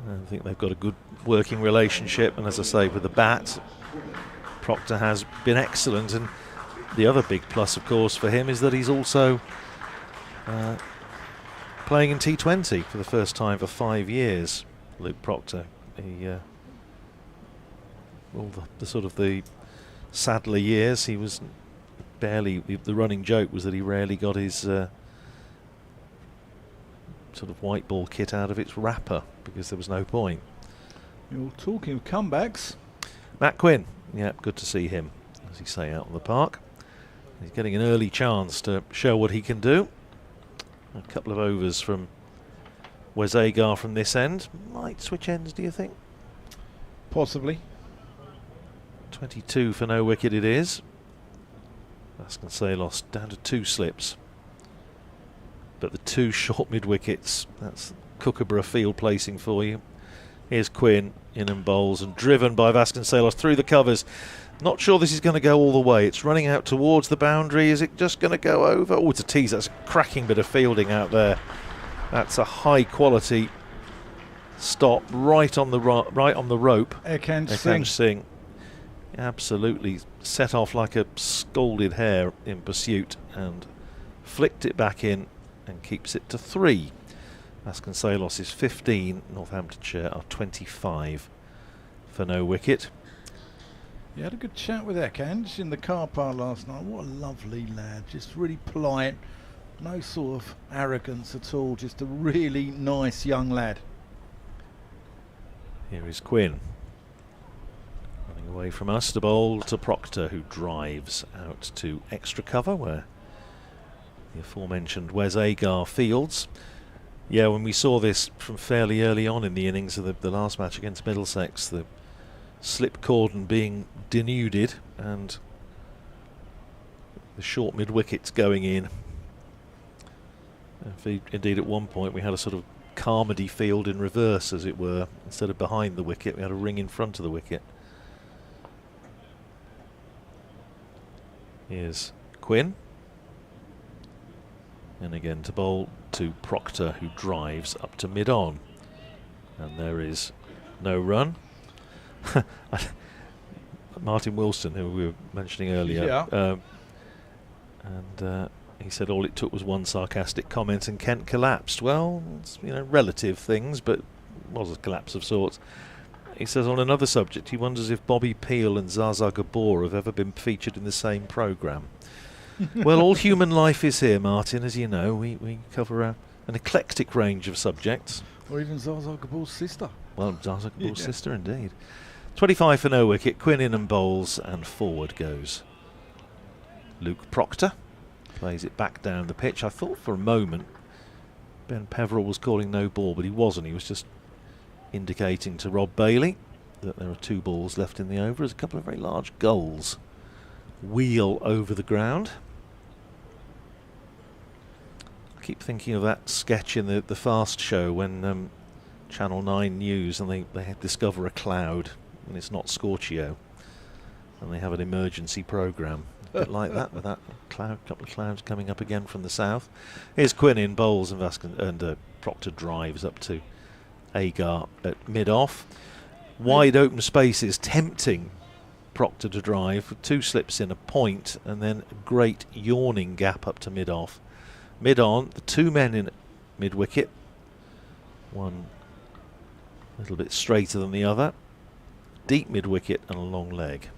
I think they've got a good working relationship. And as I say, with the bat, Proctor has been excellent. And the other big plus, of course, for him is that he's also playing in T20 for the first time for 5 years. Luke Proctor, the sort of the Sadler years, he was barely. The running joke was that he rarely got his sort of white ball kit out of its wrapper because there was no point. You're talking of comebacks. Matt Quinn, yeah, good to see him, as you say, out on the park. He's getting an early chance to show what he can do. A couple of overs from Wes Agar from this end. Might switch ends, do you think? Possibly. 22 for no wicket it is. Vasconcelos down to 2 slips. But the 2 short mid-wickets, that's Kookaburra field placing for you. Here's Quinn in and bowls, and driven by Vasconcelos through the covers. Not sure this is going to go all the way. It's running out towards the boundary. Is it just going to go over? Oh, it's a tease. That's a cracking bit of fielding out there. That's a high quality stop right on the rope. Ekans Singh absolutely set off like a scalded hare in pursuit and flicked it back in and keeps it to 3. Vasconcelos is 15. Northamptonshire are 25 for no wicket. You had a good chat with Ekans in the car park last night. What a lovely lad. Just really polite. No sort of arrogance at all. Just a really nice young lad. Here is Quinn. Running away from us to bowl to Proctor, who drives out to extra cover where the aforementioned Wes Agar fields. Yeah, when we saw this from fairly early on in the innings of the last match against Middlesex, the slip cordon being denuded and the short mid-wickets going in. Indeed, at one point we had a sort of Carmody field in reverse, as it were. Instead of behind the wicket, we had a ring in front of the wicket. Here's Quinn. And again to bowl to Proctor, who drives up to mid-on. And there is no run. Martin Wilson, who we were mentioning earlier, Yeah. he said all it took was one sarcastic comment and Kent collapsed. Well, it's, relative things, but it was a collapse of sorts. He says on another subject he wonders if Bobby Peel and Zaza Gabor have ever been featured in the same programme. Well, all human life is here, Martin, as you know. We cover an eclectic range of subjects. Or even Zaza Gabor's sister. Well, Zaza Gabor's sister, indeed. 25 for no wicket. Quinn in and bowls, and forward goes Luke Proctor. Plays it back down the pitch. I thought for a moment Ben Peverell was calling no ball, but he wasn't. He was just indicating to Rob Bailey that there are 2 balls left in the over as a couple of very large gulls wheel over the ground. I keep thinking of that sketch in the Fast Show when Channel 9 News and they discover a cloud and it's not Scorchio and they have an emergency programme. A bit like that, with that couple of clouds coming up again from the south. Here's Quinn in bowls, and Proctor drives up to Agar at mid-off. Wide open spaces, tempting Proctor to drive with 2 slips in, a point, and then a great yawning gap up to mid-off. Mid-on, the 2 men in mid-wicket. One a little bit straighter than the other. Deep mid-wicket and a long leg.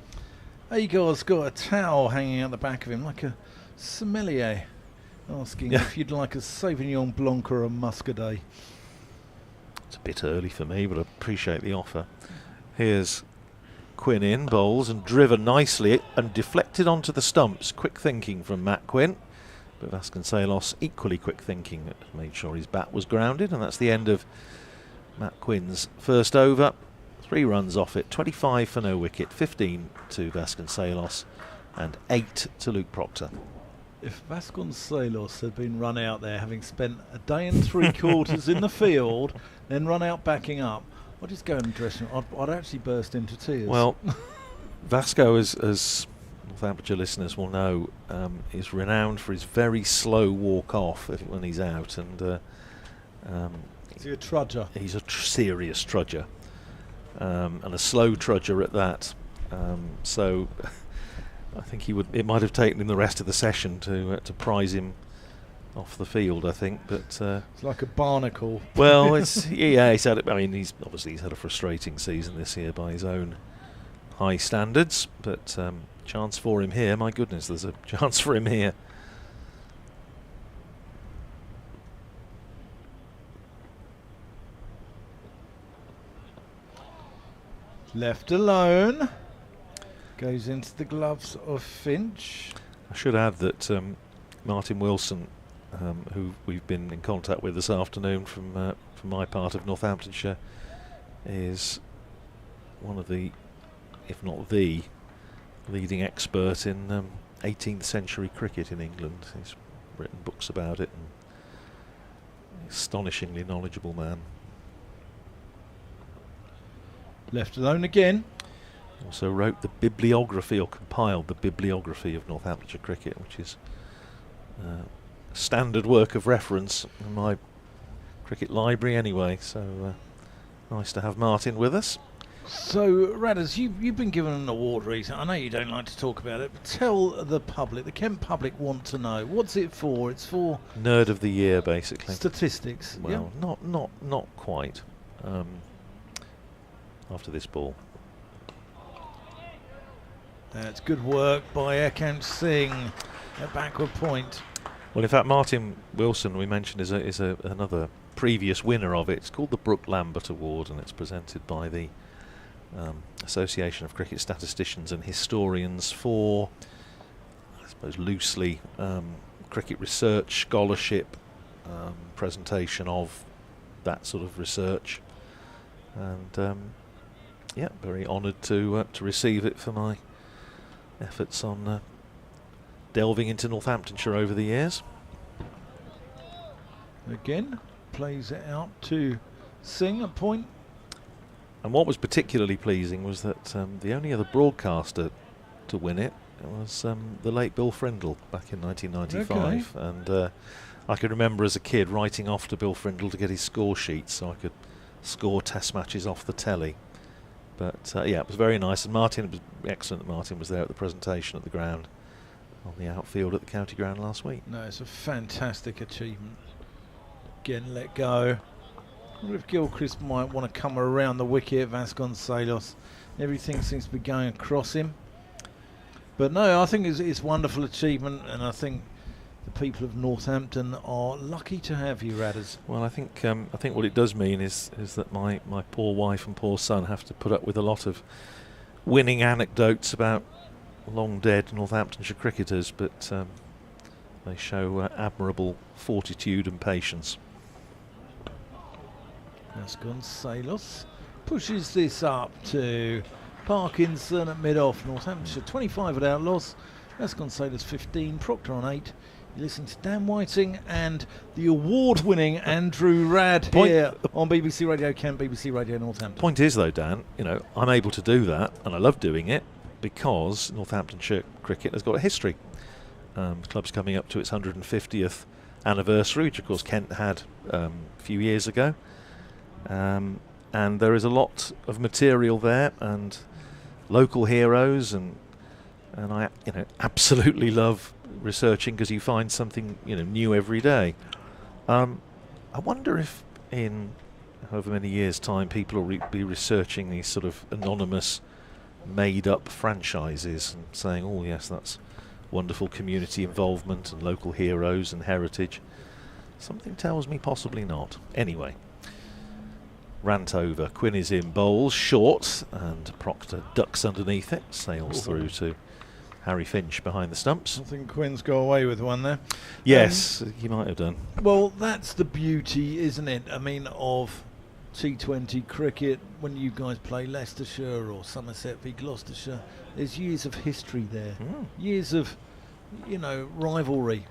Agar's got a towel hanging out the back of him like a sommelier, asking if you'd like a Sauvignon Blanc or a Muscadet. It's a bit early for me, but I appreciate the offer. Here's Quinn in, bowls and driven nicely and deflected onto the stumps. Quick thinking from Matt Quinn, but Vasconcelos equally quick thinking, made sure his bat was grounded, and that's the end of Matt Quinn's first over. 3 runs off it, 25 for no wicket, 15 to Vasconcelos and 8 to Luke Proctor. If Vasconcelos had been run out there having spent a day and 3/4 in the field, then run out backing up, I'd just go in the dressing room. I'd actually burst into tears. Well, Vasco, as Northamptonshire listeners will know, is renowned for his very slow walk off when he's out, and is he a trudger? He's a serious trudger, and a slow trudger at that. So I think it might have taken him the rest of the session to prize him off the field, I think, but it's like a barnacle. Well, he's had it. I mean, he's had a frustrating season this year by his own high standards, but chance for him here. My goodness, there's a chance for him here. Left alone, goes into the gloves of Finch. I should add that Martin Wilson, who we've been in contact with this afternoon from my part of Northamptonshire, is one of the, if not the, leading expert in 18th century cricket in England. He's written books about it, and astonishingly knowledgeable man. Left alone again. Also wrote the bibliography, or compiled the bibliography of Northamptonshire cricket, which is standard work of reference in my cricket library anyway, so nice to have Martin with us. So, Radders, you've been given an award recently. I know you don't like to talk about it, but tell the public, the Kent public want to know. What's it for? It's for Nerd of the Year, basically. Statistics. Well, not quite. After this ball. That's good work by Ekant Singh at backward point. Well, in fact, Martin Wilson, we mentioned, is another previous winner of it. It's called the Brooke Lambert Award, and it's presented by the Association of Cricket Statisticians and Historians for, I suppose, loosely cricket research, scholarship, presentation of that sort of research, and yeah, very honoured to receive it for my efforts on delving into Northamptonshire over the years. Again, plays it out to Singh at point. And what was particularly pleasing was that the only other broadcaster to win it was the late Bill Frindle back in 1995. Okay. And I can remember as a kid writing off to Bill Frindle to get his score sheet so I could score test matches off the telly. But yeah, it was very nice, and Martin, it was excellent that Martin was there at the presentation at the ground, on the outfield at the county ground last week. No, it's a fantastic achievement. Again, let go. I wonder if Gilchrist might want to come around the wicket, Vasconcelos. Everything seems to be going across him. But no, I think it's wonderful achievement, and I think the people of Northampton are lucky to have you, Radders. Well, I think what it does mean is that my poor wife and poor son have to put up with a lot of winning anecdotes about long dead Northamptonshire cricketers, but they show admirable fortitude and patience. Vasconcelos pushes this up to Parkinson at mid-off. Northamptonshire 25 without loss. Vasconcelos 15, Proctor on 8. You listen to Dan Whiting and the award-winning Andrew Radd here on BBC Radio Kent, BBC Radio Northampton. Point is, though, Dan, I'm able to do that, and I love doing it because Northamptonshire cricket has got a history. The club's coming up to its 150th anniversary, which of course Kent had a few years ago, and there is a lot of material there, and local heroes, and I absolutely love researching because you find something new every day. I wonder if in however many years' time people will be researching these sort of anonymous, made-up franchises and saying, oh yes, that's wonderful community involvement and local heroes and heritage. Something tells me possibly not. Anyway, rant over. Quinn is in, bowls short, and Proctor ducks underneath it, sails through to Harry Finch behind the stumps. I think Quinn's got away with one there. Yes, he might have done. Well, that's the beauty, isn't it? I mean, of T20 cricket, when you guys play Leicestershire or Somerset v Gloucestershire, there's years of history there, years of rivalry,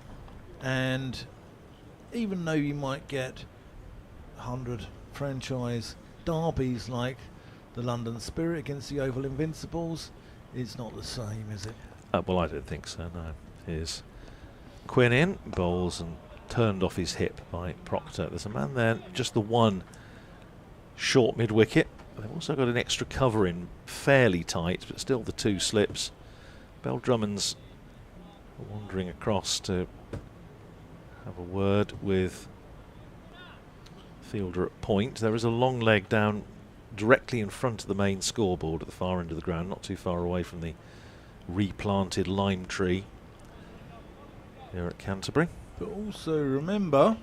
and even though you might get 100 franchise derbies like the London Spirit against the Oval Invincibles, it's not the same, is it? Well, I don't think so, no. Here's Quinn in, bowls and turned off his hip by Proctor. There's a man there, just the one short mid-wicket. They've also got an extra cover in, fairly tight, but still the two slips. Bell-Drummond's wandering across to have a word with fielder at point. There is a long leg down directly in front of the main scoreboard at the far end of the ground, not too far away from the replanted lime tree here at Canterbury. But also remember,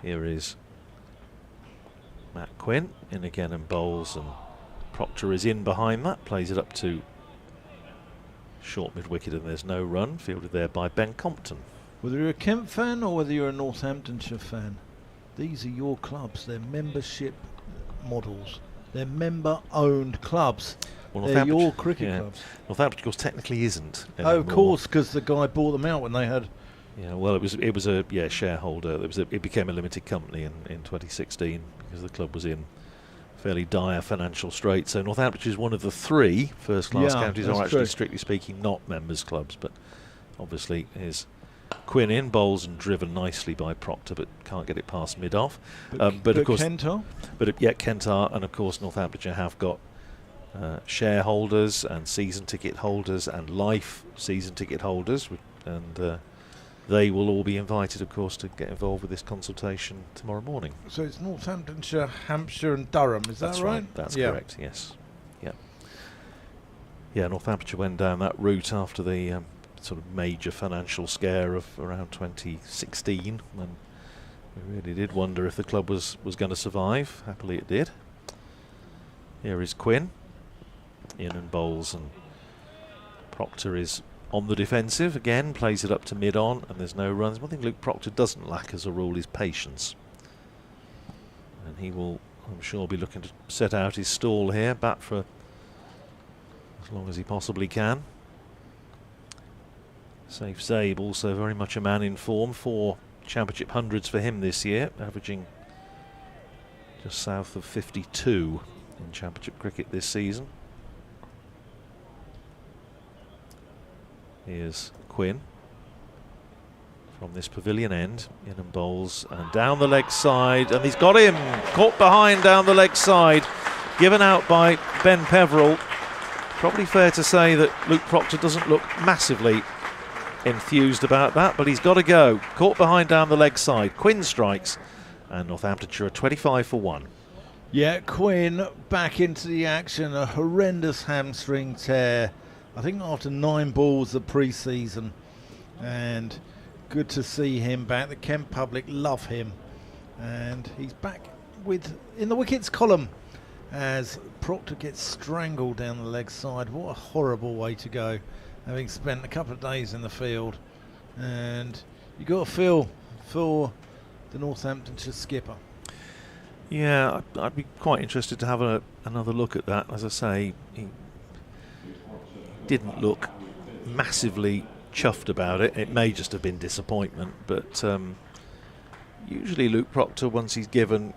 here is Matt Quinn in again and bowls, and Proctor is in behind that, plays it up to short mid-wicket, and there's no run, fielded there by Ben Compton. whether you're a Kent fan or whether you're a Northamptonshire fan, these are your clubs. They're membership models. They're member-owned clubs. Well, they're your cricket clubs. Northampton, of course, technically isn't anymore. Oh, of course, because the guy bought them out when they had. Yeah, well, it was a shareholder. It became a limited company in 2016 because the club was in fairly dire financial straits. So Northamptonshire is one of the three first-class counties, are actually, strictly speaking, not members' clubs. But obviously, here's Quinn in, bowls and driven nicely by Proctor, but can't get it past mid-off. But of course, Kent are? Kent are, and of course Northamptonshire have got shareholders and season ticket holders and life season ticket holders, and they will all be invited, of course, to get involved with this consultation tomorrow morning. So it's Northamptonshire, Hampshire and Durham, is that right? That's correct, yes. Yeah, Northamptonshire went down that route after the sort of major financial scare of around 2016, when we really did wonder if the club was going to survive. Happily it did. Here is Quinn in and bowls, and Proctor is on the defensive again, plays it up to mid-on, and there's no runs. One thing Luke Proctor doesn't lack as a rule is patience, and he will, I'm sure, be looking to set out his stall here, bat for as long as he possibly can. Safe Zabe, also very much a man in form. 4 championship hundreds for him this year, averaging just south of 52 in championship cricket this season. Here's Quinn from this pavilion end, in and bowls, and down the leg side, and he's got him, caught behind down the leg side, given out by Ben Peverell. Probably fair to say that Luke Proctor doesn't look massively enthused about that, but he's got to go. Caught behind down the leg side. Quinn strikes, and Northamptonshire are 25 for 1. Yeah, Quinn back into the action. A horrendous hamstring tear, I think after 9 balls of pre-season, and good to see him back. The Kent public love him, and he's back in the wickets column as Proctor gets strangled down the leg side. What a horrible way to go, having spent a couple of days in the field. And you got to feel for the Northamptonshire skipper. Yeah, I'd be quite interested to have another look at that. As I say, he didn't look massively chuffed about it. It may just have been disappointment, but usually Luke Proctor, once he's given,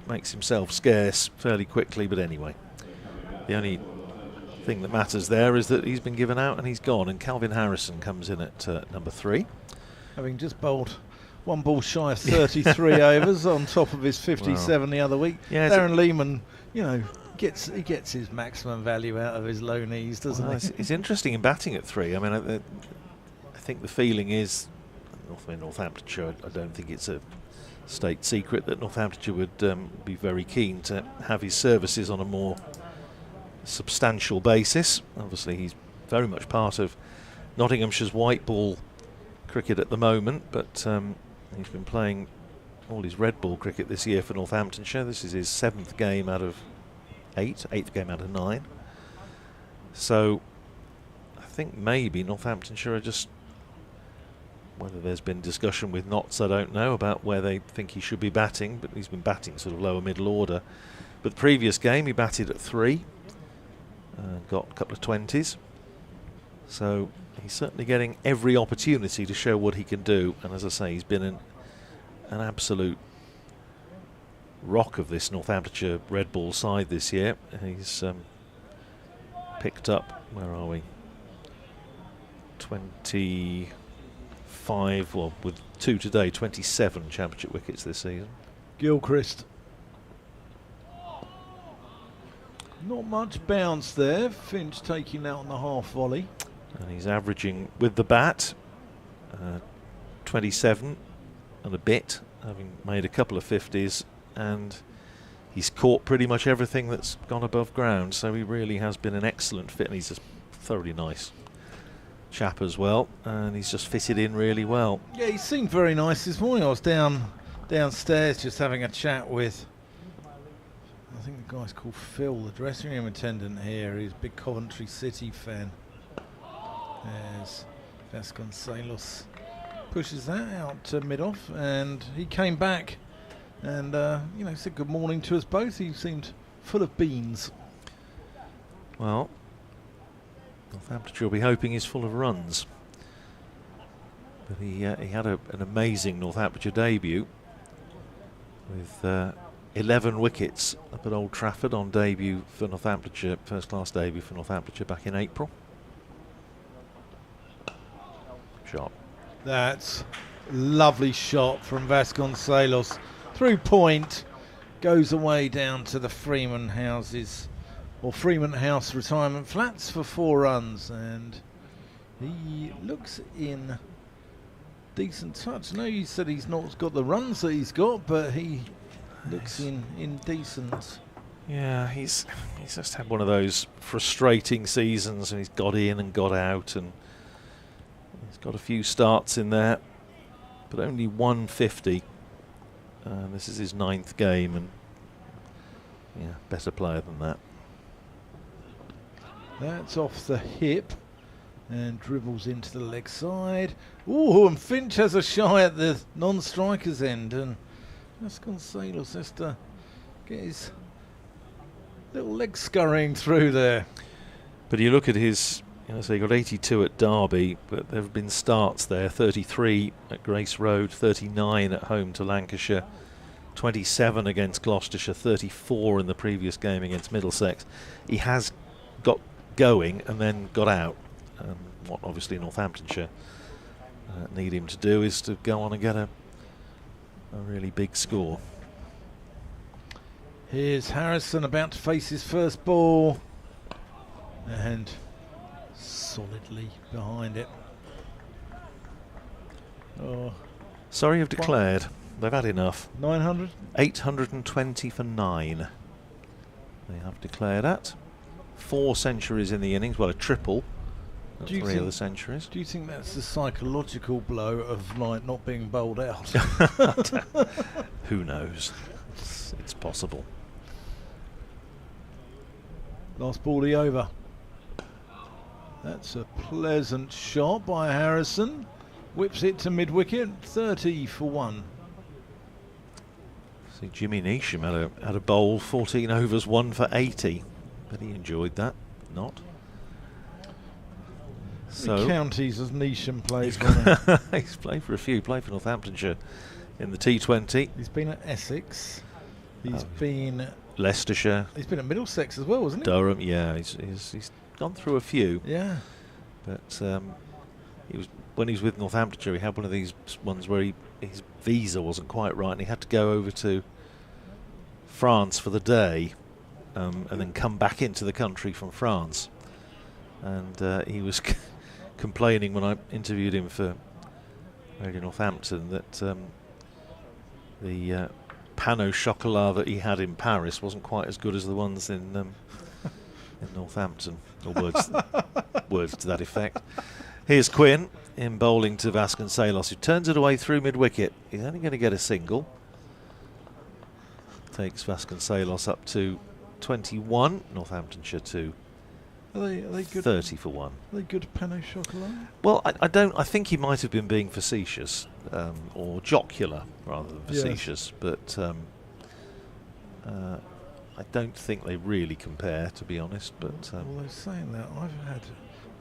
makes himself scarce fairly quickly. But anyway, the only thing that matters there is that he's been given out and he's gone, and Calvin Harrison comes in at number 3, having just bowled 1 ball shy of 33 overs on top of his 57 the other week. Yeah, Darren Lehman, He gets his maximum value out of his low knees, doesn't he? It's interesting in batting at 3. I mean, I think the feeling is, Northamptonshire, I don't think it's a state secret that Northamptonshire would be very keen to have his services on a more substantial basis. Obviously, he's very much part of Nottinghamshire's white ball cricket at the moment, but he's been playing all his red ball cricket this year for Northamptonshire. This is his 7th game out of 8th game out of 9. So I think maybe Northamptonshire are just, whether there's been discussion with Notts, I don't know, about where they think he should be batting, but he's been batting sort of lower middle order. But the previous game he batted at 3, got a couple of 20s. So he's certainly getting every opportunity to show what he can do, and as I say, he's been an absolute rock of this Northamptonshire red ball side this year. He's picked up, where are we, 25, well, with 2 today, 27 championship wickets this season. Gilchrist. Not much bounce there. Finch taking out on the half volley. And he's averaging, with the bat, 27 and a bit, having made a couple of 50s, and he's caught pretty much everything that's gone above ground, so he really has been an excellent fit, and he's a thoroughly nice chap as well, and he's just fitted in really well. Yeah, he seemed very nice this morning. I was downstairs just having a chat with, I think the guy's called Phil, the dressing room attendant here. He's a big Coventry City fan. There's Vasconcelos pushes that out to mid-off, and he came back and said good morning to us both. He seemed full of beans. Well, Northamptonshire will be hoping he's full of runs, but he had an amazing Northamptonshire debut with 11 wickets up at Old Trafford on debut for Northamptonshire, first class debut for Northamptonshire back in April. Shot. That's lovely shot from Vasconcelos. Through point, goes away down to the Freeman House retirement flats for 4 runs, and he looks in decent touch. I know you said he's not got the runs that he's got, but he looks in decent. Yeah, he's just had one of those frustrating seasons, and he's got in and got out, and he's got a few starts in there, but only 150. This is his 9th game, and yeah, better player than that. That's off the hip and dribbles into the leg side. Ooh, and Finch has a shy at the non-striker's end, and Vasconcelos has to get his little leg scurrying through there. But you look at his, so he got 82 at Derby, but there have been starts there, 33 at Grace Road, 39 at home to Lancashire, 27 against Gloucestershire, 34 in the previous game against Middlesex. He has got going and then got out. What obviously Northamptonshire need him to do is to go on and get a really big score. Here's Harrison about to face his first ball, and solidly behind it. Oh, Sorry, have declared. They've had enough. 900? 820 for 9. They have declared that. 4 centuries in the innings, well, a triple. Not 3 other centuries. Do you think that's the psychological blow of like not being bowled out? Who knows? It's possible. Last ballie over. That's a pleasant shot by Harrison. Whips it to mid-wicket, 30 for 1. See, Jimmy Neesham had a bowl, 14 overs, 1 for 80. But he enjoyed that. Not. The counties as Neesham played for. He's played for a few. Played for Northamptonshire in the T20. He's been at Essex. He's been Leicestershire. He's been at Middlesex as well, hasn't he? Durham. Yeah, he's gone through a few. Yeah. But when he was with Northamptonshire, he had one of these ones where his visa wasn't quite right, and he had to go over to France for the day. and then come back into the country from France. And he was complaining when I interviewed him for Radio Northampton that the pain au chocolat that he had in Paris wasn't quite as good as the ones in Northampton, or words to that effect. Here's Quinn in bowling to Vasconcelos, who turns it away through mid-wicket. He's only going to get a single. Takes Vasconcelos up to 21, Northamptonshire 2. Are they good? 30 for 1. Are they good pain au chocolat? Well, I think he might have been being facetious, or jocular rather than facetious, but I don't think they really compare, to be honest. But although saying that, I've had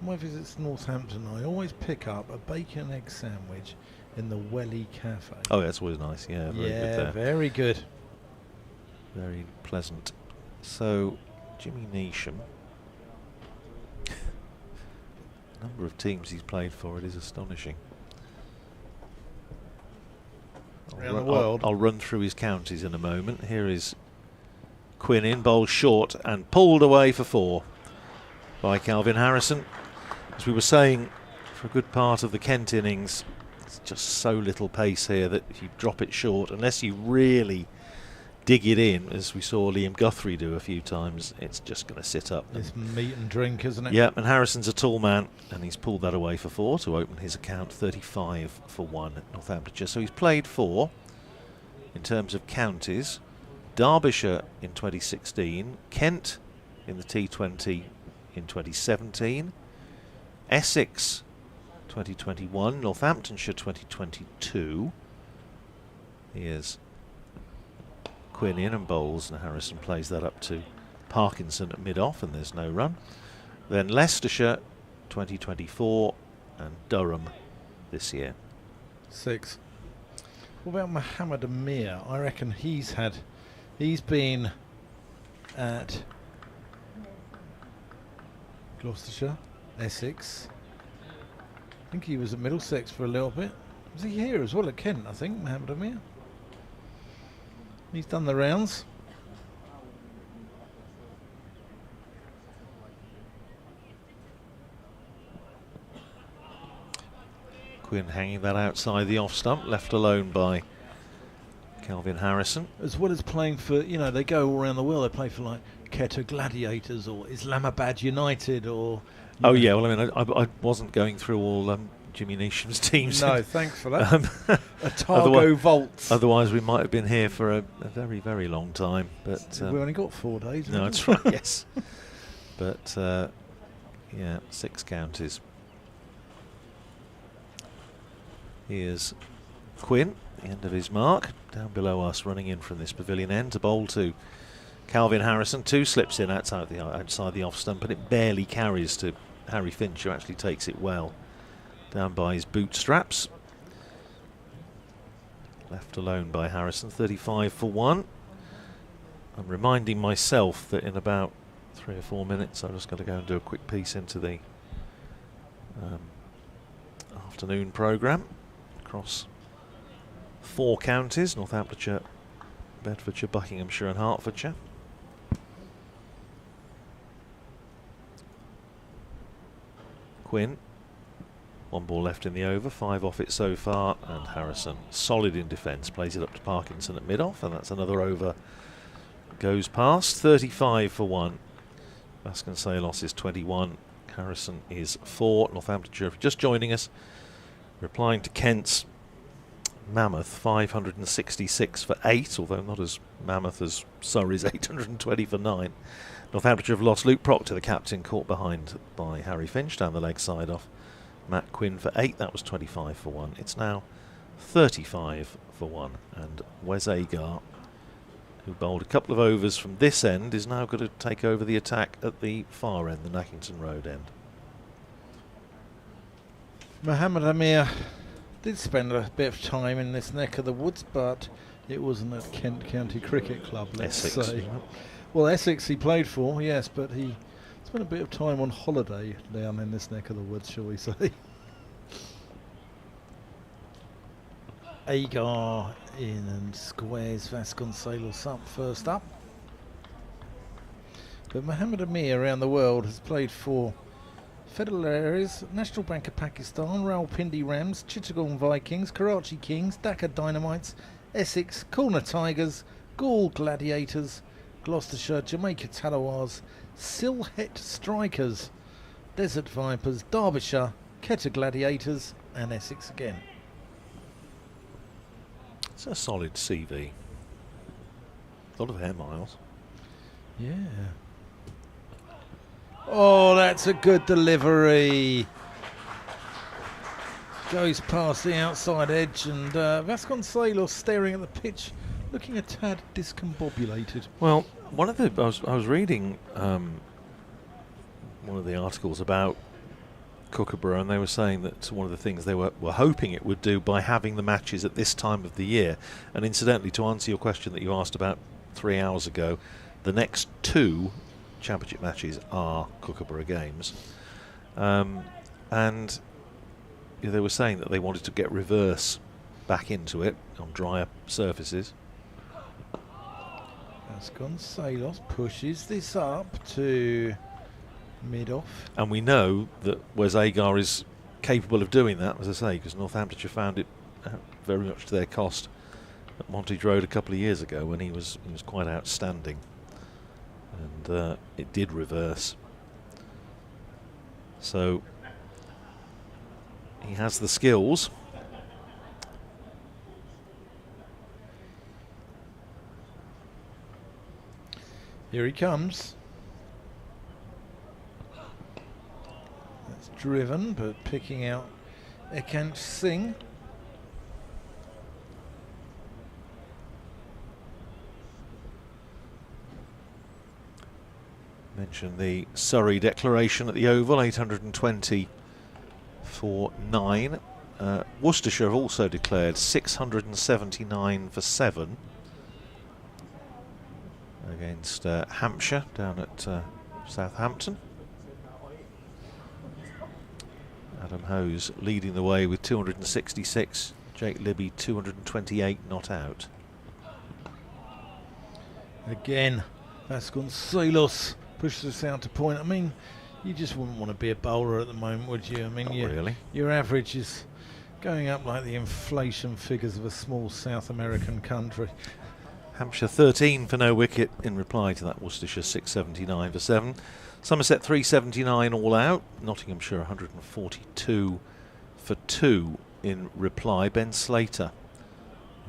my visits to Northampton, I always pick up a bacon egg sandwich in the Welly Cafe. oh, that's always nice. Yeah, very good there. Very good. Very pleasant. So, Jimmy Neesham. Number of teams he's played for, it is astonishing. Around the world. I'll run through his counties in a moment. Here is Quinn in, bowls short and pulled away for 4 by Calvin Harrison. As we were saying, for a good part of the Kent innings, it's just so little pace here that if you drop it short, unless you really dig it in, as we saw Liam Guthrie do a few times, it's just going to sit up. It's meat and drink, isn't it? Yeah, and Harrison's a tall man, and he's pulled that away for 4 to open his account 35 for 1 at Northamptonshire. So he's played 4 in terms of counties. Derbyshire in 2016, Kent in the T20 in 2017, Essex 2021, Northamptonshire 2022. Here's Quinn in and bowls, and Harrison plays that up to Parkinson at mid-off, and there's no run. Then Leicestershire 2024 and Durham this year. 6. What about Mohammed Amir? I reckon he's been at Gloucestershire, Essex. I think he was at Middlesex for a little bit. Was he here as well at Kent, I think, Mohammed Amir? He's done the rounds. Quinn hanging that outside the off stump, left alone by Calvin Harrison. As well as playing for, they go all around the world. They play for like Quetta Gladiators or Islamabad United or... Oh yeah, well I mean I wasn't going through all Jimmy Neesham's teams. No, thanks for that. Otago Volts. Otherwise we might have been here for a very, very long time. But we only got 4 days. No, that's right, yes. But yeah, 6 counties. Here's Quinn, the end of his mark, down below us, running in from this pavilion end to bowl to Calvin Harrison. 2 slips in outside the off stump, and it barely carries to Harry Finch, who actually takes it well down by his boot straps. Left alone by Harrison, 35 for 1. I'm reminding myself that in about 3 or 4 minutes I'm just going to go and do a quick piece into the afternoon programme across 4 counties: Northamptonshire, Bedfordshire, Buckinghamshire and Hertfordshire. Quinn, 1 ball left in the over, 5 off it so far, and Harrison solid in defence, plays it up to Parkinson at mid-off, and that's another over goes past. 35 for 1. Vasconcelos is 21, Harrison is 4. Northamptonshire, if you're just joining us, replying to Kent's mammoth 566 for 8, although not as mammoth as Surrey's 820 for 9. Northamptonshire have lost Luke Proctor, the captain, caught behind by Harry Finch down the leg side off Matt Quinn for 8. That was 25 for 1. It's now 35 for 1. And Wes Agar, who bowled a couple of overs from this end, is now going to take over the attack at the far end, the Nackington Road end. Mohammed Amir did spend a bit of time in this neck of the woods, but it wasn't at Kent County Cricket Club, let's Essex. say. Well, Essex he played for, yes, but he spent a bit of time on holiday down in this neck of the woods, shall we say. Agar in and squares Vasconcelos up first up. But Mohammed Amir around the world has played for Federal Areas, National Bank of Pakistan, Rawalpindi Rams, Chittagong Vikings, Karachi Kings, Dhaka Dynamites, Essex, Khulna Tigers, Gaul Gladiators, Gloucestershire, Jamaica Talawars, Sylhet Strikers, Desert Vipers, Derbyshire, Quetta Gladiators and Essex again. It's a solid CV. A lot of air miles. Yeah. Oh, that's a good delivery. Goes past the outside edge, and Vasconcelos staring at the pitch, looking a tad discombobulated. Well, I was reading one of the articles about Kookaburra, and they were saying that one of the things they were hoping it would do by having the matches at this time of the year, and incidentally, to answer your question that you asked about 3 hours ago, the next 2 championship matches are Kookaburra games, and they were saying that they wanted to get reverse back into it on drier surfaces. Vasconcelos pushes this up to mid-off. And we know that Wes Agar is capable of doing that, as I say, because Northamptonshire found it very much to their cost at Montage Road a couple of years ago when he was quite outstanding. And it did reverse. So he has the skills. Here he comes. That's driven, but picking out Ekant Singh. Mentioned the Surrey declaration at the Oval, 820 for 9. Worcestershire have also declared 679 for 7 against Hampshire down at Southampton. Adam Hose leading the way with 266, Jake Libby 228 not out. Again, Vasconcelos pushes us out to point. I mean, you just wouldn't want to be a bowler at the moment, would you? I mean, really. Your average is going up like the inflation figures of a small South American country. Hampshire 13 for no wicket in reply to that Worcestershire 679 for 7. Somerset 379 all out. Nottinghamshire 142 for 2 in reply. Ben Slater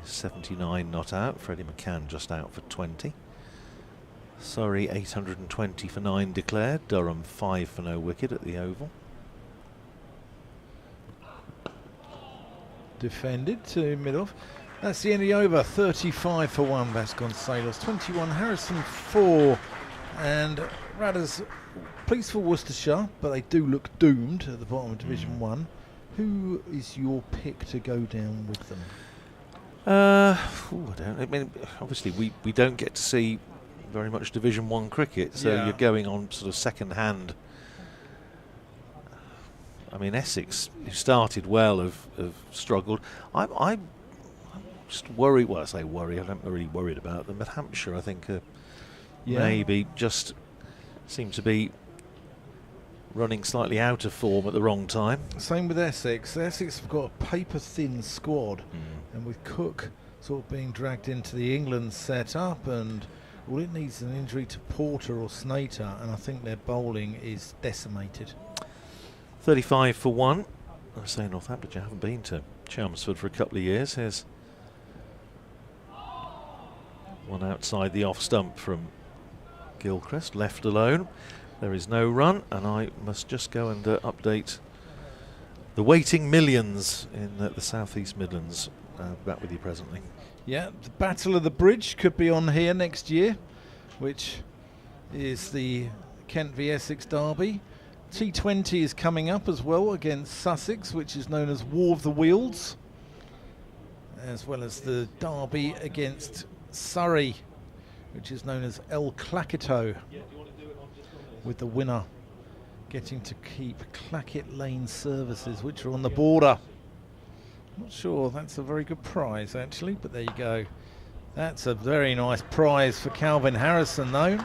79 not out. Freddie McCann just out for 20. Surrey 820 for 9 declared. Durham 5 for no wicket at the Oval. Defended to mid-off. That's the end of the over. 35 for 1 Vasconcelos, 21 Harrison 4, and Radders pleased for Worcestershire, but they do look doomed at the bottom of Division 1. Who is your pick to go down with them? I don't. I mean, obviously we don't get to see very much Division 1 cricket, so you're going on sort of second-hand. I mean, Essex, who started well, have struggled. I'm just worried. Well, I say worry. I'm not really worried about them. But Hampshire, I think, maybe just seem to be running slightly out of form at the wrong time. Same with Essex. Essex have got a paper-thin squad, and with Cook sort of being dragged into the England set-up, and all it needs is an injury to Porter or Snater, and I think their bowling is decimated. 35 for 1. I say Northamptonshire haven't been to Chelmsford for a couple of years. Here's one outside the off stump from Gilchrist, left alone. There is no run, and I must just go and update the waiting millions in the South East Midlands. Back with you presently. Yeah, the Battle of the Bridge could be on here next year, which is the Kent v Essex derby. T20 is coming up as well against Sussex, which is known as War of the Wheels, as well as the derby against Surrey, which is known as El Claqueto, with the winner getting to keep Clackett Lane Services, which are on the border. Not sure that's a very good prize actually, but there you go. That's a very nice prize for Calvin Harrison though.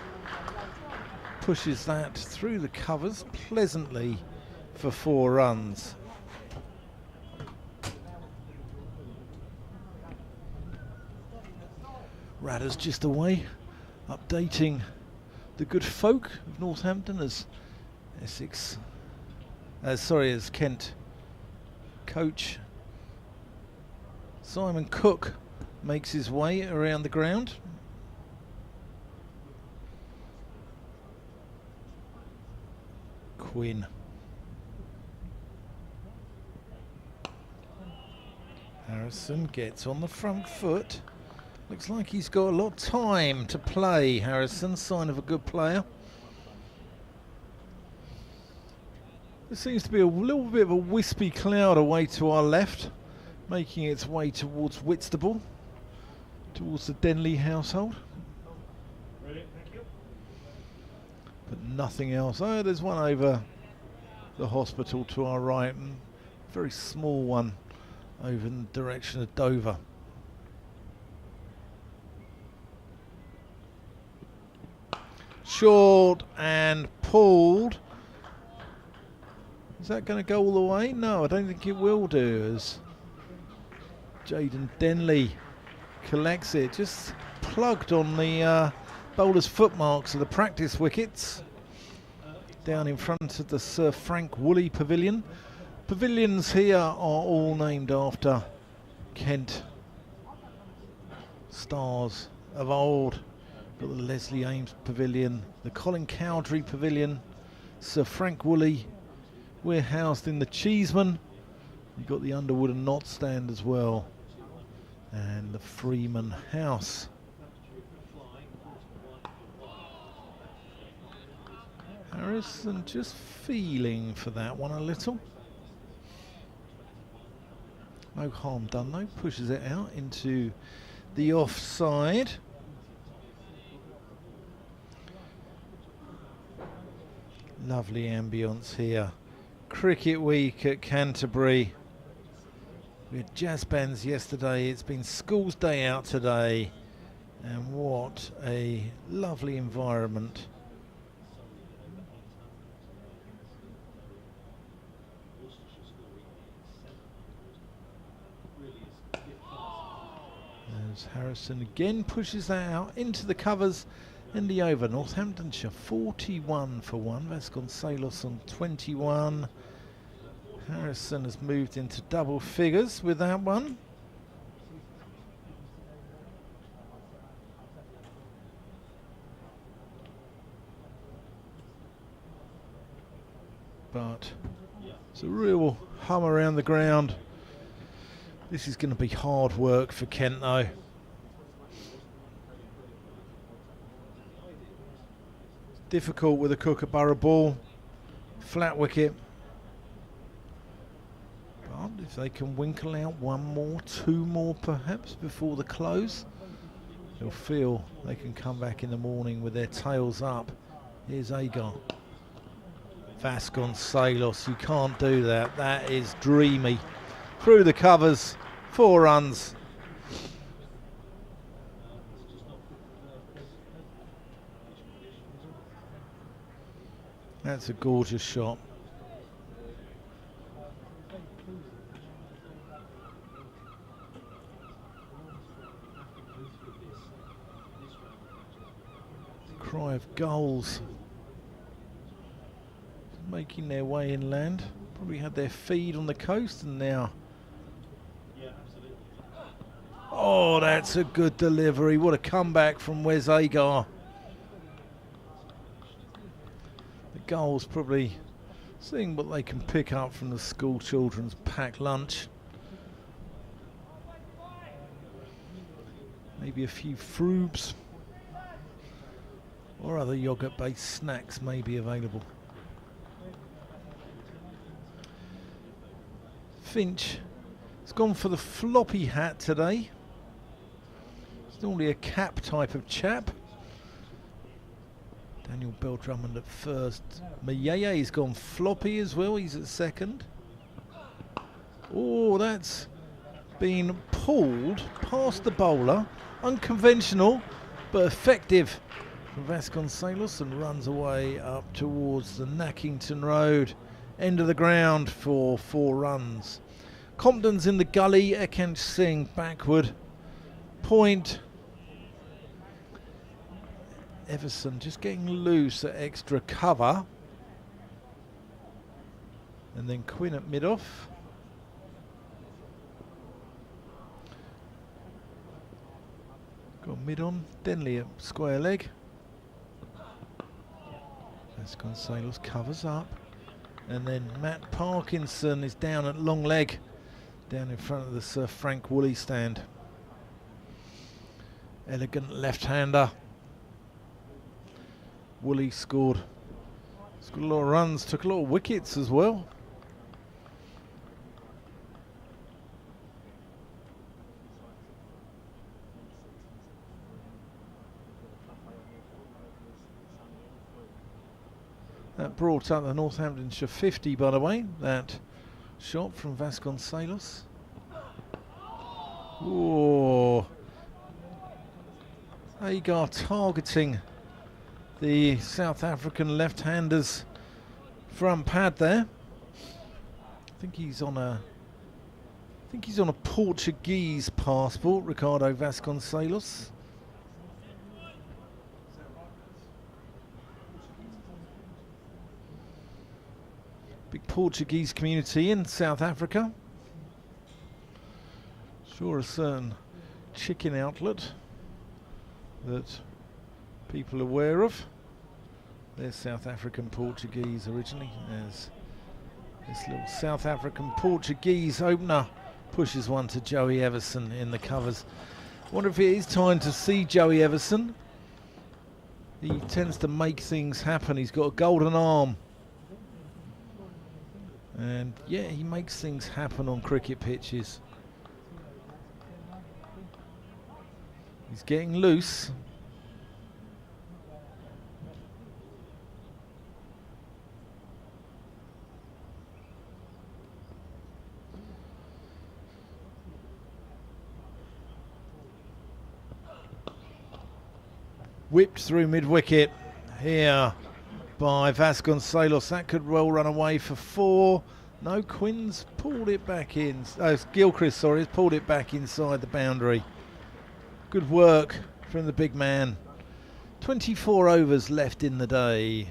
pushes that through the covers pleasantly for 4 runs. Radder's just away, updating the good folk of Northampton as as Kent coach Simon Cook makes his way around the ground. Quinn. Harrison gets on the front foot. Looks like he's got a lot of time to play, Harrison, sign of a good player. There seems to be a little bit of a wispy cloud away to our left, making its way towards Whitstable, towards the Denley household. But nothing else. Oh, there's one over the hospital to our right, and a very small one over in the direction of Dover. Short and pulled. Is that going to go all the way? No, I don't think it will do, as Jaden Denley collects it. Just plugged on the bowler's footmarks of the practice wickets. Down in front of the Sir Frank Woolley Pavilion. Pavilions here are all named after Kent stars of old. Got the Leslie Ames Pavilion, the Colin Cowdrey Pavilion, Sir Frank Woolley. We're housed in the Cheeseman. You've got the Underwood and Knott stand as well, and the Freeman House. Harrison just feeling for that one a little. No harm done though, pushes it out into the offside. Lovely ambience here. Cricket week at Canterbury. We had jazz bands yesterday. It's been school's day out today. And what a lovely environment. As Harrison again pushes that out into the covers. In the over, Northamptonshire 41 for 1. Vasconcelos on 21. Harrison has moved into double figures with that one. But it's a real hum around the ground. This is going to be hard work for Kent though. Difficult with a Kookaburra ball, flat wicket. But if they can winkle out one more, 2 more perhaps before the close, they'll feel they can come back in the morning with their tails up. Here's Agar. Vasconcelos, you can't do that. That is dreamy. Through the covers, 4 runs. That's a gorgeous shot. Cry of gulls making their way inland. Probably had their feed on the coast and now. Oh, that's a good delivery. What a comeback from Wes Agar. Gulls probably seeing what they can pick up from the school children's packed lunch. Maybe a few frubes or other yogurt based snacks may be available. Finch has gone for the floppy hat today. It's normally a cap type of chap. Daniel Bell-Drummond at first. Mayeye's gone floppy as well. He's at second. Oh, that's been pulled past the bowler. Unconventional, but effective for Vasconcelos and runs away up towards the Nackington Road end of the ground for 4 runs. Compton's in the gully, Ekant Singh backward. Point. Everson just getting loose at extra cover. And then Quinn at mid-off. Got mid on, Denley at square leg. Vasconcelos covers up. And then Matt Parkinson is down at long leg, down in front of the Sir Frank Woolley stand. Elegant left-hander. Woolley scored a lot of runs, took a lot of wickets as well. That brought up the Northamptonshire 50, by the way, that shot from Vasconcelos. Oh, Agar targeting the South African left-hander's front pad there. I think he's on a Portuguese passport, Ricardo Vasconcelos. Big Portuguese community in South Africa. Sure, a certain chicken outlet that people are aware of. They're South African Portuguese originally. There's this little South African Portuguese opener. Pushes one to Joey Everson in the covers. Wonder if it is time to see Joey Everson. He tends to make things happen. He's got a golden arm. And yeah, he makes things happen on cricket pitches. He's getting loose. Whipped through mid-wicket here by Vasconcelos. That could well run away for 4. No, Quinn's pulled it back in. Gilchrist, sorry, has pulled it back inside the boundary. Good work from the big man. 24 overs left in the day.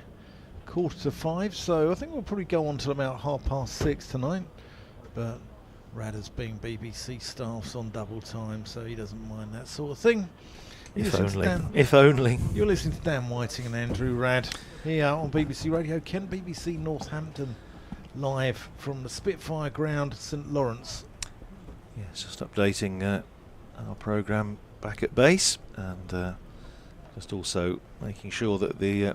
4:45, so I think we'll probably go on till about 6:30 tonight. But Radda's being BBC staff's on double time, so he doesn't mind that sort of thing. If only. You're listening to Dan Whiting and Andrew Radd here on BBC Radio Kent, BBC Northampton, live from the Spitfire ground, St Lawrence. Yes, just updating our programme back at base, and just also making sure that the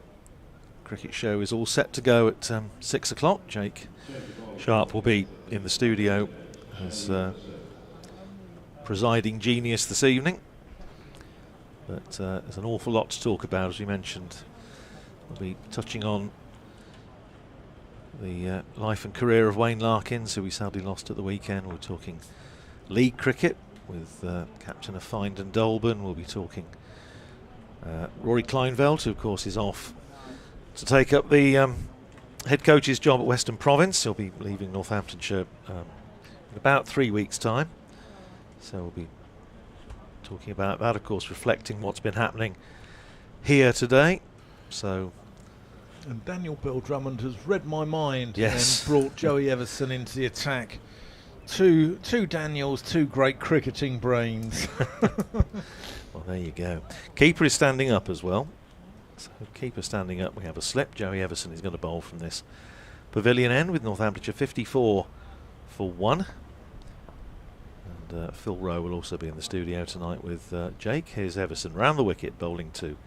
cricket show is all set to go at 6 o'clock. Jake Sharp will be in the studio as presiding genius this evening. But there's an awful lot to talk about, as we mentioned. We'll be touching on the life and career of Wayne Larkins, who we sadly lost at the weekend. We're talking league cricket with captain of Find and Dolben. We'll be talking Rory Kleinveld, who of course is off to take up the head coach's job at Western Province. He'll be leaving Northamptonshire in about 3 weeks' time. So we'll be talking about that, of course, reflecting what's been happening here today. So, and Daniel Bell-Drummond has read my mind, yes, and brought Joey Everson into the attack. Two Daniels, 2 great cricketing brains. Well, there you go. Keeper is standing up as well. So keeper standing up. We have a slip. Joey Everson is going to bowl from this pavilion end with Northamptonshire 54 for 1. Phil Rowe will also be in the studio tonight with Jake. Here's Everson round the wicket, bowling to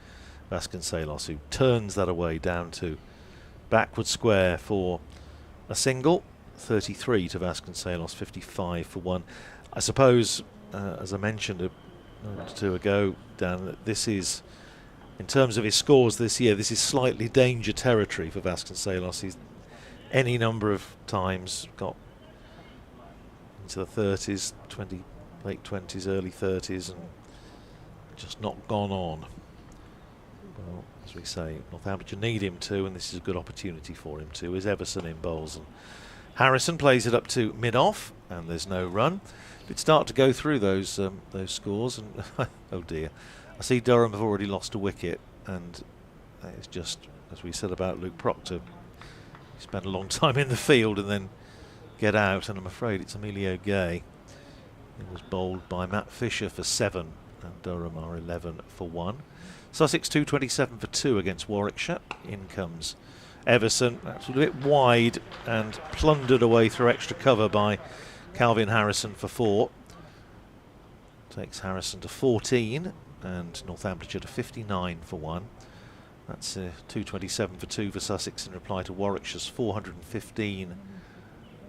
Vasconcelos, who turns that away down to backward square for a single. 33 to Vasconcelos, 55 for 1. I suppose, as I mentioned a moment or two ago, Dan, that this is, in terms of his scores this year, this is slightly danger territory for Vasconcelos. He's any number of times got into the 30s, late 20s, early 30s, and just not gone on. Well, as we say, Northamptonshire need him to, and this is a good opportunity for him to, is Everson in bowls. And Harrison plays it up to mid-off, and there's no run. Did start to go through those scores, and oh dear. I see Durham have already lost a wicket, and it's just, as we said about Luke Proctor, he spent a long time in the field and then get out, and I'm afraid it's Emilio Gay. It was bowled by Matt Fisher for 7, and Durham are 11 for 1. Sussex 227 for 2 against Warwickshire. In comes Everson. That's a bit wide and plundered away through extra cover by Calvin Harrison for 4. Takes Harrison to 14 and Northamptonshire to 59 for 1. That's 227 for 2 for Sussex in reply to Warwickshire's 415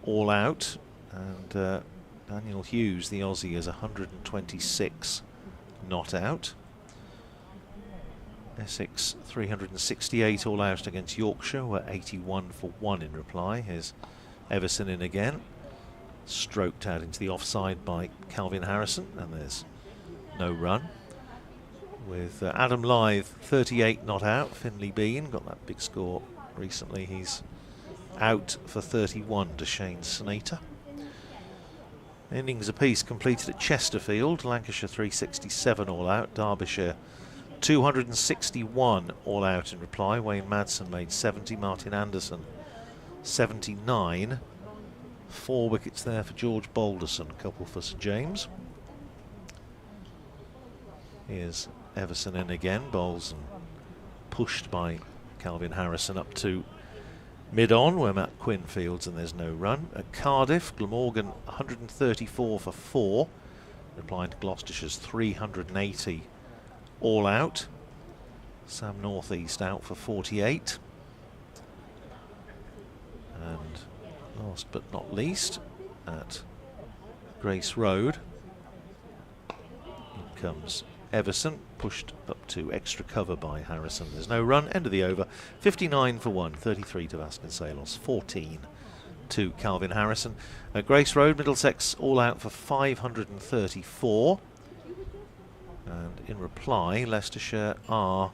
all out. And Daniel Hughes, the Aussie, is 126 not out. Essex 368 all out against Yorkshire, were 81 for 1 in reply. Here's Everson in again. Stroked out into the offside by Calvin Harrison, and there's no run. With Adam Lyth 38 not out. Finley Bean got that big score recently. He's out for 31 to Shane Snater. Innings apiece completed at Chesterfield. Lancashire 367 all out. Derbyshire 261 all out in reply. Wayne Madsen made 70. Martin Anderson 79. 4 wickets there for George Balderson. A couple for St James. Here's Everson in again. Bowls and pushed by Calvin Harrison up to mid-on, where Matt Quinn fields, and there's no run. At Cardiff, Glamorgan 134 for 4, replying to Gloucestershire's 380 all out. Sam North East out for 48. And last but not least, at Grace Road, in comes Everson, pushed up to extra cover by Harrison. There's no run. End of the over. 59 for 1. 33 to Vasconcelos. 14 to Calvin Harrison. At Grace Road, Middlesex all out for 534. And in reply, Leicestershire are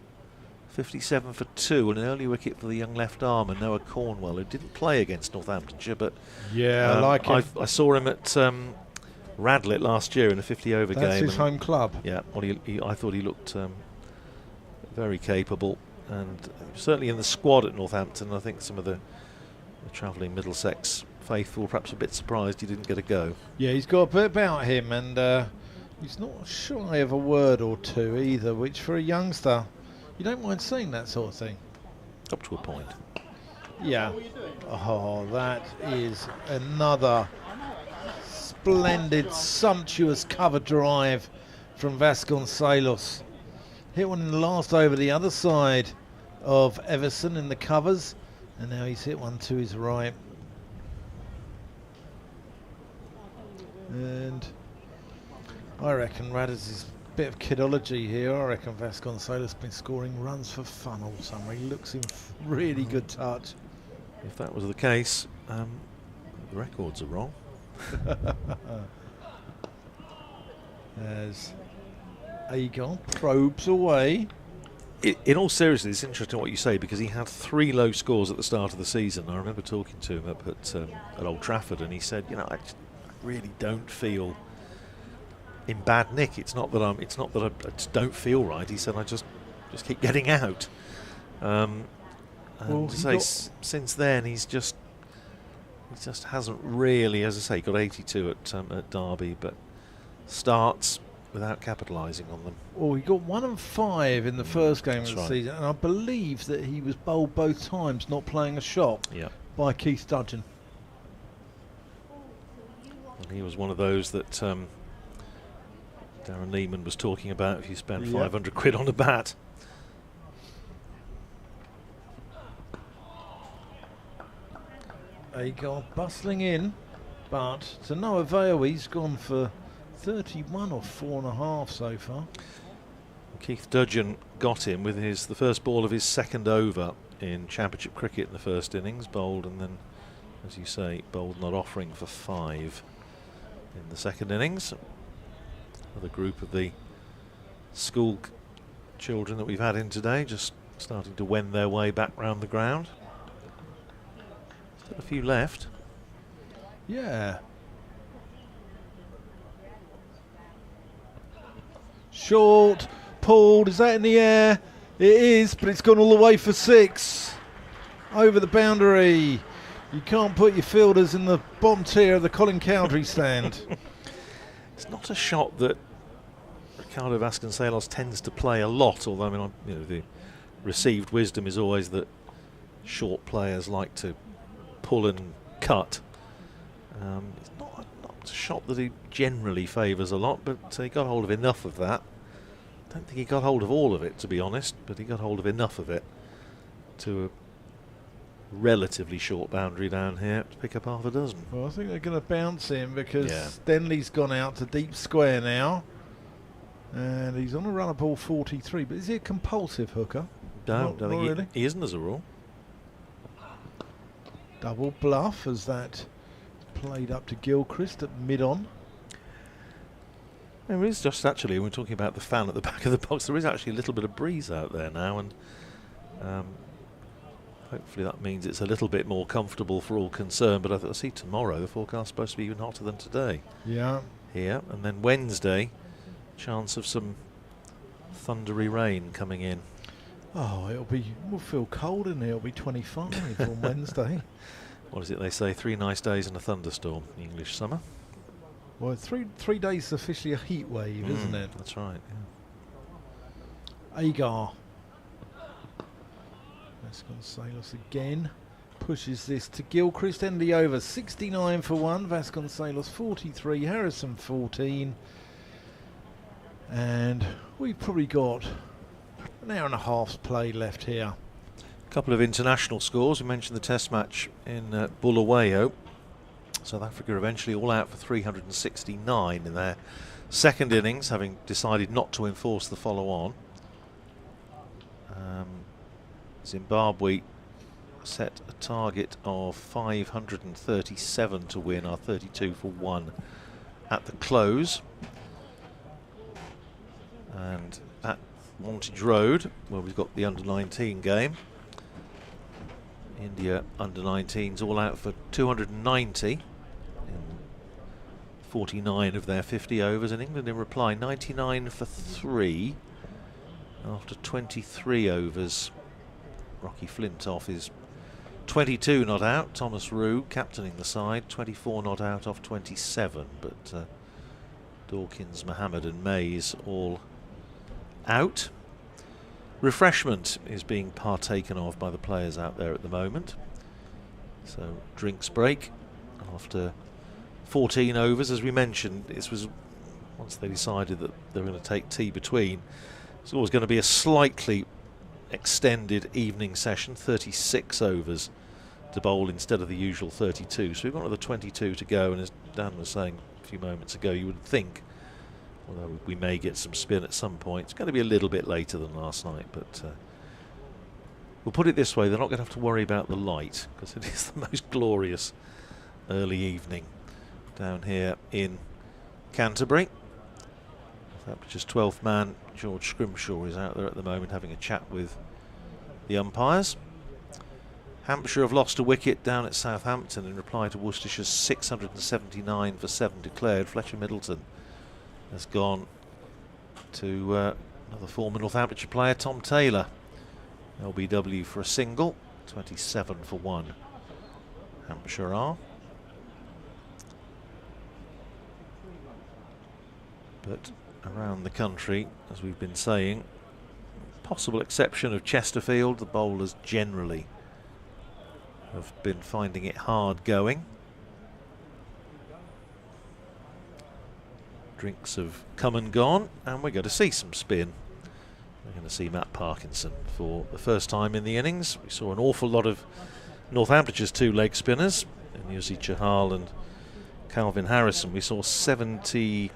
57 for 2. An early wicket for the young left armer, Noah Cornwell, who didn't play against Northamptonshire, but yeah, I like him. I saw him at Radlett last year in a 50-over game. That's his home club. Yeah, well, I thought he looked very capable, and certainly in the squad at Northampton. I think some of the travelling Middlesex faithful perhaps a bit surprised he didn't get a go. Yeah, he's got a bit about him, and he's not shy of a word or two either, which for a youngster, you don't mind seeing that sort of thing. Up to a point. Yeah. Oh, that is another splendid, sumptuous cover drive from Vasconcelos. Hit one in the last over the other side of Everson in the covers, and now he's hit one to his right. And I reckon Radders is a bit of kidology here. I reckon Vasconcelos has been scoring runs for fun all summer. He looks in really good touch. If that was the case, the records are wrong. As Agon probes away. In all seriousness, it's interesting what you say, because he had 3 low scores at the start of the season. I remember talking to him up at Old Trafford, and he said, "You know, I really don't feel in bad nick. It's not that I just don't feel right." He said, "I just keep getting out." And Well, to say since then, he just hasn't really, as I say, got 82 at Derby, but starts without capitalising on them. Well, he got 1 and 5 in the first game of the right. season, and I believe that he was bowled both times, not playing a shot, by Keith Dudgeon. And he was one of those that Darren Lehman was talking about. If you spend 500 quid on a bat. Agar bustling in, but to no avail. He's gone for 31 or 4.5 so far. Keith Dudgeon got him with the first ball of his second over in Championship cricket in the first innings, bowled, and then, as you say, bowled not offering for 5 in the second innings. Another group of the school children that we've had in today just starting to wend their way back round the ground. Still a few left. Yeah. Short, pulled, is that in the air? It is, but it's gone all the way for 6. Over the boundary. You can't put your fielders in the bottom tier of the Colin Cowdrey stand. It's not a shot that Ricardo Vasconcelos tends to play a lot, although I mean, the received wisdom is always that short players like to pull and cut. It's not a shot that he generally favours a lot, but he got hold of enough of that. I don't think he got hold of all of it, to be honest, but he got hold of enough of it to a relatively short boundary down here to pick up half a dozen. Well, I think they're going to bounce him because Stenley's gone out to deep square now. And he's on a run of ball 43, but is he a compulsive hooker? No, not really. He isn't as a rule. Double bluff as that played up to Gilchrist at mid-on. There is just actually, when we're talking about the fan at the back of the box, there is actually a little bit of breeze out there now, and hopefully that means it's a little bit more comfortable for all concerned. But I see tomorrow the forecast is supposed to be even hotter than today. Yeah. Here, and then Wednesday, chance of some thundery rain coming in. Oh, we'll feel cold in here. It'll be 25 on Wednesday. What is it they say? 3 nice days and a thunderstorm, English summer. Well, three days is officially a heat wave, isn't it? That's right. Yeah. Agar. Vasconcelos again pushes this to Gilchrist. End the over 69 for 1. Vasconcelos 43. Harrison 14. And we've probably got an hour and a half's play left here. A couple of international scores. We mentioned the test match in Bulawayo. South Africa eventually all out for 369 in their second innings, having decided not to enforce the follow-on. Zimbabwe set a target of 537 to win, our 32 for 1 at the close. And at Montage Road, where we've got the under-19 game, India under-19s all out for 290 in 49 of their 50 overs, and England in reply 99 for 3 after 23 overs. Rocky Flintoff is 22 not out. Thomas Rue captaining the side, 24 not out off 27, but Dawkins, Mohammed and Mays all out. Refreshment is being partaken of by the players out there at the moment. So drinks break after 14 overs. As we mentioned, this was once they decided that they were going to take tea between. It's always going to be a slightly extended evening session, 36 overs to bowl instead of the usual 32. So we've got another 22 to go, and as Dan was saying a few moments ago, you would think, although we may get some spin at some point, it's going to be a little bit later than last night, but we'll put it this way, they're not going to have to worry about the light, because it is the most glorious early evening down here in Canterbury. Just 12th man George Scrimshaw is out there at the moment having a chat with the umpires. Hampshire have lost a wicket down at Southampton in reply to Worcestershire's 679 for 7 declared. Fletcher Middleton has gone to another former Northamptonshire player, Tom Taylor. LBW for a single, 27 for 1. Hampshire are. But around the country, as we've been saying, possible exception of Chesterfield, the bowlers generally have been finding it hard going. Drinks have come and gone, and we're going to see some spin. We're going to see Matt Parkinson for the first time in the innings. We saw an awful lot of Northamptonshire's 2 leg spinners, in Yuzi Chahal and Calvin Harrison. We saw 70,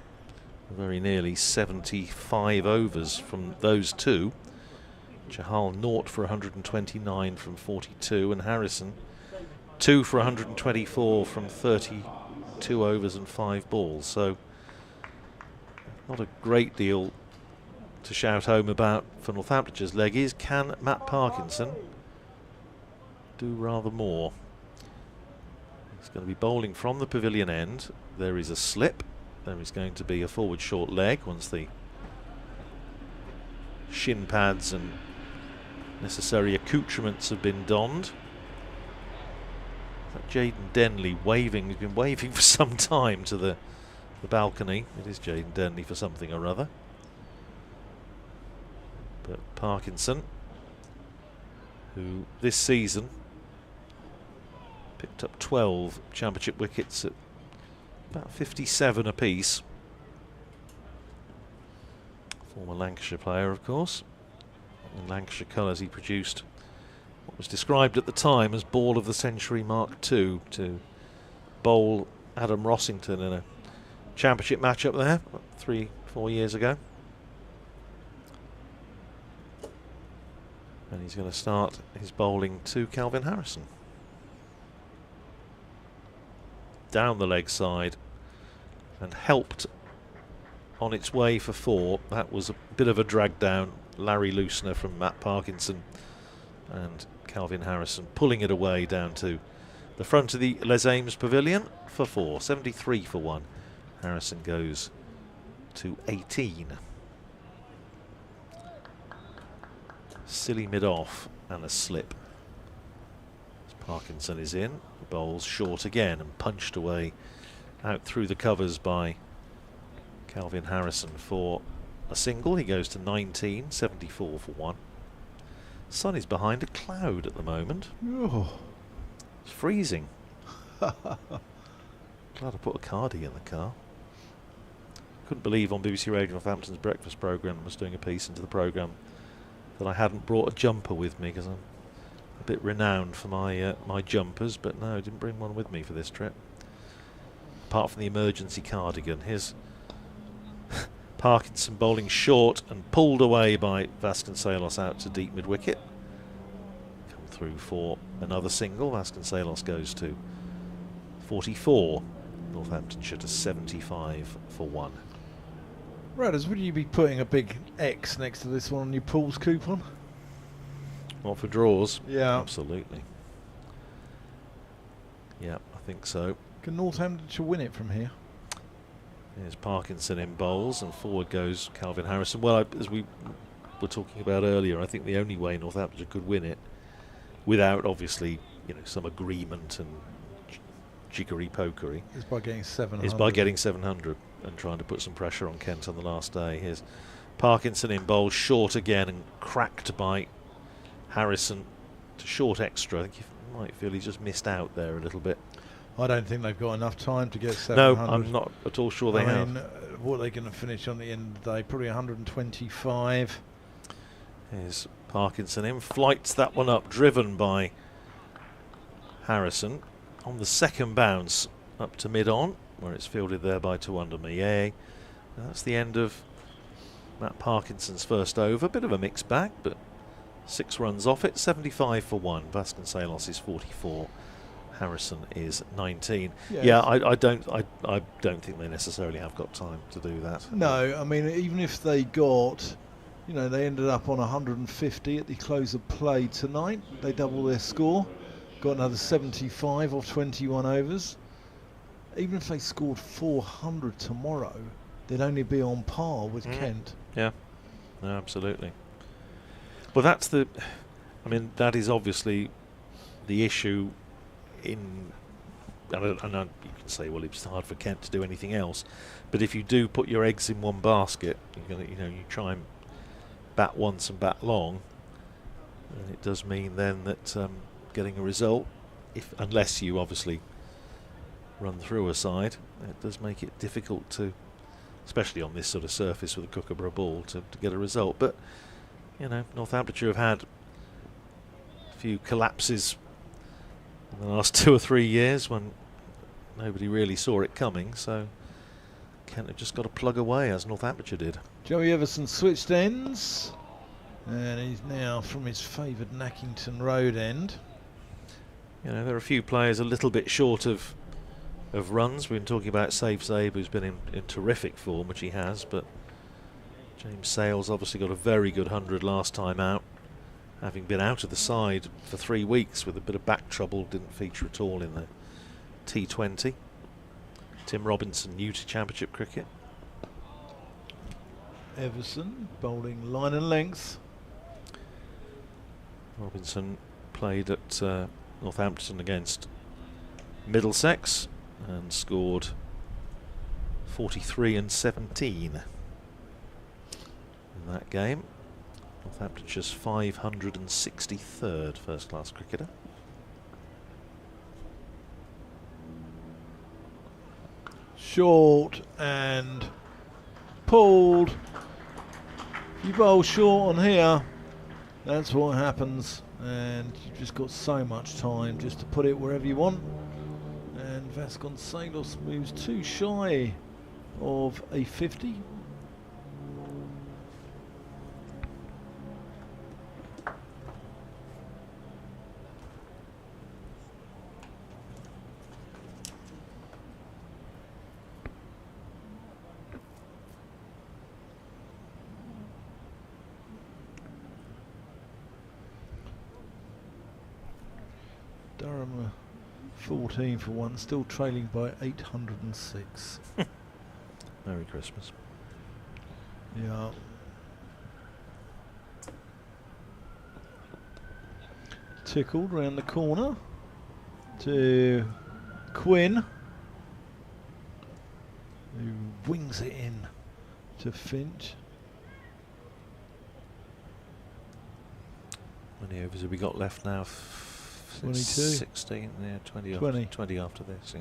very nearly 75 overs from those 2. Chahal 0 for 129 from 42, and Harrison 2 for 124 from 32 overs and 5 balls. So not a great deal to shout home about for Northamptonshire's leg is, can Matt Parkinson do rather more? He's going to be bowling from the pavilion end. There is a slip. There is going to be a forward short leg once the shin pads and necessary accoutrements have been donned. That Jaden Denley waving, he's been waving for some time to the balcony. It is Jaden Denley for something or other. But Parkinson, who this season picked up 12 championship wickets at about 57 apiece. Former Lancashire player, of course. In Lancashire colours, he produced what was described at the time as Ball of the Century Mark II to bowl Adam Rossington in a championship match up there 3-4 years ago. And he's going to start his bowling to Calvin Harrison. Down the leg side and helped on its way for 4. That was a bit of a drag down. Larry Loosener from Matt Parkinson and Calvin Harrison pulling it away down to the front of the Les Ames pavilion for 4. 73 for 1. Harrison goes to 18. Silly mid-off and a slip. Parkinson is in, bowls short again and punched away out through the covers by Calvin Harrison for a single. He goes to 19, 74 for 1. Sun is behind a cloud at the moment. Oh. It's freezing. Glad I put a cardi in the car. Couldn't believe on BBC Radio Northampton's breakfast programme, I was doing a piece into the programme, that I hadn't brought a jumper with me, because I'm a bit renowned for my my jumpers, but no, I didn't bring one with me for this trip. Apart from the emergency cardigan. Here's Parkinson bowling short and pulled away by Vasconcelos out to deep mid-wicket. Come through for another single. Vasconcelos goes to 44. Northamptonshire to 75 for 1. Radders, would you be putting a big X next to this one on your pools coupon? What, for draws? Yeah. Absolutely. Yeah, I think so. Can Northamptonshire win it from here? Here's Parkinson in bowls and forward goes Calvin Harrison. Well, as we were talking about earlier, I think the only way Northamptonshire could win it, without obviously, you know, some agreement and jiggery pokery, is by getting 700. Is by getting 700 and trying to put some pressure on Kent on the last day. Here's Parkinson in bowls short again and cracked by Harrison to short extra. I think you might feel he's just missed out there a little bit. I don't think they've got enough time to get 700. No, I'm not at all sure they have. What are they going to finish on the end of the day? Probably 125. Here's Parkinson in, flights that one up, driven by Harrison on the second bounce up to mid-on, where it's fielded there by Tuwanda. That's the end of Matt Parkinson's first over. Bit of a mixed bag, but 6 runs off it. 75 for 1. Vasconcelos is 44. Harrison is 19. Yeah, I don't think they necessarily have got time to do that. No, I mean, even if they got, you know, they ended up on 150 at the close of play tonight. They double their score, got another 75 off 21 overs. Even if they scored 400 tomorrow, they'd only be on par with Kent. Yeah, no, absolutely. Well, that's the, I mean, that is obviously the issue. And you can say, well, it's hard for Kent to do anything else, but if you do put your eggs in one basket, you're gonna, you try and bat once and bat long, and it does mean then that getting a result, unless you obviously run through a side, it does make it difficult to, especially on this sort of surface with a Kookaburra ball, to get a result. But you know, Northamptonshire have had a few collapses in the last 2 or 3 years when nobody really saw it coming, so Kent have just got to plug away as Northamptonshire did. Joey Everson switched ends, and he's now from his favoured Nackington Road end. You know, there are a few players a little bit short of runs. We've been talking about Saif Zaib, who's been in terrific form, which he has, but James Sales obviously got a very good 100 last time out, having been out of the side for 3 weeks with a bit of back trouble. Didn't feature at all in the T20. Tim Robinson, new to Championship cricket. Everson bowling line and length. Robinson played at Northampton against Middlesex and scored 43 and 17 in that game. Northamptonshire's 563rd first class cricketer. Short and pulled. If you bowl short on here, that's what happens, and you've just got so much time just to put it wherever you want. And Vasconcelos moves too shy of a 50. Durham 14 for 1, still trailing by 806. Merry Christmas. Yeah. Tickled round the corner to Quinn, who wings it in to Finch. How many overs have we got left now? 22. 16, yeah, 20. 20 after this, yeah.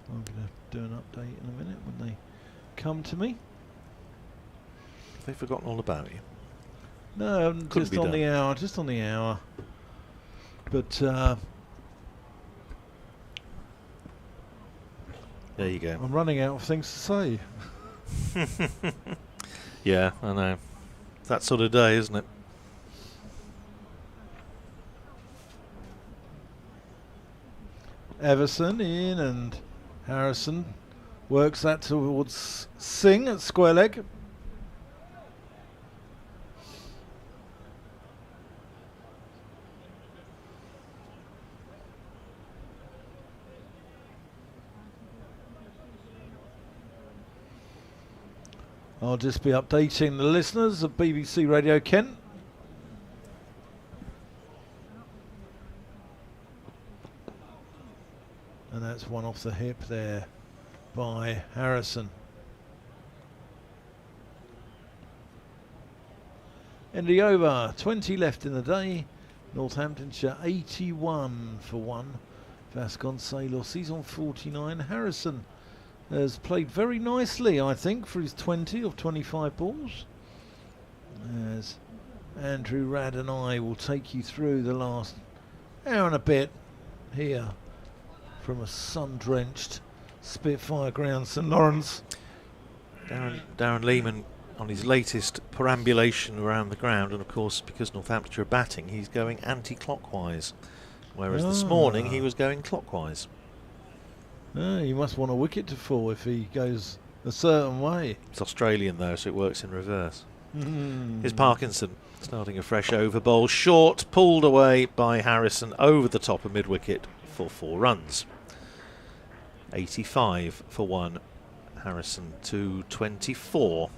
I'm going to do an update in a minute when they come to me. Have they forgotten all about you? No, Couldn't just on be the hour, just on the hour. But there you go. I'm running out of things to say. Yeah, I know. It's that sort of day, isn't it? Everson in, and Harrison works that towards Singh at square leg. I'll just be updating the listeners of BBC Radio Kent. And that's one off the hip there by Harrison. End the over, 20 left in the day. Northamptonshire 81 for 1. Vasconcelos, he's on 49. Harrison has played very nicely, I think, for his 20 of 25 balls. As Andrew Rad and I will take you through the last hour and a bit here from a sun-drenched Spitfire ground, St Lawrence. Darren Lehman on his latest perambulation around the ground, and of course because Northamptonshire are batting, he's going anti-clockwise, whereas this morning he was going clockwise. He must want a wicket to fall if he goes a certain way. It's Australian though, so it works in reverse. Here's Parkinson starting a fresh over bowl, short, pulled away by Harrison over the top of mid-wicket for 4 runs. 85 for 1. Harrison to 24.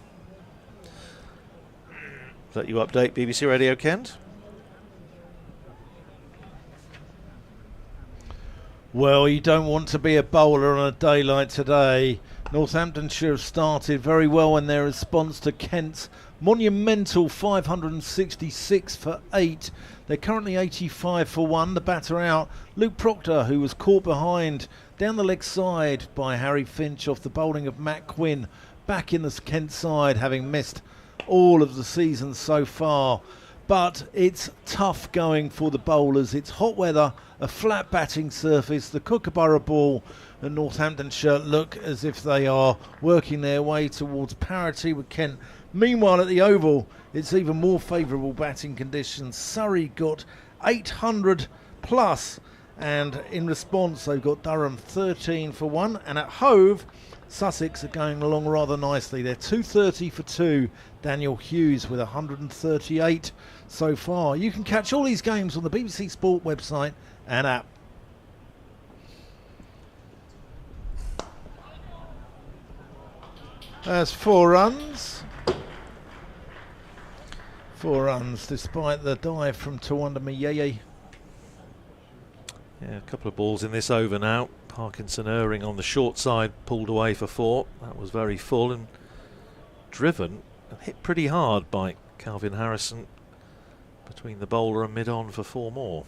Let you update BBC Radio Kent. Well, you don't want to be a bowler on a day like today. Northamptonshire have started very well in their response to Kent's monumental 566 for 8. They're currently 85 for 1. The batter out, Luke Proctor, who was caught behind down the leg side by Harry Finch off the bowling of Matt Quinn. Back in the Kent side, having missed all of the season so far. But it's tough going for the bowlers. It's hot weather, a flat batting surface, the Kookaburra ball, and Northamptonshire look as if they are working their way towards parity with Kent. Meanwhile, at the Oval, it's even more favourable batting conditions. Surrey got 800 plus And in response, they've got Durham 13 for 1. And at Hove, Sussex are going along rather nicely. They're 230 for 2. Daniel Hughes with 138 so far. You can catch all these games on the BBC Sport website and app. That's 4 runs. 4 runs despite the dive from Tawanda Miyeye. Yeah, a couple of balls in this over now. Parkinson erring on the short side, pulled away for 4. That was very full and driven and hit pretty hard by Calvin Harrison between the bowler and mid-on for 4 more.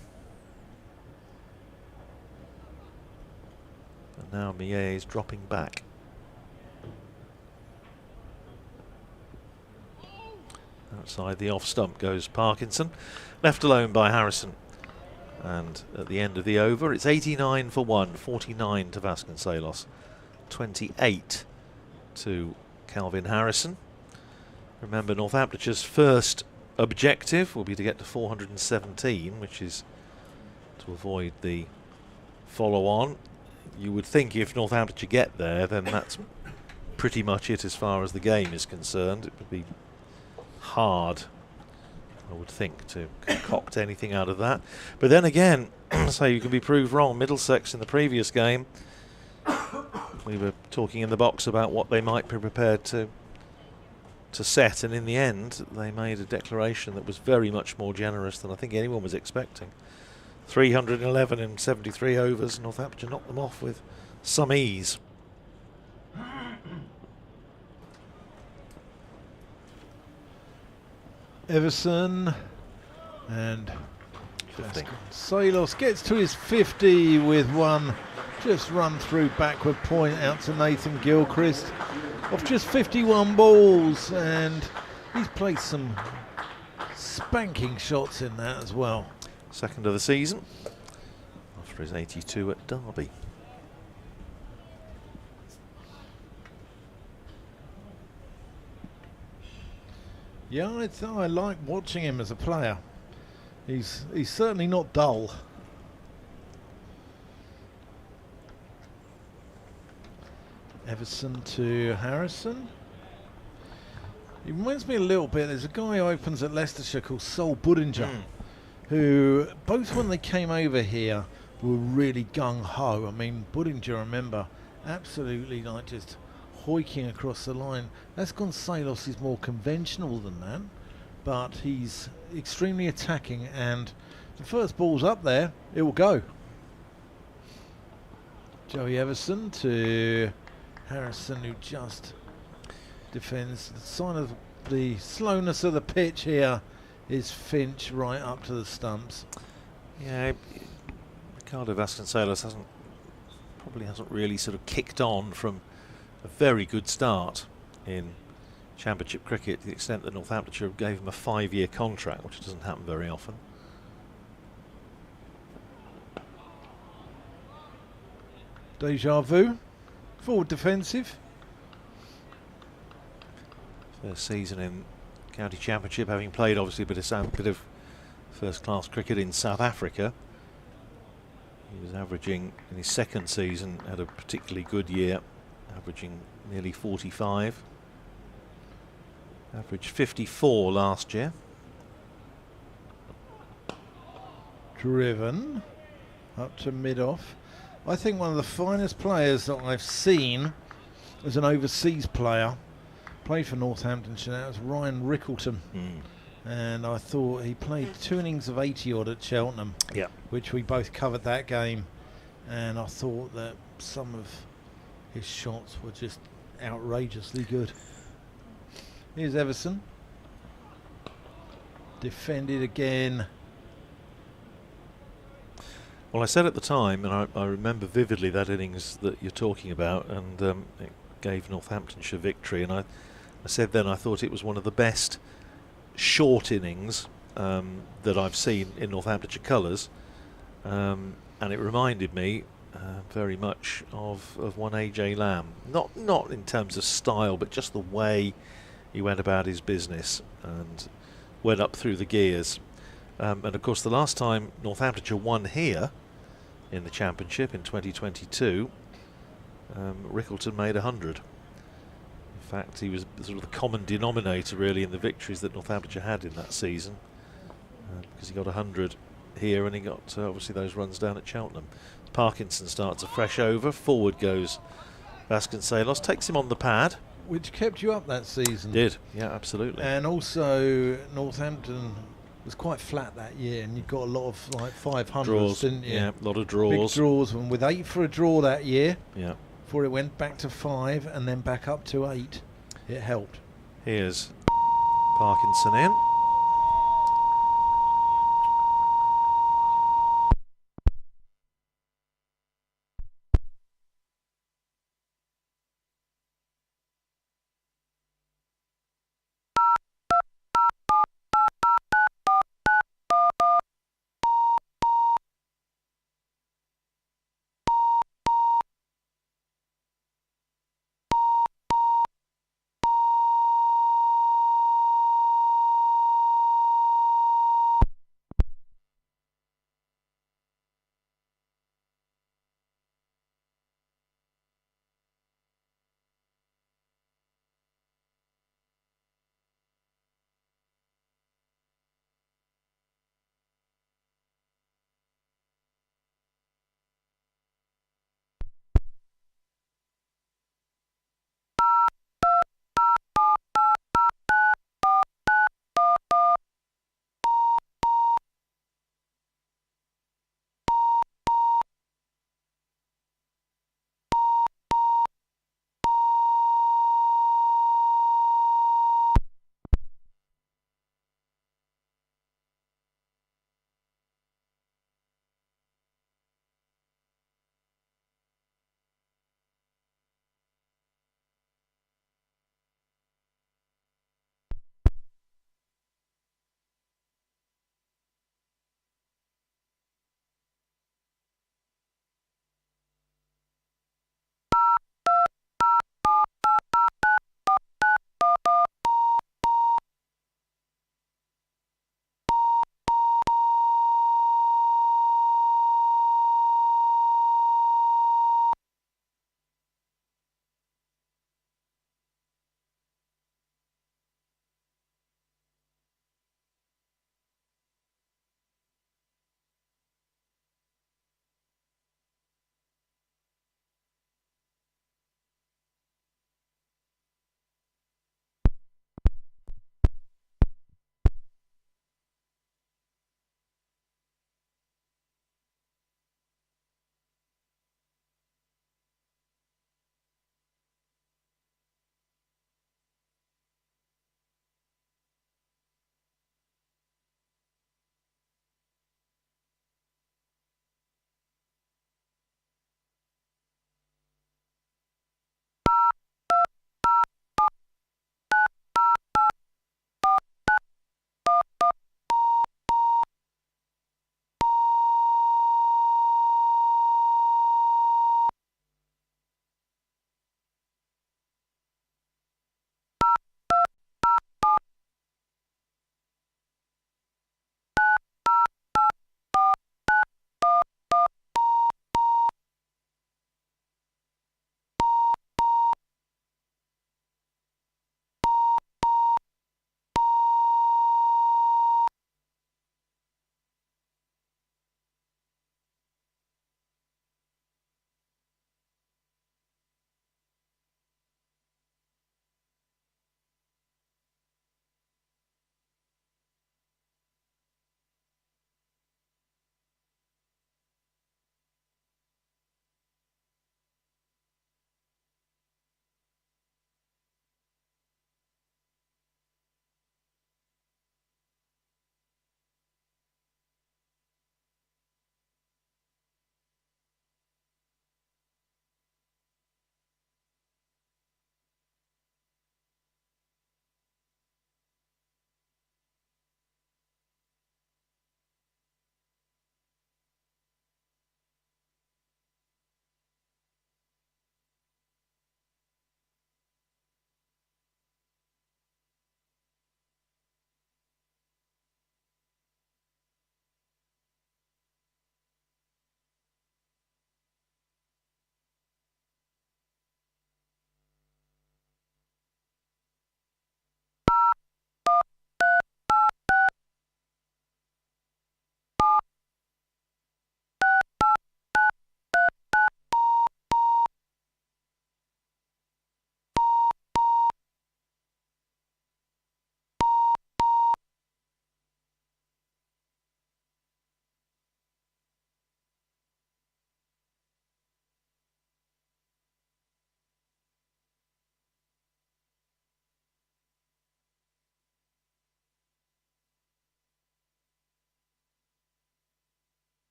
And now Millet is dropping back. Outside the off stump goes Parkinson, left alone by Harrison. And at the end of the over, it's 89 for 1, 49 to Vasconcelos, 28 to Calvin Harrison. Remember, Northamptonshire's first objective will be to get to 417, which is to avoid the follow-on. You would think if Northamptonshire get there, then that's pretty much it as far as the game is concerned. It would be hard, I would think, to concoct anything out of that. But then again, so you can be proved wrong. Middlesex in the previous game, we were talking in the box about what they might be prepared to set, and in the end they made a declaration that was very much more generous than I think anyone was expecting. 311 in 73 overs. Northamptonshire knocked them off with some ease. Everson and Salos gets to his 50 with one just run through backward point out to Nathan Gilchrist of just 51 balls, and he's played some spanking shots in that as well. Second of the season after his 82 at Derby. Yeah, I like watching him as a player. He's certainly not dull. Everson to Harrison. He reminds me a little bit. There's a guy who opens at Leicestershire called Sol Budinger, who both when they came over here were really gung-ho. I mean, Budinger, I remember, absolutely like just hoiking across the line. Vasconcelos is more conventional than that, but he's extremely attacking, and the first ball's up there, it will go. Joey Everson to Harrison, who just defends. The sign of the slowness of the pitch here is Finch right up to the stumps. Yeah, Ricardo Vasconcelos probably hasn't really sort of kicked on from a very good start in Championship cricket, to the extent that Northamptonshire gave him a 5-year contract, which doesn't happen very often. Deja vu, forward defensive. First season in County Championship, having played obviously a bit of first-class cricket in South Africa. He was averaging, in his second season, had a particularly good year, averaging nearly 45. Averaged 54 last year. Driven up to mid-off. I think one of the finest players that I've seen as an overseas player, played for Northamptonshire, that was Ryan Rickleton. And I thought he played 2 innings of 80 odd at Cheltenham, which we both covered that game, and I thought that some of his shots were just outrageously good. Here's Everson, defended again. Well, I said at the time, and I remember vividly that innings that you're talking about, and it gave Northamptonshire victory, and I said then I thought it was one of the best short innings that I've seen in Northamptonshire colours, and it reminded me very much of one AJ Lamb, not in terms of style, but just the way he went about his business and went up through the gears. And of course the last time Northamptonshire won here in the Championship in 2022, Rickleton made 100. In fact, he was sort of the common denominator really in the victories that Northamptonshire had in that season, because he got 100 here and he got obviously those runs down at Cheltenham. Parkinson starts a fresh over, forward goes Vasconcelos, takes him on the pad. Which kept you up that season. Did, yeah, absolutely. And also Northampton was quite flat that year, and you got a lot of like 500s, Draws, didn't you? yeah, a lot of draws. Big draws, and with 8 for a draw that year, yeah, before it went back to 5 and then back up to 8, it helped. Here's Parkinson in.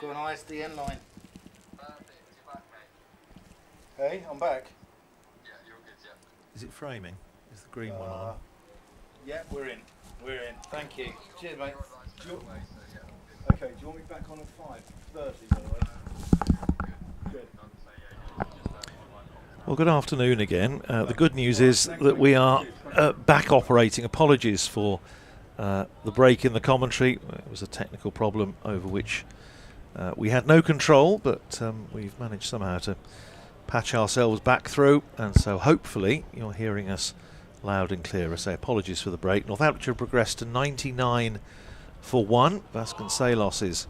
Go on ISDN line. Hey, I'm back. Yeah, you're good, yeah. Is it framing? Is the green one on? Yeah, we're in. We're in. Thank you. Cheers, mate. Okay, do you want me back on at 5:30, by the way? Good. Well, good afternoon again. The good news is that we are back operating. Apologies for the break in the commentary. It was a technical problem over which we had no control, but we've managed somehow to patch ourselves back through, and so hopefully you're hearing us loud and clear. I say apologies for the break. Northamptonshire progressed to 99 for 1. Vasconcelos is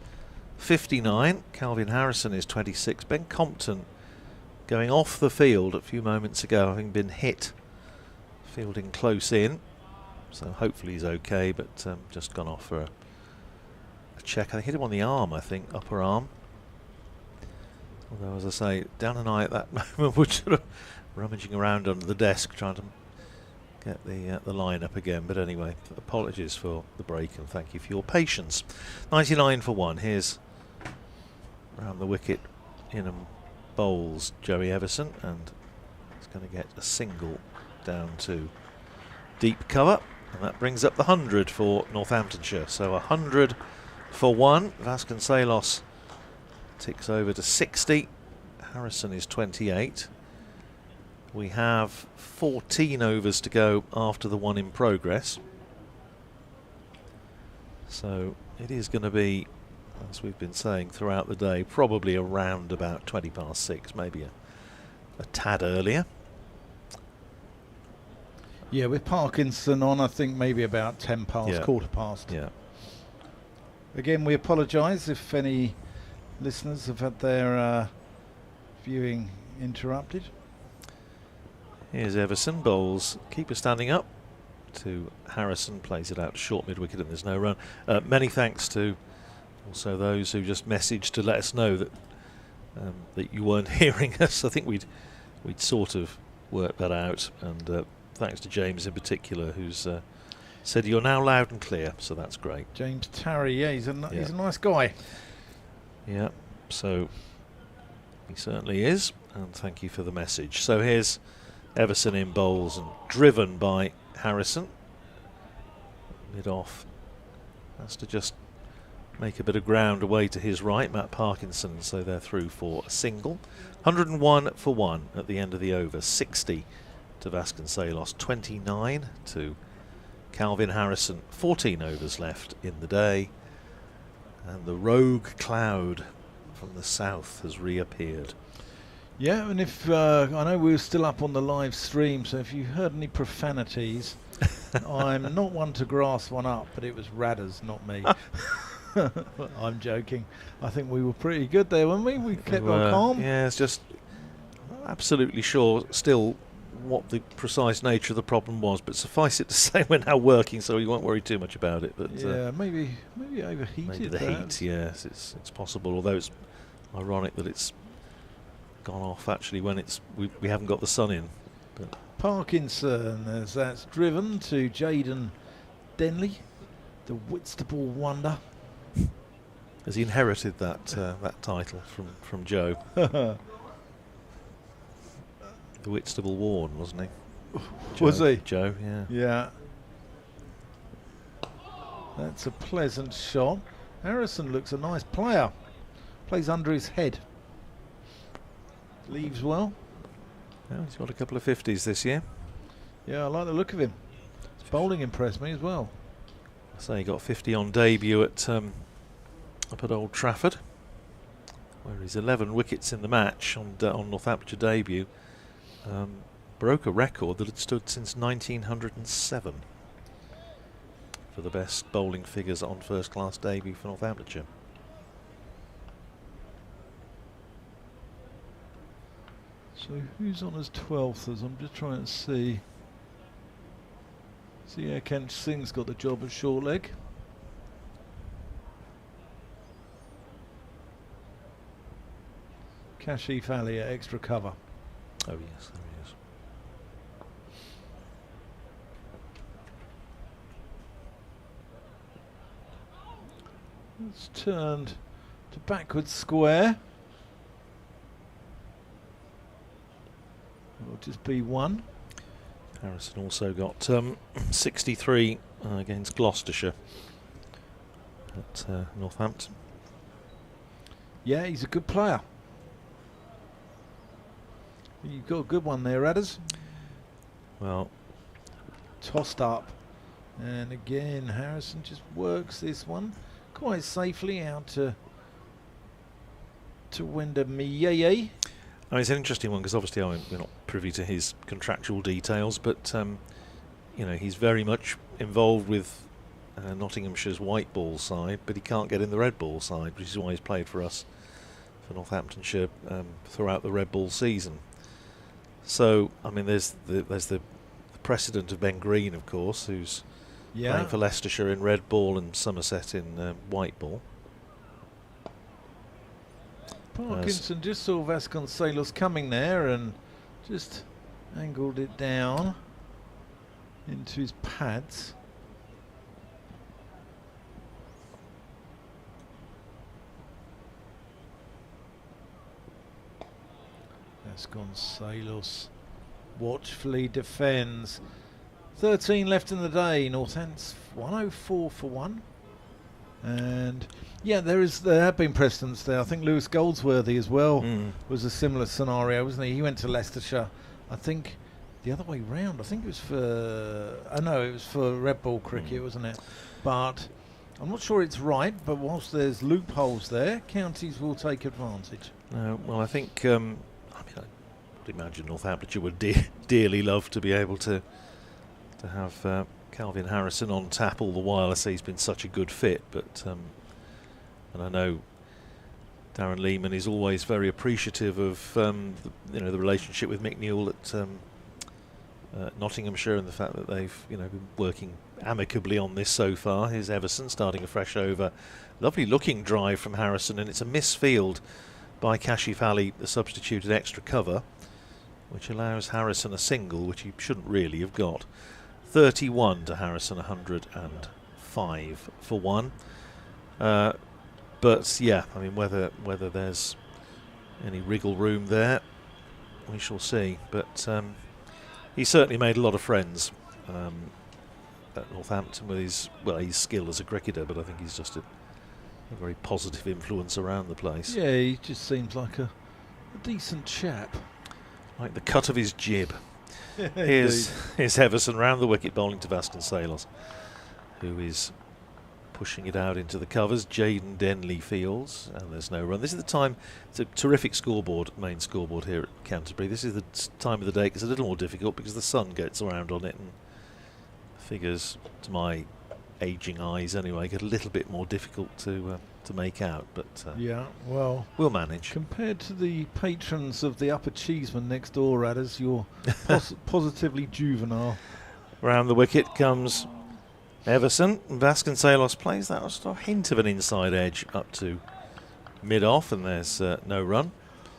59. Calvin Harrison is 26. Ben Compton going off the field a few moments ago, having been hit fielding close in, so hopefully he's okay, but just gone off for a check. I hit him on the arm, I think, upper arm. Although, as I say, Dan and I at that moment were sort of rummaging around under the desk trying to get the line up again. But anyway, apologies for the break and thank you for your patience. 99 for 1. Here's around the wicket in and bowls Joey Everson, and he's going to get a single down to deep cover, and that brings up the 100 for Northamptonshire. So 100 for 1. Vasconcelos ticks over to 60. Harrison is 28. We have 14 overs to go after the one in progress. So it is going to be, as we've been saying throughout the day, probably around about 20 past 6, maybe a tad earlier. Yeah, with Parkinson on, I think maybe about 10 past, Yeah. quarter past. Yeah. Again, we apologise if any listeners have had their viewing interrupted. Here's Everson, bowls, keeper standing up to Harrison, plays it out short mid-wicket and there's no run. Many thanks to also those who just messaged to let us know that that you weren't hearing us. I think we'd sort of worked that out, and thanks to James in particular, who's said you're now loud and clear, so that's great. James Tarry, yeah, he's a nice guy. Yeah, so he certainly is, and thank you for the message. So here's Everson in bowls and driven by Harrison. Mid off, has to just make a bit of ground away to his right, Matt Parkinson, so they're through for a single. 101 for 1 at the end of the over. 60 to Vasconcelos, 29 to Calvin Harrison. 14 overs left in the day, and the rogue cloud from the south has reappeared. Yeah, and if I know we were still up on the live stream, so if you heard any profanities, I'm not one to grass one up, but it was Radders, not me. I'm joking. I think we were pretty good there, weren't we? We kept on calm. Yeah, it's just not absolutely sure still what the precise nature of the problem was, but suffice it to say we're now working, so we won't worry too much about it. But yeah, maybe overheated. maybe the heat, yes, it's possible. Although it's ironic that it's gone off actually when we haven't got the sun in. But Parkinson, as that's driven to Jaden Denley, the Whitstable wonder. has he inherited that that title from Joe? The Whitstable Warren, wasn't he? Was he? Joe, yeah. Yeah. That's a pleasant shot. Harrison looks a nice player. Plays under his head. Leaves well. Well, he's got a couple of 50s this year. Yeah, I like the look of him. His bowling impressed me as well. So he got 50 on debut at up at Old Trafford, where he's 11 wickets in the match on Northamptonshire debut. Broke a record that had stood since 1907 for the best bowling figures on first-class debut for Northamptonshire. So who's on as 12th? As I'm just trying to see. So yeah, Kent Singh's got the job at short leg. Kashif Ali at extra cover. Oh yes, there he is. It's turned to backward square. It'll just be one. Harrison also got 63 against Gloucestershire at Northampton. Yeah, he's a good player. You've got a good one there, Adders. Well, Tossed up. And again, Harrison just works this one quite safely out to Wenda Miye. I mean, it's an interesting one because obviously we're not privy to his contractual details, but you know, he's very much involved with Nottinghamshire's white ball side, but he can't get in the red ball side, which is why he's played for us for Northamptonshire throughout the red ball season. So, I mean, there's the precedent of Ben Green, of course, who's playing for Leicestershire in red ball and Somerset in white ball. Parkinson just saw Vasconcelos coming there and just angled it down into his pads. Vasconcelos watchfully defends. 13 left in the day. Northampton's 104 for one. And yeah, there have been precedents there. I think Lewis Goldsworthy as well was a similar scenario, wasn't he? He went to Leicestershire, I think the other way round. I think it was for it was for red ball cricket, wasn't it? But I'm not sure it's right. But whilst there's loopholes there, counties will take advantage. Well, I think I would imagine Northamptonshire would dearly love to be able to have Calvin Harrison on tap all the while. I say he's been such a good fit, but and I know Darren Lehman is always very appreciative of the relationship with Mick Newell at Nottinghamshire and the fact that they've been working amicably on this so far. Here's Everson starting a fresh over. Lovely looking drive from Harrison, and it's a misfield by Kashif Ali, the substituted extra cover, which allows Harrison a single, which he shouldn't really have got. 31 to Harrison, 105 for one. But yeah, I mean, whether there's any wriggle room there, we shall see. But he certainly made a lot of friends at Northampton with his skill as a cricketer, but I think he's just a very positive influence around the place. Yeah, he just seems like a decent chap. Like the cut of his jib. Here's Everson round the wicket, bowling to Vasconcelos, who is pushing it out into the covers. Jaden Denley fields, and there's no run. This is the time. It's a terrific scoreboard, main scoreboard here at Canterbury. This is the time of the day it's a little more difficult because the sun gets around on it, and figures, to my aging eyes anyway, get a little bit more difficult to make out. But yeah, well, we'll manage. Compared to the patrons of the Upper Cheeseman next door, Adders, you're positively juvenile. Round the wicket comes Everson. Vasconcelos plays that just a hint of an inside edge up to mid-off, and there's no run.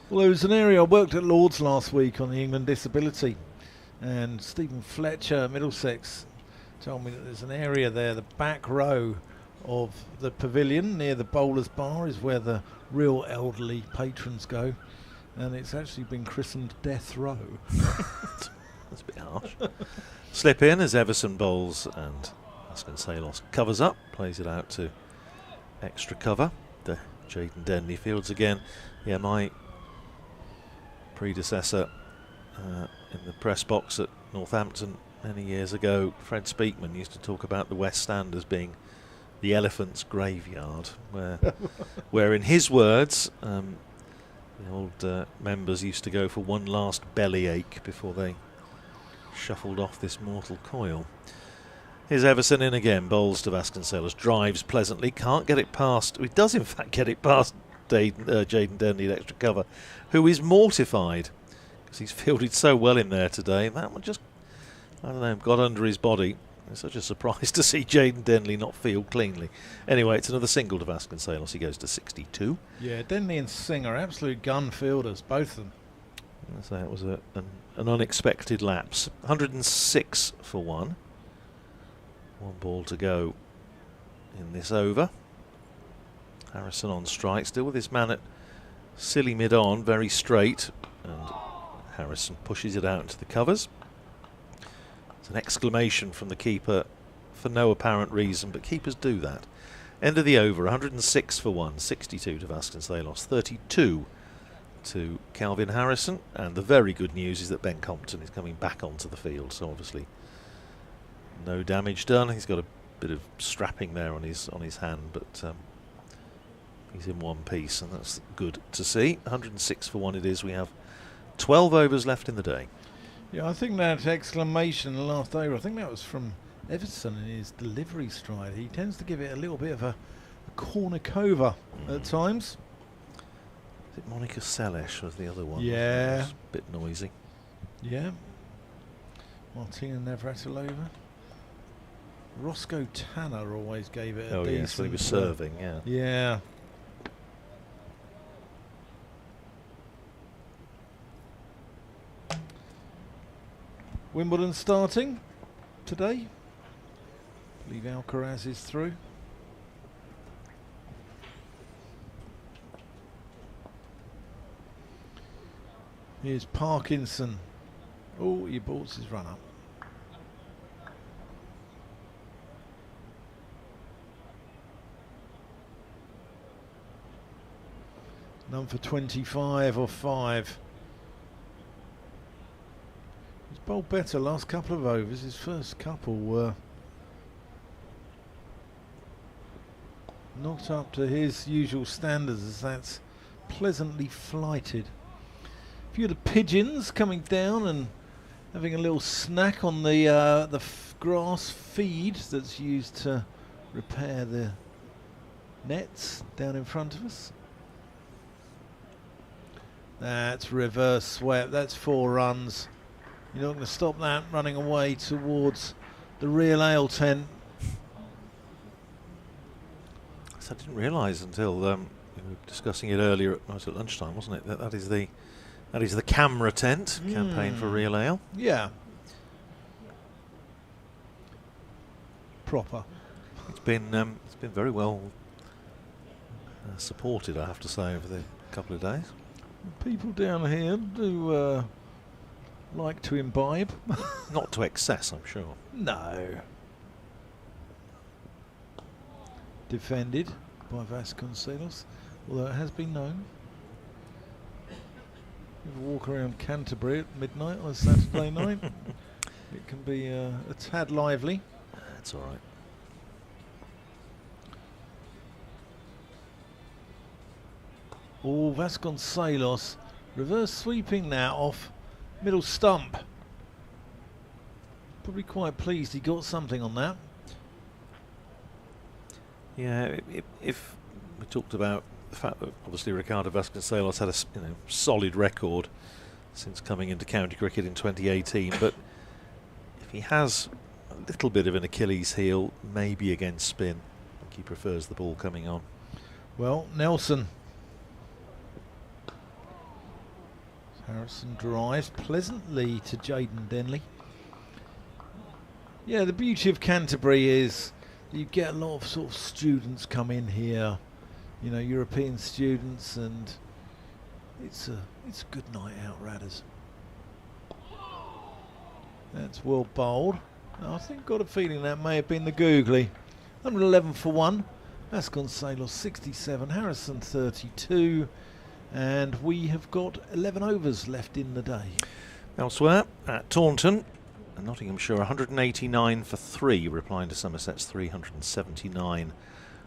Well, there was an area I worked at Lord's last week on the England disability, and Stephen Fletcher, Middlesex, told me that there's an area there, the back row of the pavilion near the bowler's bar is where the real elderly patrons go, and it's actually been christened Death Row. That's a bit harsh. Slip in as Everson bowls, and Vasconcelos covers up, plays it out to extra cover. The Jaden Denley fields again. Yeah, my predecessor in the press box at Northampton many years ago, Fred Speakman, used to talk about the West Stand as being the elephant's graveyard, where in his words, the old members used to go for one last bellyache before they shuffled off this mortal coil. Here's Everson in again, bowls to Vasconcelos, drives pleasantly, can't get it past. He does in fact get it past Jaden Denley at extra cover, who is mortified because he's fielded so well in there today. That one just, I don't know, got under his body. It's such a surprise to see Jaden Denley not field cleanly. Anyway, it's another single to Vasconcelos. He goes to 62. Yeah, Denley and Singh are absolute gun fielders, both of them. So it was an unexpected lapse. 106 for one. One ball to go in this over. Harrison on strike, still with his man at silly mid-on, very straight, and Harrison pushes it out into the covers. It's an exclamation from the keeper for no apparent reason, but keepers do that. End of the over, 106 for 1, 62 to Vasconcelos, 32 to Calvin Harrison, and the very good news is that Ben Compton is coming back onto the field, so obviously no damage done. He's got a bit of strapping there on his hand, but he's in one piece, and that's good to see. 106 for 1 it is. We have 12 overs left in the day. Yeah, I think that exclamation the last over, I think that was from Everton in his delivery stride. He tends to give it a little bit of a cornucova at times. I think Monica Seles was the other one. Yeah. It was a bit noisy. Yeah. Martina Navratilova. Roscoe Tanner always gave it a decent... Oh yes, when he was serving, yeah. Yeah. Wimbledon starting today. I believe Alcaraz is through. Here's Parkinson. Oh, he balls his run up. None for 25 or 5. He's bowled better last couple of overs. His first couple were not up to his usual standards, as that's pleasantly flighted. A few of the pigeons coming down and having a little snack on the grass feed that's used to repair the nets down in front of us. That's reverse swept. That's 4 runs. You're not going to stop that running away towards the real ale tent. So I didn't realise until we were discussing it earlier. It was at lunchtime, wasn't it? That is the camera tent campaign for real ale. Yeah. Proper. It's been very well supported, I have to say, over the couple of days. People down here do like to imbibe. Not to excess, I'm sure. No. Defended by Vasconcelos, although it has been known. If you walk around Canterbury at midnight on a Saturday night, it can be a tad lively. That's all right. Oh, Vasconcelos reverse sweeping now off middle stump. Probably quite pleased he got something on that. Yeah, if we talked about the fact that obviously Ricardo Vasconcelos had a solid record since coming into county cricket in 2018, but if he has a little bit of an Achilles heel, maybe against spin, I think he prefers the ball coming on. Well, Nelson. Harrison drives pleasantly to Jaden Denley. Yeah, the beauty of Canterbury is you get a lot of sort of students come in here, European students, and it's a good night out, Radders. That's well bowled. I think got a feeling that may have been the googly. 111 for 1. Vasconcelos 67, Harrison 32. And we have got 11 overs left in the day. Elsewhere, at Taunton, Nottinghamshire 189 for 3, replying to Somerset's 379.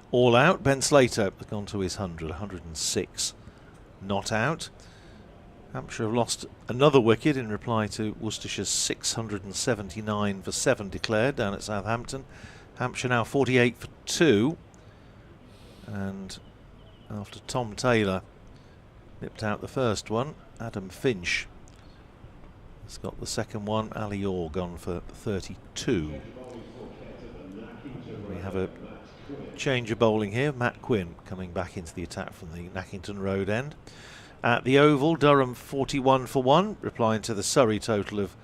All out. Ben Slater has gone to his 106 not out. Hampshire have lost another wicket in reply to Worcestershire's 679 for 7 declared down at Southampton. Hampshire now 48 for 2. And after Tom Taylor nipped out the first one, Adam Finch has got the second one. Ali Orr gone for 32. We have a change of bowling here. Matt Quinn coming back into the attack from the Nackington Road end. At the Oval, Durham 41 for 1, replying to the Surrey total of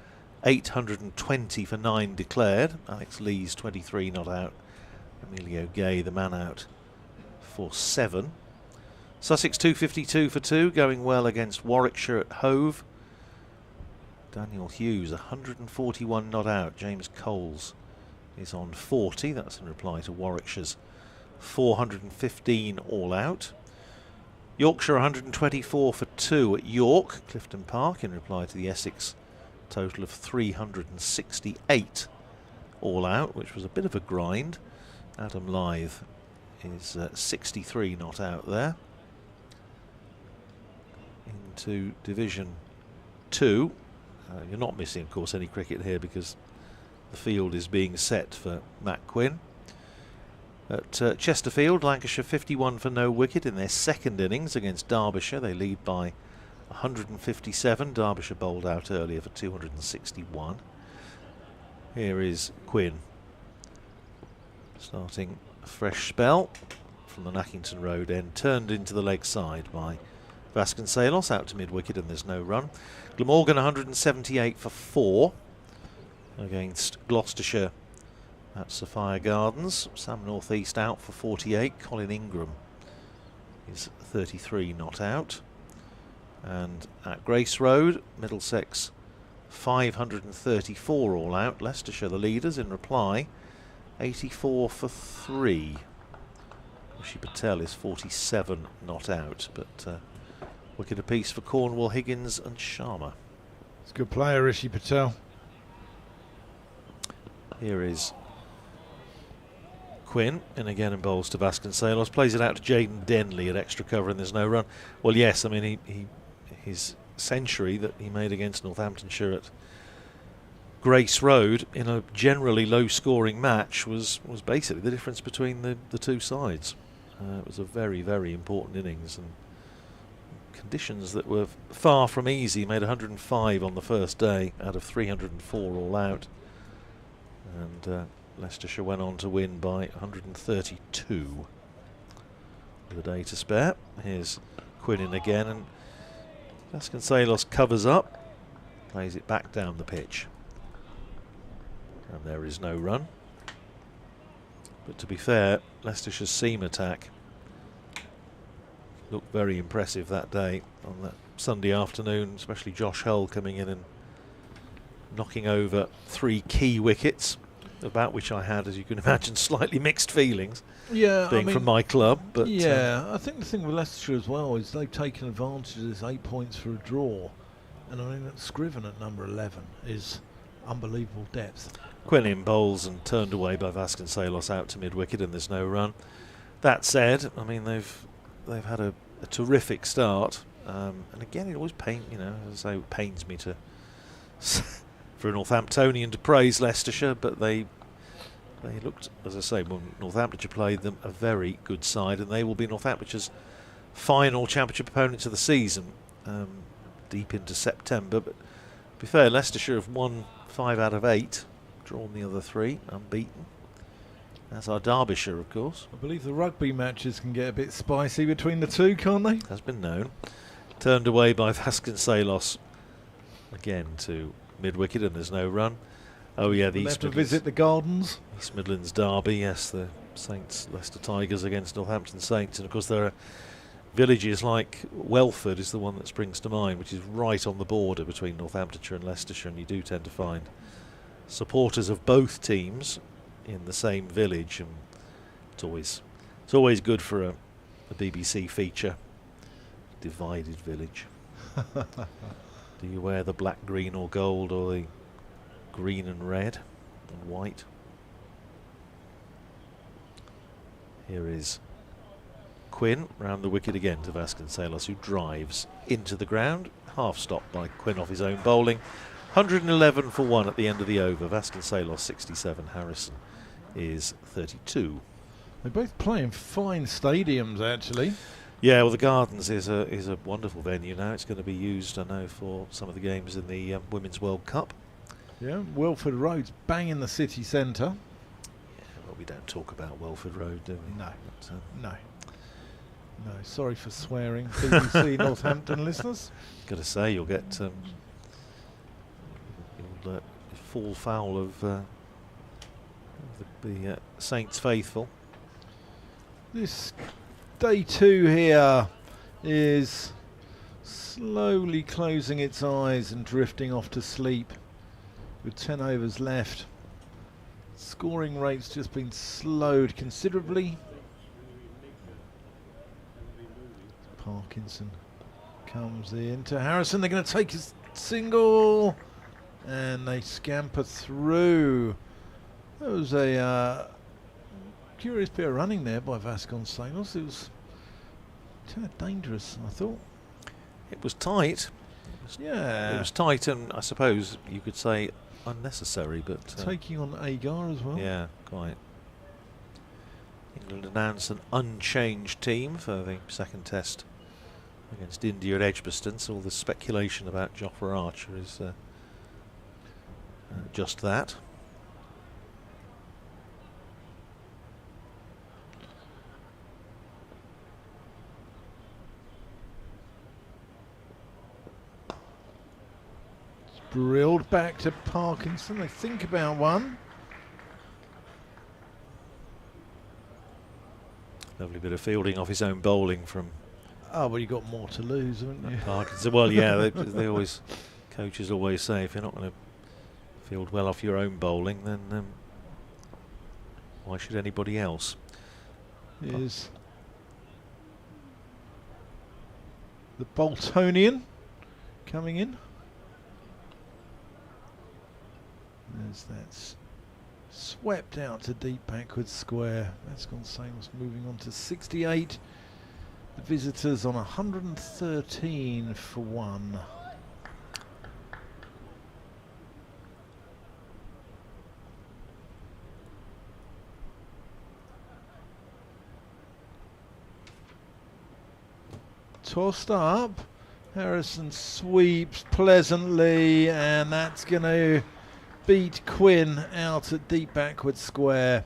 820 for 9 declared. Alex Lees 23 not out. Emilio Gay, the man out, for 7. Sussex 252 for 2, going well against Warwickshire at Hove. Daniel Hughes 141 not out. James Coles is on 40. That's in reply to Warwickshire's 415 all out. Yorkshire 124 for 2 at York, Clifton Park, in reply to the Essex total of 368 all out, which was a bit of a grind. Adam Lythe is 63 not out there. Into Division 2. You're not missing, of course, any cricket here because the field is being set for Matt Quinn. At Chesterfield, Lancashire 51 for no wicket in their second innings against Derbyshire. They lead by 157. Derbyshire bowled out earlier for 261. Here is Quinn starting a fresh spell from the Nackington Road end, turned into the leg side by Vasconcelos out to mid-wicket, and there's no run. Glamorgan 178 for 4 against Gloucestershire at Sophia Gardens. Sam North East out for 48. Colin Ingram is 33 not out. And at Grace Road, Middlesex 534 all out. Leicestershire the leaders in reply, 84 for 3. Rishi Patel is 47 not out, but wicket apiece for Cornwall, Higgins and Sharma. It's a good player, Rishi Patel. Here is Quinn, and again and bowls to Vasconcelos, plays it out to Jaden Denley at extra cover, and there's no run. Well, yes, I mean his century that he made against Northamptonshire at Grace Road in a generally low-scoring match was basically the difference between the two sides. It was a very, very important innings, and conditions that were far from easy. He made 105 on the first day out of 304 all out, and Leicestershire went on to win by 132 with a day to spare. Here's Quinn in again, and Vasconcelos covers up, plays it back down the pitch, and there is no run. But to be fair, Leicestershire's seam attack looked very impressive that day on that Sunday afternoon, especially Josh Hull coming in and knocking over 3 key wickets, about which I had, as you can imagine, slightly mixed feelings. Yeah, being from my club, but yeah, I think the thing with Leicestershire as well is they've taken advantage of this 8 points for a draw, and I mean that Scriven at number 11 is unbelievable depth. Quinn in bowls and turned away by Vasconcelos out to mid-wicket, and there's no run. That said, I mean they've had a terrific start, and again it always pains me to for a Northamptonian to praise Leicestershire, but they looked, as I say, when Northamptonshire played them, a very good side, and they will be Northamptonshire's final championship opponents of the season, deep into September. But to be fair, Leicestershire have won 5 out of 8, drawn the other 3, unbeaten. That's our Derbyshire, of course. I believe the rugby matches can get a bit spicy between the two, can't they? Has been known. Turned away by Vasconcelos again to mid-wicket, and there's no run. Oh yeah, the East Midlands. Visit the Gardens. East Midlands derby, yes, the Saints, Leicester Tigers against Northampton Saints, and of course there are villages like Welford is the one that springs to mind, which is right on the border between Northamptonshire and Leicestershire, and you do tend to find supporters of both teams in the same village, and it's always good for a BBC feature. Divided village. Do you wear the black, green or gold, or the green and red and white? Here is Quinn round the wicket again to Vasconcelos, who drives into the ground, half stopped by Quinn off his own bowling. 111 for 1 at the end of the over. Vasconcelos 67, Harrison is 32. They both play in fine stadiums, actually. Yeah, well, the Gardens is a wonderful venue now. It's going to be used, I know, for some of the games in the Women's World Cup. Yeah, Welford Road's bang in the city centre. Yeah, well, we don't talk about Welford Road, do we? No, but, no. Sorry for swearing, BBC Northampton listeners. Got to say, you'll get you'll fall foul of the Saints faithful. This Day 2 here is slowly closing its eyes and drifting off to sleep with 10 overs left. Scoring rate's just been slowed considerably. Parkinson comes in to Harrison. They're going to take his single and they scamper through. That was a curious bit of running there by Vasconcelos. It was kind of dangerous, I thought. It was tight. Yeah. It was tight, and I suppose you could say unnecessary, but taking on Agar as well. yeah, quite. England announced an unchanged team for the second test against India at Edgbaston, so all the speculation about Jofra Archer is just that. Drilled back to Parkinson. They think about one. Lovely bit of fielding off his own bowling from Oh, well, you got more to lose, haven't you? Parkinson. Well, yeah, they always, coaches always say, if you're not going to field well off your own bowling, then why should anybody else? Is the Boltonian coming in? As that's swept out to deep backward square. Vasconcelos moving on to 68. The visitors on 113 for 1. Tossed up. Harrison sweeps pleasantly, and that's going to beat Quinn out at deep backward square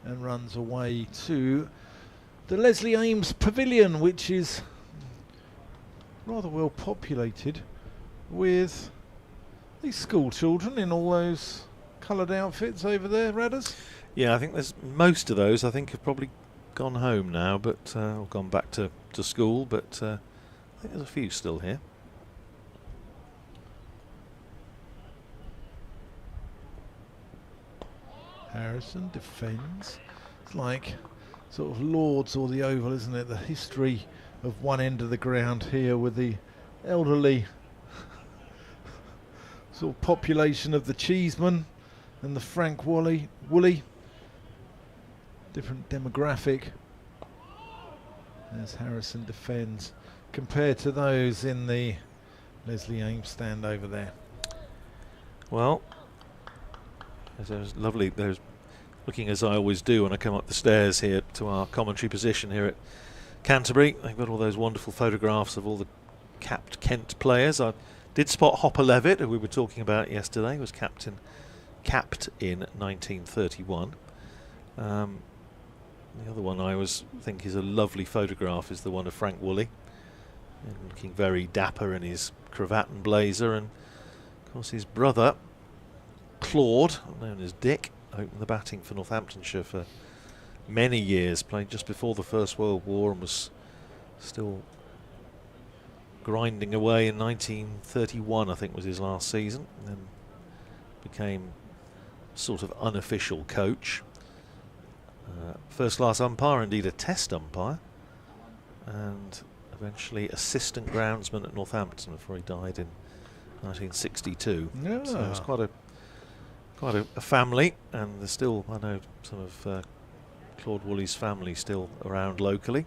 and runs away to the Leslie Ames Pavilion, which is rather well populated with these school children in all those coloured outfits over there, Radders. Yeah, I think there's most of those. I think have probably gone home now, but or gone back to school. But I think there's a few still here. Harrison defends. It's like sort of Lords or the Oval, isn't it? The history of one end of the ground here with the elderly sort of population of the Cheeseman and the Frank Woolley. Different demographic as Harrison defends compared to those in the Leslie Ames stand over there. Well, there's lovely. There's looking as I always do when I come up the stairs here to our commentary position here at Canterbury. They've got all those wonderful photographs of all the capped Kent players. I did spot Hopper Levitt, who we were talking about yesterday, was capped in 1931. The other one I always think is a lovely photograph is the one of Frank Woolley, looking very dapper in his cravat and blazer, and of course his brother Claude, known as Dick, opened the batting for Northamptonshire for many years, played just before the First World War and was still grinding away in 1931, I think was his last season, and then became sort of unofficial coach. First class umpire, indeed a test umpire, and eventually assistant groundsman at Northampton before he died in 1962. Yeah. So it's quite a family, and there's still, I know, some of Claude Woolley's family still around locally.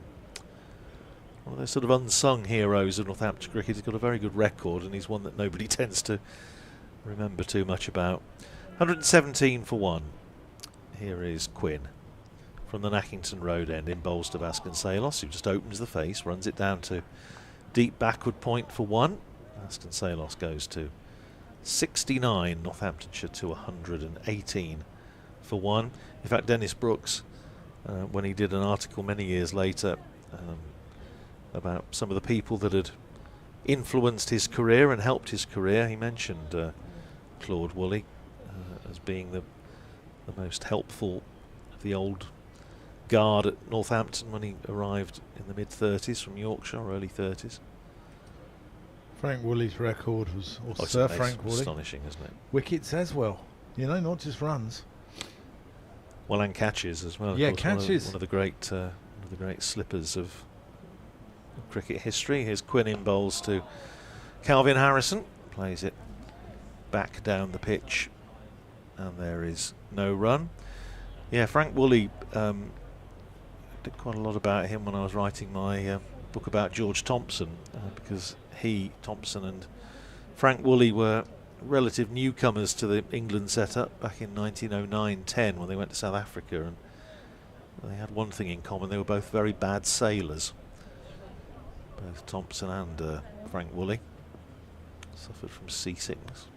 One of those sort of unsung heroes of Northampton cricket. He's got a very good record, and he's one that nobody tends to remember too much about. 117 for 1. Here is Quinn from the Nackington Road end in bowls to Vasconcelos, who just opens the face, runs it down to deep backward point for 1. Vasconcelos goes to 69, Northamptonshire to 118 for 1. In fact, Dennis Brooks, when he did an article many years later about some of the people that had influenced his career and helped his career, he mentioned Claude Woolley as being the most helpful of the old guard at Northampton when he arrived in the mid-30s from Yorkshire, early 30s. Frank Woolley's record was, or It's Sir Frank Woolley, astonishing, isn't it? wickets as well. You know, not just runs. Well, and catches as well. Of Yeah, course, catches. One of the great slippers of cricket history. Here's Quinn in bowls to Calvin Harrison. Plays it back down the pitch, and there is no run. Yeah, Frank Woolley, did quite a lot about him when I was writing my book about George Thompson, because he, Thompson and Frank Woolley were relative newcomers to the England setup back in 1909-10 when they went to South Africa, and they had one thing in common: they were both very bad sailors. Both Thompson and Frank Woolley suffered from seasickness.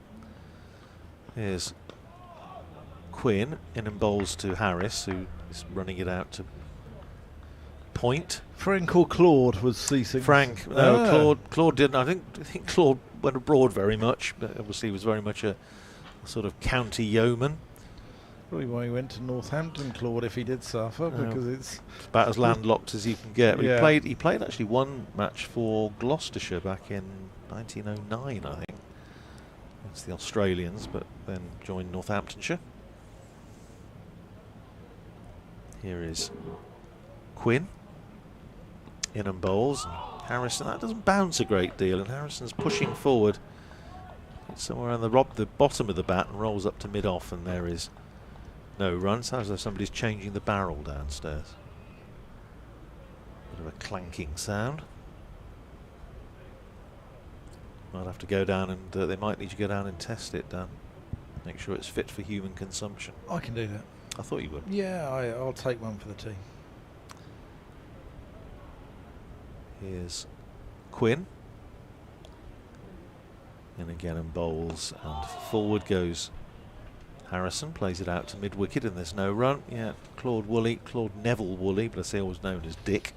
Here's Quinn in and bowls to Harris, who is running it out to point. Frank or Claude was seasick. Frank, no, Claude didn't. I think Claude went abroad very much, but obviously he was very much a sort of county yeoman. Probably why he went to Northampton, Claude, if he did suffer, because it's about as landlocked as you can get. But Yeah. he played actually one match for Gloucestershire back in 1909, I think. It's the Australians, but then joined Northamptonshire. Here is Quinn in and bowls. And Harrison, that doesn't bounce a great deal, and Harrison's pushing forward. It's somewhere on the bottom of the bat and rolls up to mid-off, and there is no run. Sounds as though somebody's changing the barrel downstairs. Bit of a clanking sound. Might have to go down and they might need to go down and test it, Dan. Make sure it's fit for human consumption. I can do that. I thought you would. Yeah, I'll take one for the team. Here's Quinn. And again in bowls, and forward goes Harrison. Plays it out to mid-wicket, and there's no run. Yeah, Claude Neville Woolley, but I say always known as Dick.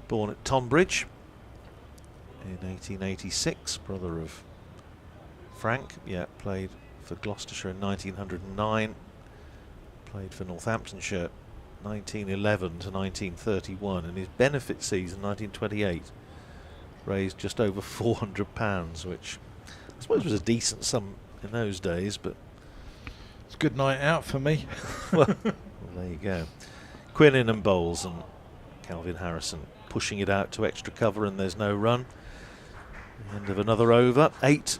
Born at Tonbridge in 1886, brother of Frank. Yeah, played for Gloucestershire in 1909. Played for Northamptonshire 1911 to 1931, and his benefit season 1928 raised just over £400, which I suppose was a decent sum in those days, but It's a good night out for me. well, there you go. Quinn in and bowls, and Calvin Harrison pushing it out to extra cover, and there's no run. End of another over. 8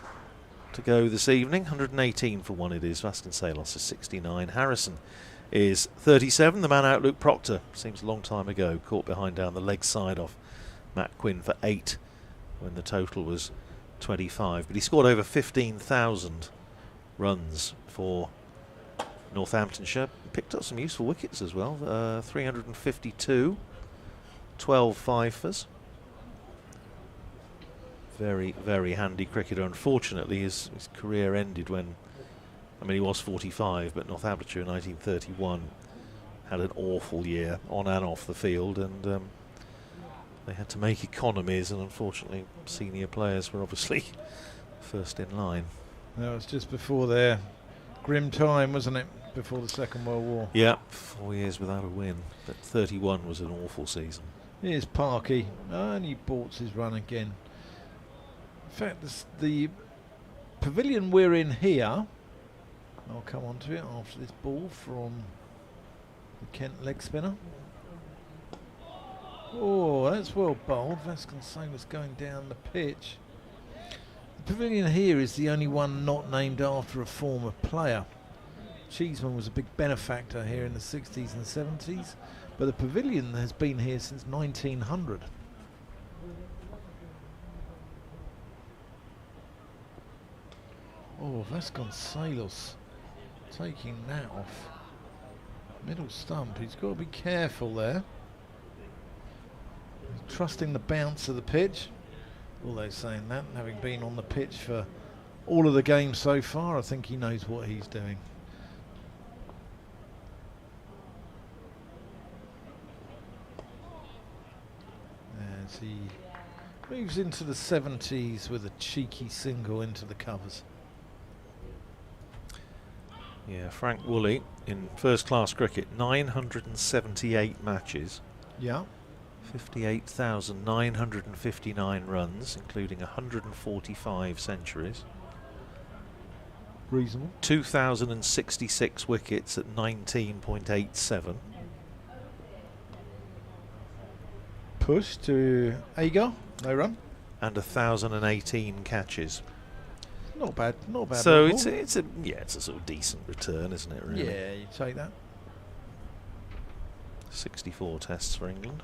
to go this evening. 118 for one it is. Vasconcelos is 69. Harrison is 37. The man out, Luke Proctor, seems a long time ago, caught behind down the leg side off Matt Quinn for 8 when the total was 25. But he scored over 15,000 runs for Northamptonshire. Picked up some useful wickets as well. 352, 12 fifers. Very, very handy cricketer. Unfortunately, his career ended when, I mean, he was 45, but Northamptonshire in 1931 had an awful year on and off the field, and they had to make economies, and unfortunately senior players were obviously first in line. That was just before their grim time, wasn't it? Before the Second World War. Yeah, 4 years without a win, but 31 was an awful season. Here's Parky, and he baulks his run again. In fact, the pavilion we're in here, I'll come on to it after this ball from the Kent leg spinner. Oh, that's well bowled. Vasconcelos going down the pitch. The pavilion here is the only one not named after a former player. Cheeseman was a big benefactor here in the 60s and 70s, but the pavilion has been here since 1900. Oh, Vasconcelos taking that off. Middle stump, he's got to be careful there. He's trusting the bounce of the pitch. Although saying that, having been on the pitch for all of the games so far, I think he knows what he's doing. As he moves into the 70s with a cheeky single into the covers. Yeah, Frank Woolley in first-class cricket, 978 matches, Yeah. 58,959 runs, including 145 centuries. Reasonable. 2,066 wickets at 19.87. Push to Agar. No run. And 1,018 catches. Not bad. Not bad. So at it's all. a sort of decent return, isn't it? Really. Yeah, you take that. 64 tests for England.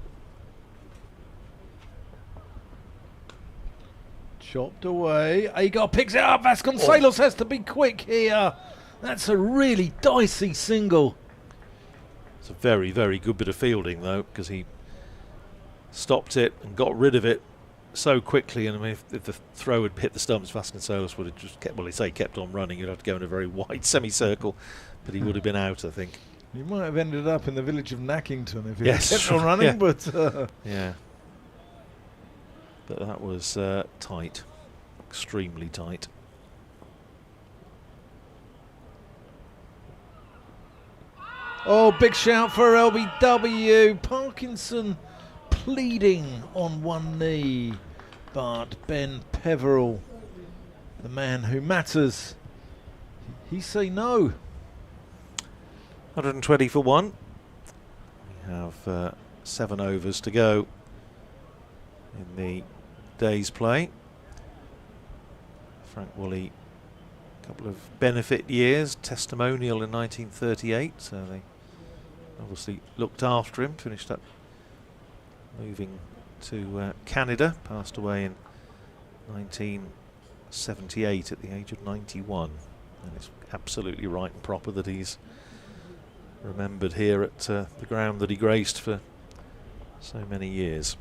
Chopped away. Agar picks it up. Vasconcelos has to be quick here. That's a really dicey single. It's a very, very good bit of fielding though, because he stopped it and got rid of it so quickly. And I mean, if the throw had hit the stumps, Vasconcelos would have just kept on running. You'd have to go in a very wide semicircle, but he would have been out, I think. He might have ended up in the village of Nackington if he Yes, kept on running, yeah. but Yeah. But that was tight, extremely tight. oh, big shout for LBW. Parkinson pleading on one knee, but Ben Peveril, the man who matters, he say no. 120 for one. We have 7 overs to go in the day's play. Frank Woolley, a couple of benefit years, testimonial in 1938, so they obviously looked after him, finished up moving to Canada, passed away in 1978 at the age of 91. And it's absolutely right and proper that he's remembered here at the ground that he graced for so many years.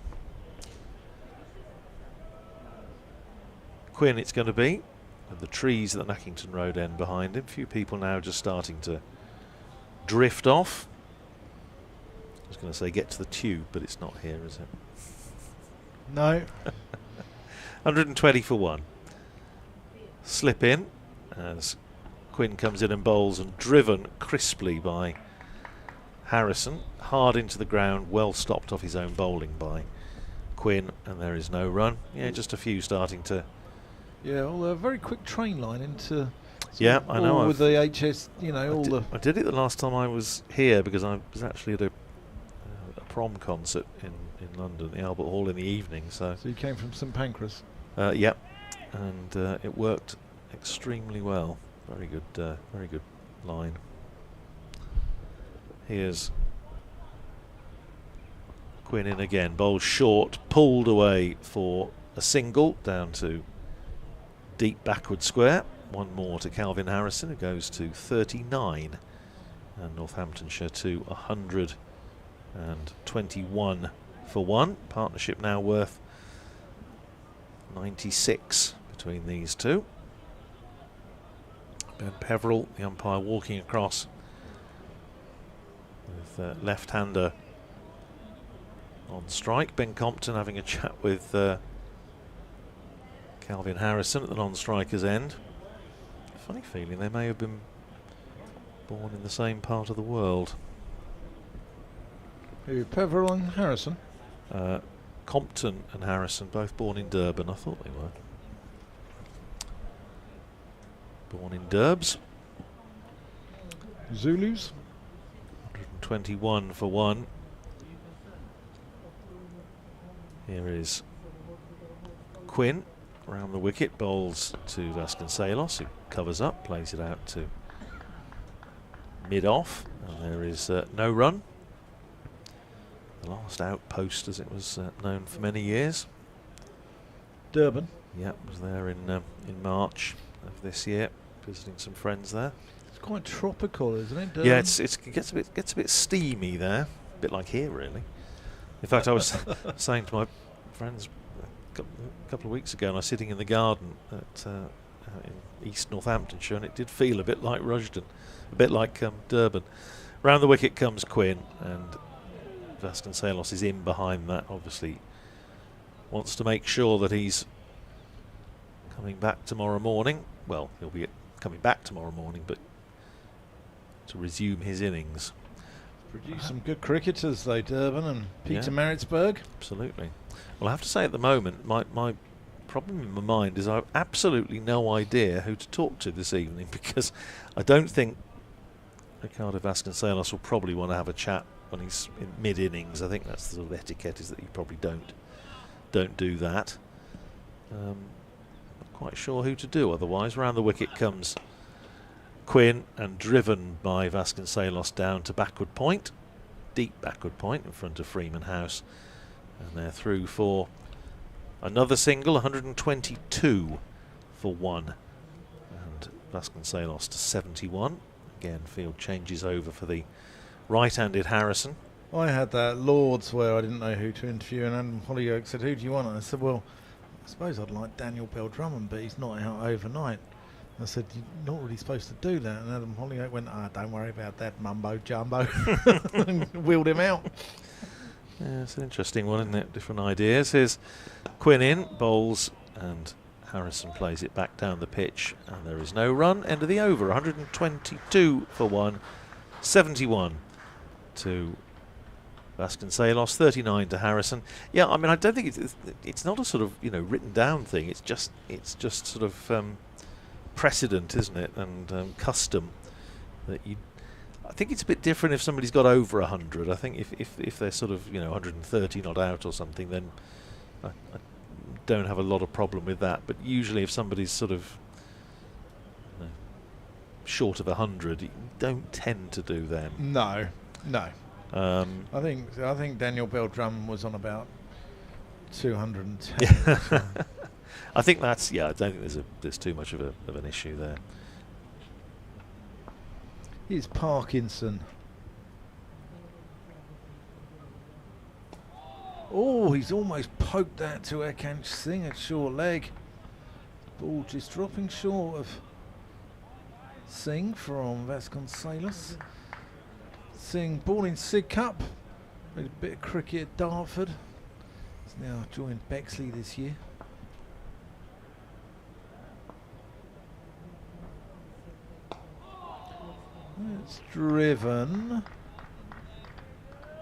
Quinn it's going to be, with the trees at the Nackington Road end behind him. Few people now just starting to drift off. I was going to say get to the tube, but it's not here, is it? No. 120 for one. Slip in as Quinn comes in and bowls, and driven crisply by Harrison, hard into the ground, well stopped off his own bowling by Quinn, and there is no run. Yeah, just a few starting to. Yeah, well, a very quick train line into. Yeah, I know. All with the HS, I did it the last time I was here because I was actually at a prom concert in London, the Albert Hall, in the evening. So you came from St Pancras. Yep, and it worked extremely well. Very good line. Here's Quinn in again, bowled short, pulled away for a single down to deep backward square. One more to Calvin Harrison, who goes to 39, and Northamptonshire to 121 for one. Partnership now worth 96 between these two. Ben Peveril, the umpire, walking across with left-hander on strike. Ben Compton having a chat with Calvin Harrison at the non-striker's end. Funny feeling they may have been born in the same part of the world. Who, Peveril and Harrison? Compton and Harrison, both born in Durban. I thought they were. Born in Durbs. Zulus. 121 for one. Here is Quinn around the wicket, bowls to Vasconcelos, who covers up, plays it out to mid-off, and there is no run. The last outpost, as it was known for many years. Durban. Yep, was there in March of this year, visiting some friends there. It's quite tropical, isn't it? Durban? Yeah, it gets a bit steamy there, a bit like here, really. In fact, I was saying to my friends a couple of weeks ago, and I was sitting in the garden at in East Northamptonshire, and it did feel a bit like Rushden, a bit like Durban. Round the wicket comes Quinn, and Vasconcelos is in behind that. Obviously, wants to make sure that he's coming back tomorrow morning. Well, he'll be coming back tomorrow morning, but to resume his innings. Produced some good cricketers though, Durban and Peter Yeah. Maritzburg. Absolutely. Well, I have to say at the moment, my problem in my mind is I have absolutely no idea who to talk to this evening, because I don't think Ricardo Vasconcelos will probably want to have a chat when he's in mid-innings. I think that's the sort of etiquette, is that you probably don't do that. Not quite sure who to do otherwise. Round the wicket comes Quinn, and driven by Vasconcelos down to backward point, deep backward point in front of Freeman House, and they're through for another single, 122 for 1, and Vasconcelos to 71. Again, field changes over for the right-handed Harrison. I had that Lords where I didn't know who to interview, and Adam Hollyoake said, "Who do you want?" And I said, "Well, I suppose I'd like Daniel Bell-Drummond, but he's not out overnight." I said, "You're not really supposed to do that." And Adam Hollyoake went, "Don't worry about that mumbo jumbo," and wheeled him out. Yeah, it's an interesting one, isn't it? Different ideas. Here's Quinn in, bowls, and Harrison plays it back down the pitch, and there is no run. End of the over, 122 for 1, 71 to Vasconcelos, 39 to Harrison. Yeah, I mean, I don't think it's not a sort of, written down thing. It's just sort of precedent, isn't it, and custom that you. I think it's a bit different if somebody's got over 100. I think if they're sort of 130 not out or something, then I don't have a lot of problem with that. But usually if somebody's sort of short of 100, you don't tend to do them. No. I think Daniel Bell-Drummond was on about 210. Yeah. I think that's I don't think there's too much of an issue there. Here's Parkinson. Oh, he's almost poked that to Ekant Singh at short leg. Ball just dropping short of Singh from Vasconcelos. Singh, ball in Sig Cup. Made a bit of cricket at Dartford. He's now joined Bexley this year. It's driven.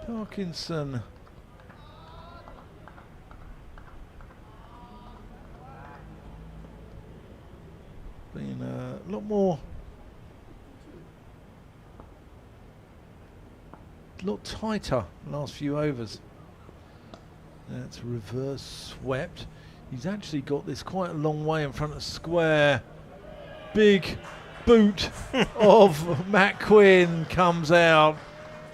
Parkinson. Been a lot tighter last few overs. That's reverse swept. He's actually got this quite a long way in front of square. Big boot of Matt Quinn comes out.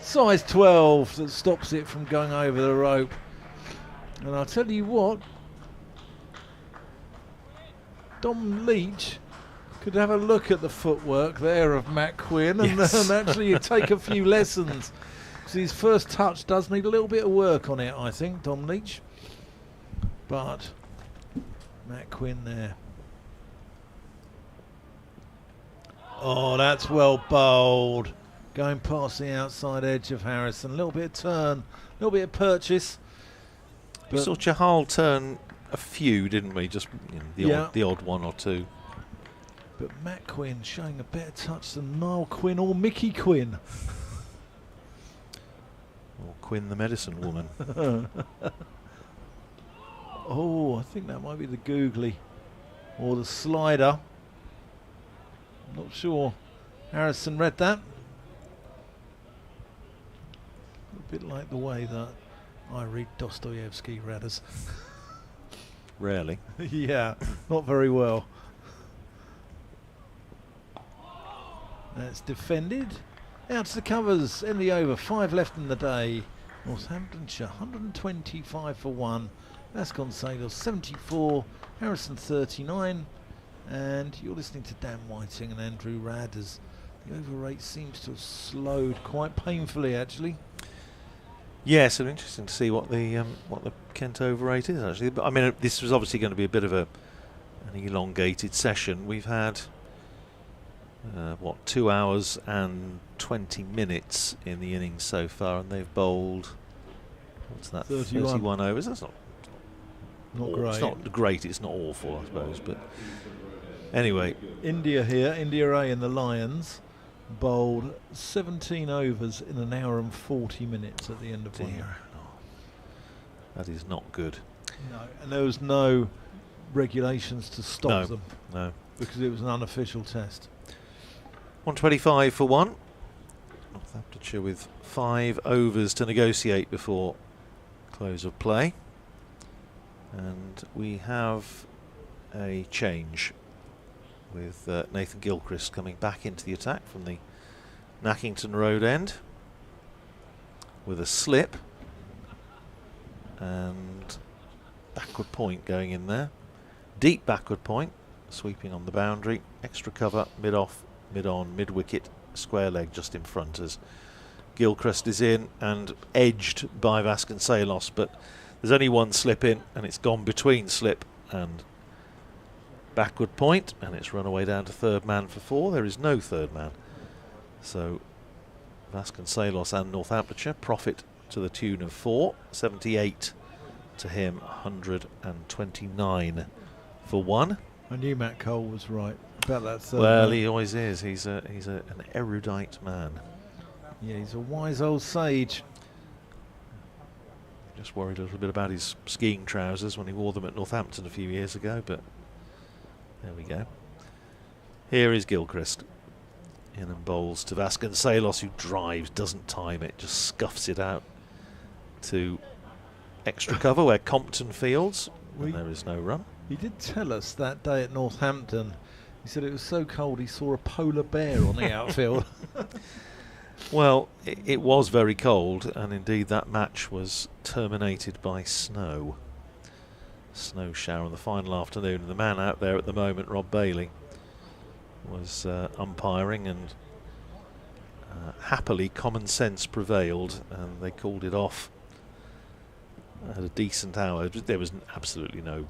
Size 12 that stops it from going over the rope. And I'll tell you what, Dom Leach could have a look at the footwork there of Matt Quinn and actually take a few lessons. Because his first touch does need a little bit of work on it, I think, Dom Leach. But Matt Quinn there. Oh, that's well bowled. Going past the outside edge of Harrison. A little bit of turn, a little bit of purchase. We saw Chahal turn a few, didn't we? Just the odd one or two. But Matt Quinn showing a better touch than Niall Quinn or Mickey Quinn. Or Quinn the medicine woman. Oh, I think that might be the googly or the slider. Not sure. Harrison read that. A bit like the way that I read Dostoevsky read us. Rarely. Yeah, not very well. That's defended. Out to the covers in the over. 5 left in the day. Northamptonshire 125 for 1. Vasconcelos 74. Harrison 39. And you're listening to Dan Whiting and Andrew Radd as the over rate seems to have slowed quite painfully, actually. Yes, and interesting to see what the Kent over rate is actually. But I mean, this was obviously going to be a bit of an elongated session. We've had 2 hours and 20 minutes in the innings so far, and they've bowled, what's that, 31 overs. That's not great. It's not great. It's not awful, I suppose. But anyway, India here, India A in the Lions. bowled 17 overs in an hour and 40 minutes at the end of one. Dear. That is not good. No, and there was no regulations to stop them No. because it was an unofficial test. 125 for 1. Northamptonshire with 5 overs to negotiate before close of play. And we have a change with Nathan Gilchrist coming back into the attack from the Nackington Road end with a slip and backward point going in there. Deep backward point, sweeping on the boundary, extra cover, mid-off, mid-on, mid-wicket, square leg just in front as Gilchrist is in and edged by Vasconcelos, but there's only one slip in and it's gone between slip and backward point, and it's run away down to third man for 4. There is no third man, so Vasconcelos and Northamptonshire profit to the tune of 4. 78 to him, 129 for 1. I knew Matt Cole was right about that third Well, man. he always is. He's an erudite man. Yeah, he's a wise old sage. Just worried a little bit about his skiing trousers when he wore them at Northampton a few years ago, but there we go. Here is Gilchrist. In and bowls to Vasconcelos, who drives, doesn't time it, just scuffs it out to extra cover where Compton fields, and there is no run. He did tell us that day at Northampton, he said it was so cold he saw a polar bear on the outfield. Well, it was very cold, and indeed that match was terminated by snow. Snow shower on the final afternoon, and the man out there at the moment, Rob Bailey, was umpiring, and happily common sense prevailed and they called it off at a decent hour. There was absolutely no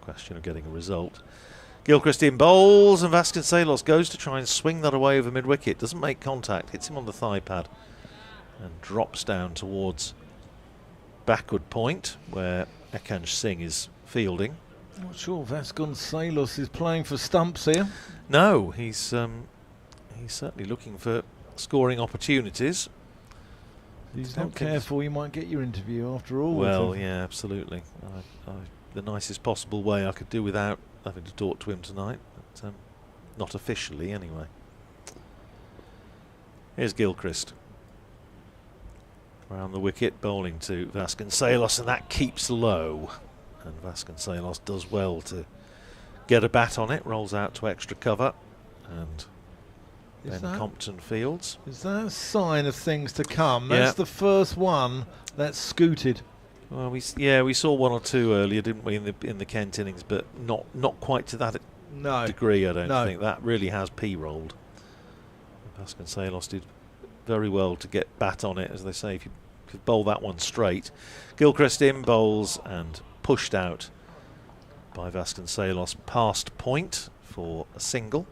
question of getting a result. Gilchrist in bowls, and Vasconcelos goes to try and swing that away over mid-wicket. Doesn't make contact, hits him on the thigh pad and drops down towards backward point where Ekansh Singh is fielding. Not sure Vasconcelos is playing for stumps here. No, he's certainly looking for scoring opportunities. He's not careful, you might get your interview after all. Well, yeah, absolutely. The nicest possible way I could do without having to talk to him tonight, but not officially anyway. Here's Gilchrist around the wicket, bowling to Vasconcelos, and that keeps low. And Vasconcelos does well to get a bat on it, rolls out to extra cover, and Ben Compton fields. Is that a sign of things to come? Yeah. That's the first one that's scooted. Well, we saw one or two earlier, didn't we, in the Kent innings, but not quite to that degree. I don't think that really has p-rolled. Vasconcelos did very well to get bat on it, as they say. If you could bowl that one straight, Gilchrist in bowls and pushed out by Vasconcelos past point for a single.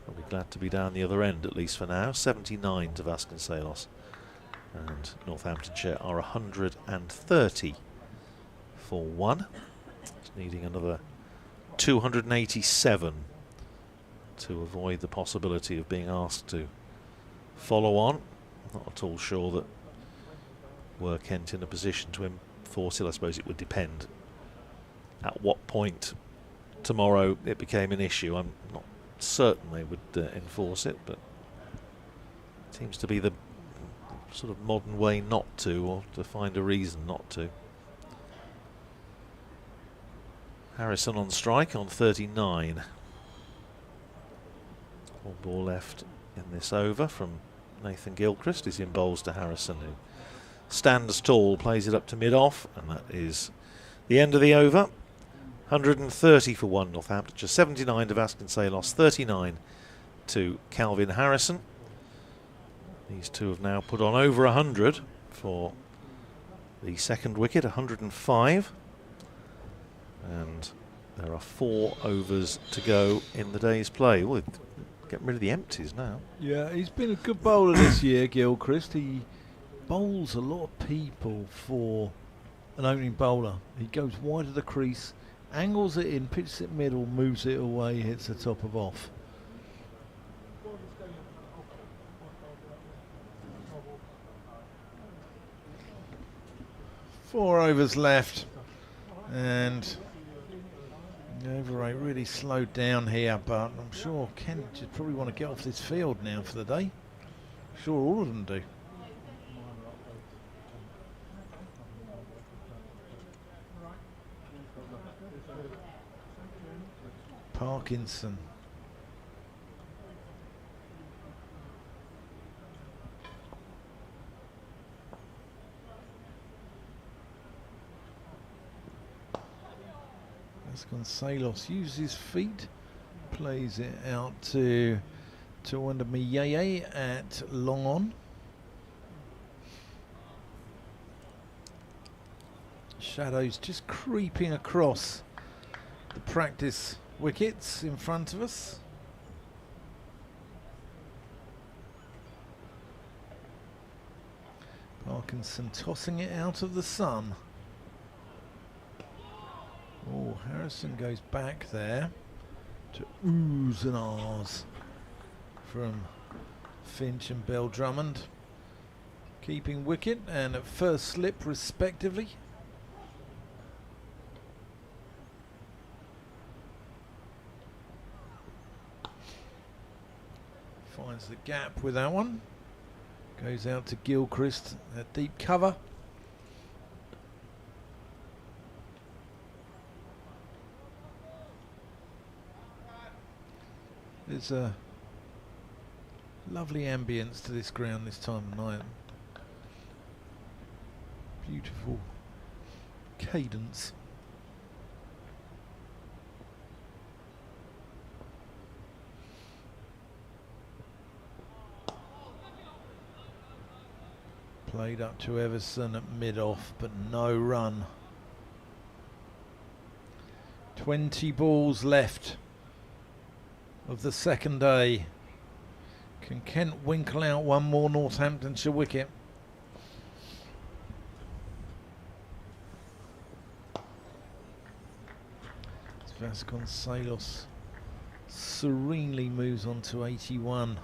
I'll be glad to be down the other end, at least for now. 79 to Vasconcelos, and Northamptonshire are 130 for 1. It's needing another 287 to avoid the possibility of being asked to follow on. Not at all sure that were Kent in a position to enforce it. I suppose it would depend at what point tomorrow it became an issue. I'm not certain they would enforce it, but it seems to be the sort of modern way not to, or to find a reason not to. Harrison on strike on 39. One ball left in this over from Nathan Gilchrist. He's in bowls to Harrison, who stands tall, plays it up to mid-off, and that is the end of the over. 130 for 1 Northamptonshire, 79 to Vasconcelos, 39 to Calvin Harrison. These two have now put on over 100 for the second wicket, 105. And there are 4 overs to go in the day's play. Well, getting rid of the empties now. Yeah, he's been a good bowler this year, Gilchrist. He bowls a lot of people for an opening bowler. He goes wide of the crease, angles it in, pitches it middle, moves it away, hits the top of off. 4 overs left, and the over rate really slowed down here, but I'm sure Kent should probably want to get off this field now for the day. Sure, all of them do. Parkinson. Vasconcelos uses his feet, plays it out to under Miyeye at long on. Shadows just creeping across the practice wickets in front of us. Parkinson tossing it out of the sun. Oh, Harrison goes back there to oohs and ahs from Finch and Bell-Drummond, keeping wicket and at first slip respectively. Finds the gap with that one. Goes out to Gilchrist at deep cover. There's a lovely ambience to this ground this time of night. Beautiful cadence. Played up to Everson at mid-off, but no run. 20 balls left of the second day. Can Kent winkle out one more Northamptonshire wicket? Vasconcelos serenely moves on to 81.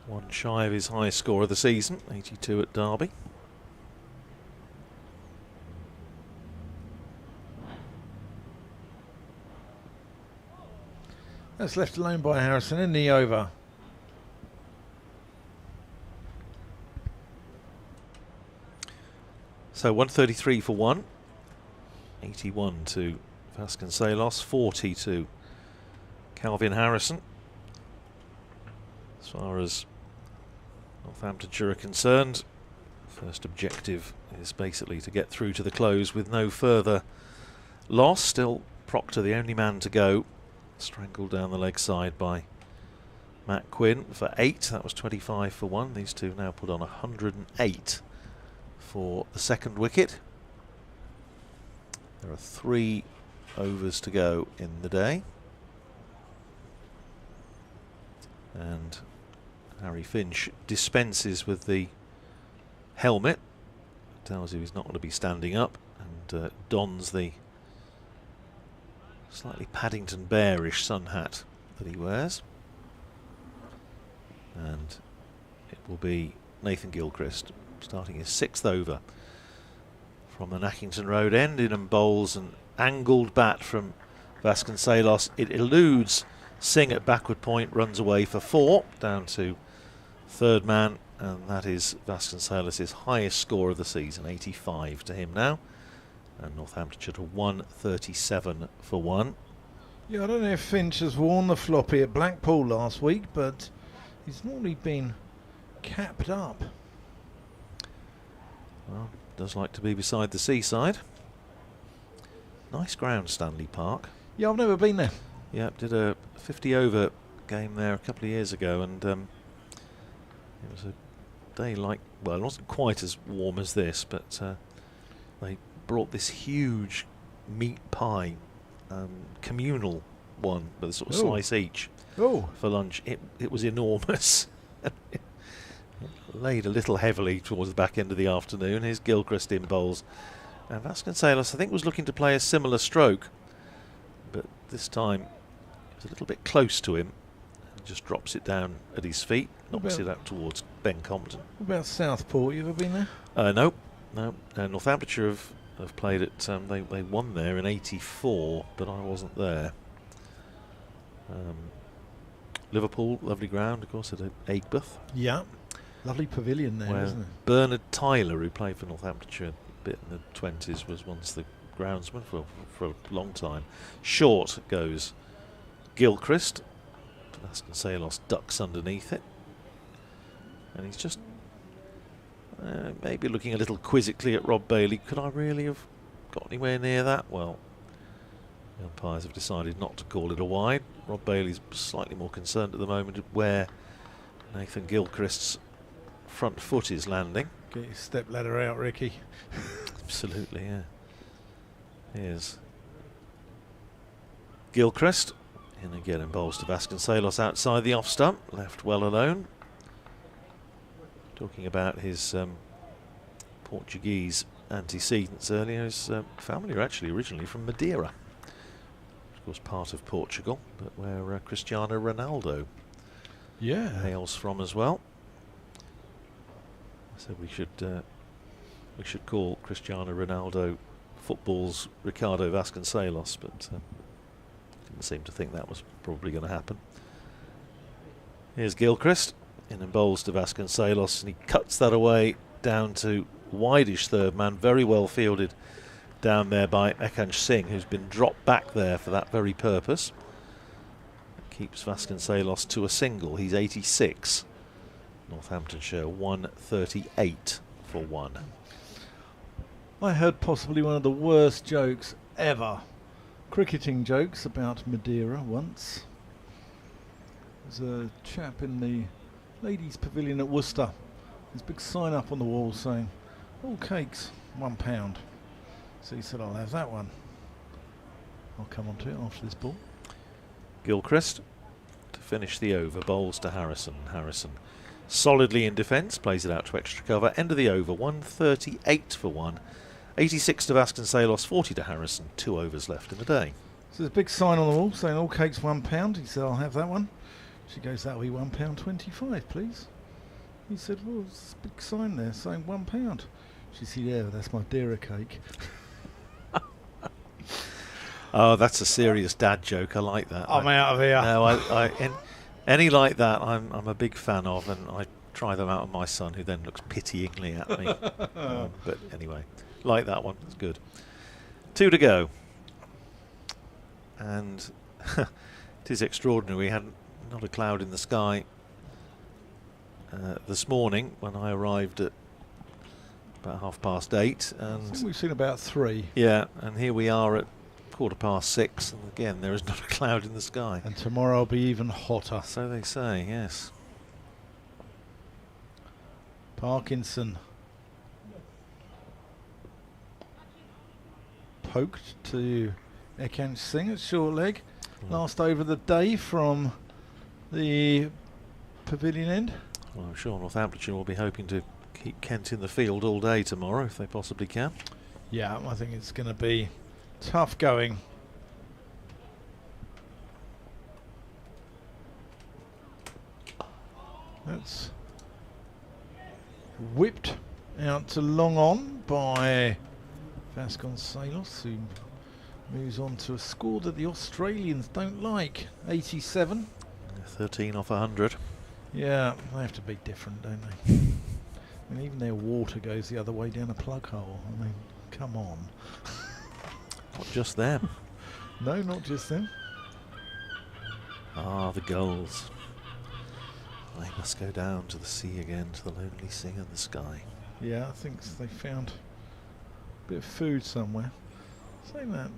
One shy of his highest score of the season, 82 at Derby. That's left alone by Harrison in the over. So 133 for 1. 81 to Vasconcelos, 40 to Calvin Harrison. As far as Northamptonshire are concerned, first objective is basically to get through to the close with no further loss. Still Proctor the only man to go, strangled down the leg side by Matt Quinn for 8. That was 25 for 1. These two now put on 108 for the second wicket. There are 3 overs to go in the day, and Harry Finch dispenses with the helmet, tells you he's not going to be standing up, and dons the slightly Paddington Bearish sun hat that he wears. And it will be Nathan Gilchrist starting his 6th over from the Nackington Road end in, and bowls an angled bat from Vasconcelos. It eludes Singh at backward point, runs away for 4, down to third man, and that is Vasconcelos' highest score of the season, 85 to him now. And Northamptonshire to 137 for 1. Yeah, I don't know if Finch has worn the floppy at Blackpool last week, but he's normally been capped up. Well, does like to be beside the seaside. Nice ground, Stanley Park. Yeah, I've never been there. Yeah, did a 50 over game there a couple of years ago, and it was a day like, well, it wasn't quite as warm as this, but they brought this huge meat pie, communal one with a sort of slice each for lunch. It was enormous. It laid a little heavily towards the back end of the afternoon. Here's Gilchrist in bowls, and Vasconcelos I think was looking to play a similar stroke, but this time it was a little bit close to him and just drops it down at his feet, knocks it out towards Ben Compton. What about Southport? You ever been there? No. Northamptonshire have played it. They won there in '84, but I wasn't there. Liverpool, lovely ground, of course, at Aigburth. Yeah. Lovely pavilion there, Where isn't it? Bernard Tyler, who played for Northamptonshire a bit in the 20s, was once the groundsman for a long time. Short goes Gilchrist. Vasconcelos ducks underneath it. And he's just maybe looking a little quizzically at Rob Bailey. Could I really have got anywhere near that? Well, the umpires have decided not to call it a wide. Rob Bailey's slightly more concerned at the moment at where Nathan Gilchrist's front foot is landing. Get your step ladder out, Ricky. Absolutely, yeah. Here's Gilchrist. In again and bowls to Vasconcelos outside the off stump. Left well alone. Talking about his Portuguese antecedents earlier, his family are actually originally from Madeira. Of course, part of Portugal, but where Cristiano Ronaldo hails from as well. So we should call Cristiano Ronaldo football's Ricardo Vasconcelos, but didn't seem to think that was probably going to happen. Here's Gilchrist in and bowls to Vasconcelos, and he cuts that away down to wideish third man, very well fielded down there by Ekhansh Singh, who's been dropped back there for that very purpose. That keeps Vasconcelos to a single. He's 86. Northamptonshire 138 for 1. I heard possibly one of the worst jokes ever. Cricketing jokes about Madeira once. There's a chap in the ladies' pavilion at Worcester. There's a big sign up on the wall saying, all cakes, £1. So he said, I'll have that one. I'll come on to it after this ball. Gilchrist to finish the over, bowls to Harrison. Harrison solidly in defence, plays it out to extra cover. End of the over, 138 for 1. 86 to Vasconcelos, 40 to Harrison. 2 overs left in the day. So there's a big sign on the wall saying all cakes £1. He said, I'll have that one. She goes, that'll be £1.25, please. He said, well, there's a big sign there saying £1. She said, yeah, that's Madeira cake. Oh, that's a serious dad joke. I like that. I'm out of here. No, any like that I'm a big fan of, and I try them out on my son, who then looks pityingly at me. But anyway, like that one. It's good. 2 to go. And it is extraordinary. We had not a cloud in the sky this morning when I arrived at about 8:30. I And think we've seen about 3. yeah, and here we are at 6:15, and again there is not a cloud in the sky. And tomorrow will be even hotter. So they say, yes. Parkinson. Poked to Ekhansh Singh at short leg. Last over of the day from the pavilion end. Well, I'm sure Northamptonshire will be hoping to keep Kent in the field all day tomorrow if they possibly can. Yeah, I think it's going to be tough going. That's whipped out to long on by Vasconcelos, who moves on to a score that the Australians don't like. 87. 13 off 100. Yeah, they have to be different, don't they? I mean, even their water goes the other way down a plug hole. I mean, come on. Not just them. No, not just them. Ah, the gulls. They must go down to the sea again, to the lonely sea in the sky. Yeah, I think they found a bit of food somewhere. Saying that,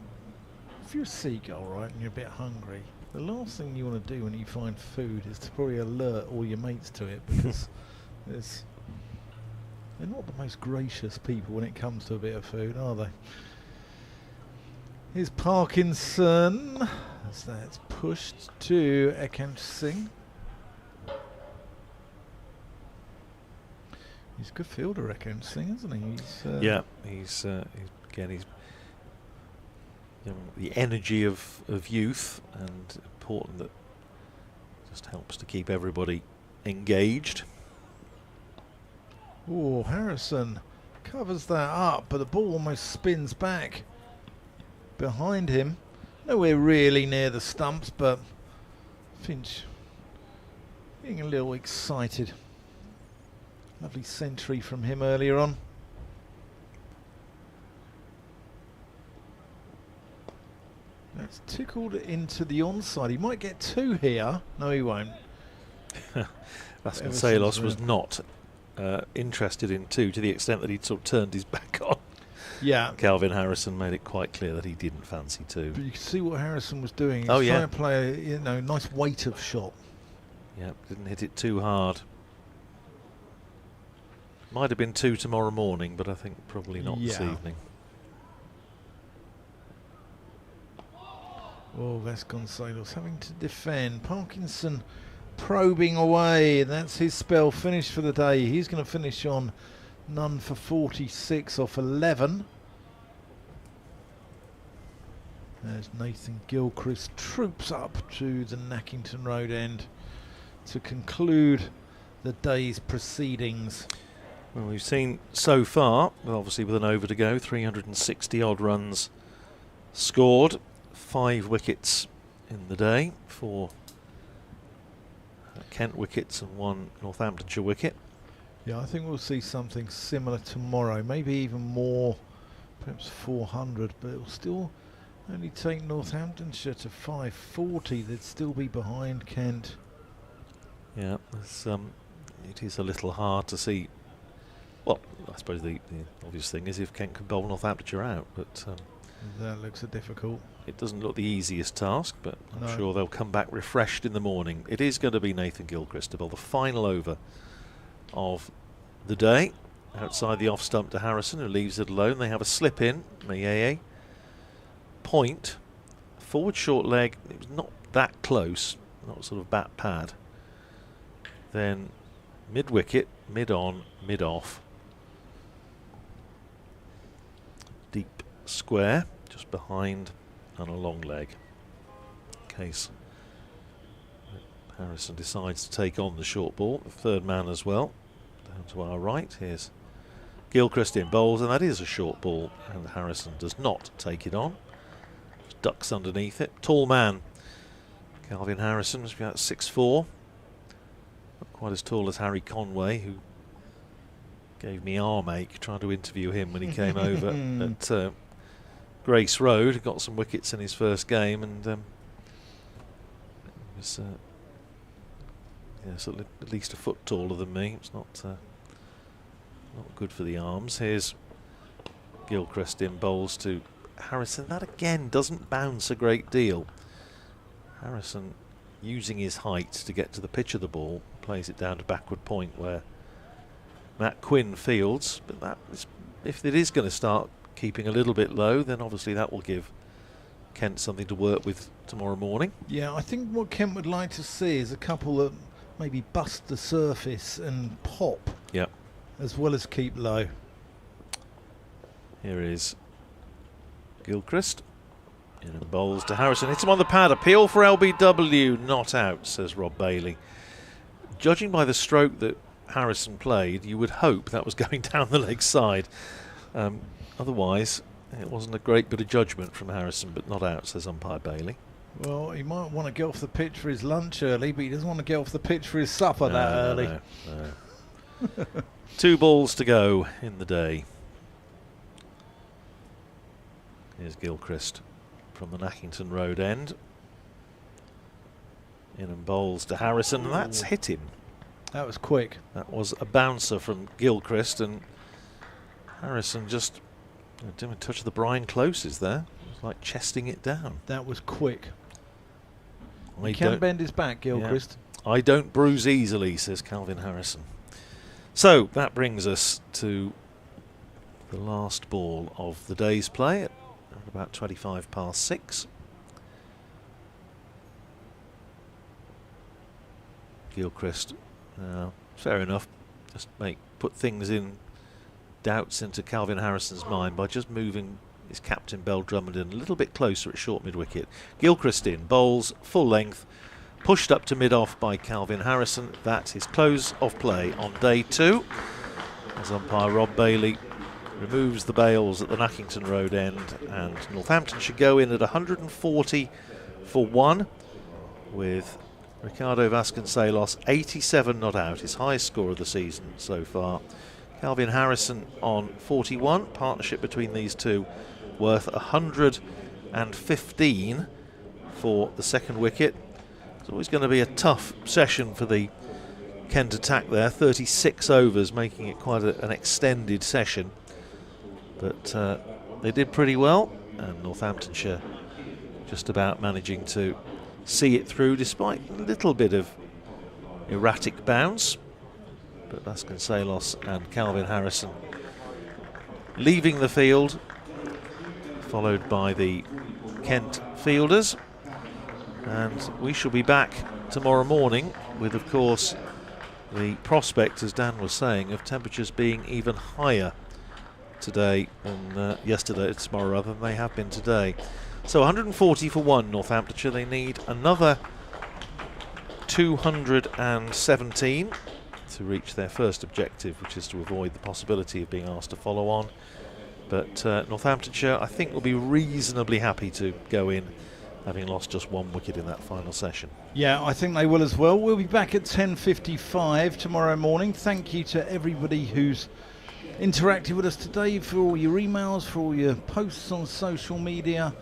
if you're a seagull, right, and you're a bit hungry, the last thing you want to do when you find food is to probably alert all your mates to it, because they're not the most gracious people when it comes to a bit of food, are they? Here's Parkinson, as that's pushed to Ekhansh Singh. He's a good fielder, Ekhansh Singh, isn't he? Yeah, he's the energy of youth, and important that just helps to keep everybody engaged. Oh, Harrison covers that up, but the ball almost spins back behind him. Nowhere really near the stumps, but Finch getting a little excited. Lovely century from him earlier on. That's tickled into the onside. He might get 2 here. No, he won't. Vasconcelos was not interested in 2 to the extent that he'd sort of turned his back on. Yeah. Calvin Harrison made it quite clear that he didn't fancy 2. But you can see what Harrison was doing. He Oh, was yeah. trying to play a nice weight of shot. Yeah, didn't hit it too hard. Might have been 2 tomorrow morning, but I think probably not this Yeah. evening. Oh, Vasconcelos having to defend. Parkinson probing away. That's his spell finished for the day. He's going to finish on none for 46 off 11. As Nathan Gilchrist troops up to the Nackington Road end to conclude the day's proceedings. Well, we've seen so far, obviously with an over to go, 360 odd runs scored, 5 wickets in the day, 4 Kent wickets and 1 Northamptonshire wicket. Yeah, I think we'll see something similar tomorrow, maybe even more, perhaps 400, but it'll still only take Northamptonshire to 540. They'd still be behind Kent. Yeah, it is a little hard to see. Well, I suppose the obvious thing is if Kent can bowl Northamptonshire out, but That looks a difficult. it doesn't look the easiest task, but I'm No. sure they'll come back refreshed in the morning. It is going to be Nathan Gilchrist to bowl the final over of the day. Outside the off stump to Harrison, who leaves it alone. They have a slip in. Mayeye. Point. Forward short leg. It was not that close. Not sort of bat pad. Then mid wicket, mid on, mid off. Deep square, just behind and a long leg. In case Harrison decides to take on the short ball. The third man as well. Down to our right. Here's Gilchrist in bowls, and that is a short ball, and Harrison does not take it on. Just ducks underneath it. Tall man. Calvin Harrison was about 6'4". Not quite as tall as Harry Conway, who gave me arm ache trying to interview him when he came over at Grace Road. Got some wickets in his first game, and was yes, at least a foot taller than me. It's not good for the arms. Here's Gilchrist in bowls to Harrison. That again doesn't bounce a great deal. Harrison using his height to get to the pitch of the ball, plays it down to backward point where Matt Quinn fields. But that is, if it is going to start keeping a little bit low, then obviously that will give Kent something to work with tomorrow morning. Yeah, I think what Kent would like to see is a couple that maybe bust the surface and pop. Yep. As well as keep low. Here is Gilchrist. In and bowls to Harrison. Hits him on the pad. Appeal for LBW. Not out, says Rob Bailey. Judging by the stroke that Harrison played, you would hope that was going down the leg side. Otherwise, it wasn't a great bit of judgment from Harrison, but not out, says umpire Bailey. Well, he might want to get off the pitch for his lunch early, but he doesn't want to get off the pitch for his supper that early. No. 2 balls to go in the day. Here's Gilchrist from the Nackington Road end. In and bowls to Harrison, and that's hit him. That was quick. That was a bouncer from Gilchrist, and Harrison just didn't touch the Brian Closes there. It was like chesting it down. That was quick. I He can don't- bend his back, Gilchrist. I don't bruise easily, says Calvin Harrison. So that brings us to the last ball of the day's play at about 25 past 6. Gilchrist, fair enough, just put things in, doubts into Calvin Harrison's mind by just moving his captain Bell-Drummond in a little bit closer at short mid-wicket. Gilchrist in, bowls, full length, pushed up to mid-off by Calvin Harrison. That's his close of play on day 2. as umpire Rob Bailey removes the bails at the Nackington Road end, and Northamptonshire go in at 140 for 1 with Ricardo Vasconcelos 87 not out, his highest score of the season so far. Calvin Harrison on 41, partnership between these two worth 115 for the second wicket. It's always going to be a tough session for the Kent attack there, 36 overs, making it quite an extended session. But they did pretty well, and Northamptonshire just about managing to see it through despite a little bit of erratic bounce. But Vasconcelos and Calvin Harrison leaving the field, followed by the Kent fielders. And we shall be back tomorrow morning with, of course, the prospect, as Dan was saying, of temperatures being even higher today than yesterday, tomorrow rather, than they have been today. So 140 for 1 Northamptonshire. They need another 217 to reach their first objective, which is to avoid the possibility of being asked to follow on. But Northamptonshire, I think, will be reasonably happy to go in having lost just 1 wicket in that final session. Yeah, I think they will as well. We'll be back at 10:55 tomorrow morning. Thank you to everybody who's interacted with us today, for all your emails, for all your posts on social media.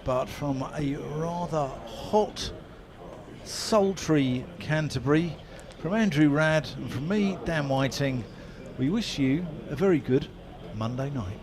But from a rather hot, sultry Canterbury, from Andrew Radd and from me, Dan Whiting, we wish you a very good Monday night.